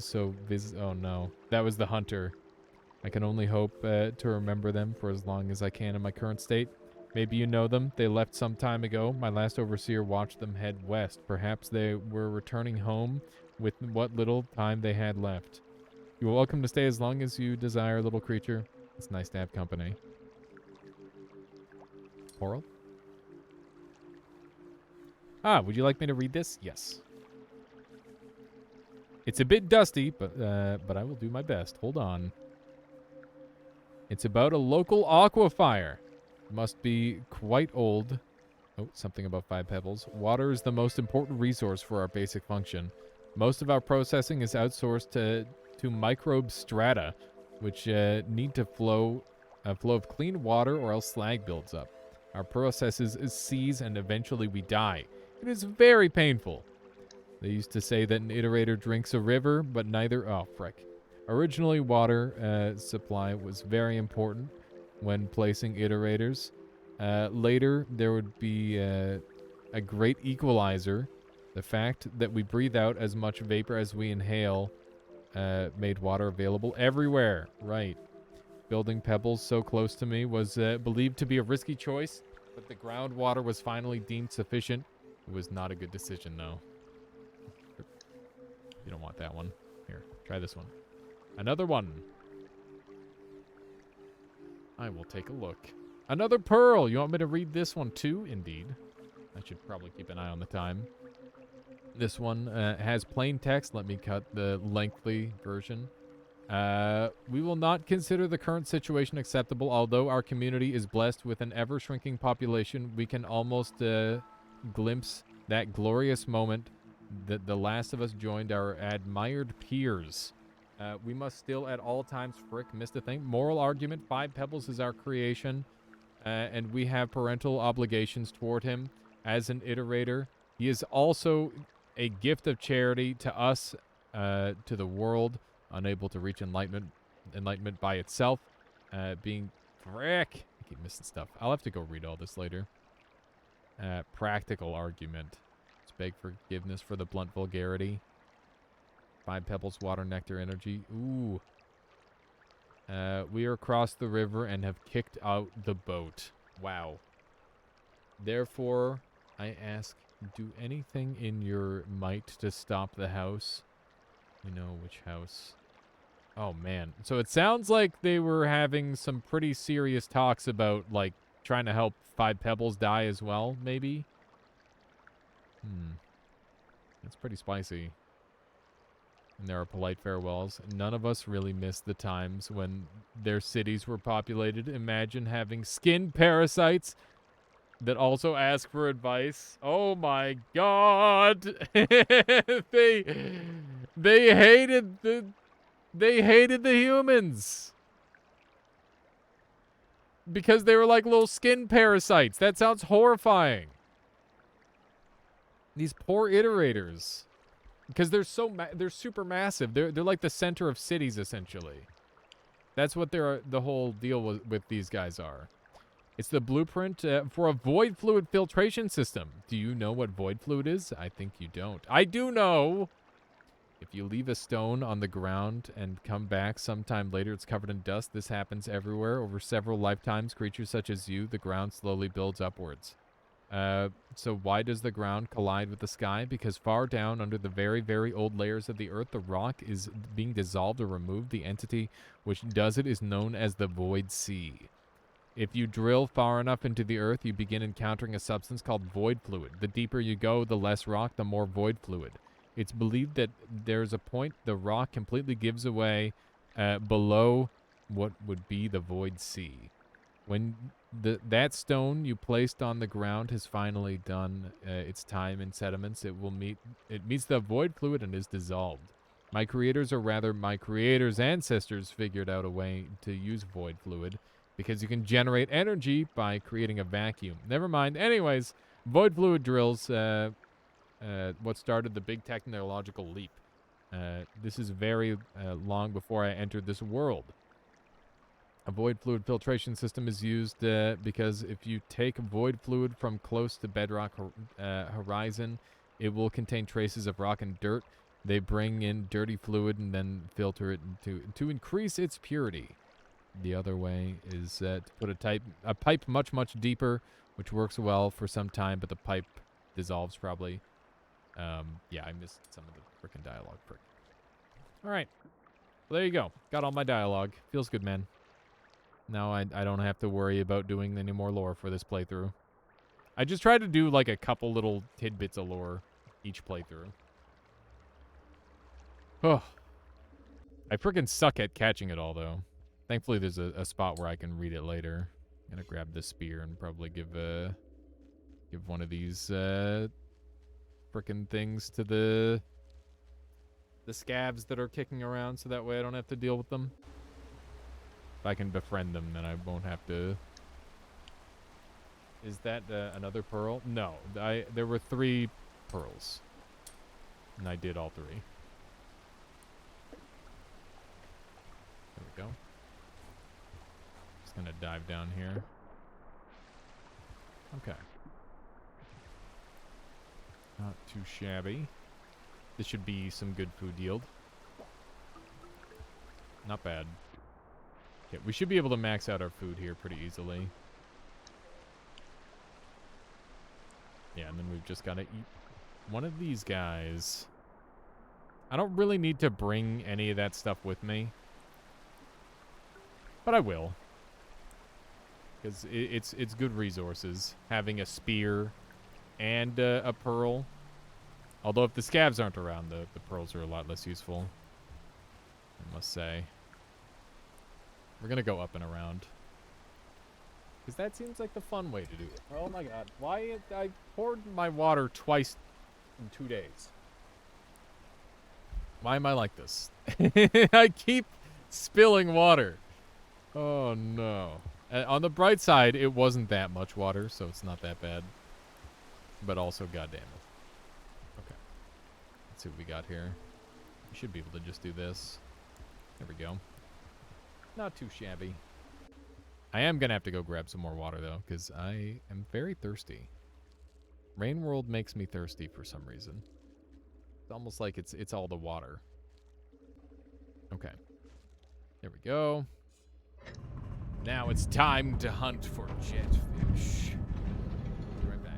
no. That was the hunter. I can only hope to remember them for as long as I can in my current state. Maybe you know them. They left some time ago. My last overseer watched them head west. Perhaps they were returning home with what little time they had left. You are welcome to stay as long as you desire, little creature. It's nice to have company. Oral? Ah, would you like me to read this? Yes. It's a bit dusty, but I will do my best. Hold on. It's about a local aquifer. Must be quite old. Oh, something about 5 pebbles. Water is the most important resource for our basic function. Most of our processing is outsourced to microbe strata, which need to flow of clean water or else slag builds up. Our processes seize and eventually we die. It is very painful. They used to say that an iterator drinks a river, but neither... Oh, frick. Originally, water supply was very important when placing iterators. Later, there would be a great equalizer. The fact that we breathe out as much vapor as we inhale made water available everywhere. Right. Building pebbles so close to me was believed to be a risky choice, but the groundwater was finally deemed sufficient. It was not a good decision, though. You don't want that one. Here, try this one. Another one. I will take a look. Another pearl. You want me to read this one too? Indeed. I should probably keep an eye on the time. This one has plain text. Let me cut the lengthy version. We will not consider the current situation acceptable. Although our community is blessed with an ever-shrinking population, we can almost glimpse that glorious moment that the last of us joined our admired peers. We must still at all times missed a thing. Moral argument, 5 pebbles is our creation, and we have parental obligations toward him as an iterator. He is also a gift of charity to us, to the world, unable to reach enlightenment by itself, being frick. I keep missing stuff. I'll have to go read all this later. Practical argument. Let's beg forgiveness for the blunt vulgarity. 5 pebbles, water, nectar, energy. Ooh. We are across the river and have kicked out the boat. Wow. Therefore, I ask, do anything in your might to stop the house. You know which house. Oh, man. So it sounds like they were having some pretty serious talks about, like, trying to help 5 pebbles die as well, maybe? That's pretty spicy. And there are polite farewells. None of us really missed the times when their cities were populated. Imagine having skin parasites that also ask for advice. Oh my god! They hated the humans. Because they were like little skin parasites. That sounds horrifying. These poor iterators. Because they're they're super massive. They're like the center of cities, essentially. That's what the whole deal with these guys are. It's the blueprint for a void fluid filtration system. Do you know what void fluid is? I think you don't. I do know. If you leave a stone on the ground and come back sometime later, it's covered in dust. This happens everywhere. Over several lifetimes, creatures such as you, the ground slowly builds upwards. So why does the ground collide with the sky? Because far down under the very, very old layers of the earth, the rock is being dissolved or removed. The entity which does it is known as the void sea. If you drill far enough into the earth, you begin encountering a substance called void fluid. The deeper you go, the less rock, the more void fluid. It's believed that there's a point the rock completely gives away below what would be the void sea. When that stone you placed on the ground has finally done its time in sediments, it meets the void fluid and is dissolved. My creators, or rather my creators' ancestors, figured out a way to use void fluid because you can generate energy by creating a vacuum. Never mind. Anyways, void fluid drills what started the big technological leap. This is very long before I entered this world. A void fluid filtration system is used because if you take void fluid from close to bedrock horizon, it will contain traces of rock and dirt. They bring in dirty fluid and then filter it to increase its purity. The other way is to put a pipe much, much deeper, which works well for some time, but the pipe dissolves probably. Yeah, I missed some of the frickin' dialogue. All right. Well, there you go. Got all my dialogue. Feels good, man. Now I don't have to worry about doing any more lore for this playthrough. I just tried to do like a couple little tidbits of lore each playthrough. Oh. I freaking suck at catching it all, though. Thankfully, there's a spot where I can read it later. I'm gonna grab this spear and probably give one of these frickin' things to the scabs that are kicking around, so that way I don't have to deal with them. If I can befriend them, then I won't have to. Is that another pearl? No, there were 3 pearls, and I did all 3. There we go. Just gonna dive down here. Okay. Not too shabby. This should be some good food yield. Not bad. Okay, we should be able to max out our food here pretty easily. Yeah, and then we've just got to eat one of these guys. I don't really need to bring any of that stuff with me, but I will. Because it's good resources, having a spear and a pearl. Although if the scabs aren't around, the pearls are a lot less useful, I must say. We're going to go up and around. Because that seems like the fun way to do it. Oh my god. Why? I poured my water twice in 2 days. Why am I like this? I keep spilling water. Oh no. On the bright side, it wasn't that much water, so it's not that bad. But also, goddamn it. Okay. Let's see what we got here. We should be able to just do this. There we go. Not too shabby. I am going to have to go grab some more water, though, because I am very thirsty. Rain World makes me thirsty for some reason. It's almost like it's all the water. Okay. There we go. Now it's time to hunt for jetfish. Be right back.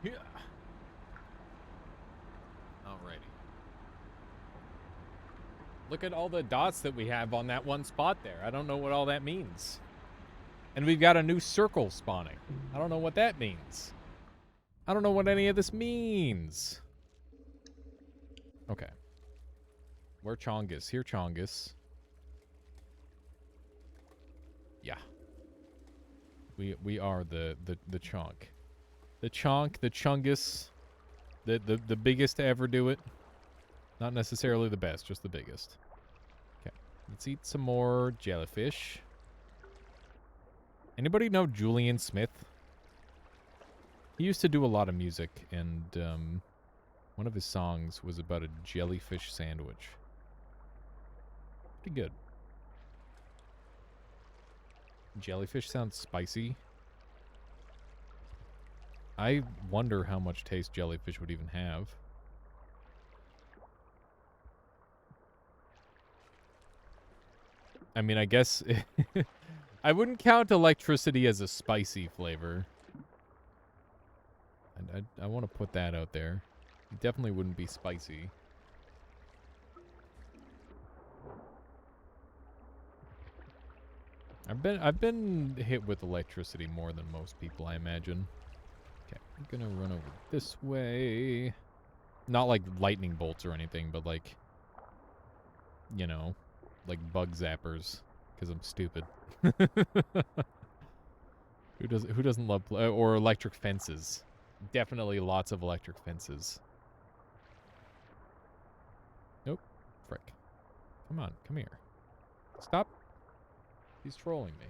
Yeah. Alrighty. Look at all the dots that we have on that one spot there. I don't know what all that means. And we've got a new circle spawning. I don't know what that means. I don't know what any of this means. Okay. Where Chongus? Here, Chongus. Yeah. We are the chonk. The chonk, the chungus, the biggest to ever do it. Not necessarily the best, just the biggest. Okay. Let's eat some more jellyfish. Anybody know Julian Smith? He used to do a lot of music, and one of his songs was about a jellyfish sandwich. Pretty good. Jellyfish sounds spicy. I wonder how much taste jellyfish would even have. I mean, I guess I wouldn't count electricity as a spicy flavor. I want to put that out there. It definitely wouldn't be spicy. I've been hit with electricity more than most people, I imagine. Okay, I'm gonna run over this way. Not like lightning bolts or anything, but like, you know, like bug zappers, because I'm stupid. Who doesn't love or electric fences? Definitely lots of electric fences. Nope. Frick. Come on, come here. Stop. He's trolling me.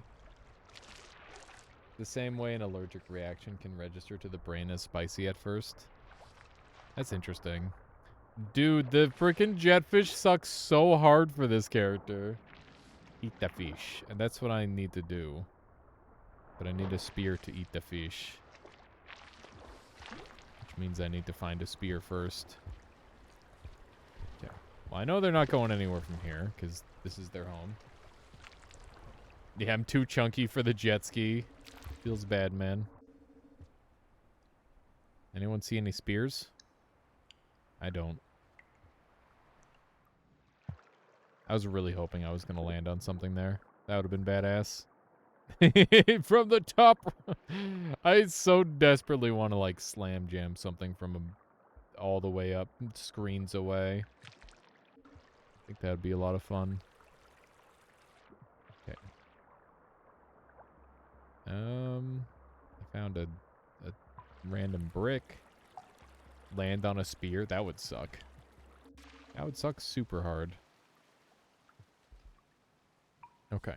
The same way an allergic reaction can register to the brain as spicy at first. That's interesting. Dude, the freaking jetfish sucks so hard for this character. Eat the fish. And that's what I need to do. But I need a spear to eat the fish. Which means I need to find a spear first. Okay. Well, I know they're not going anywhere from here, because this is their home. Yeah, I'm too chunky for the jet ski. Feels bad, man. Anyone see any spears? I don't. I was really hoping I was going to land on something there. That would have been badass. From the top. I so desperately want to, like, slam jam something from all the way up, screens away. I think that would be a lot of fun. Okay. I found a random brick. Land on a spear. That would suck. That would suck super hard. Okay.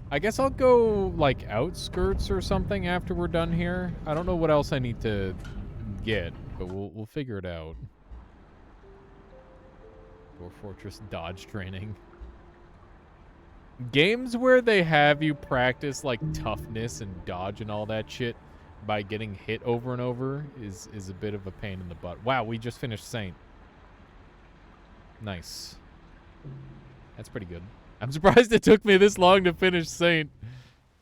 I guess I'll go, like, outskirts or something after we're done here. I don't know what else I need to get, but we'll figure it out. Or Fortress dodge training. Games where they have you practice, like, toughness and dodge and all that shit by getting hit over and over is a bit of a pain in the butt. Wow, we just finished Saint. Nice. That's pretty good. I'm surprised it took me this long to finish Saint.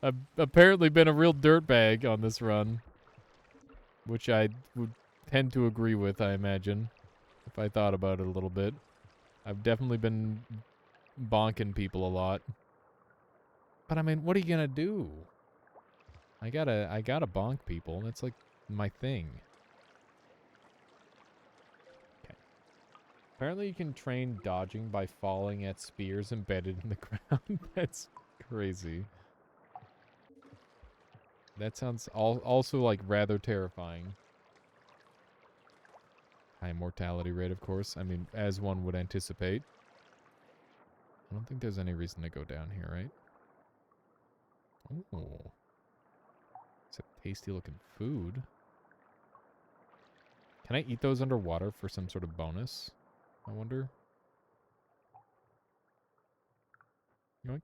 I've apparently been a real dirtbag on this run. Which I would tend to agree with, I imagine. If I thought about it a little bit. I've definitely been bonking people a lot. But I mean, what are you gonna do? I gotta bonk people. That's like my thing. Okay. Apparently you can train dodging by falling at spears embedded in the ground. That's crazy. That sounds also like rather terrifying. High mortality rate, of course. I mean, as one would anticipate. I don't think there's any reason to go down here, right? Oh. It's a tasty looking food. Can I eat those underwater for some sort of bonus? I wonder. Yoink.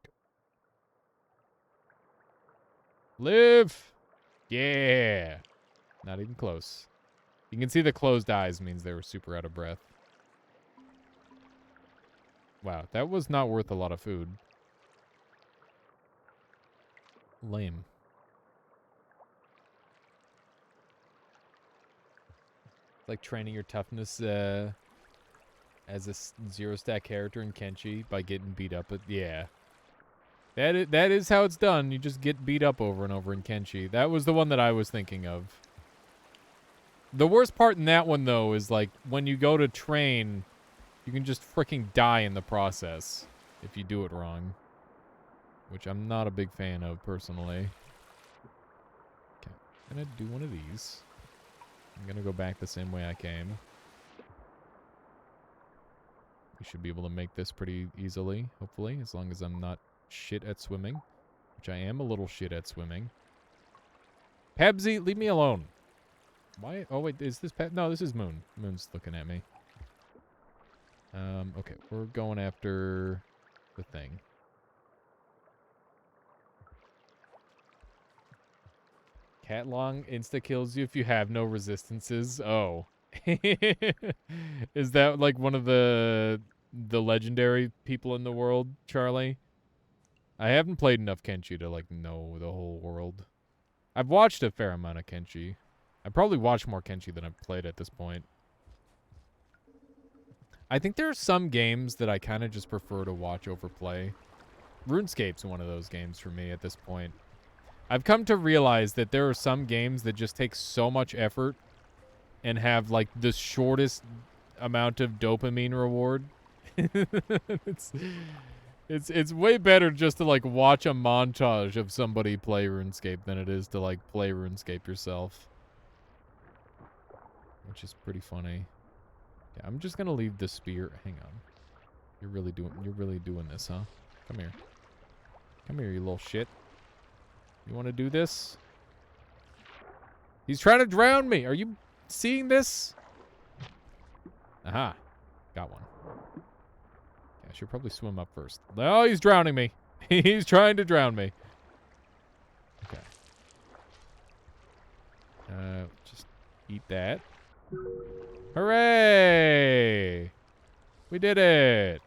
Live! Yeah! Not even close. You can see the closed eyes means they were super out of breath. Wow, that was not worth a lot of food. Lame. It's like training your toughness as a zero stack character in Kenshi by getting beat up. But yeah. That is how it's done. You just get beat up over and over in Kenshi. That was the one that I was thinking of. The worst part in that one, though, is like when you go to train You can just freaking die in the process if you do it wrong. Which I'm not a big fan of, personally. Okay, I'm gonna do one of these. I'm gonna go back the same way I came. We should be able to make this pretty easily, hopefully, as long as I'm not shit at swimming. Which I am a little shit at swimming. Pebsy, leave me alone. Why? Oh, wait, is this Peb? No, this is Moon. Moon's looking at me. Okay, we're going after the thing. Cat long insta-kills you if you have no resistances. Oh. Is that like one of the legendary people in the world, Charlie? I haven't played enough Kenshi to like know the whole world. I've watched a fair amount of Kenshi. I probably watched more Kenshi than I've played at this point. I think there are some games that I kind of just prefer to watch over play. RuneScape's one of those games for me at this point. I've come to realize that there are some games that just take so much effort and have like the shortest amount of dopamine reward. It's way better just to like watch a montage of somebody play RuneScape than it is to like play RuneScape yourself. Which is pretty funny. Yeah, I'm just gonna leave the spear. Hang on. You're really doing this, huh? Come here. Come here, you little shit. You want to do this? He's trying to drown me. Are you seeing this? Aha. Got one. Yeah, I should probably swim up first. Oh, he's drowning me. He's trying to drown me. Okay. Just eat that. Hooray! We did it!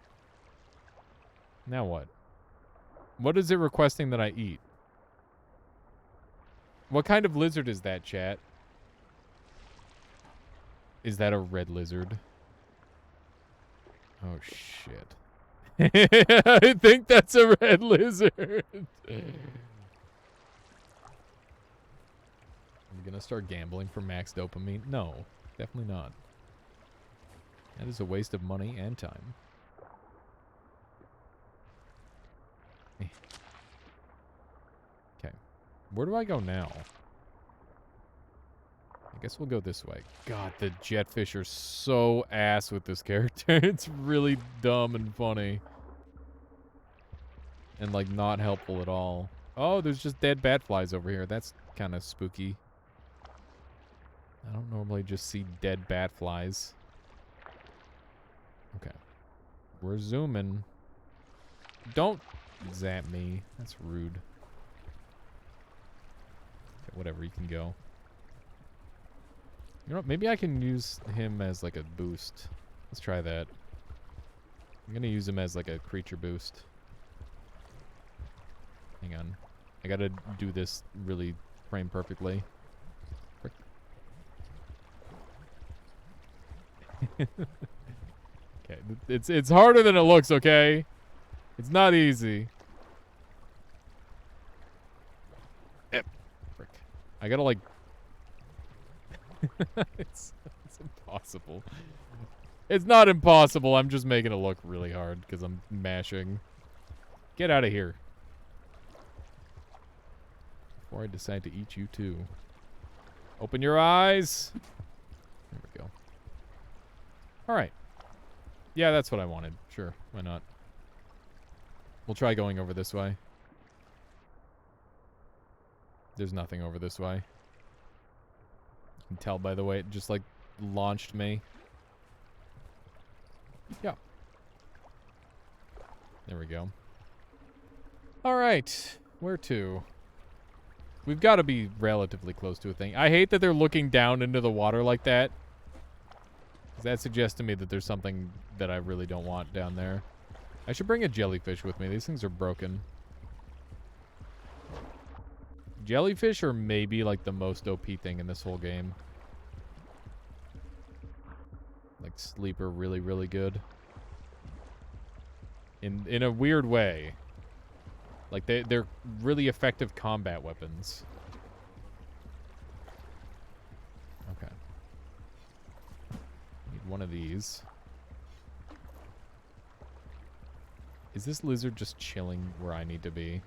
Now what? What is it requesting that I eat? What kind of lizard is that, chat? Is that a red lizard? Oh, shit. I think that's a red lizard. I'm gonna start gambling for max dopamine? No, definitely not. That is a waste of money and time. Okay. Where do I go now? I guess we'll go this way. God, the jetfish are so ass with this character. It's really dumb and funny. And, like, not helpful at all. Oh, there's just dead bat flies over here. That's kind of spooky. I don't normally just see dead bat flies. Okay. We're zooming. Don't zap me. That's rude. Okay, whatever, you can go. You know what? Maybe I can use him as like a boost. Let's try that. I'm gonna use him as like a creature boost. Hang on. I gotta do this really frame perfectly. Okay, it's harder than it looks, okay? It's not easy. Frick. I gotta like... it's impossible. It's not impossible, I'm just making it look really hard because I'm mashing. Get out of here. Before I decide to eat you too. Open your eyes. There we go. Alright. Yeah, that's what I wanted. Sure, why not? We'll try going over this way. There's nothing over this way. You can tell by the way it just, like, launched me. Yeah. There we go. Alright. Where to? We've got to be relatively close to a thing. I hate that they're looking down into the water like that. That suggests to me that there's something that I really don't want down there. I should bring a jellyfish with me. These things are broken. Jellyfish are maybe like the most OP thing in this whole game. Like sleeper really, really good. In a weird way. Like they're really effective combat weapons. Okay. Need one of these. Is this lizard just chilling where I need to be?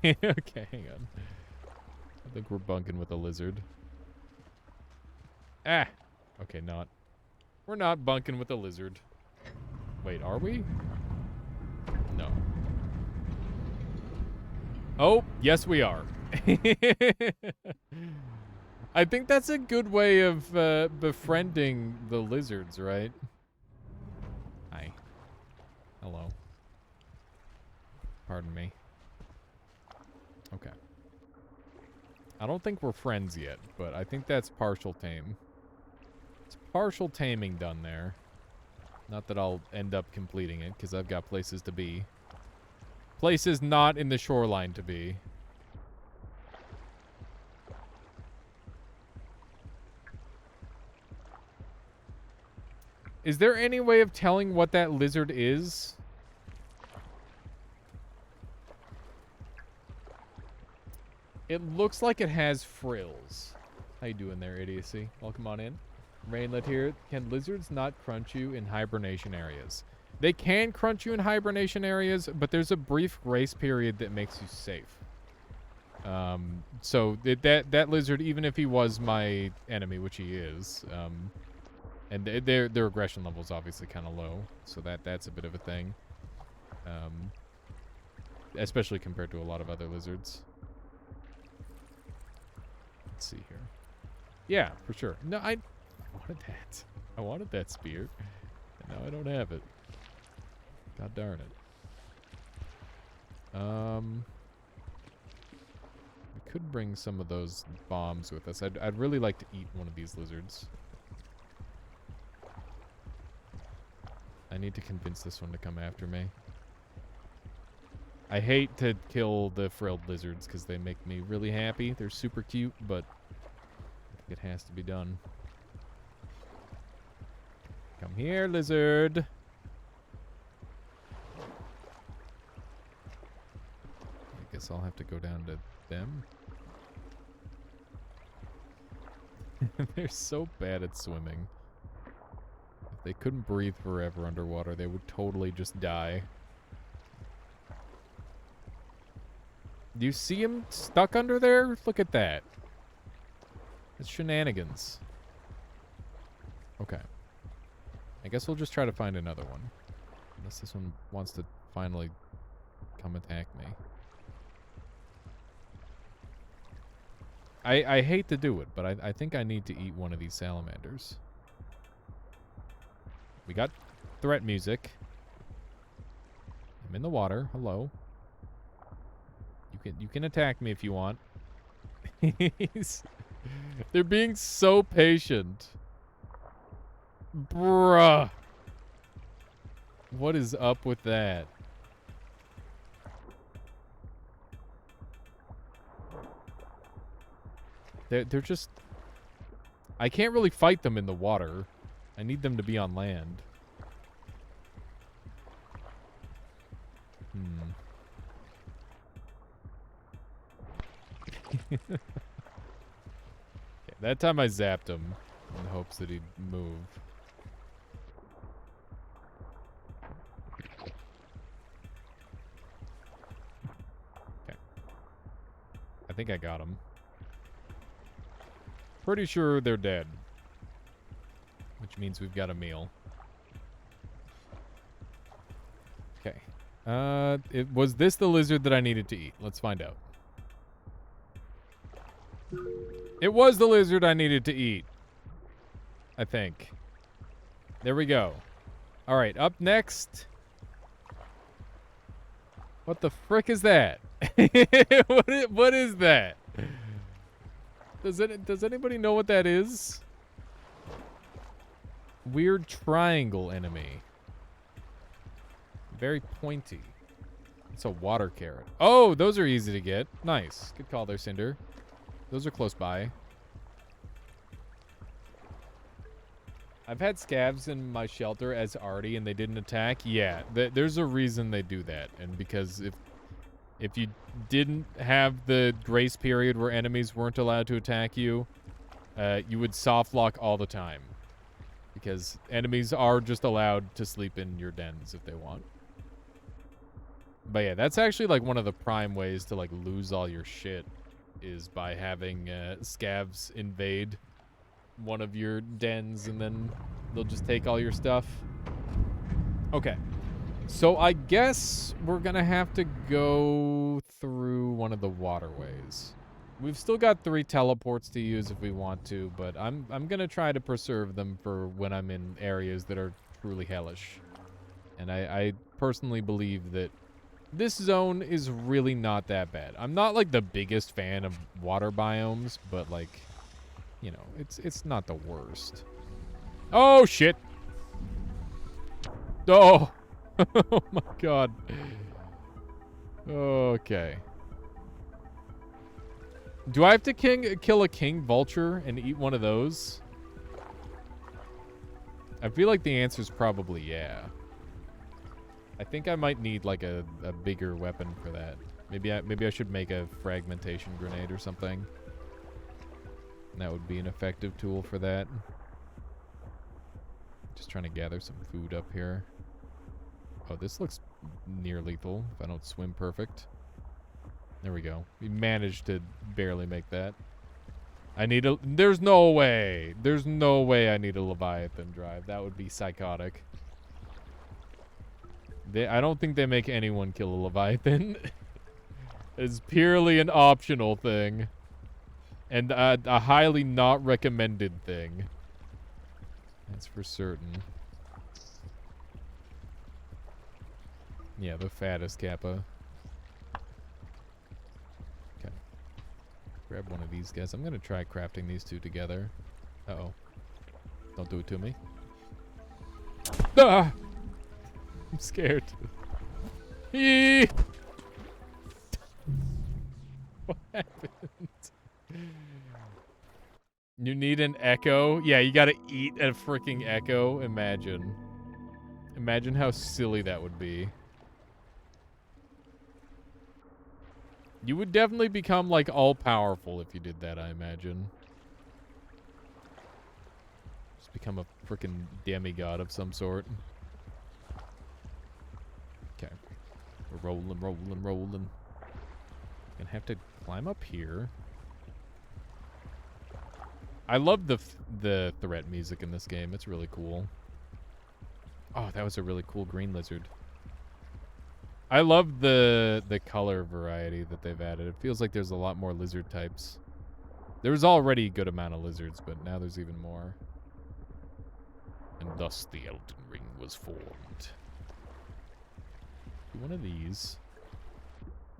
Okay, hang on. I think we're bunking with a lizard. Ah! Okay, not. We're not bunking with a lizard. Wait, are we? No. Oh, yes we are. I think that's a good way of befriending the lizards, right? Hi. Hello. Pardon me. Okay. I don't think we're friends yet, but I think that's partial tame. It's partial taming done there. Not that I'll end up completing it, because I've got places to be. Places not in the shoreline to be. Is there any way of telling what that lizard is? It looks like it has frills. How you doing there, idiocy? Welcome on in. Rainlet here. Can lizards not crunch you in hibernation areas? They can crunch you in hibernation areas, but there's a brief grace period that makes you safe. So that lizard, even if he was my enemy, which he is, and their aggression level is obviously kind of low, so that's a bit of a thing. Especially compared to a lot of other lizards. Let's see here. Yeah, for sure. No, I wanted that. I wanted that spear. And now I don't have it. God darn it. We could bring some of those bombs with us. I'd really like to eat one of these lizards. I need to convince this one to come after me. I hate to kill the frilled lizards because they make me really happy. They're super cute, but I think it has to be done. Come here, lizard. I guess I'll have to go down to them. They're so bad at swimming. If they couldn't breathe forever underwater, they would totally just die. Do you see him stuck under there? Look at that. It's shenanigans. Okay. I guess we'll just try to find another one. Unless this one wants to finally come attack me. I hate to do it, but I think I need to eat one of these salamanders. We got threat music. I'm in the water. Hello. You can attack me if you want. They're being so patient. Bruh. What is up with that? They're just... I can't really fight them in the water. I need them to be on land. Okay, that time I zapped him in hopes that he'd move. Okay. I think I got him. Pretty sure they're dead. Which means we've got a meal. Okay. Was this the lizard that I needed to eat? Let's find out. It was the lizard I needed to eat. I think. There we go. Alright, up next. What the frick is that? What is that? Does anybody know what that is? Weird triangle enemy. Very pointy. It's a water carrot. Oh, those are easy to get. Nice. Good call there, Cinder. Those are close by. I've had scavs in my shelter as arty and they didn't attack. Yeah, there's a reason they do that. And because if you didn't have the grace period where enemies weren't allowed to attack you, you would soft lock all the time. Because enemies are just allowed to sleep in your dens if they want. But yeah, that's actually like one of the prime ways to like lose all your shit is by having scavs invade one of your dens and then they'll just take all your stuff. Okay. So I guess we're gonna have to go through one of the waterways. We've still got 3 teleports to use if we want to, but I'm gonna try to preserve them for when I'm in areas that are truly hellish. And I personally believe that this zone is really not that bad. I'm not like the biggest fan of water biomes, but like, you know, it's not the worst. Oh shit. Oh. Oh my god. Okay. Do I have to kill a king vulture and eat one of those? I feel like the answer is probably yeah. I think I might need like a bigger weapon for that. Maybe I should make a fragmentation grenade or something. That would be an effective tool for that. Just trying to gather some food up here. Oh, this looks near lethal if I don't swim perfect. There we go. We managed to barely make that. I need a... There's no way. There's no way I need a Leviathan drive. That would be psychotic. I don't think they make anyone kill a Leviathan. It's purely an optional thing. And a highly not recommended thing. That's for certain. Yeah, the fattest Kappa. Okay. Grab one of these guys. I'm gonna try crafting these two together. Uh-oh. Don't do it to me. Ah! I'm scared. Eee! What happened? You need an echo? Yeah, you gotta eat a freaking echo. Imagine. Imagine how silly that would be. You would definitely become, like, all-powerful if you did that, I imagine. Just become a freaking demigod of some sort. Okay. We're rolling. Gonna have to climb up here. I love the threat music in this game. It's really cool. Oh, that was a really cool green lizard. I love the color variety that they've added. It feels like there's a lot more lizard types. There was already a good amount of lizards, but now there's even more. And thus the Elden Ring was formed. One of these.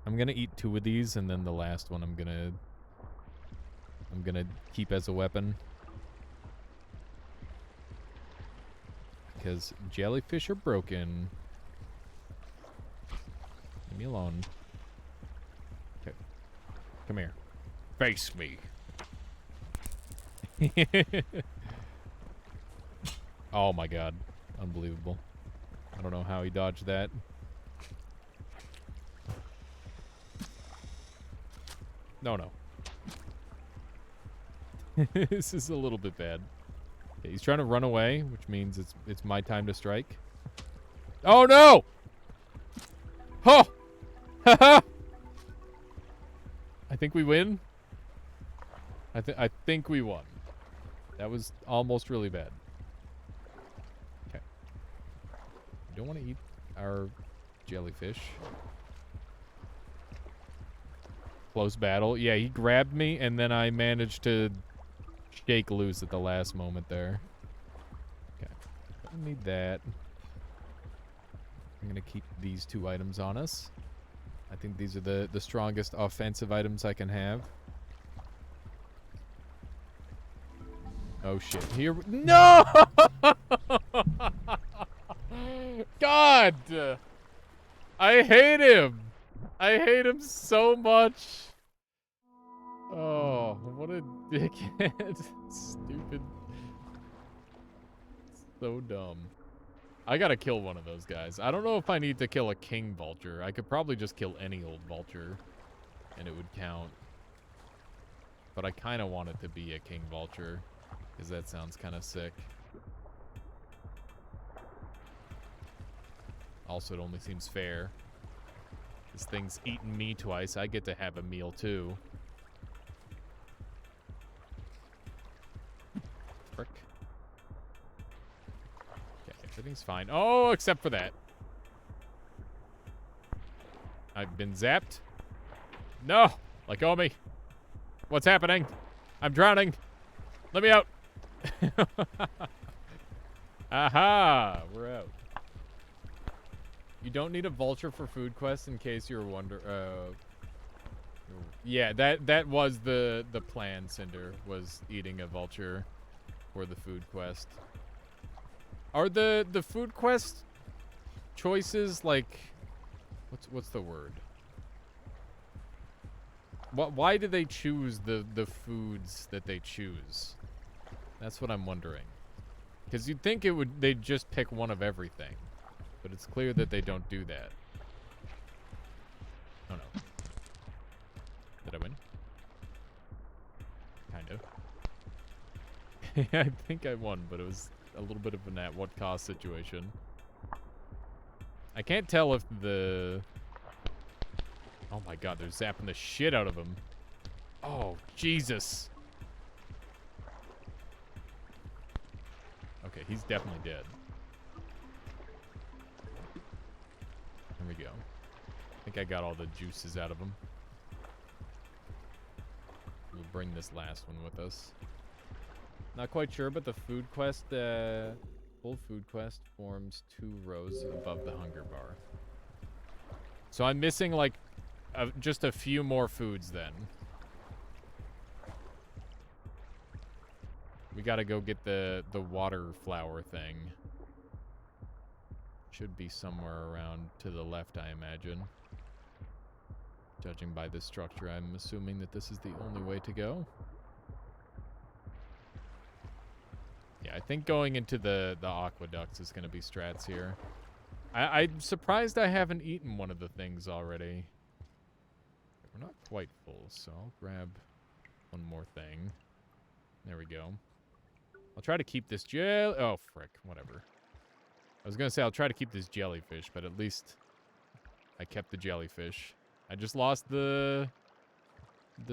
I'm gonna eat 2 of these, and then the last one I'm gonna keep as a weapon. Because jellyfish are broken. Leave me alone. Okay. Come here. Face me. Oh my god. Unbelievable. I don't know how he dodged that. No. This is a little bit bad. Okay, he's trying to run away, which means it's my time to strike. Oh no! Oh! Haha! I think we win. I think we won. That was almost really bad. Okay. We don't want to eat our jellyfish. Close battle. Yeah, he grabbed me, and then I managed to shake loose at the last moment there. Okay. Don't need that. I'm going to keep these 2 items on us. I think these are the strongest offensive items I can have. Oh, shit. Here... No! God! I hate him! I hate him so much! Oh, what a dickhead. Stupid. So dumb. I gotta kill one of those guys. I don't know if I need to kill a king vulture. I could probably just kill any old vulture, and it would count. But I kind of want it to be a king vulture, because that sounds kind of sick. Also, it only seems fair. This thing's eaten me twice. I get to have a meal, too. Frick. Okay, everything's fine. Oh, except for that. I've been zapped. No! Let go of me. What's happening? I'm drowning. Let me out. Aha! We're out. You don't need a vulture for food quests, in case you're wondering. Yeah, that was the plan, Cinder, was eating a vulture for the food quest. Are the food quest choices like what's the word? Why do they choose the foods that they choose? That's what I'm wondering. Because you'd think they'd just pick one of everything. But it's clear that they don't do that. Oh no. Did I win? Kind of. I think I won, but it was a little bit of an at what cost situation. I can't tell if the... Oh my god, they're zapping the shit out of him. Oh, Jesus. Okay, he's definitely dead. There we go. I think I got all the juices out of him. We'll bring this last one with us. Not quite sure, but the food quest, full food quest forms 2 rows above the hunger bar. So I'm missing, like, just a few more foods then. We gotta go get the water flower thing. Should be somewhere around to the left, I imagine. Judging by this structure, I'm assuming that this is the only way to go. Yeah, I think going into the aqueducts is going to be strats here. I'm surprised I haven't eaten one of the things already. We're not quite full, so I'll grab one more thing. There we go. I'll try to keep this oh, frick. Whatever. I was going to say I'll try to keep this jellyfish, but at least I kept the jellyfish. I just lost the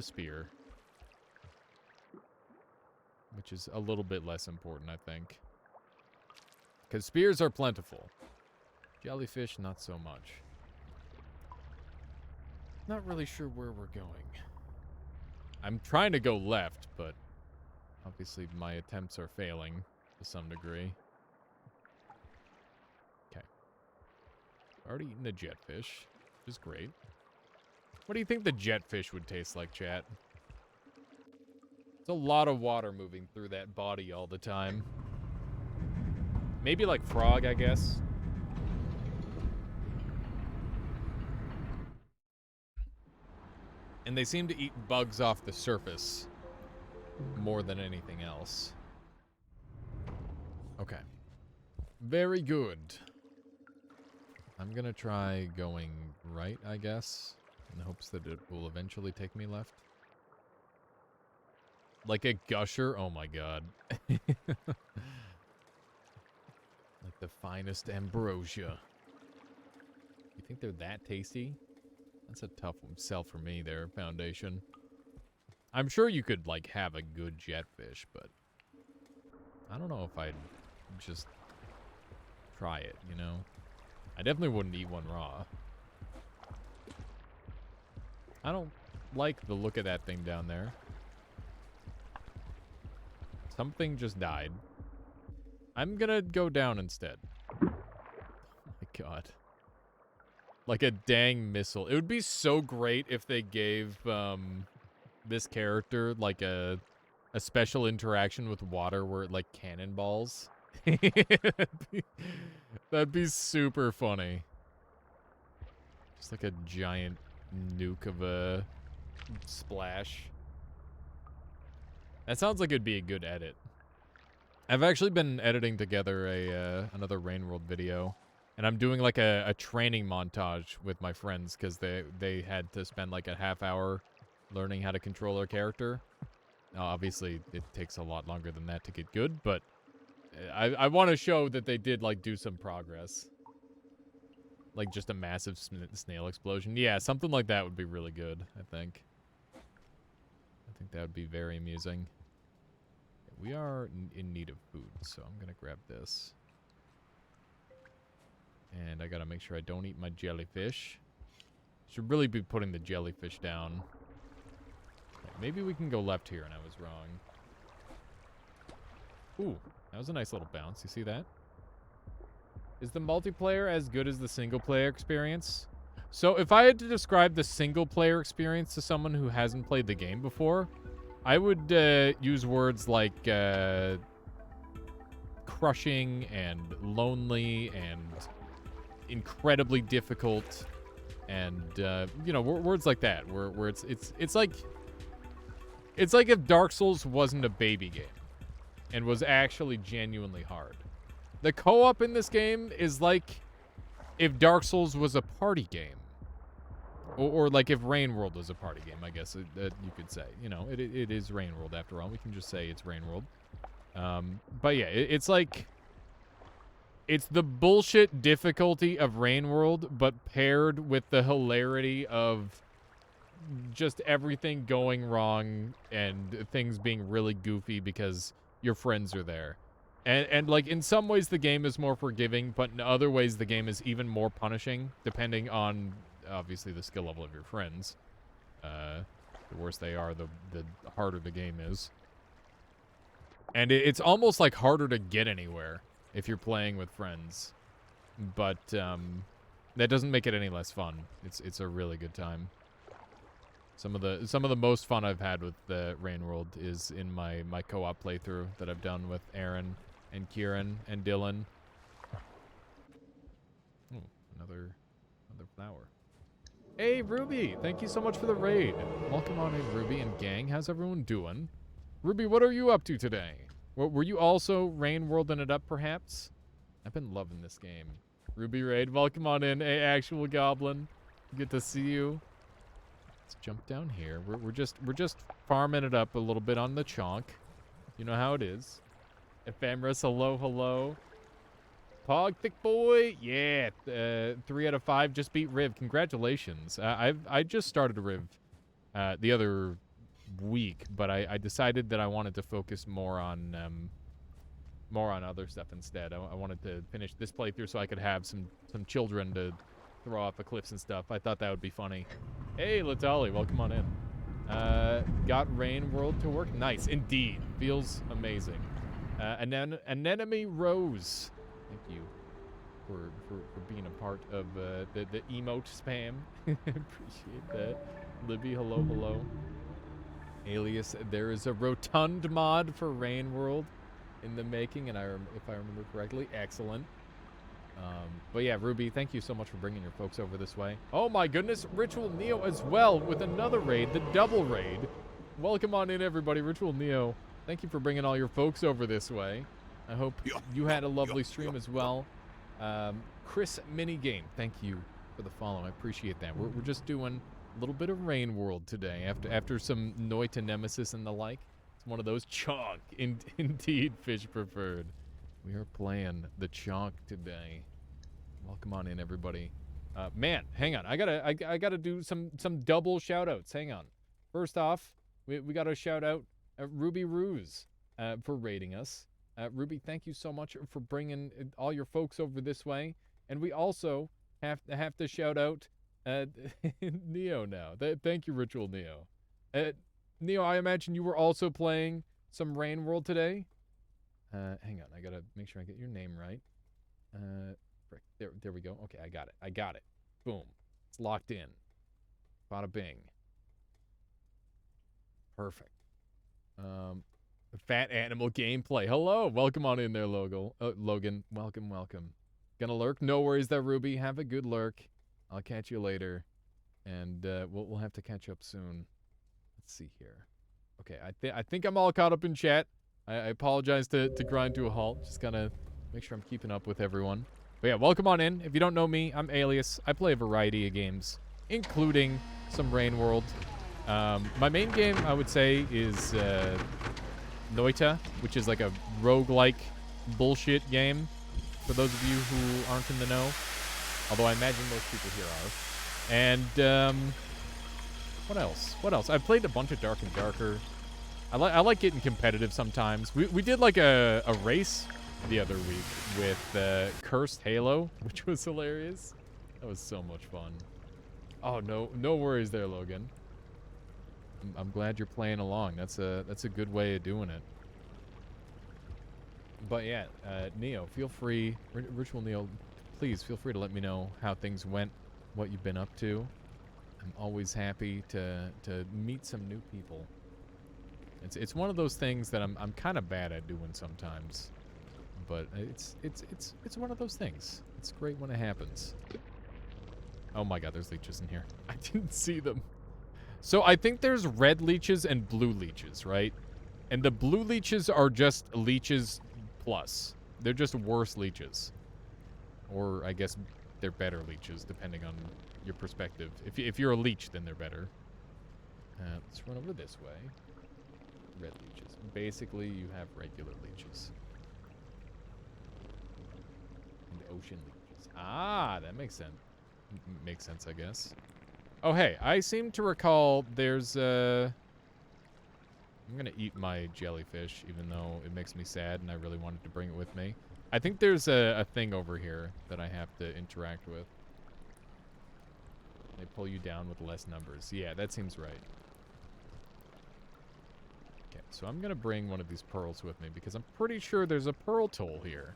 spear. Which is a little bit less important, I think. Because spears are plentiful. Jellyfish, not so much. Not really sure where we're going. I'm trying to go left, but obviously my attempts are failing to some degree. Okay. Already eaten the jetfish, which is great. What do you think the jetfish would taste like, chat? It's a lot of water moving through that body all the time. Maybe like frog, I guess. And they seem to eat bugs off the surface more than anything else. Okay. Very good. I'm gonna try going right, I guess, in the hopes that it will eventually take me left. Like a gusher? Oh my god. Like the finest ambrosia. You think they're that tasty? That's a tough sell for me there, Foundation. I'm sure you could, like, have a good jetfish, but I don't know if I'd just try it, you know? I definitely wouldn't eat one raw. I don't like the look of that thing down there. Something just died. I'm gonna go down instead. Oh my god. Like a dang missile. It would be so great if they gave this character like a special interaction with water where it like cannonballs. That'd be super funny. Just like a giant nuke of a splash. That sounds like it'd be a good edit. I've actually been editing together another Rain World video, and I'm doing like a training montage with my friends because they had to spend like a half hour learning how to control their character. Now, obviously, it takes a lot longer than that to get good, but I want to show that they did like do some progress. Like just a massive snail explosion. Yeah, something like that would be really good, I think. I think that would be very amusing. We are in need of food, so I'm going to grab this. And I got to make sure I don't eat my jellyfish. Should really be putting the jellyfish down. Maybe we can go left here, and I was wrong. Ooh, that was a nice little bounce. You see that? Is the multiplayer as good as the single-player experience? So if I had to describe the single-player experience to someone who hasn't played the game before, I would use words like crushing and lonely and incredibly difficult and, you know, words like that, where it's like if Dark Souls wasn't a baby game and was actually genuinely hard. The co-op in this game is like if Dark Souls was a party game. Or like if Rain World was a party game, I guess you could say. You know, it is Rain World after all. We can just say it's Rain World. But yeah, it's like... It's the bullshit difficulty of Rain World, but paired with the hilarity of just everything going wrong and things being really goofy because your friends are there. And like, in some ways the game is more forgiving, but in other ways the game is even more punishing, depending on, obviously, the skill level of your friends. The worse they are, the harder the game is. And it's almost, like, harder to get anywhere if you're playing with friends. But, that doesn't make it any less fun. It's a really good time. Some of the most fun I've had with the Rain World is in my co-op playthrough that I've done with Aaron and Kieran and Dylan. Oh, another flower. Hey, Ruby! Thank you so much for the raid. Welcome on in, Ruby and gang. How's everyone doing? Ruby, what are you up to today? Were you also Rain Worlding it up, perhaps? I've been loving this game. Ruby raid, welcome on in, a actual goblin. Good to see you. Let's jump down here. We're just farming it up a little bit on the chonk. You know how it is. Ephemeris, hello. Pog, thick boy. Yeah, 3 out of 5 just beat Riv. Congratulations. I just started Riv the other week, but I decided that I wanted to focus more on other stuff instead. I wanted to finish this playthrough so I could have some children to throw off the cliffs and stuff. I thought that would be funny. Hey, Latali, welcome on in. Got Rain World to work? Nice, indeed. Feels amazing. Anemone Rose. Thank you for being a part of the emote spam. Appreciate that. Libby, hello. Alias, there is a rotund mod for Rain World in the making, and if I remember correctly, excellent. But yeah, Ruby, thank you so much for bringing your folks over this way. Oh my goodness, Ritual Neo as well with another raid, the double raid. Welcome on in, everybody. Ritual Neo, thank you for bringing all your folks over this way. I hope you had a lovely stream as well. Chris Minigame, thank you for the follow. I appreciate that. We're just doing a little bit of Rain World today after some Noita Nemesis and the like. It's one of those chonk, indeed, fish preferred. We are playing the chonk today. Welcome on in, everybody. Man, hang on. I gotta do some double shout outs. Hang on. First off, we gotta shout out Ruby Ruse for raiding us. Ruby, thank you so much for bringing all your folks over this way. And we also have to shout out Neo now. Thank you, Ritual Neo. Neo, I imagine you were also playing some Rain World today. Hang on, I gotta make sure I get your name right. Frick, there we go. Okay, I got it. Boom. It's locked in. Bada bing. Perfect. Fat Animal Gameplay. Hello, welcome on in there, Logan. Welcome. Gonna lurk? No worries there, Ruby. Have a good lurk. I'll catch you later, and we'll have to catch up soon. Let's see here. Okay, I think I'm all caught up in chat. I apologize to grind to a halt. Just gotta make sure I'm keeping up with everyone. But yeah, welcome on in. If you don't know me, I'm Alias. I play a variety of games, including some Rain World. My main game, I would say, is Noita, which is like a roguelike bullshit game, for those of you who aren't in the know. Although I imagine most people here are. And, what else? What else? I've played a bunch of Dark and Darker. I like getting competitive sometimes. We did like a race the other week with Cursed Halo, which was hilarious. That was so much fun. Oh, no worries there, Logan. I'm glad you're playing along. That's a good way of doing it. But yeah, Neo, feel free, Ritual Neo, please feel free to let me know how things went, what you've been up to. I'm always happy to meet some new people. It's one of those things that I'm kind of bad at doing sometimes, but it's one of those things. It's great when it happens. Oh my God, there's leeches in here. I didn't see them. So I think there's red leeches and blue leeches, right? And the blue leeches are just leeches plus. They're just worse leeches, or I guess they're better leeches depending on your perspective. If you're a leech, then they're better. Let's run over this way. Red leeches. Basically, you have regular leeches. And ocean leeches. Ah, that makes sense. Makes sense, I guess. Oh, hey, I seem to recall there's I'm gonna eat my jellyfish, even though it makes me sad and I really wanted to bring it with me. I think there's a thing over here that I have to interact with. They pull you down with less numbers. Yeah, that seems right. Okay, so I'm gonna bring one of these pearls with me because I'm pretty sure there's a pearl toll here.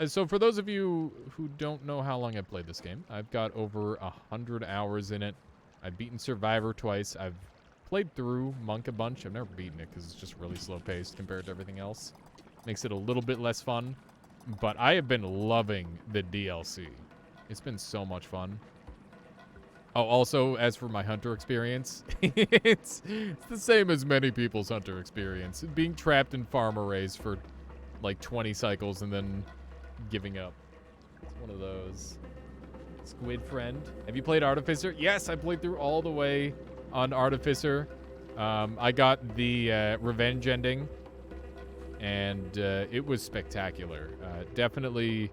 So for those of you who don't know how long I've played this game, I've got over 100 hours in it. I've beaten Survivor twice. I've played through Monk a bunch. I've never beaten it because it's just really slow-paced compared to everything else. Makes it a little bit less fun. But I have been loving the DLC. It's been so much fun. Oh, also, as for my Hunter experience, it's the same as many people's Hunter experience. Being trapped in farm arrays for like 20 cycles and then giving up. It's one of those. Squid Friend. Have you played Artificer? Yes, I played through all the way on Artificer. I got the revenge ending, and it was spectacular. Definitely,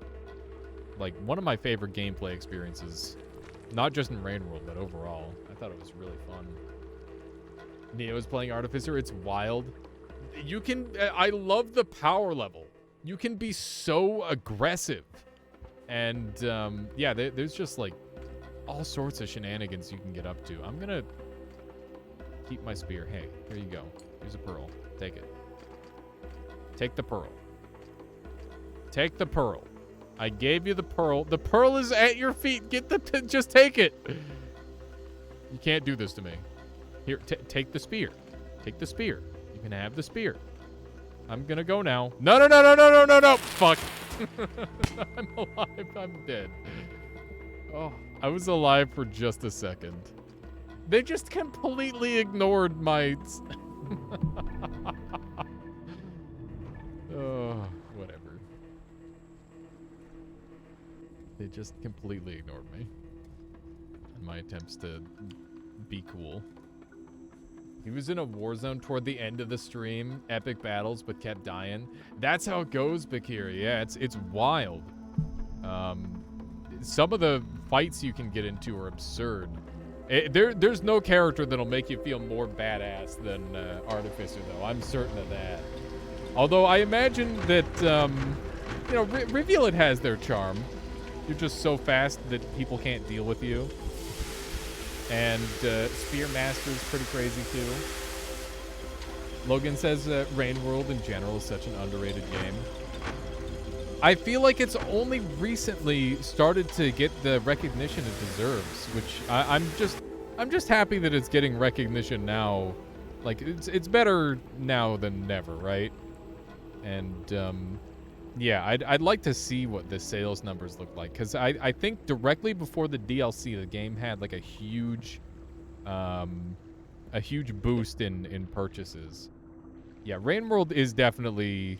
like, one of my favorite gameplay experiences. Not just in Rain World, but overall. I thought it was really fun. Neo is playing Artificer. It's wild. You can... I love the power level. You can be so aggressive. And, yeah, there's just, like, all sorts of shenanigans you can get up to. I'm gonna keep my spear. Hey, here you go. Here's a pearl. Take it. Take the pearl. Take the pearl. I gave you the pearl. The pearl is at your feet. Get the... just take it. You can't do this to me. Here, take the spear. Take the spear. You can have the spear. I'm gonna go now. No. Fuck. I'm alive. I'm dead. Oh, I was alive for just a second. They just completely ignored my... Oh, whatever. They just completely ignored me. And my attempts to be cool. He was in a war zone toward the end of the stream. Epic battles, but kept dying. That's how it goes, Bakir. Yeah, it's wild. Some of the fights you can get into are absurd. There's no character that'll make you feel more badass than Artificer, though. I'm certain of that. Although I imagine that, you know, Reveal It has their charm. You're just so fast that people can't deal with you. And Spear Master's pretty crazy too. Logan says Rain World in general is such an underrated game. I feel like it's only recently started to get the recognition it deserves, which I'm just happy that it's getting recognition now. Like it's better now than never, right? And yeah, I'd like to see what the sales numbers look like, because I think directly before the DLC, the game had like a huge boost in purchases. Yeah, Rain World is definitely,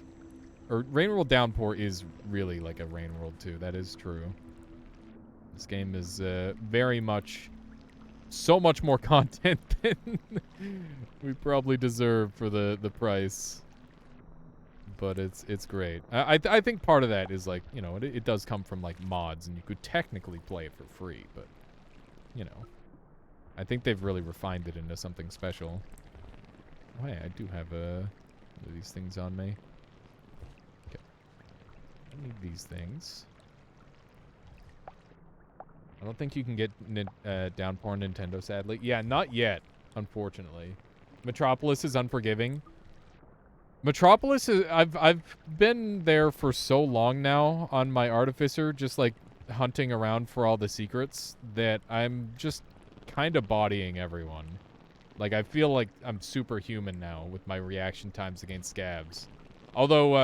or Rain World Downpour is really like a Rain World 2. That is true. This game is very much, so much more content than we probably deserve for the price. but it's great. I think part of that is like, you know, it does come from like mods, and you could technically play it for free, but you know, I think they've really refined it into something special. Oh, hey, I do have one of these things on me. Okay, I need these things. I don't think you can get downpour Nintendo, sadly. Yeah, not yet, unfortunately. Metropolis is unforgiving. Metropolis is... I've been there for so long now on my Artificer, just like hunting around for all the secrets, that I'm just kind of bodying everyone. Like, I feel like I'm superhuman now with my reaction times against scabs. Although,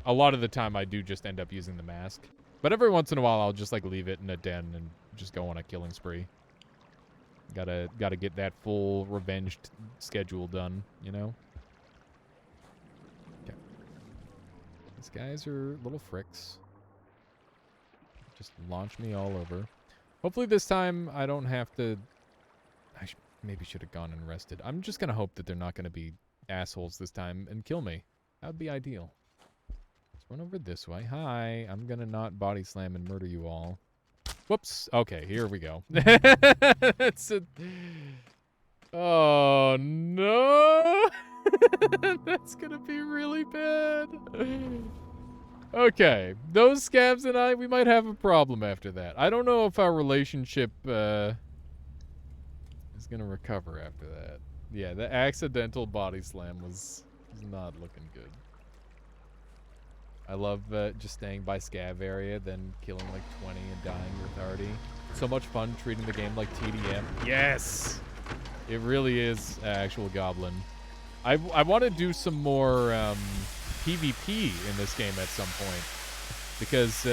a lot of the time I do just end up using the mask. But every once in a while, I'll just, like, leave it in a den and just go on a killing spree. Gotta get that full revenge schedule done, you know? Okay. These guys are little fricks. Just launch me all over. Hopefully this time I don't have to... I maybe should have gone and rested. I'm just gonna hope that they're not gonna be assholes this time and kill me. That would be ideal. Run over this way. Hi. I'm gonna not body slam and murder you all. Whoops. Okay, here we go. That's a... Oh, no. That's gonna be really bad. Okay. Those scabs and I, we might have a problem after that. I don't know if our relationship is gonna recover after that. Yeah, the accidental body slam was not looking good. I love just staying by scav area, then killing like 20 and dying with Artie. So much fun treating the game like TDM. Yes! It really is actual Goblin. I want to do some more PvP in this game at some point. Because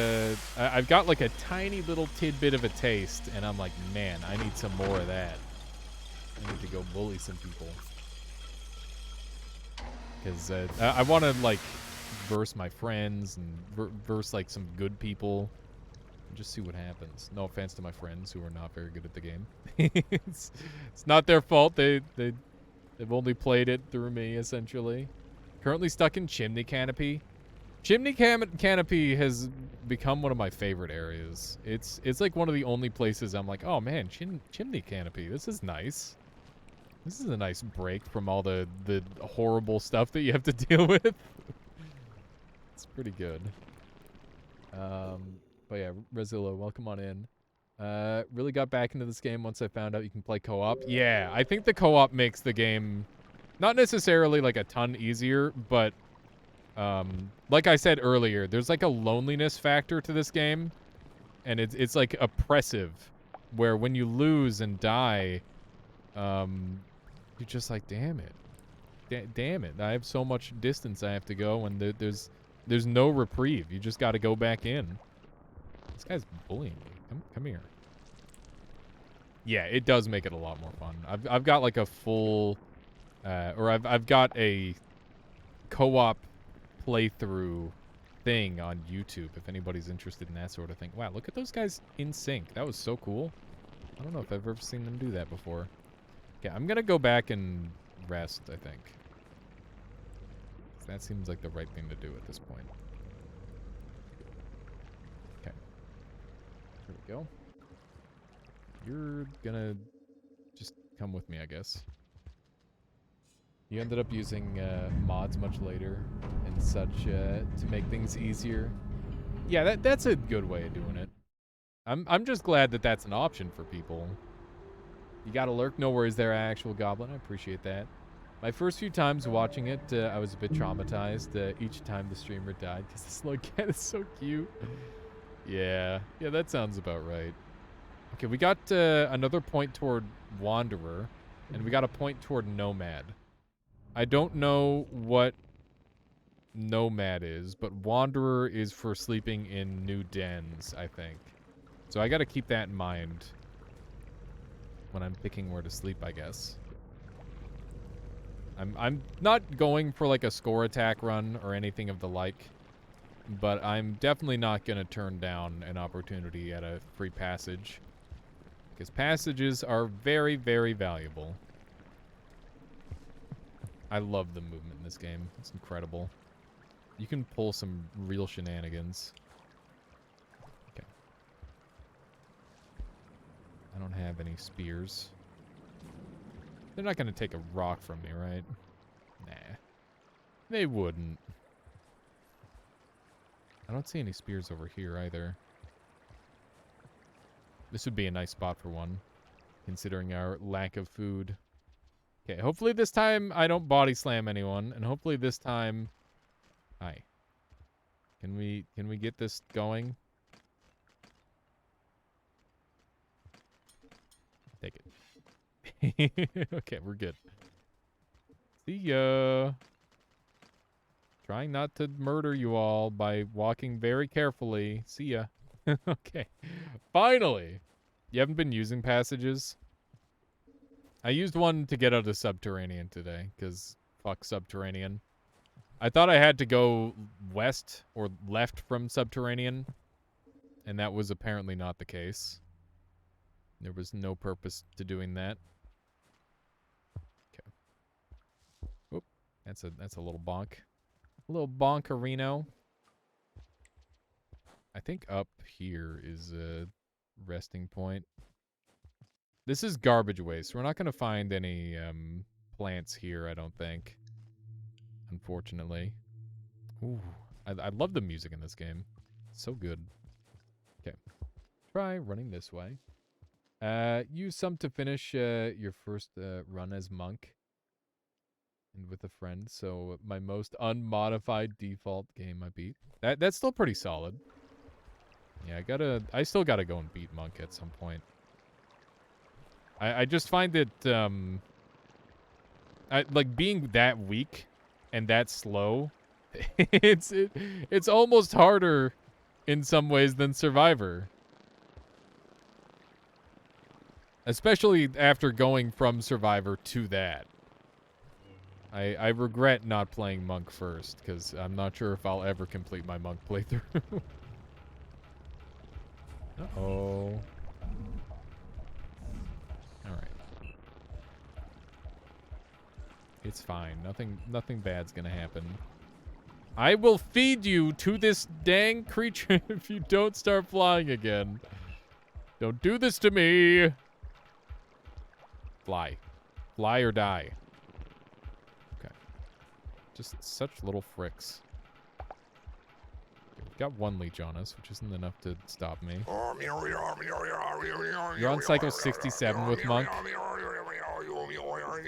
I've got like a tiny little tidbit of a taste, and I'm like, man, I need some more of that. I need to go bully some people. Because I want to like... verse my friends and verse like some good people and just see what happens. No offense to my friends who are not very good at the game. it's not their fault. They've only played it through me essentially. Currently stuck in Chimney Canopy. Chimney Canopy has become one of my favorite areas. It's like one of the only places I'm like, oh man, Chimney Canopy. This is nice. This is a nice break from all the horrible stuff that you have to deal with. It's pretty good. But yeah, Rezilla, welcome on in. Really got back into this game once I found out you can play co-op. Yeah, I think the co-op makes the game not necessarily like a ton easier, but like I said earlier, there's like a loneliness factor to this game, and it's like oppressive, where when you lose and die, you're just like, damn it. Damn it, I have so much distance I have to go, and there's no reprieve. You just got to go back in. This guy's bullying me. Come here. Yeah, it does make it a lot more fun. I've got like a full, or I've got a co-op playthrough thing on YouTube if anybody's interested in that sort of thing. Wow, look at those guys in sync. That was so cool. I don't know if I've ever seen them do that before. Okay, I'm gonna go back and rest, I think. That seems like the right thing to do at this point. Okay. There we go. You're gonna just come with me, I guess. You ended up using mods much later and such to make things easier. Yeah, that's a good way of doing it. I'm just glad that that's an option for people. You gotta lurk. No worries there, actual Goblin. I appreciate that. My first few times watching it, I was a bit traumatized each time the streamer died, because this little cat is so cute. Yeah, that sounds about right. Okay, we got another point toward Wanderer, and we got a point toward Nomad. I don't know what Nomad is, but Wanderer is for sleeping in new dens, I think. So I gotta keep that in mind when I'm picking where to sleep, I guess. I'm not going for like a score attack run or anything of the like, but I'm definitely not going to turn down an opportunity at a free passage, because passages are very, very valuable. I love the movement in this game. It's incredible. You can pull some real shenanigans. Okay. I don't have any spears. They're not going to take a rock from me, right? Nah. They wouldn't. I don't see any spears over here either. This would be a nice spot for one, considering our lack of food. Okay, hopefully this time I don't body slam anyone, and hopefully this time... Hi. Can we get this going? Take it. Okay, we're good. See ya. Trying not to murder you all by walking very carefully. See ya. Okay. Finally! You haven't been using passages? I used one to get out of Subterranean today, because fuck Subterranean. I thought I had to go west or left from Subterranean, and that was apparently not the case. There was no purpose to doing that. Okay. Oop. That's a little bonk. A little bonkerino. I think up here is a resting point. This is garbage waste. We're not going to find any plants here, I don't think. Unfortunately. Ooh. I love the music in this game. It's so good. Okay. Try running this way. Use some to finish your first run as monk. And with a friend. So my most unmodified default game I beat. That's still pretty solid. Yeah, I still gotta go and beat monk at some point. I just find it like being that weak and that slow. It's almost harder in some ways than Survivor. Especially after going from Survivor to that. I regret not playing Monk first, because I'm not sure if I'll ever complete my Monk playthrough. Uh-oh. Alright. It's fine. Nothing bad's gonna happen. I will feed you to this dang creature if you don't start flying again. Don't do this to me. Fly. Fly or die. Okay. Just such little fricks. Okay, we've got one leech on us, which isn't enough to stop me. You're on cycle 67 with Monk.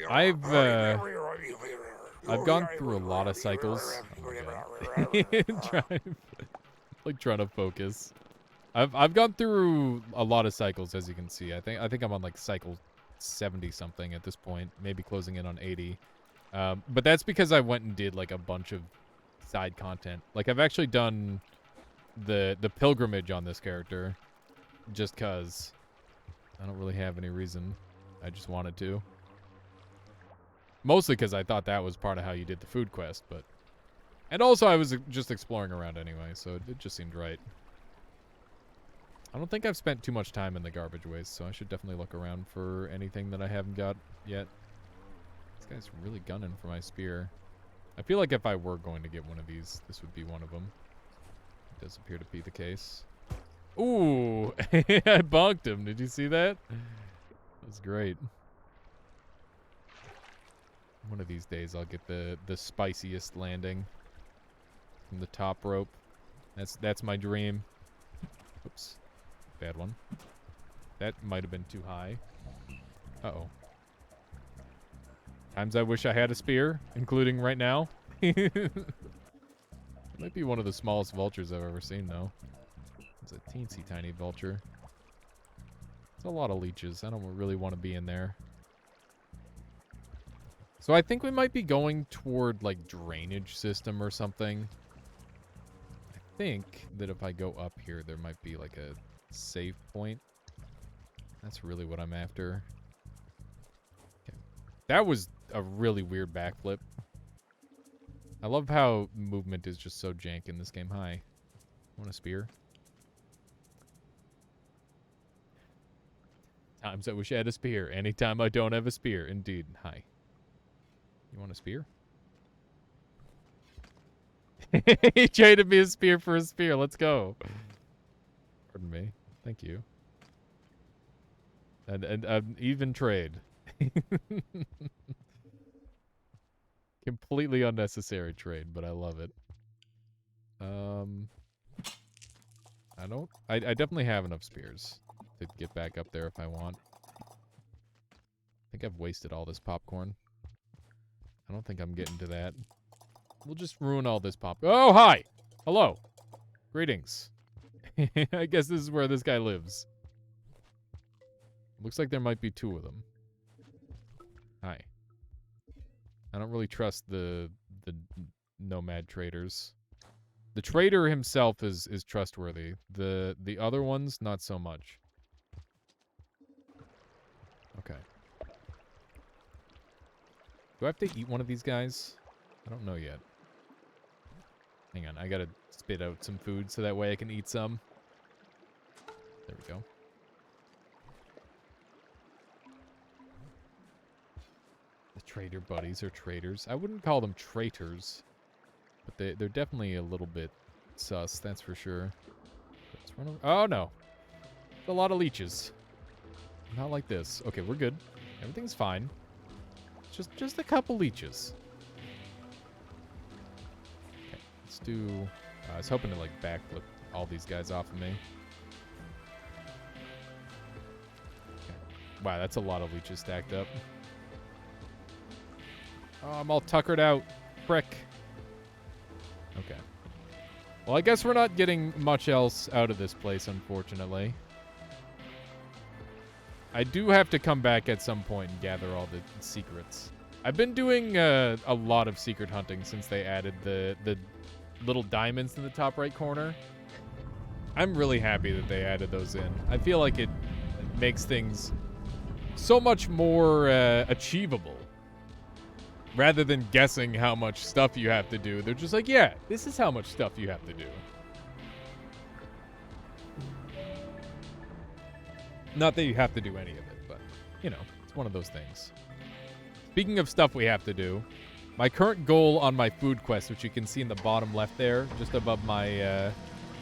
I've gone through a lot of cycles. Trying to focus. I've gone through a lot of cycles, as you can see. I think I'm on like cycle 70 something at this point, maybe closing in on 80. But that's because I went and did like a bunch of side content. Like I've actually done the pilgrimage on this character just cuz I don't really have any reason. I just wanted to. Mostly because I thought that was part of how you did the food quest, but... And also I was just exploring around anyway, so it just seemed right. I don't think I've spent too much time in the garbage waste, so I should definitely look around for anything that I haven't got yet. This guy's really gunning for my spear. I feel like if I were going to get one of these, this would be one of them. It does appear to be the case. Ooh! I bonked him. Did you see that? That was great. One of these days I'll get the spiciest landing from the top rope. That's my dream. Oops. Bad one. That might have been too high. Uh-oh. Times I wish I had a spear, including right now. It might be one of the smallest vultures I've ever seen, though. It's a teensy tiny vulture. It's a lot of leeches. I don't really want to be in there. So I think we might be going toward, like, drainage system or something. I think that if I go up here, there might be, like, a save point. That's really what I'm after. Okay. That was a really weird backflip. I love how movement is just so jank in this game. Hi. Want a spear? Times I wish I had a spear. Anytime I don't have a spear. Indeed. Hi. You want a spear? He traded me a spear for a spear. Let's go. Pardon me. Thank you. And an even trade. Completely unnecessary trade, but I love it. I definitely have enough spears to get back up there if I want. I think I've wasted all this popcorn. I don't think I'm getting to that. We'll just ruin all this pop. Oh, hi! Hello. Greetings. I guess this is where this guy lives. Looks like there might be two of them. Hi. I don't really trust the nomad traders. The trader himself is trustworthy. The other ones, not so much. Okay. Do I have to eat one of these guys? I don't know yet. Hang on, I gotta spit out some food so that way I can eat some. There we go. The trader buddies are traitors. I wouldn't call them traitors, but they're definitely a little bit sus, that's for sure. Let's run over. Oh no, a lot of leeches. Not like this. Okay, we're good. Everything's fine. Just a couple leeches. Okay, let's do. I was hoping to like backflip all these guys off of me. Okay. Wow, that's a lot of leeches stacked up. Oh, I'm all tuckered out. Frick. Okay. Well, I guess we're not getting much else out of this place, unfortunately. I do have to come back at some point and gather all the secrets. I've been doing a lot of secret hunting since they added the little diamonds in the top right corner. I'm really happy that they added those in. I feel like it makes things so much more achievable. Rather than guessing how much stuff you have to do, they're just like, yeah, this is how much stuff you have to do. Not that you have to do any of it, but, you know, it's one of those things. Speaking of stuff we have to do, my current goal on my food quest, which you can see in the bottom left there, just above my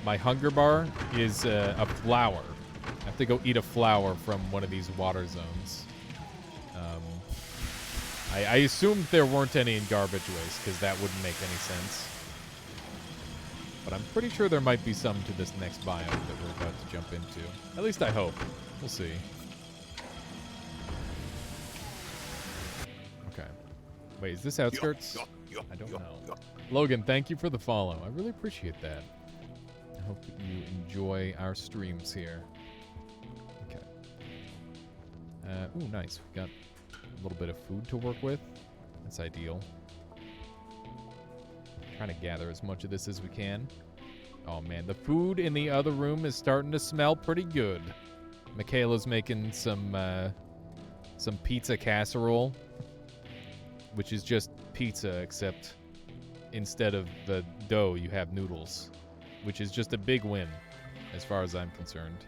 my hunger bar, is a flower. I have to go eat a flower from one of these water zones. I assumed there weren't any in garbage waste, because that wouldn't make any sense. But I'm pretty sure there might be some to this next biome that we're about to jump into. At least I hope. We'll see. Okay. Wait, is this outskirts? I don't know. Logan, thank you for the follow. I really appreciate that. I hope that you enjoy our streams here. Okay. Ooh, nice. We got a little bit of food to work with. That's ideal. Trying to gather as much of this as we can. Oh man, the food in the other room is starting to smell pretty good. Michaela's making some pizza casserole, which is just pizza, except instead of the dough, you have noodles, which is just a big win, as far as I'm concerned.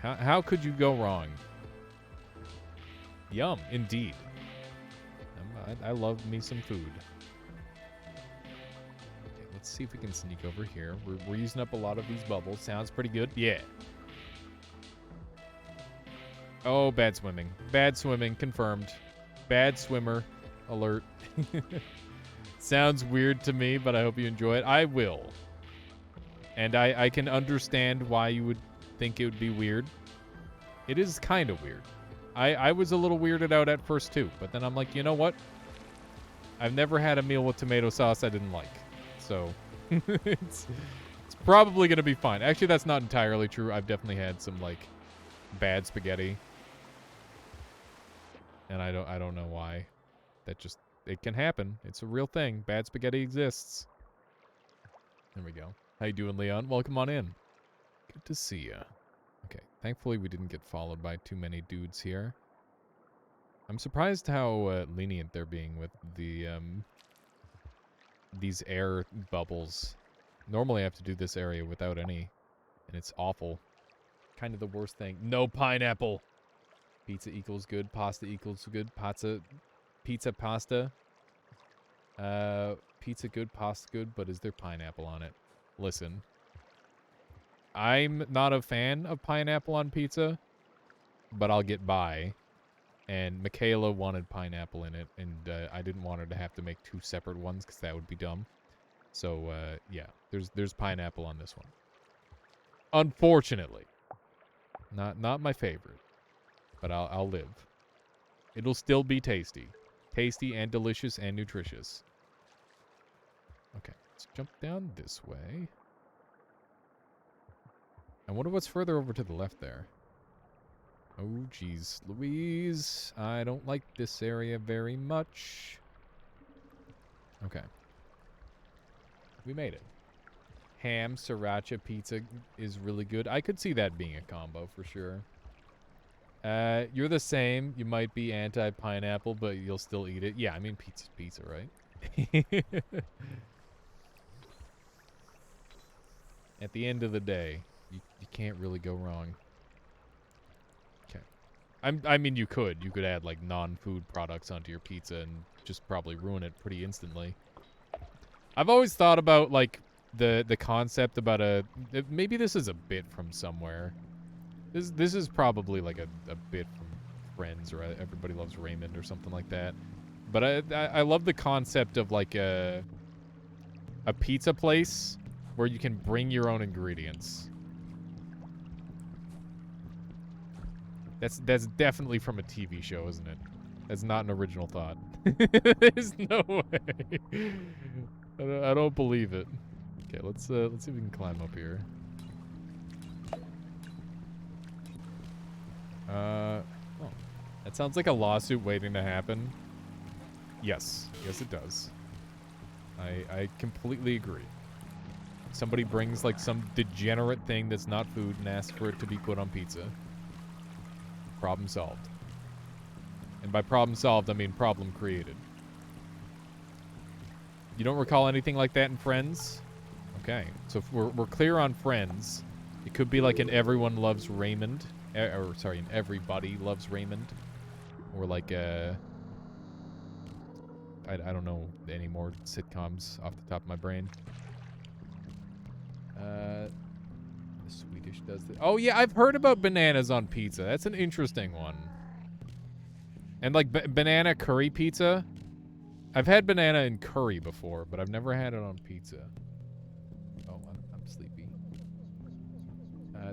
How could you go wrong? Yum, indeed. I love me some food. Okay, let's see if we can sneak over here. We're using up a lot of these bubbles. Sounds pretty good. Yeah. Oh, bad swimming. Bad swimming, confirmed. Bad swimmer, alert. Sounds weird to me, but I hope you enjoy it. I will. And I can understand why you would think it would be weird. It is kind of weird. I was a little weirded out at first too, but then I'm like, you know what? I've never had a meal with tomato sauce I didn't like. So it's probably going to be fine. Actually, that's not entirely true. I've definitely had some like bad spaghetti. And I don't know why. It can happen. It's a real thing. Bad spaghetti exists. There we go. How you doing, Leon? Welcome on in. Good to see ya. Okay, thankfully we didn't get followed by too many dudes here. I'm surprised how lenient they're being with the these air bubbles. Normally I have to do this area without any, and it's awful. Kind of the worst thing. No pineapple. Pizza equals good. Pasta equals good. Pizza pasta. Pizza good, pasta good, but is there pineapple on it? Listen, I'm not a fan of pineapple on pizza, but I'll get by. And Michaela wanted pineapple in it, and I didn't want her to have to make 2 separate ones because that would be dumb. So, yeah, there's pineapple on this one. Unfortunately. Not my favorite, but I'll live. It'll still be tasty. Tasty and delicious and nutritious. Okay, let's jump down this way. I wonder what's further over to the left there. Oh, geez. Louise, I don't like this area very much. Okay. We made it. Ham, sriracha pizza is really good. I could see that being a combo for sure. You're the same. You might be anti-pineapple, but you'll still eat it. Yeah, I mean, pizza's pizza, right? At the end of the day, you can't really go wrong. Okay. I mean, you could. You could add, like, non-food products onto your pizza and just probably ruin it pretty instantly. I've always thought about, like, the concept about maybe this is a bit from somewhere. This is probably like a bit from Friends or Everybody Loves Raymond or something like that. But I love the concept of like a pizza place where you can bring your own ingredients. That's definitely from a TV show, isn't it? That's not an original thought. There's no way. I don't believe it. Okay, let's see if we can climb up here. Oh, that sounds like a lawsuit waiting to happen. Yes, yes it does. I completely agree. Somebody brings like some degenerate thing that's not food and asks for it to be put on pizza. Problem solved. And by problem solved, I mean problem created. You don't recall anything like that in Friends? Okay, so if we're clear on Friends. It could be like an Everyone Loves Raymond. Or, sorry, an Everybody Loves Raymond. Or like I don't know any more sitcoms off the top of my brain. The Swedish does this. Oh, yeah, I've heard about bananas on pizza. That's an interesting one. And like banana curry pizza. I've had banana in curry before, but I've never had it on pizza. Oh, I'm sleepy.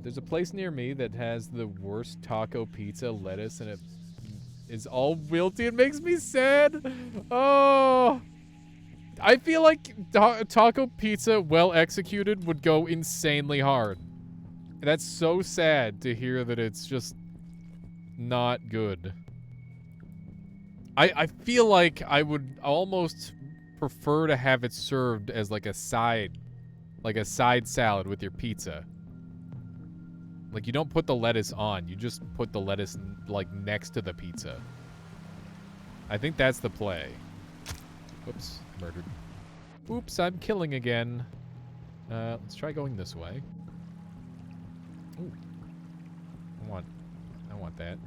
There's a place near me that has the worst taco pizza lettuce, and it is all wilty. It makes me sad. Oh, I feel like taco pizza, well executed, would go insanely hard. That's so sad to hear that it's just not good. I feel like I would almost prefer to have it served as like a side salad with your pizza. Like, you don't put the lettuce on. You just put the lettuce, like, next to the pizza. I think that's the play. Whoops. Murdered. Oops, I'm killing again. Let's try going this way. Ooh. I want that.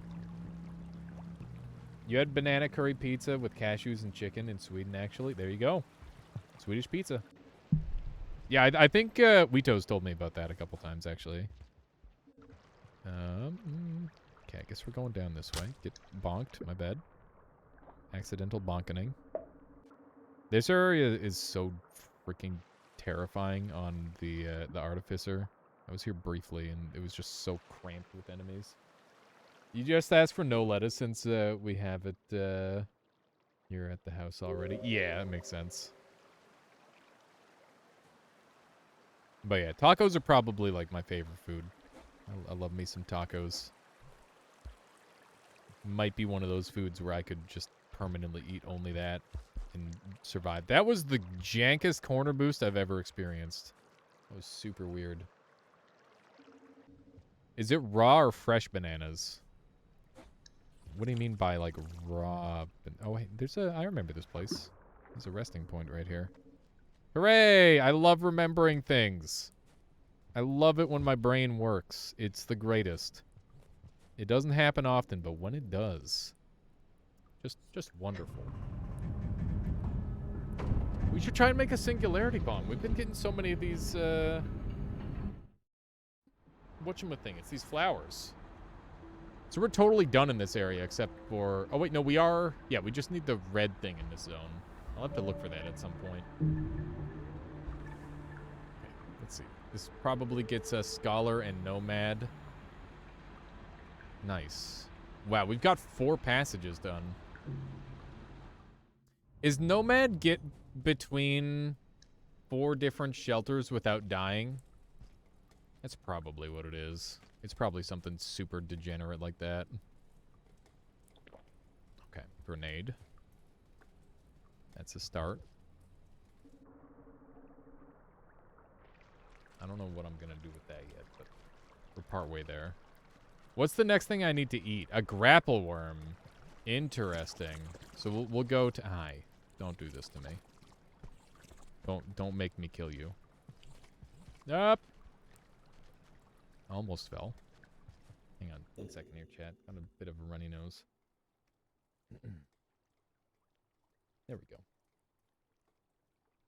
You had banana curry pizza with cashews and chicken in Sweden, actually. There you go. Swedish pizza. Yeah, I think Wito's told me about that a couple times, actually. Okay, I guess we're going down this way. Get bonked, my bad. Accidental bonkening. This area is so freaking terrifying on the Artificer. I was here briefly, and it was just so cramped with enemies. You just asked for no lettuce since we have it here at the house already. Yeah, that makes sense. But yeah, tacos are probably like my favorite food. I love me some tacos. Might be one of those foods where I could just permanently eat only that and survive. That was the jankest corner boost I've ever experienced. That was super weird. Is it raw or fresh bananas? What do you mean by, like, raw? Oh, wait, I remember this place. There's a resting point right here. Hooray! I love remembering things. I love it when my brain works. It's the greatest. It doesn't happen often, but when it does, just wonderful. We should try and make a singularity bomb. We've been getting so many of these, whatchamacthing, these flowers. So we're totally done in this area except for... Oh, wait, no, we are... Yeah, we just need the red thing in this zone. I'll have to look for that at some point. Okay, let's see. This probably gets us Scholar and Nomad. Nice. Wow, we've got 4 passages done. Is Nomad get between 4 different shelters without dying? That's probably what it is. It's probably something super degenerate like that. Okay, grenade. That's a start. I don't know what I'm gonna do with that yet, but we're partway there. What's the next thing I need to eat? A grapple worm. Interesting. So we'll go to... Hi. Don't do this to me. Don't make me kill you. Up. Almost fell. Hang on 1 second here, chat. Got a bit of a runny nose. There we go.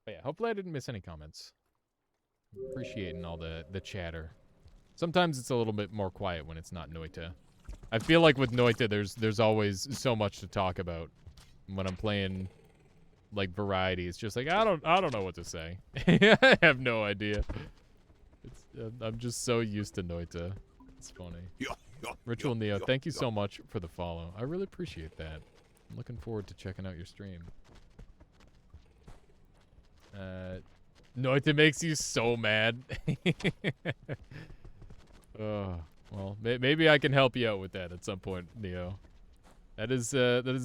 But yeah, hopefully I didn't miss any comments. Appreciating all the chatter. Sometimes it's a little bit more quiet when it's not Noita. I feel like with Noita, there's always so much to talk about. When I'm playing like variety, it's just like I don't know what to say. I have no idea. I'm just so used to Noita. It's funny. Ritual Neo, thank you so much for the follow. I really appreciate that. I'm looking forward to checking out your stream. Noita makes you so mad. Oh, well, maybe I can help you out with that at some point, Neo. That is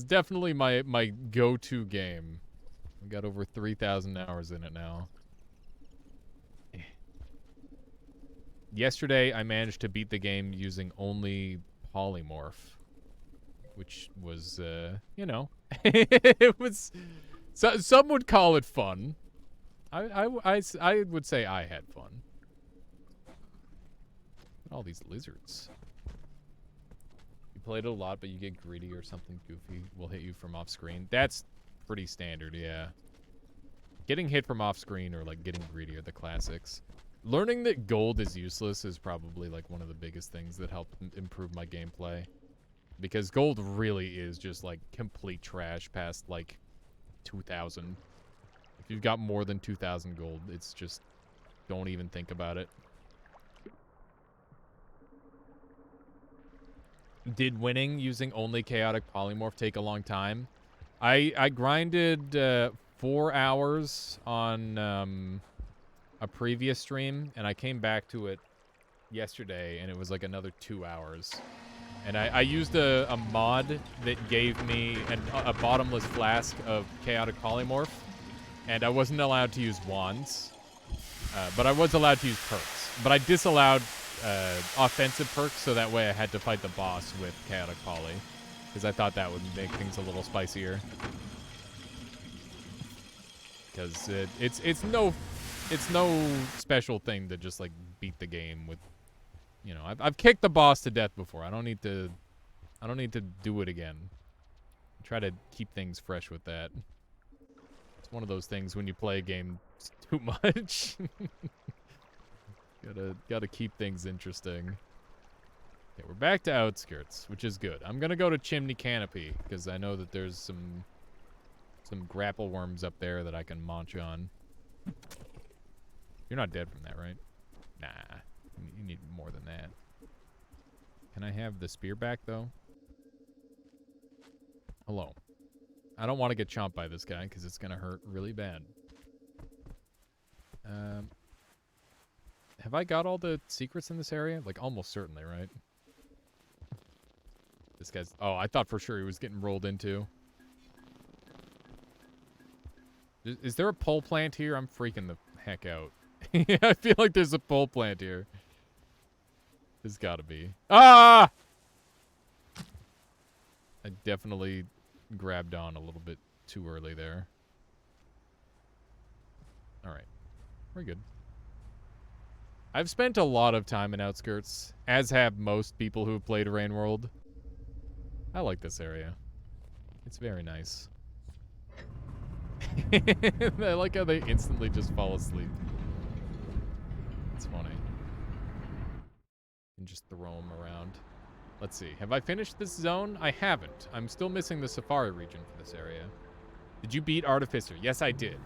definitely my go-to game. I got over 3,000 hours in it now. Yesterday, I managed to beat the game using only polymorph, which was, you know, it was. So, some would call it fun. I would say I had fun. All these lizards. You played it a lot, but you get greedy or something goofy will hit you from off screen. That's pretty standard, yeah. Getting hit from off screen or like getting greedy are the classics. Learning that gold is useless is probably like one of the biggest things that helped improve my gameplay. Because gold really is just like complete trash past like 2,000. If you've got more than 2,000 gold, it's just, don't even think about it. Did winning using only chaotic polymorph take a long time? I grinded 4 hours on a previous stream, and I came back to it yesterday, and it was like another 2 hours. And I used a mod that gave me a bottomless flask of chaotic polymorph, and I wasn't allowed to use wands, but I was allowed to use perks. But I disallowed offensive perks, so that way I had to fight the boss with chaotic poly, because I thought that would make things a little spicier. Because it's no special thing to just like beat the game with, you know, I've kicked the boss to death before. I don't need to do it again. Try to keep things fresh with that. It's one of those things when you play a game too much. Gotta keep things interesting. Okay, we're back to outskirts, which is good. I'm gonna go to Chimney Canopy because I know that there's some grapple worms up there that I can munch on. You're not dead from that, right? Nah, you need more than that. Can I have the spear back though? Hello. I don't want to get chomped by this guy because it's gonna hurt really bad. Have I got all the secrets in this area? Like, almost certainly, right? This guy's... Oh, I thought for sure he was getting rolled into. Is there a pole plant here? I'm freaking the heck out. I feel like there's a pole plant here. There's gotta be. Ah! I definitely grabbed on a little bit too early there. Alright. We're good. I've spent a lot of time in Outskirts, as have most people who have played Rain World. I like this area. It's very nice. I like how they instantly just fall asleep. It's funny. And just throw them around. Let's see. Have I finished this zone? I haven't. I'm still missing the safari region for this area. Did you beat Artificer? Yes, I did.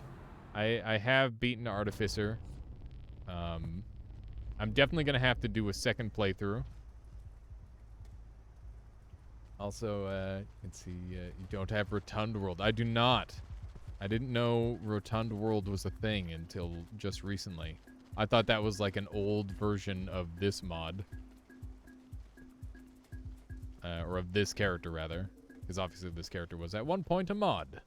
I have beaten Artificer. I'm definitely going to have to do a second playthrough. Also, let's see. You don't have Rotund World. I do not. I didn't know Rotund World was a thing until just recently. I thought that was like an old version of this mod. Or of this character, rather. Because obviously this character was at one point a mod.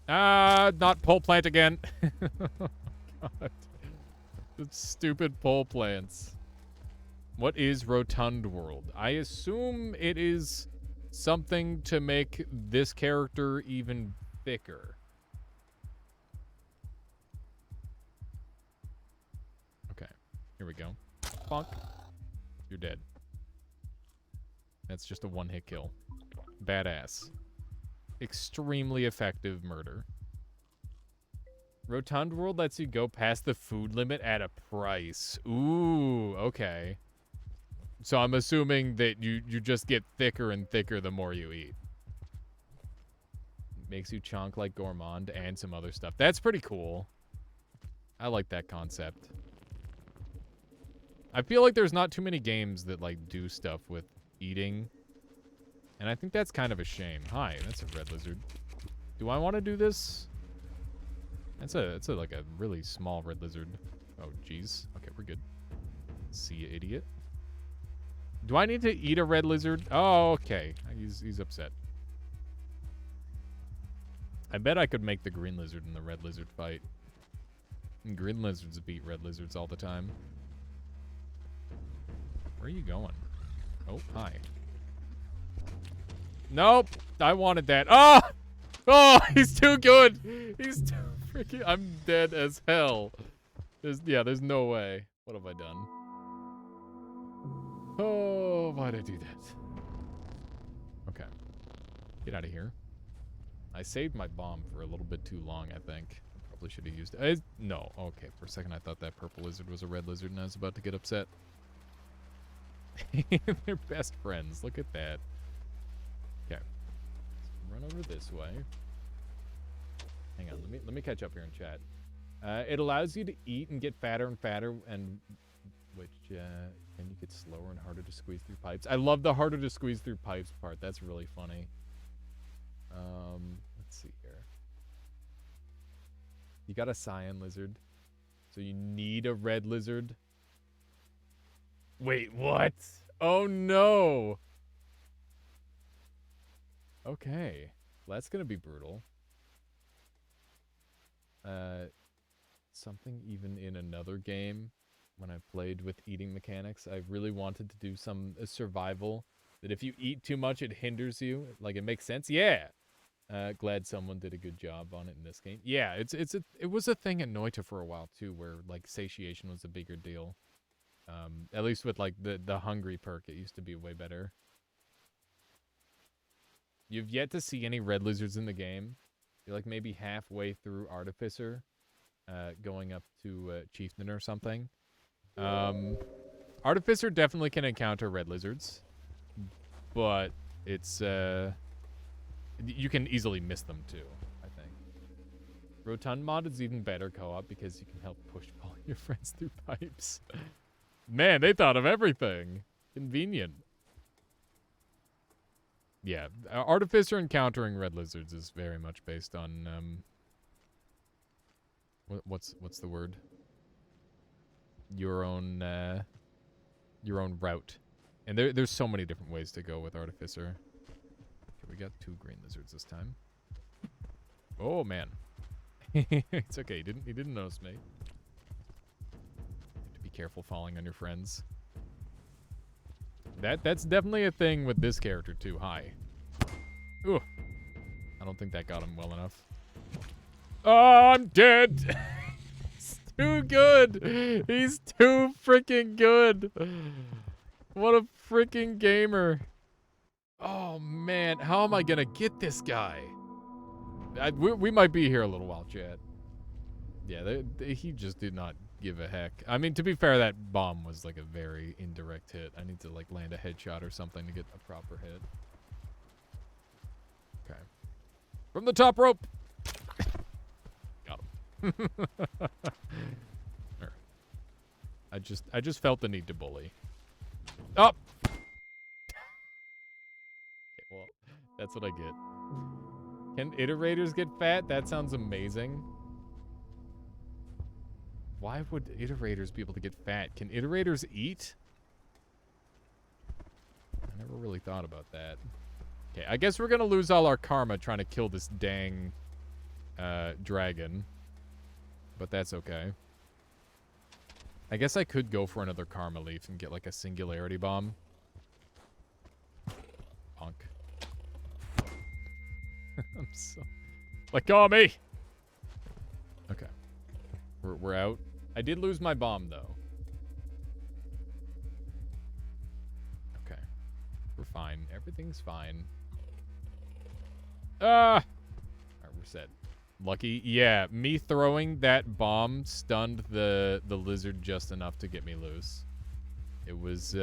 Not pole plant again. God. The stupid pole plants. What is Rotund World? I assume it is something to make this character even thicker. Okay, here we go. Bonk. You're dead. That's just a one-hit kill. Badass. Extremely effective murder. Rotund World lets you go past the food limit at a price. Ooh, okay. So I'm assuming that you just get thicker and thicker the more you eat. Makes you chonk like Gourmand and some other stuff. That's pretty cool. I like that concept. I feel like there's not too many games that like do stuff with eating. And I think that's kind of a shame. Hi, that's a red lizard. Do I want to do this? It's a like a really small red lizard. Oh, jeez. Okay, we're good. See you, idiot. Do I need to eat a red lizard? Oh, okay. He's upset. I bet I could make the green lizard and the red lizard fight. And green lizards beat red lizards all the time. Where are you going? Oh, hi. Nope. I wanted that. Oh! Oh, he's too good. He's too freaking... I'm dead as hell. There's no way. What have I done? Oh, why'd I do that? Okay. Get out of here. I saved my bomb for a little bit too long, I think. I probably should have used it. No. Okay, for a second I thought that purple lizard was a red lizard and I was about to get upset. They're best friends. Look at that. Okay. Run over this way. Hang on. Let me catch up here in chat. It allows you to eat and get fatter and fatter, and and you get slower and harder to squeeze through pipes. I love the harder to squeeze through pipes part. That's really funny. Let's see here. You got a cyan lizard, so you need a red lizard. Wait, what? Oh no. Okay, well, that's gonna be brutal. Something even in another game when I played with eating mechanics, I really wanted to do some survival that if you eat too much, it hinders you. Like, it makes sense. Yeah. Glad someone did a good job on it in this game. Yeah, it was a thing in Noita for a while too, where like satiation was a bigger deal. At least with like the hungry perk, it used to be way better. You've yet to see any red lizards in the game. You're like maybe halfway through Artificer, going up to Chieftain or something. Artificer definitely can encounter red lizards, but it's you can easily miss them too, I think. Rotund mod is even better co-op because you can help push pull your friends through pipes. Man, they thought of everything. Convenient. Yeah, Artificer encountering red lizards is very much based on what's the word? Your own route. And there's so many different ways to go with Artificer. Okay, we got 2 green lizards this time. Oh man. It's okay, he didn't notice me. You have to be careful falling on your friends. That's definitely a thing with this character too. Hi. Ooh. I don't think that got him well enough. Oh, I'm dead. He's too good. He's too freaking good. What a freaking gamer. Oh man, how am I gonna get this guy? We might be here a little while, chat. Yeah, he just did not give a heck. I mean, to be fair, that bomb was like a very indirect hit. I need to like land a headshot or something to get a proper hit. Okay. From the top rope. Got him. Right. I just felt the need to bully. Up. Oh! Okay, well, that's what I get. Can iterators get fat? That sounds amazing. Why would iterators be able to get fat? Can iterators eat? I never really thought about that. Okay, I guess we're gonna lose all our karma trying to kill this dang dragon. But that's okay. I guess I could go for another karma leaf and get like a singularity bomb. Punk. I'm so... Let go of me! Okay. We're out. I did lose my bomb, though. Okay. We're fine. Everything's fine. Alright, we're set. Lucky. Yeah, me throwing that bomb stunned the lizard just enough to get me loose. It was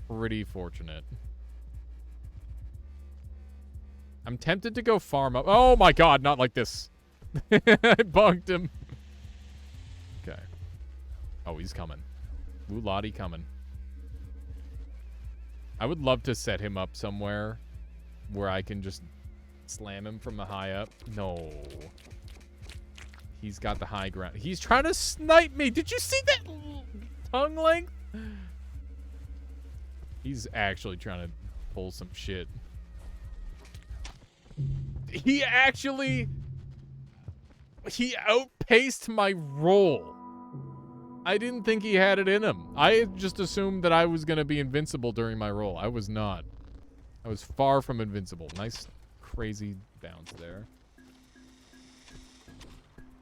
pretty fortunate. I'm tempted to go farm up. Oh my god, not like this. I bugged him. Okay. Oh, he's coming. Lulati coming. I would love to set him up somewhere where I can just slam him from the high up. No. He's got the high ground. He's trying to snipe me. Did you see that tongue length? He's actually trying to pull some shit. He outpaced my roll. I didn't think he had it in him. I just assumed that I was going to be invincible during my roll. I was not. I was far from invincible. Nice, crazy bounce there.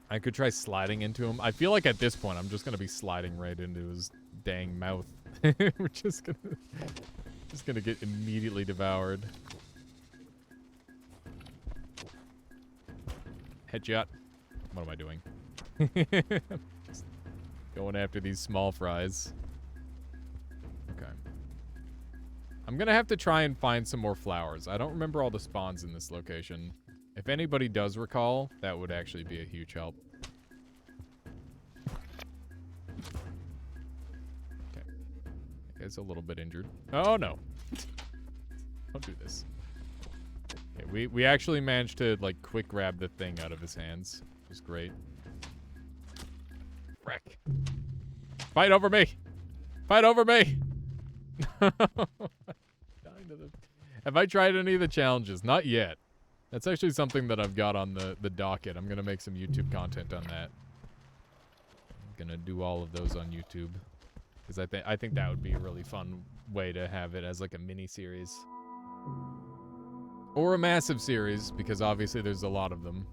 I could try sliding into him. I feel like at this point, I'm just going to be sliding right into his dang mouth. We're just going to get immediately devoured. Headshot. What am I doing? Just going after these small fries. Okay. I'm gonna have to try and find some more flowers. I don't remember all the spawns in this location. If anybody does recall, that would actually be a huge help. Okay. That guy's a little bit injured. Oh, no. Don't do this. Okay, we actually managed to, like, quick grab the thing out of his hands. It was great. Wreck. Fight over me! Fight over me! Have I tried any of the challenges? Not yet. That's actually something that I've got on the docket. I'm gonna make some YouTube content on that. I'm gonna do all of those on YouTube. Because I think that would be a really fun way to have it as like a mini-series. Or a massive series, because obviously there's a lot of them.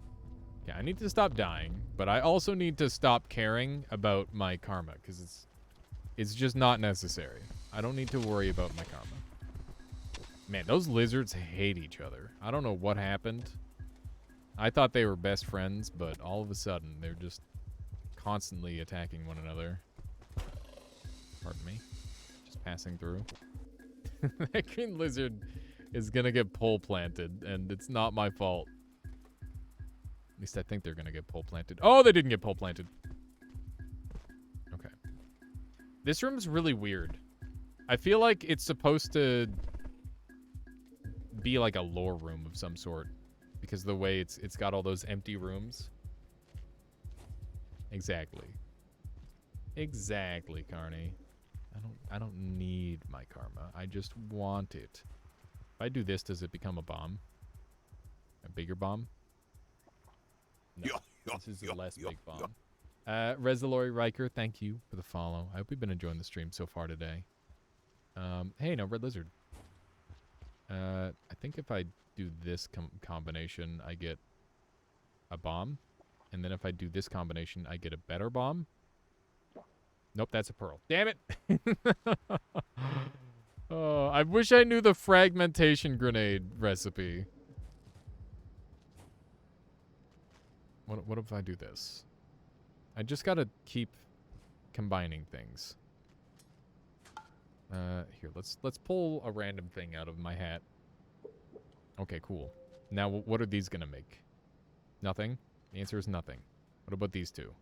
Yeah, I need to stop dying, but I also need to stop caring about my karma, because it's just not necessary. I don't need to worry about my karma. Man, those lizards hate each other. I don't know what happened. I thought they were best friends, but all of a sudden, they're just constantly attacking one another. Pardon me. Just passing through. That green lizard is gonna get pole planted, and it's not my fault. At least I think they're gonna get pole planted. Oh, they didn't get pole planted. Okay. This room's really weird. I feel like it's supposed to be like a lore room of some sort, because the way it's got all those empty rooms. Exactly. Exactly, Carney. I don't need my karma. I just want it. If I do this, does it become a bomb? A bigger bomb? No. This is a less big bomb. Resilori Riker, thank you for the follow. I hope you've been enjoying the stream so far today. Hey, no, Red Lizard. I think if I do this combination, I get a bomb. And then if I do this combination, I get a better bomb. Nope, that's a pearl. Damn it! Oh, I wish I knew the fragmentation grenade recipe. What if I do this? I just gotta keep combining things. Here, let's pull a random thing out of my hat. Okay, cool. Now, what are these gonna make? Nothing? The answer is nothing. What about these two?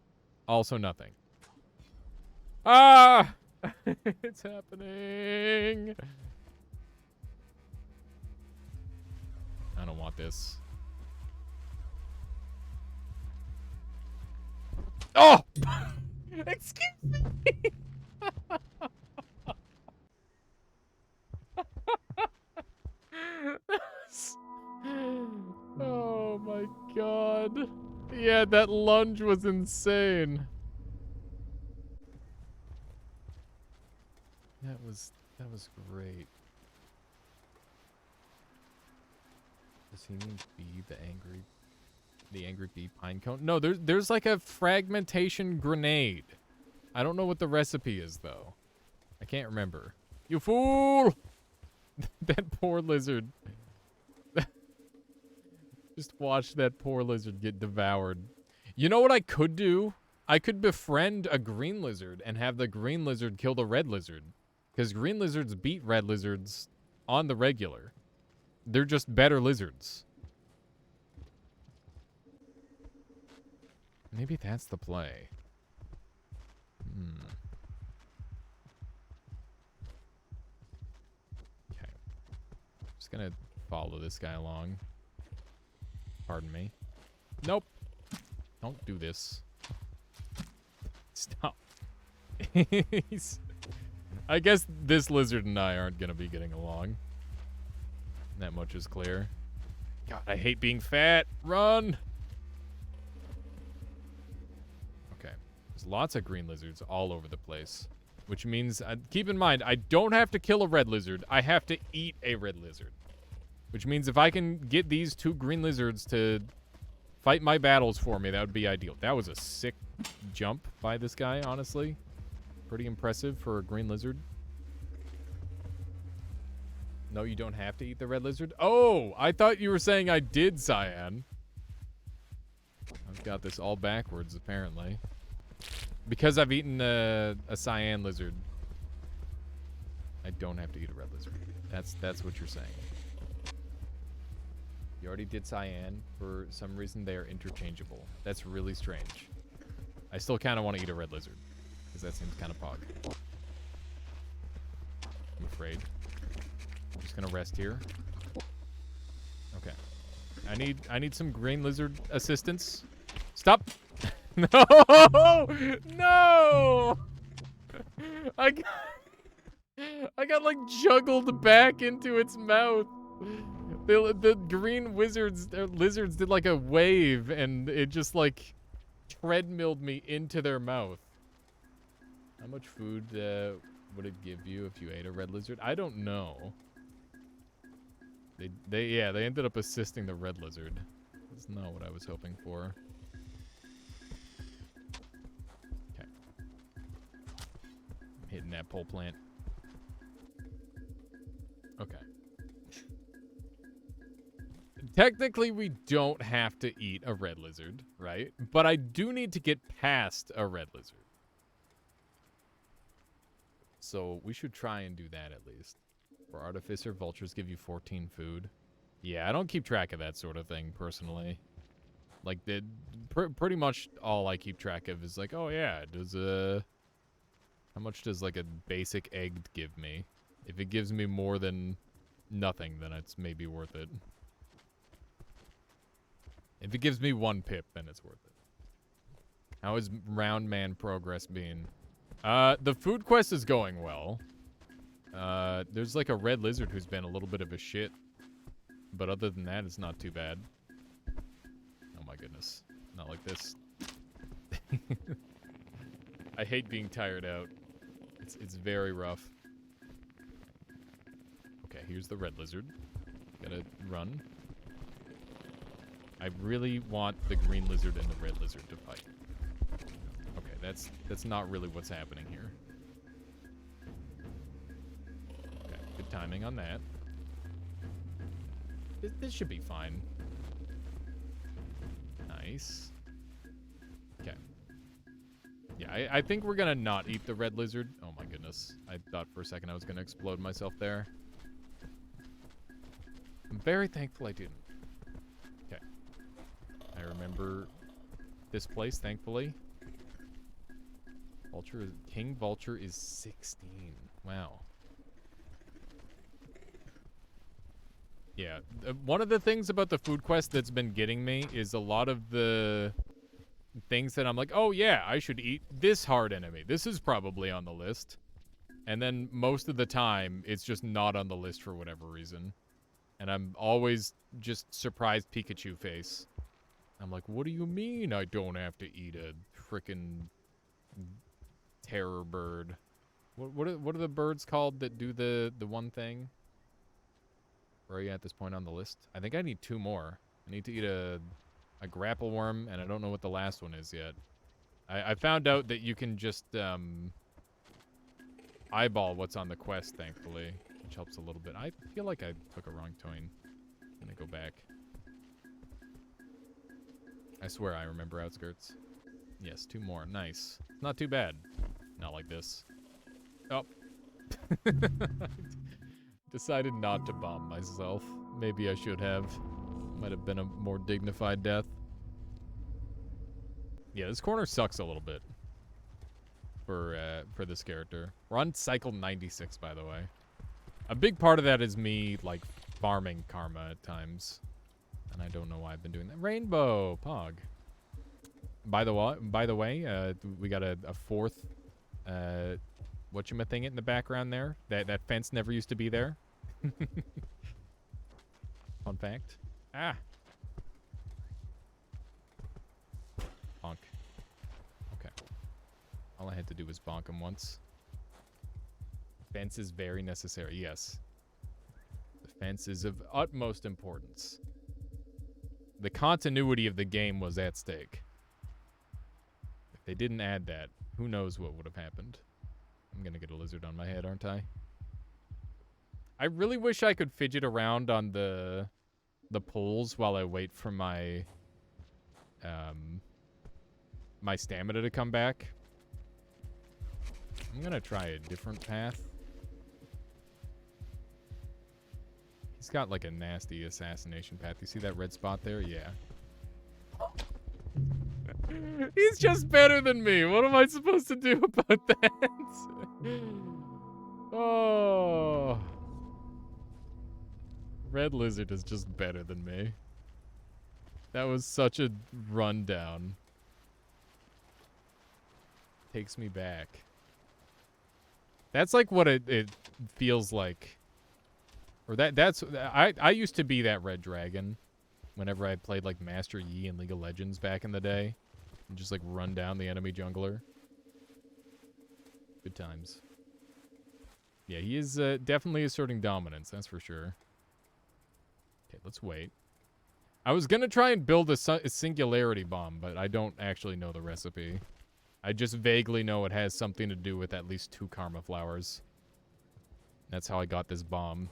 Also nothing. Ah! It's happening! I don't want this. Oh! Excuse me! Oh my god. Yeah, that lunge was insane. That was great. Does he mean bee, the angry bee pine cone? No, there's like a fragmentation grenade. I don't know what the recipe is though. I can't remember. You fool! That poor lizard. Just watch that poor lizard get devoured. You know what I could do? I could befriend a green lizard and have the green lizard kill the red lizard. Because green lizards beat red lizards on the regular. They're just better lizards. Maybe that's the play. Okay. Just gonna follow this guy along. Pardon me. Nope. Don't do this. Stop. I guess this lizard and I aren't gonna be getting along. That much is clear. God, I hate being fat. Run! Okay. There's lots of green lizards all over the place. Which means, keep in mind, I don't have to kill a red lizard. I have to eat a red lizard. Which means if I can get these two green lizards to fight my battles for me, that would be ideal. That was a sick jump by this guy, honestly. Pretty impressive for a green lizard. No, you don't have to eat the red lizard? Oh, I thought you were saying I did, Cyan. I've got this all backwards, apparently. Because I've eaten a cyan lizard, I don't have to eat a red lizard. That's what you're saying. You already did cyan. For some reason, they are interchangeable. That's really strange. I still kind of want to eat a red lizard. Because that seems kind of pog. I'm afraid. I'm just going to rest here. Okay. I need some green lizard assistance. Stop! No! No! I got like juggled back into its mouth. The green lizards did like a wave, and it just like treadmilled me into their mouth. How much food would it give you if you ate a red lizard? I don't know. They ended up assisting the red lizard. That's not what I was hoping for. Okay. I'm hitting that pole plant. Okay. Technically, we don't have to eat a red lizard, right? But I do need to get past a red lizard. So we should try and do that at least. For Artificer, vultures give you 14 food. Yeah, I don't keep track of that sort of thing, personally. Like, pretty much all I keep track of is like, oh yeah, how much does like a basic egg give me? If it gives me more than nothing, then it's maybe worth it. If it gives me 1 pip, then it's worth it. How is Round Man progress been? The food quest is going well. There's like a red lizard who's been a little bit of a shit. But other than that, it's not too bad. Oh my goodness. Not like this. I hate being tired out. It's very rough. Okay, here's the red lizard. Gotta run. I really want the green lizard and the red lizard to fight. Okay, that's not really what's happening here. Okay, good timing on that. This should be fine. Nice. Yeah, I think we're gonna not eat the red lizard. Oh my goodness. I thought for a second I was gonna explode myself there. I'm very thankful I didn't. Okay. I remember this place, thankfully. King Vulture is 16. Wow. Yeah. One of the things about the food quest that's been getting me is a lot of the things that I'm like, oh yeah, I should eat this hard enemy. This is probably on the list. And then most of the time, it's just not on the list for whatever reason. And I'm always just surprised Pikachu face. I'm like, what do you mean I don't have to eat a frickin' terror bird? What are the birds called that do the one thing? Where are you at this point on the list? I think I need 2 more. I need to eat a grapple worm, and I don't know what the last one is yet. I found out that you can just eyeball what's on the quest, thankfully, which helps a little bit. I feel like I took a wrong turn. I'm gonna go back. I swear I remember outskirts. Yes, 2 more. Nice. Not too bad. Not like this. Oh. Decided not to bomb myself. Maybe I should have. Might have been a more dignified death. Yeah, this corner sucks a little bit for this character. We're on cycle 96, by the way. A big part of that is me, like, farming karma at times. And I don't know why I've been doing that. Rainbow! Pog. By the way, we got a 4th, whatchamacallit in the background there. That fence never used to be there. Fun fact. Ah! Bonk. Okay. All I had to do was bonk him once. Fence is very necessary, yes. The fence is of utmost importance. The continuity of the game was at stake. If they didn't add that, who knows what would have happened. I'm gonna get a lizard on my head, aren't I? I really wish I could fidget around on the poles while I wait for my my stamina to come back. I'm gonna try a different path. He's got like a nasty assassination path. You see that red spot there? Yeah. He's just better than me. What am I supposed to do about that? Oh. Red Lizard is just better than me. That was such a rundown. Takes me back. That's like what it feels like. Or that's I used to be that red dragon whenever I played like Master Yi in League of Legends back in the day. And just like run down the enemy jungler. Good times. Yeah, he is definitely asserting dominance, that's for sure. Okay, let's wait. I was gonna try and build a singularity bomb, but I don't actually know the recipe. I just vaguely know it has something to do with at least 2 karma flowers. That's how I got this bomb.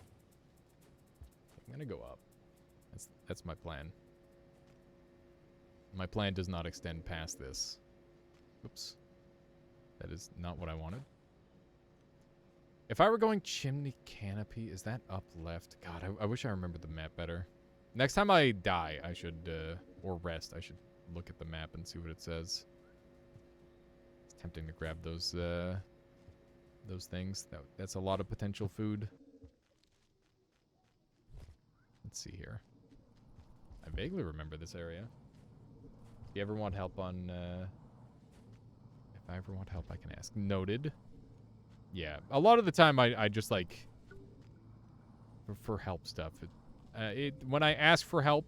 I'm gonna go up. That's my plan. My plan does not extend past this. Oops. That is not what I wanted. If I were going chimney canopy, is that up left? God, I wish I remembered the map better. Next time I die, I should, or rest, I should look at the map and see what it says. It's tempting to grab those things. That's a lot of potential food. Let's see here. I vaguely remember this area. If you ever want help on, if I ever want help, I can ask. Noted. Yeah, a lot of the time I just like, for help stuff. When I ask for help,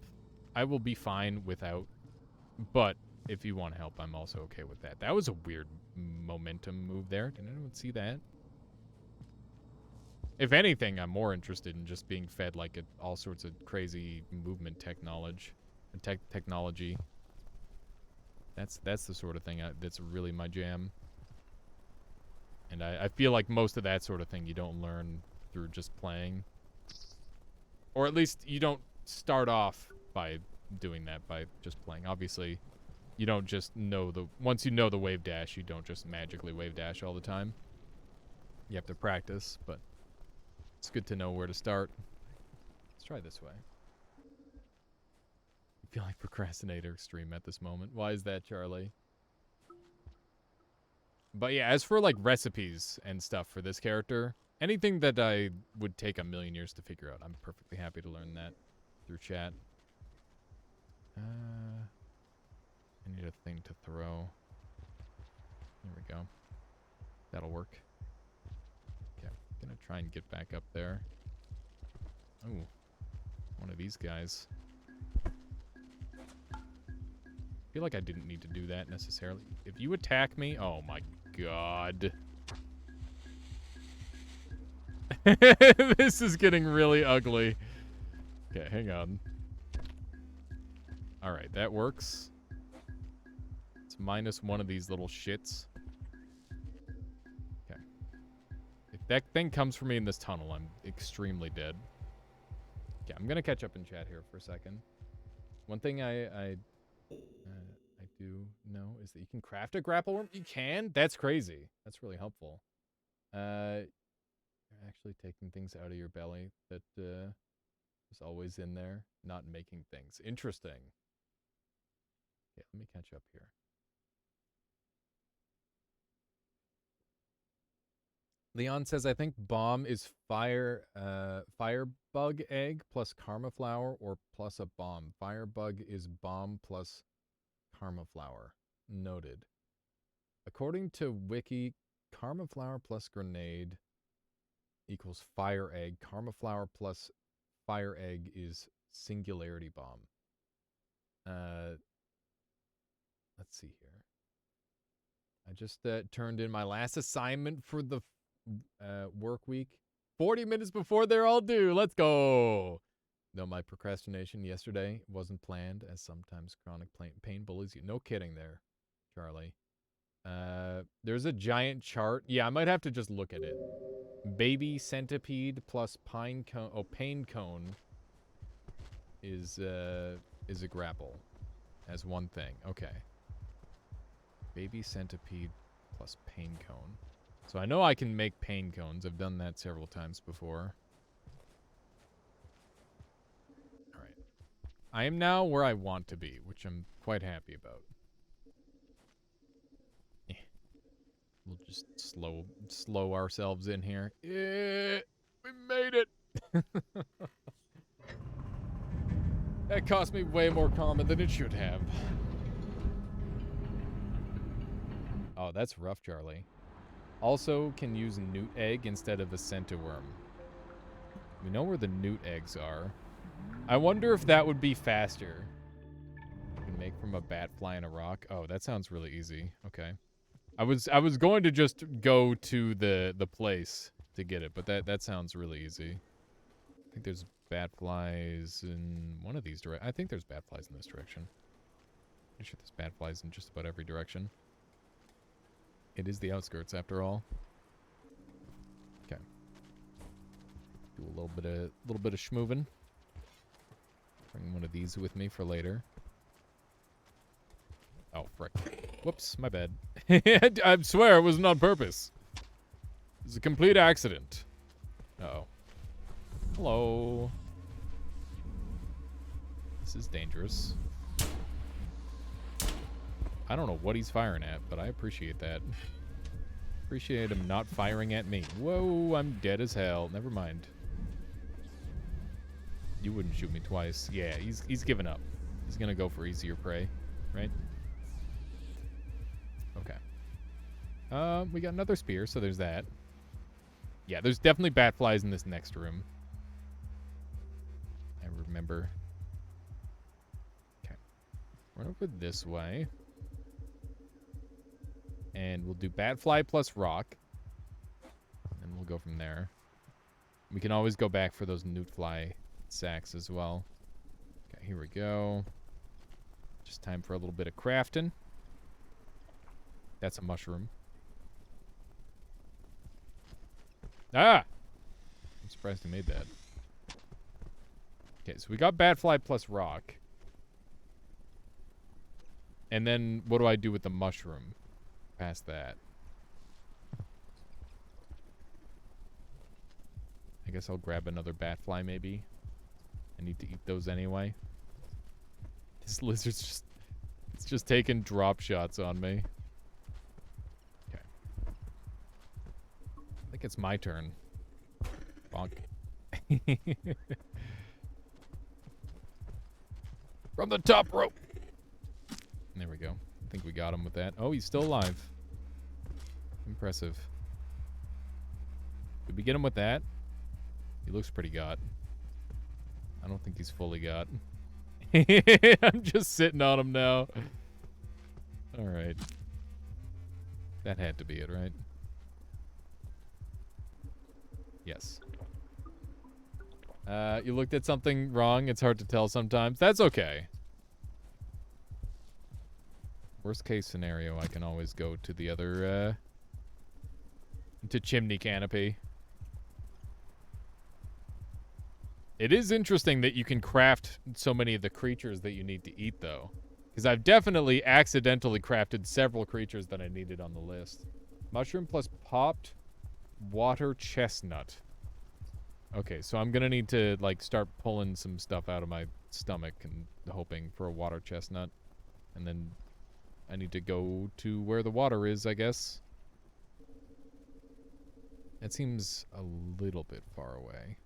I will be fine without. But if you want help, I'm also okay with that. That was a weird momentum move there. Did anyone see that? If anything, I'm more interested in just being fed like all sorts of crazy movement technology. That's the sort of thing that's really my jam. And I feel like most of that sort of thing you don't learn through just playing. Or at least you don't start off by doing that, by just playing. Obviously, You don't just know once you know the wave dash, you don't just magically wave dash all the time. You have to practice, but it's good to know where to start. Let's try this way. I feel like procrastinator extreme at this moment. Why is that, Charlie? But yeah, as for like recipes and stuff for this character, anything that I would take a million years to figure out, I'm perfectly happy to learn that through chat. I need a thing to throw. There we go. That'll work. Okay, I'm gonna try and get back up there. Oh, one of these guys. I feel like I didn't need to do that necessarily. If you attack me, oh my god. This is getting really ugly. Okay, hang on. Alright, that works. It's minus one of these little shits. Okay. If that thing comes for me in this tunnel, I'm extremely dead. Okay, I'm gonna catch up in chat here for a second. One thing I do know is that you can craft a grapple worm. You can? That's crazy. That's really helpful. You're actually taking things out of your belly that is always in there, not making things. Interesting. Okay, let me catch up here. Leon says, I think bomb is firebug egg plus karma flower or plus a bomb. Firebug is bomb plus karma flower. Noted. According to Wiki, karma flower plus grenade equals fire egg. Karma flower plus fire egg is singularity bomb. Let's see here. I just turned in my last assignment for the work week 40 minutes before they're all due. Let's go. No, my procrastination yesterday wasn't planned, as sometimes chronic pain bullies you. No kidding there, Charlie. There's a giant chart. Yeah, I might have to just look at it. Baby centipede plus pain cone is a grapple as one thing. Okay. Baby centipede plus pain cone. So I know I can make pain cones. I've done that several times before. Alright. I am now where I want to be, which I'm quite happy about. We'll just slow ourselves in here. Yeah, we made it! That cost me way more karma than it should have. Oh, that's rough, Charlie. Also, can use newt egg instead of a centiworm. We know where the newt eggs are. I wonder if that would be faster. You can make from a bat fly and a rock. Oh, that sounds really easy. Okay. I was going to just go to the place to get it, but that sounds really easy. I think there's bat flies in one of these directions. I think there's bat flies in this direction. Pretty sure there's bat flies in just about every direction. It is the outskirts, after all. Okay. Do a little bit of schmoovin'. Bring one of these with me for later. Oh, frick. Whoops, my bad. I swear it wasn't on purpose. It's a complete accident. Uh-oh. Hello. This is dangerous. I don't know what he's firing at, but I appreciate that. Appreciate him not firing at me. Whoa, I'm dead as hell. Never mind. You wouldn't shoot me twice. Yeah, he's given up. He's gonna go for easier prey, right? Okay. We got another spear, so there's that. Yeah, there's definitely bat flies in this next room. I remember. Okay. Run over this way. And we'll do bat fly plus rock. And we'll go from there. We can always go back for those newt fly sacks as well. Okay, here we go. Just time for a little bit of crafting. That's a mushroom. Ah! I'm surprised he made that. Okay, so we got bat fly plus rock. And then what do I do with the mushroom past that? I guess I'll grab another bat fly maybe. I need to eat those anyway. This lizard's just... It's just taking drop shots on me. Okay. I think it's my turn. Bonk. From the top rope. There we go. I think we got him with that. Oh, he's still alive. Impressive. Did we get him with that? He looks pretty got. I don't think he's fully got. I'm just sitting on him now. Alright. That had to be it, right? Yes. You looked at something wrong. It's hard to tell sometimes. That's okay. Worst case scenario, I can always go to the other, to Chimney Canopy. It is interesting that you can craft so many of the creatures that you need to eat, though. Because I've definitely accidentally crafted several creatures that I needed on the list. Mushroom plus popped water chestnut. Okay, so I'm gonna need to, like, start pulling some stuff out of my stomach and hoping for a water chestnut. And then I need to go to where the water is, I guess. It seems a little bit far away.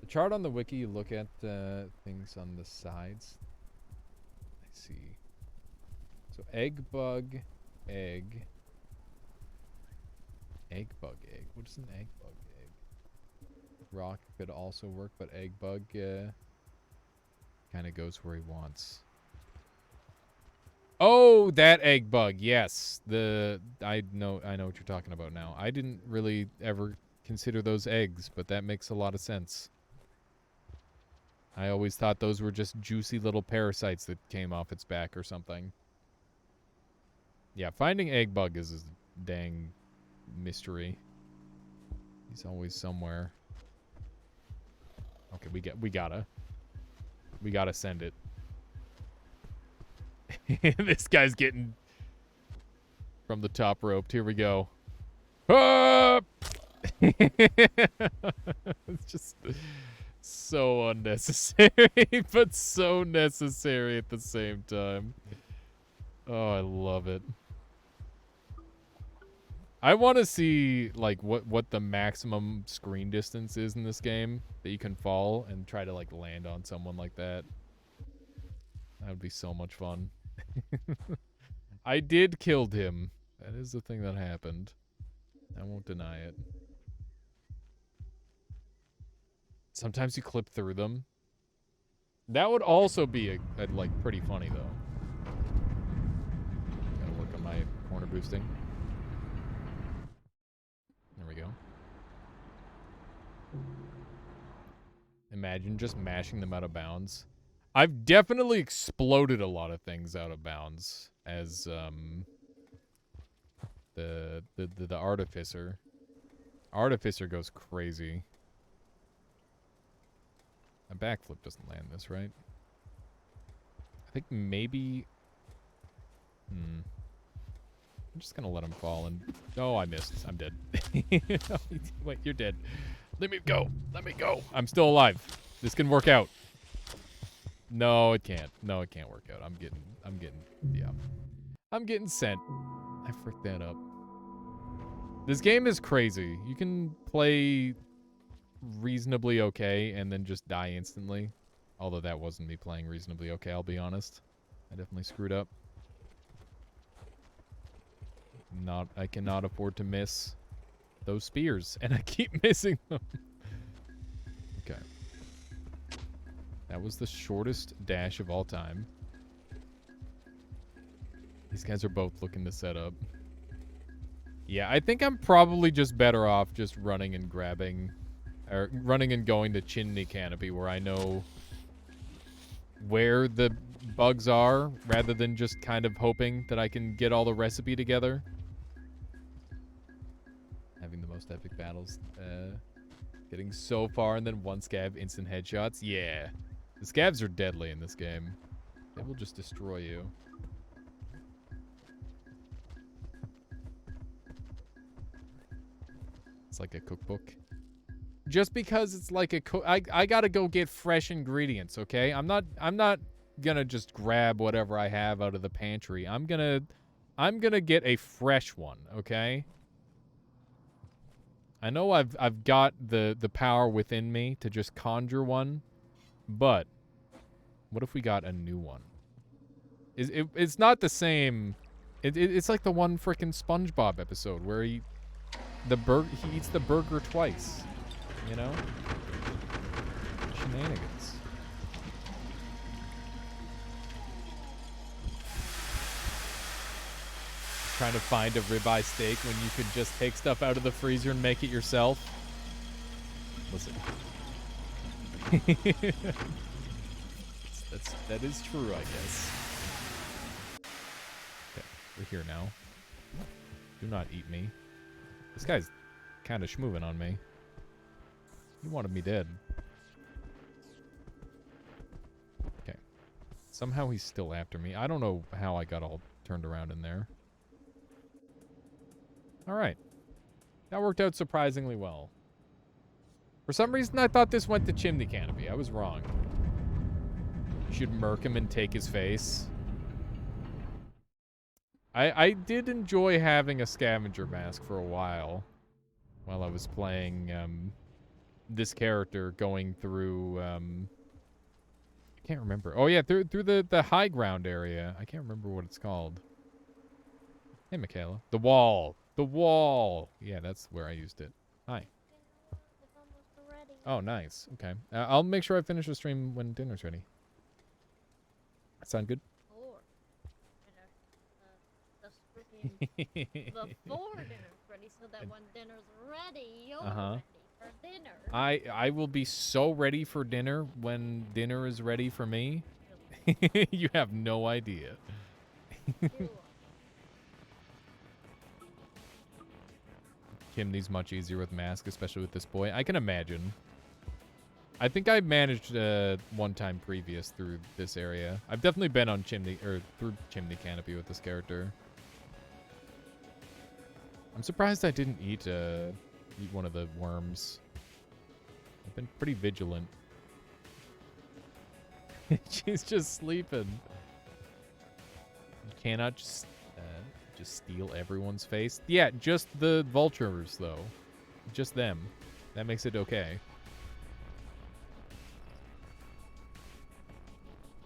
The chart on the wiki, you look at things on the sides. I see. So egg, bug, egg. Egg, bug, egg. What is an egg, bug, egg? Rock could also work, but egg, bug kind of goes where he wants. Oh, that egg bug. Yes. I know what you're talking about now. I didn't really ever consider those eggs, but that makes a lot of sense. I always thought those were just juicy little parasites that came off its back or something. Yeah, finding egg bug is a dang mystery. He's always somewhere. Okay, we gotta send it. This guy's getting from the top roped. Here we go. Ah! It's just so unnecessary, but so necessary at the same time. Oh, I love it. I want to see, like, what the maximum screen distance is in this game that you can fall and try to, like, land on someone like that. That would be so much fun. I did killed him. That is the thing that happened. I won't deny it. Sometimes you clip through them. That would also be like, pretty funny, though. Gotta work on my corner boosting. There we go. Imagine just mashing them out of bounds. I've definitely exploded a lot of things out of bounds as the artificer. Artificer goes crazy. A backflip doesn't land this, right? I think maybe... I'm just gonna let him fall and... Oh, I missed. I'm dead. Wait, you're dead. Let me go. Let me go. I'm still alive. This can work out. No, it can't. No, it can't work out. I'm getting, yeah. I'm getting sent. I fricked that up. This game is crazy. You can play reasonably okay and then just die instantly. Although that wasn't me playing reasonably okay, I'll be honest. I definitely screwed up. I cannot afford to miss those spears, and I keep missing them. Okay. That was the shortest dash of all time. These guys are both looking to set up. Yeah, I think I'm probably just better off just running and grabbing, or running and going to Chimney Canopy where I know where the bugs are, rather than just kind of hoping that I can get all the recipe together. Having the most epic battles. Getting so far and then one scab instant headshots. Yeah. The scabs are deadly in this game. They will just destroy you. It's like a cookbook. Just because it's like a I gotta go get fresh ingredients, okay? I'm not gonna just grab whatever I have out of the pantry. I'm gonna get a fresh one, okay? I know I've got the power within me to just conjure one, but what if we got a new one? It's not the same. It's like the one freaking SpongeBob episode where he eats the burger twice. You know? Shenanigans. Trying to find a ribeye steak when you could just take stuff out of the freezer and make it yourself. Listen. That is true, I guess. Okay, we're here now. Do not eat me. This guy's kind of schmoving on me. He wanted me dead. Okay. Somehow he's still after me. I don't know how I got all turned around in there. Alright. That worked out surprisingly well. For some reason, I thought this went to Chimney Canopy. I was wrong. You should murk him and take his face. I did enjoy having a scavenger mask for a while I was playing this character going through I can't remember. Oh yeah, through the high ground area. I can't remember what it's called. Hey Michaela. The wall. The wall. Yeah, that's where I used it. Hi. Oh, nice. Okay. I'll make sure I finish the stream when dinner's ready. Sound good? Before dinner's ready, so that when dinner's ready, you're ready for dinner. I will be so ready for dinner when dinner is ready for me. You have no idea. Chimney's much easier with mask, especially with this boy. I can imagine. I think I managed one time previous through this area. I've definitely been on Chimney, or through Chimney Canopy with this character. I'm surprised I didn't eat one of the worms. I've been pretty vigilant. She's just sleeping. You cannot just steal everyone's face. Yeah, just the vultures, though. Just them. That makes it okay.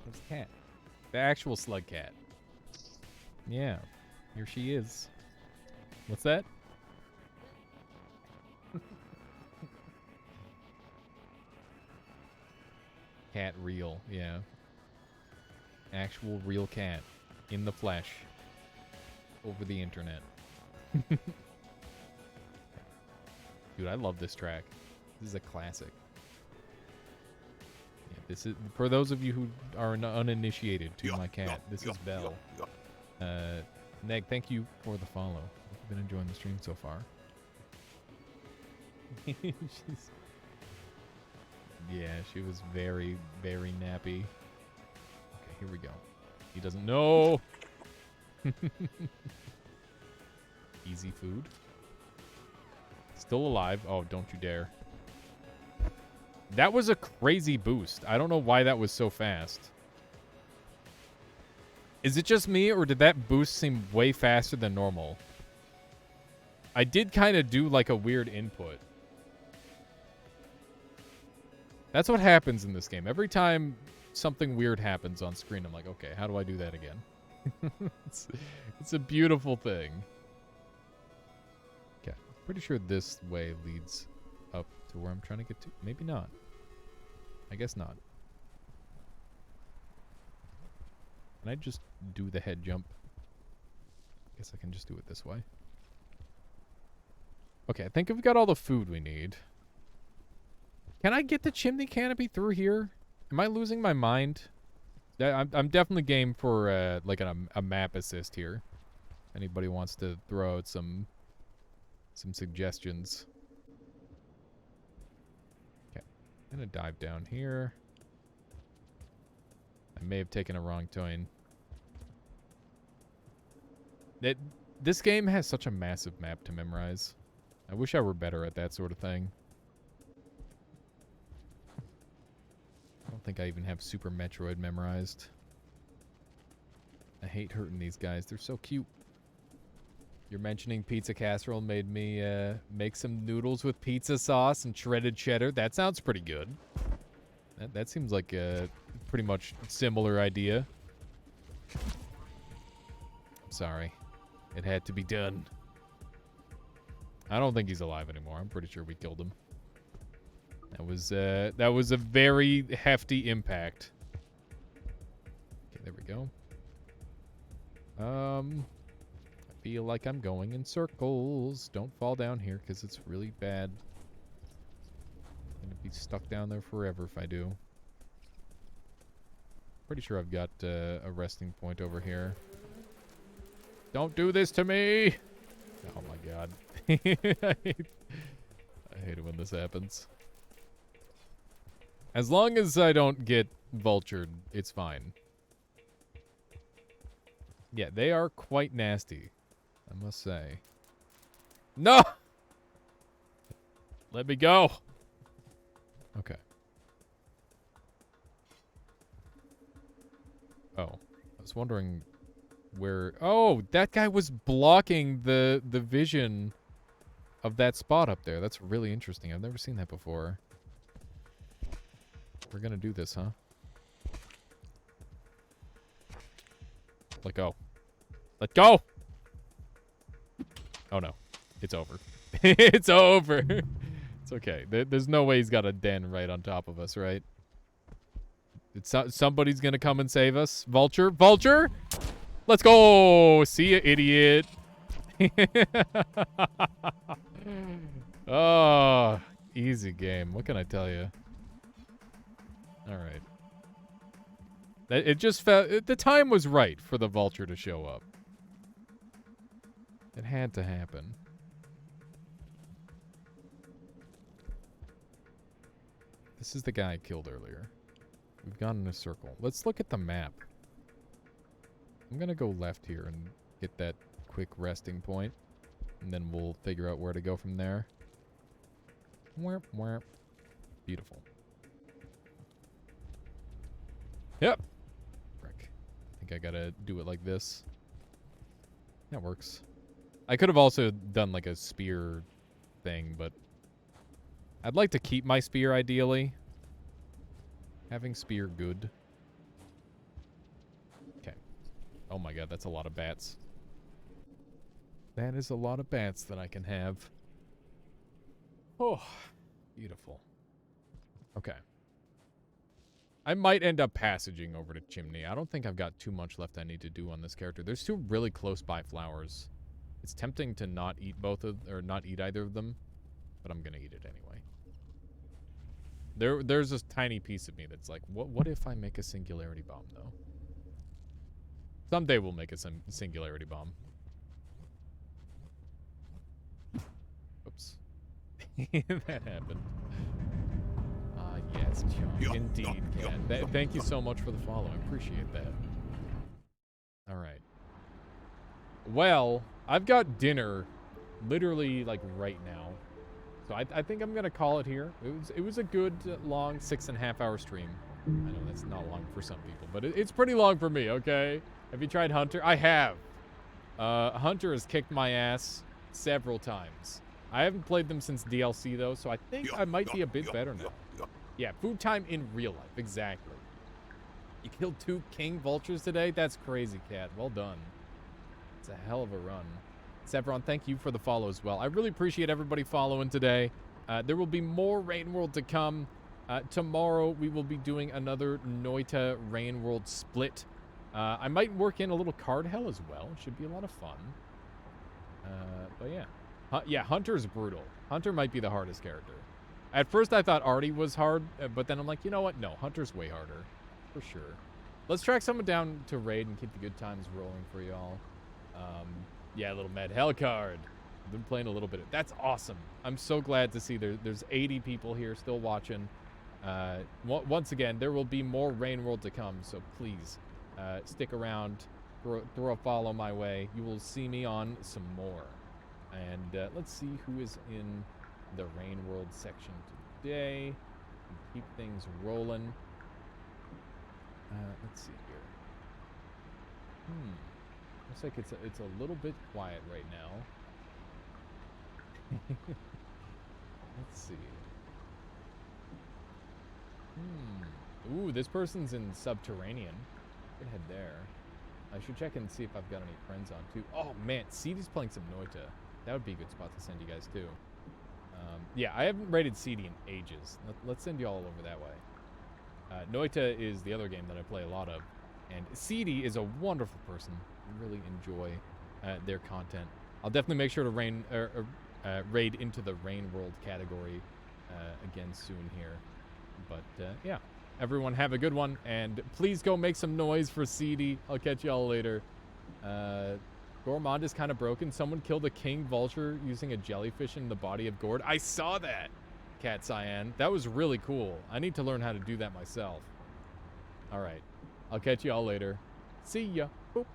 What's the cat? The actual slug cat. Yeah. Here she is. What's that? Cat real, yeah. Actual real cat. In the flesh. Over the internet. Dude, I love this track. This is a classic. Yeah, this is for those of you who are uninitiated to my cat. This is Belle. Neg, thank you for the follow. I've been enjoying the stream so far. Yeah, she was very, very nappy. Okay, here we go. He doesn't know. Easy food. Still alive. Oh, don't you dare. That was a crazy boost. I don't know why that was so fast. Is it just me, or did that boost seem way faster than normal? I did kind of do like a weird input. That's what happens in this game. Every time something weird happens on screen, I'm like, okay, how do I do that again? it's a beautiful thing. Okay, pretty sure this way leads up to where I'm trying to get to. Maybe not. I guess not. Can I just do the head jump? Guess I can just do it this way. Okay, I think we've got all the food we need. Can I get the chimney canopy through here? Am I losing my mind? I'm definitely game for like a map assist here. Anybody wants to throw out some suggestions. Okay, I'm gonna dive down here. I may have taken a wrong turn. This game has such a massive map to memorize. I wish I were better at that sort of thing. I don't think I even have Super Metroid memorized. I hate hurting these guys. They're so cute. You're mentioning pizza casserole made me make some noodles with pizza sauce and shredded cheddar. That sounds pretty good. That seems like a pretty much similar idea. I'm sorry. It had to be done. I don't think he's alive anymore. I'm pretty sure we killed him. That was a very hefty impact. Okay, there we go. I feel like I'm going in circles. Don't fall down here because it's really bad. I'm gonna be stuck down there forever if I do. Pretty sure I've got a resting point over here. Don't do this to me! Oh my god. I hate it when this happens. As long as I don't get vultured, it's fine. Yeah, they are quite nasty, I must say. No! Let me go! Okay. Oh, I was wondering where... Oh, that guy was blocking the vision of that spot up there. That's really interesting. I've never seen that before. We're gonna do this, huh? Let go. Let go! Oh no. It's over. It's over! It's okay. There's no way he's got a den right on top of us, right? Somebody's gonna come and save us. Vulture? Vulture? Let's go! See ya, idiot! Oh, easy game. What can I tell you? Alright. It just felt... The time was right for the vulture to show up. It had to happen. This is the guy I killed earlier. We've gone in a circle. Let's look at the map. I'm gonna go left here and get that quick resting point. And then we'll figure out where to go from there. Wharp, wharp. Beautiful. Yep. Frick. I think I gotta do it like this. That works. I could have also done like a spear thing, but I'd like to keep my spear ideally. Having spear good. Okay. Oh my god, that's a lot of bats. That is a lot of bats that I can have. Oh, beautiful. Okay. I might end up passaging over to Chimney. I don't think I've got too much left I need to do on this character. There's two really close by flowers. It's tempting to not eat not eat either of them, but I'm gonna eat it anyway. There's this tiny piece of me that's like, what if I make a singularity bomb though? Someday we'll make a singularity bomb. Oops. That happened. Yes, John. Indeed, Cat. Thank you so much for the follow. I appreciate that. All right. Well, I've got dinner literally like right now. So I think I'm going to call it here. It was a good long 6.5 hour stream. I know that's not long for some people, but it's pretty long for me, okay? Have you tried Hunter? I have. Hunter has kicked my ass several times. I haven't played them since DLC though, so I think I might be a bit better now. Yeah, food time in real life, exactly. You killed 2 king vultures today? That's crazy, Cat. Well done. It's a hell of a run. Sevron, thank you for the follow as well. I really appreciate everybody following today. There will be more Rain World to come. Tomorrow, we will be doing another Noita Rain World split. I might work in a little card hell as well. Should be a lot of fun. But yeah. Yeah, Hunter's brutal. Hunter might be the hardest character. At first, I thought Artie was hard, but then I'm like, you know what? No, Hunter's way harder. For sure. Let's track someone down to raid and keep the good times rolling for y'all. Yeah, a little Med Hell card. I've been playing a little bit. That's awesome. I'm so glad to see there's 80 people here still watching. Once again, there will be more Rain World to come, so please stick around, throw a follow my way. You will see me on some more. And let's see who is in the Rain World section today. Keep things rolling. Let's see here. Looks like it's a little bit quiet right now. Let's see. Ooh, this person's in Subterranean. Could head there. I should check and see if I've got any friends on too. Oh man, CD's playing some Noita. That would be a good spot to send you guys too. Yeah, I haven't rated CD in ages. Let's send you all over that way. Noita is the other game that I play a lot of. And CD is a wonderful person. I really enjoy their content. I'll definitely make sure to raid into the Rain World category again soon here. But yeah, everyone have a good one. And please go make some noise for CD. I'll catch y'all later. Gourmand is kind of broken. Someone killed a king vulture using a jellyfish in the body of Gord. I saw that, Cat Cyan. That was really cool. I need to learn how to do that myself. All right. I'll catch you all later. See ya. Boop.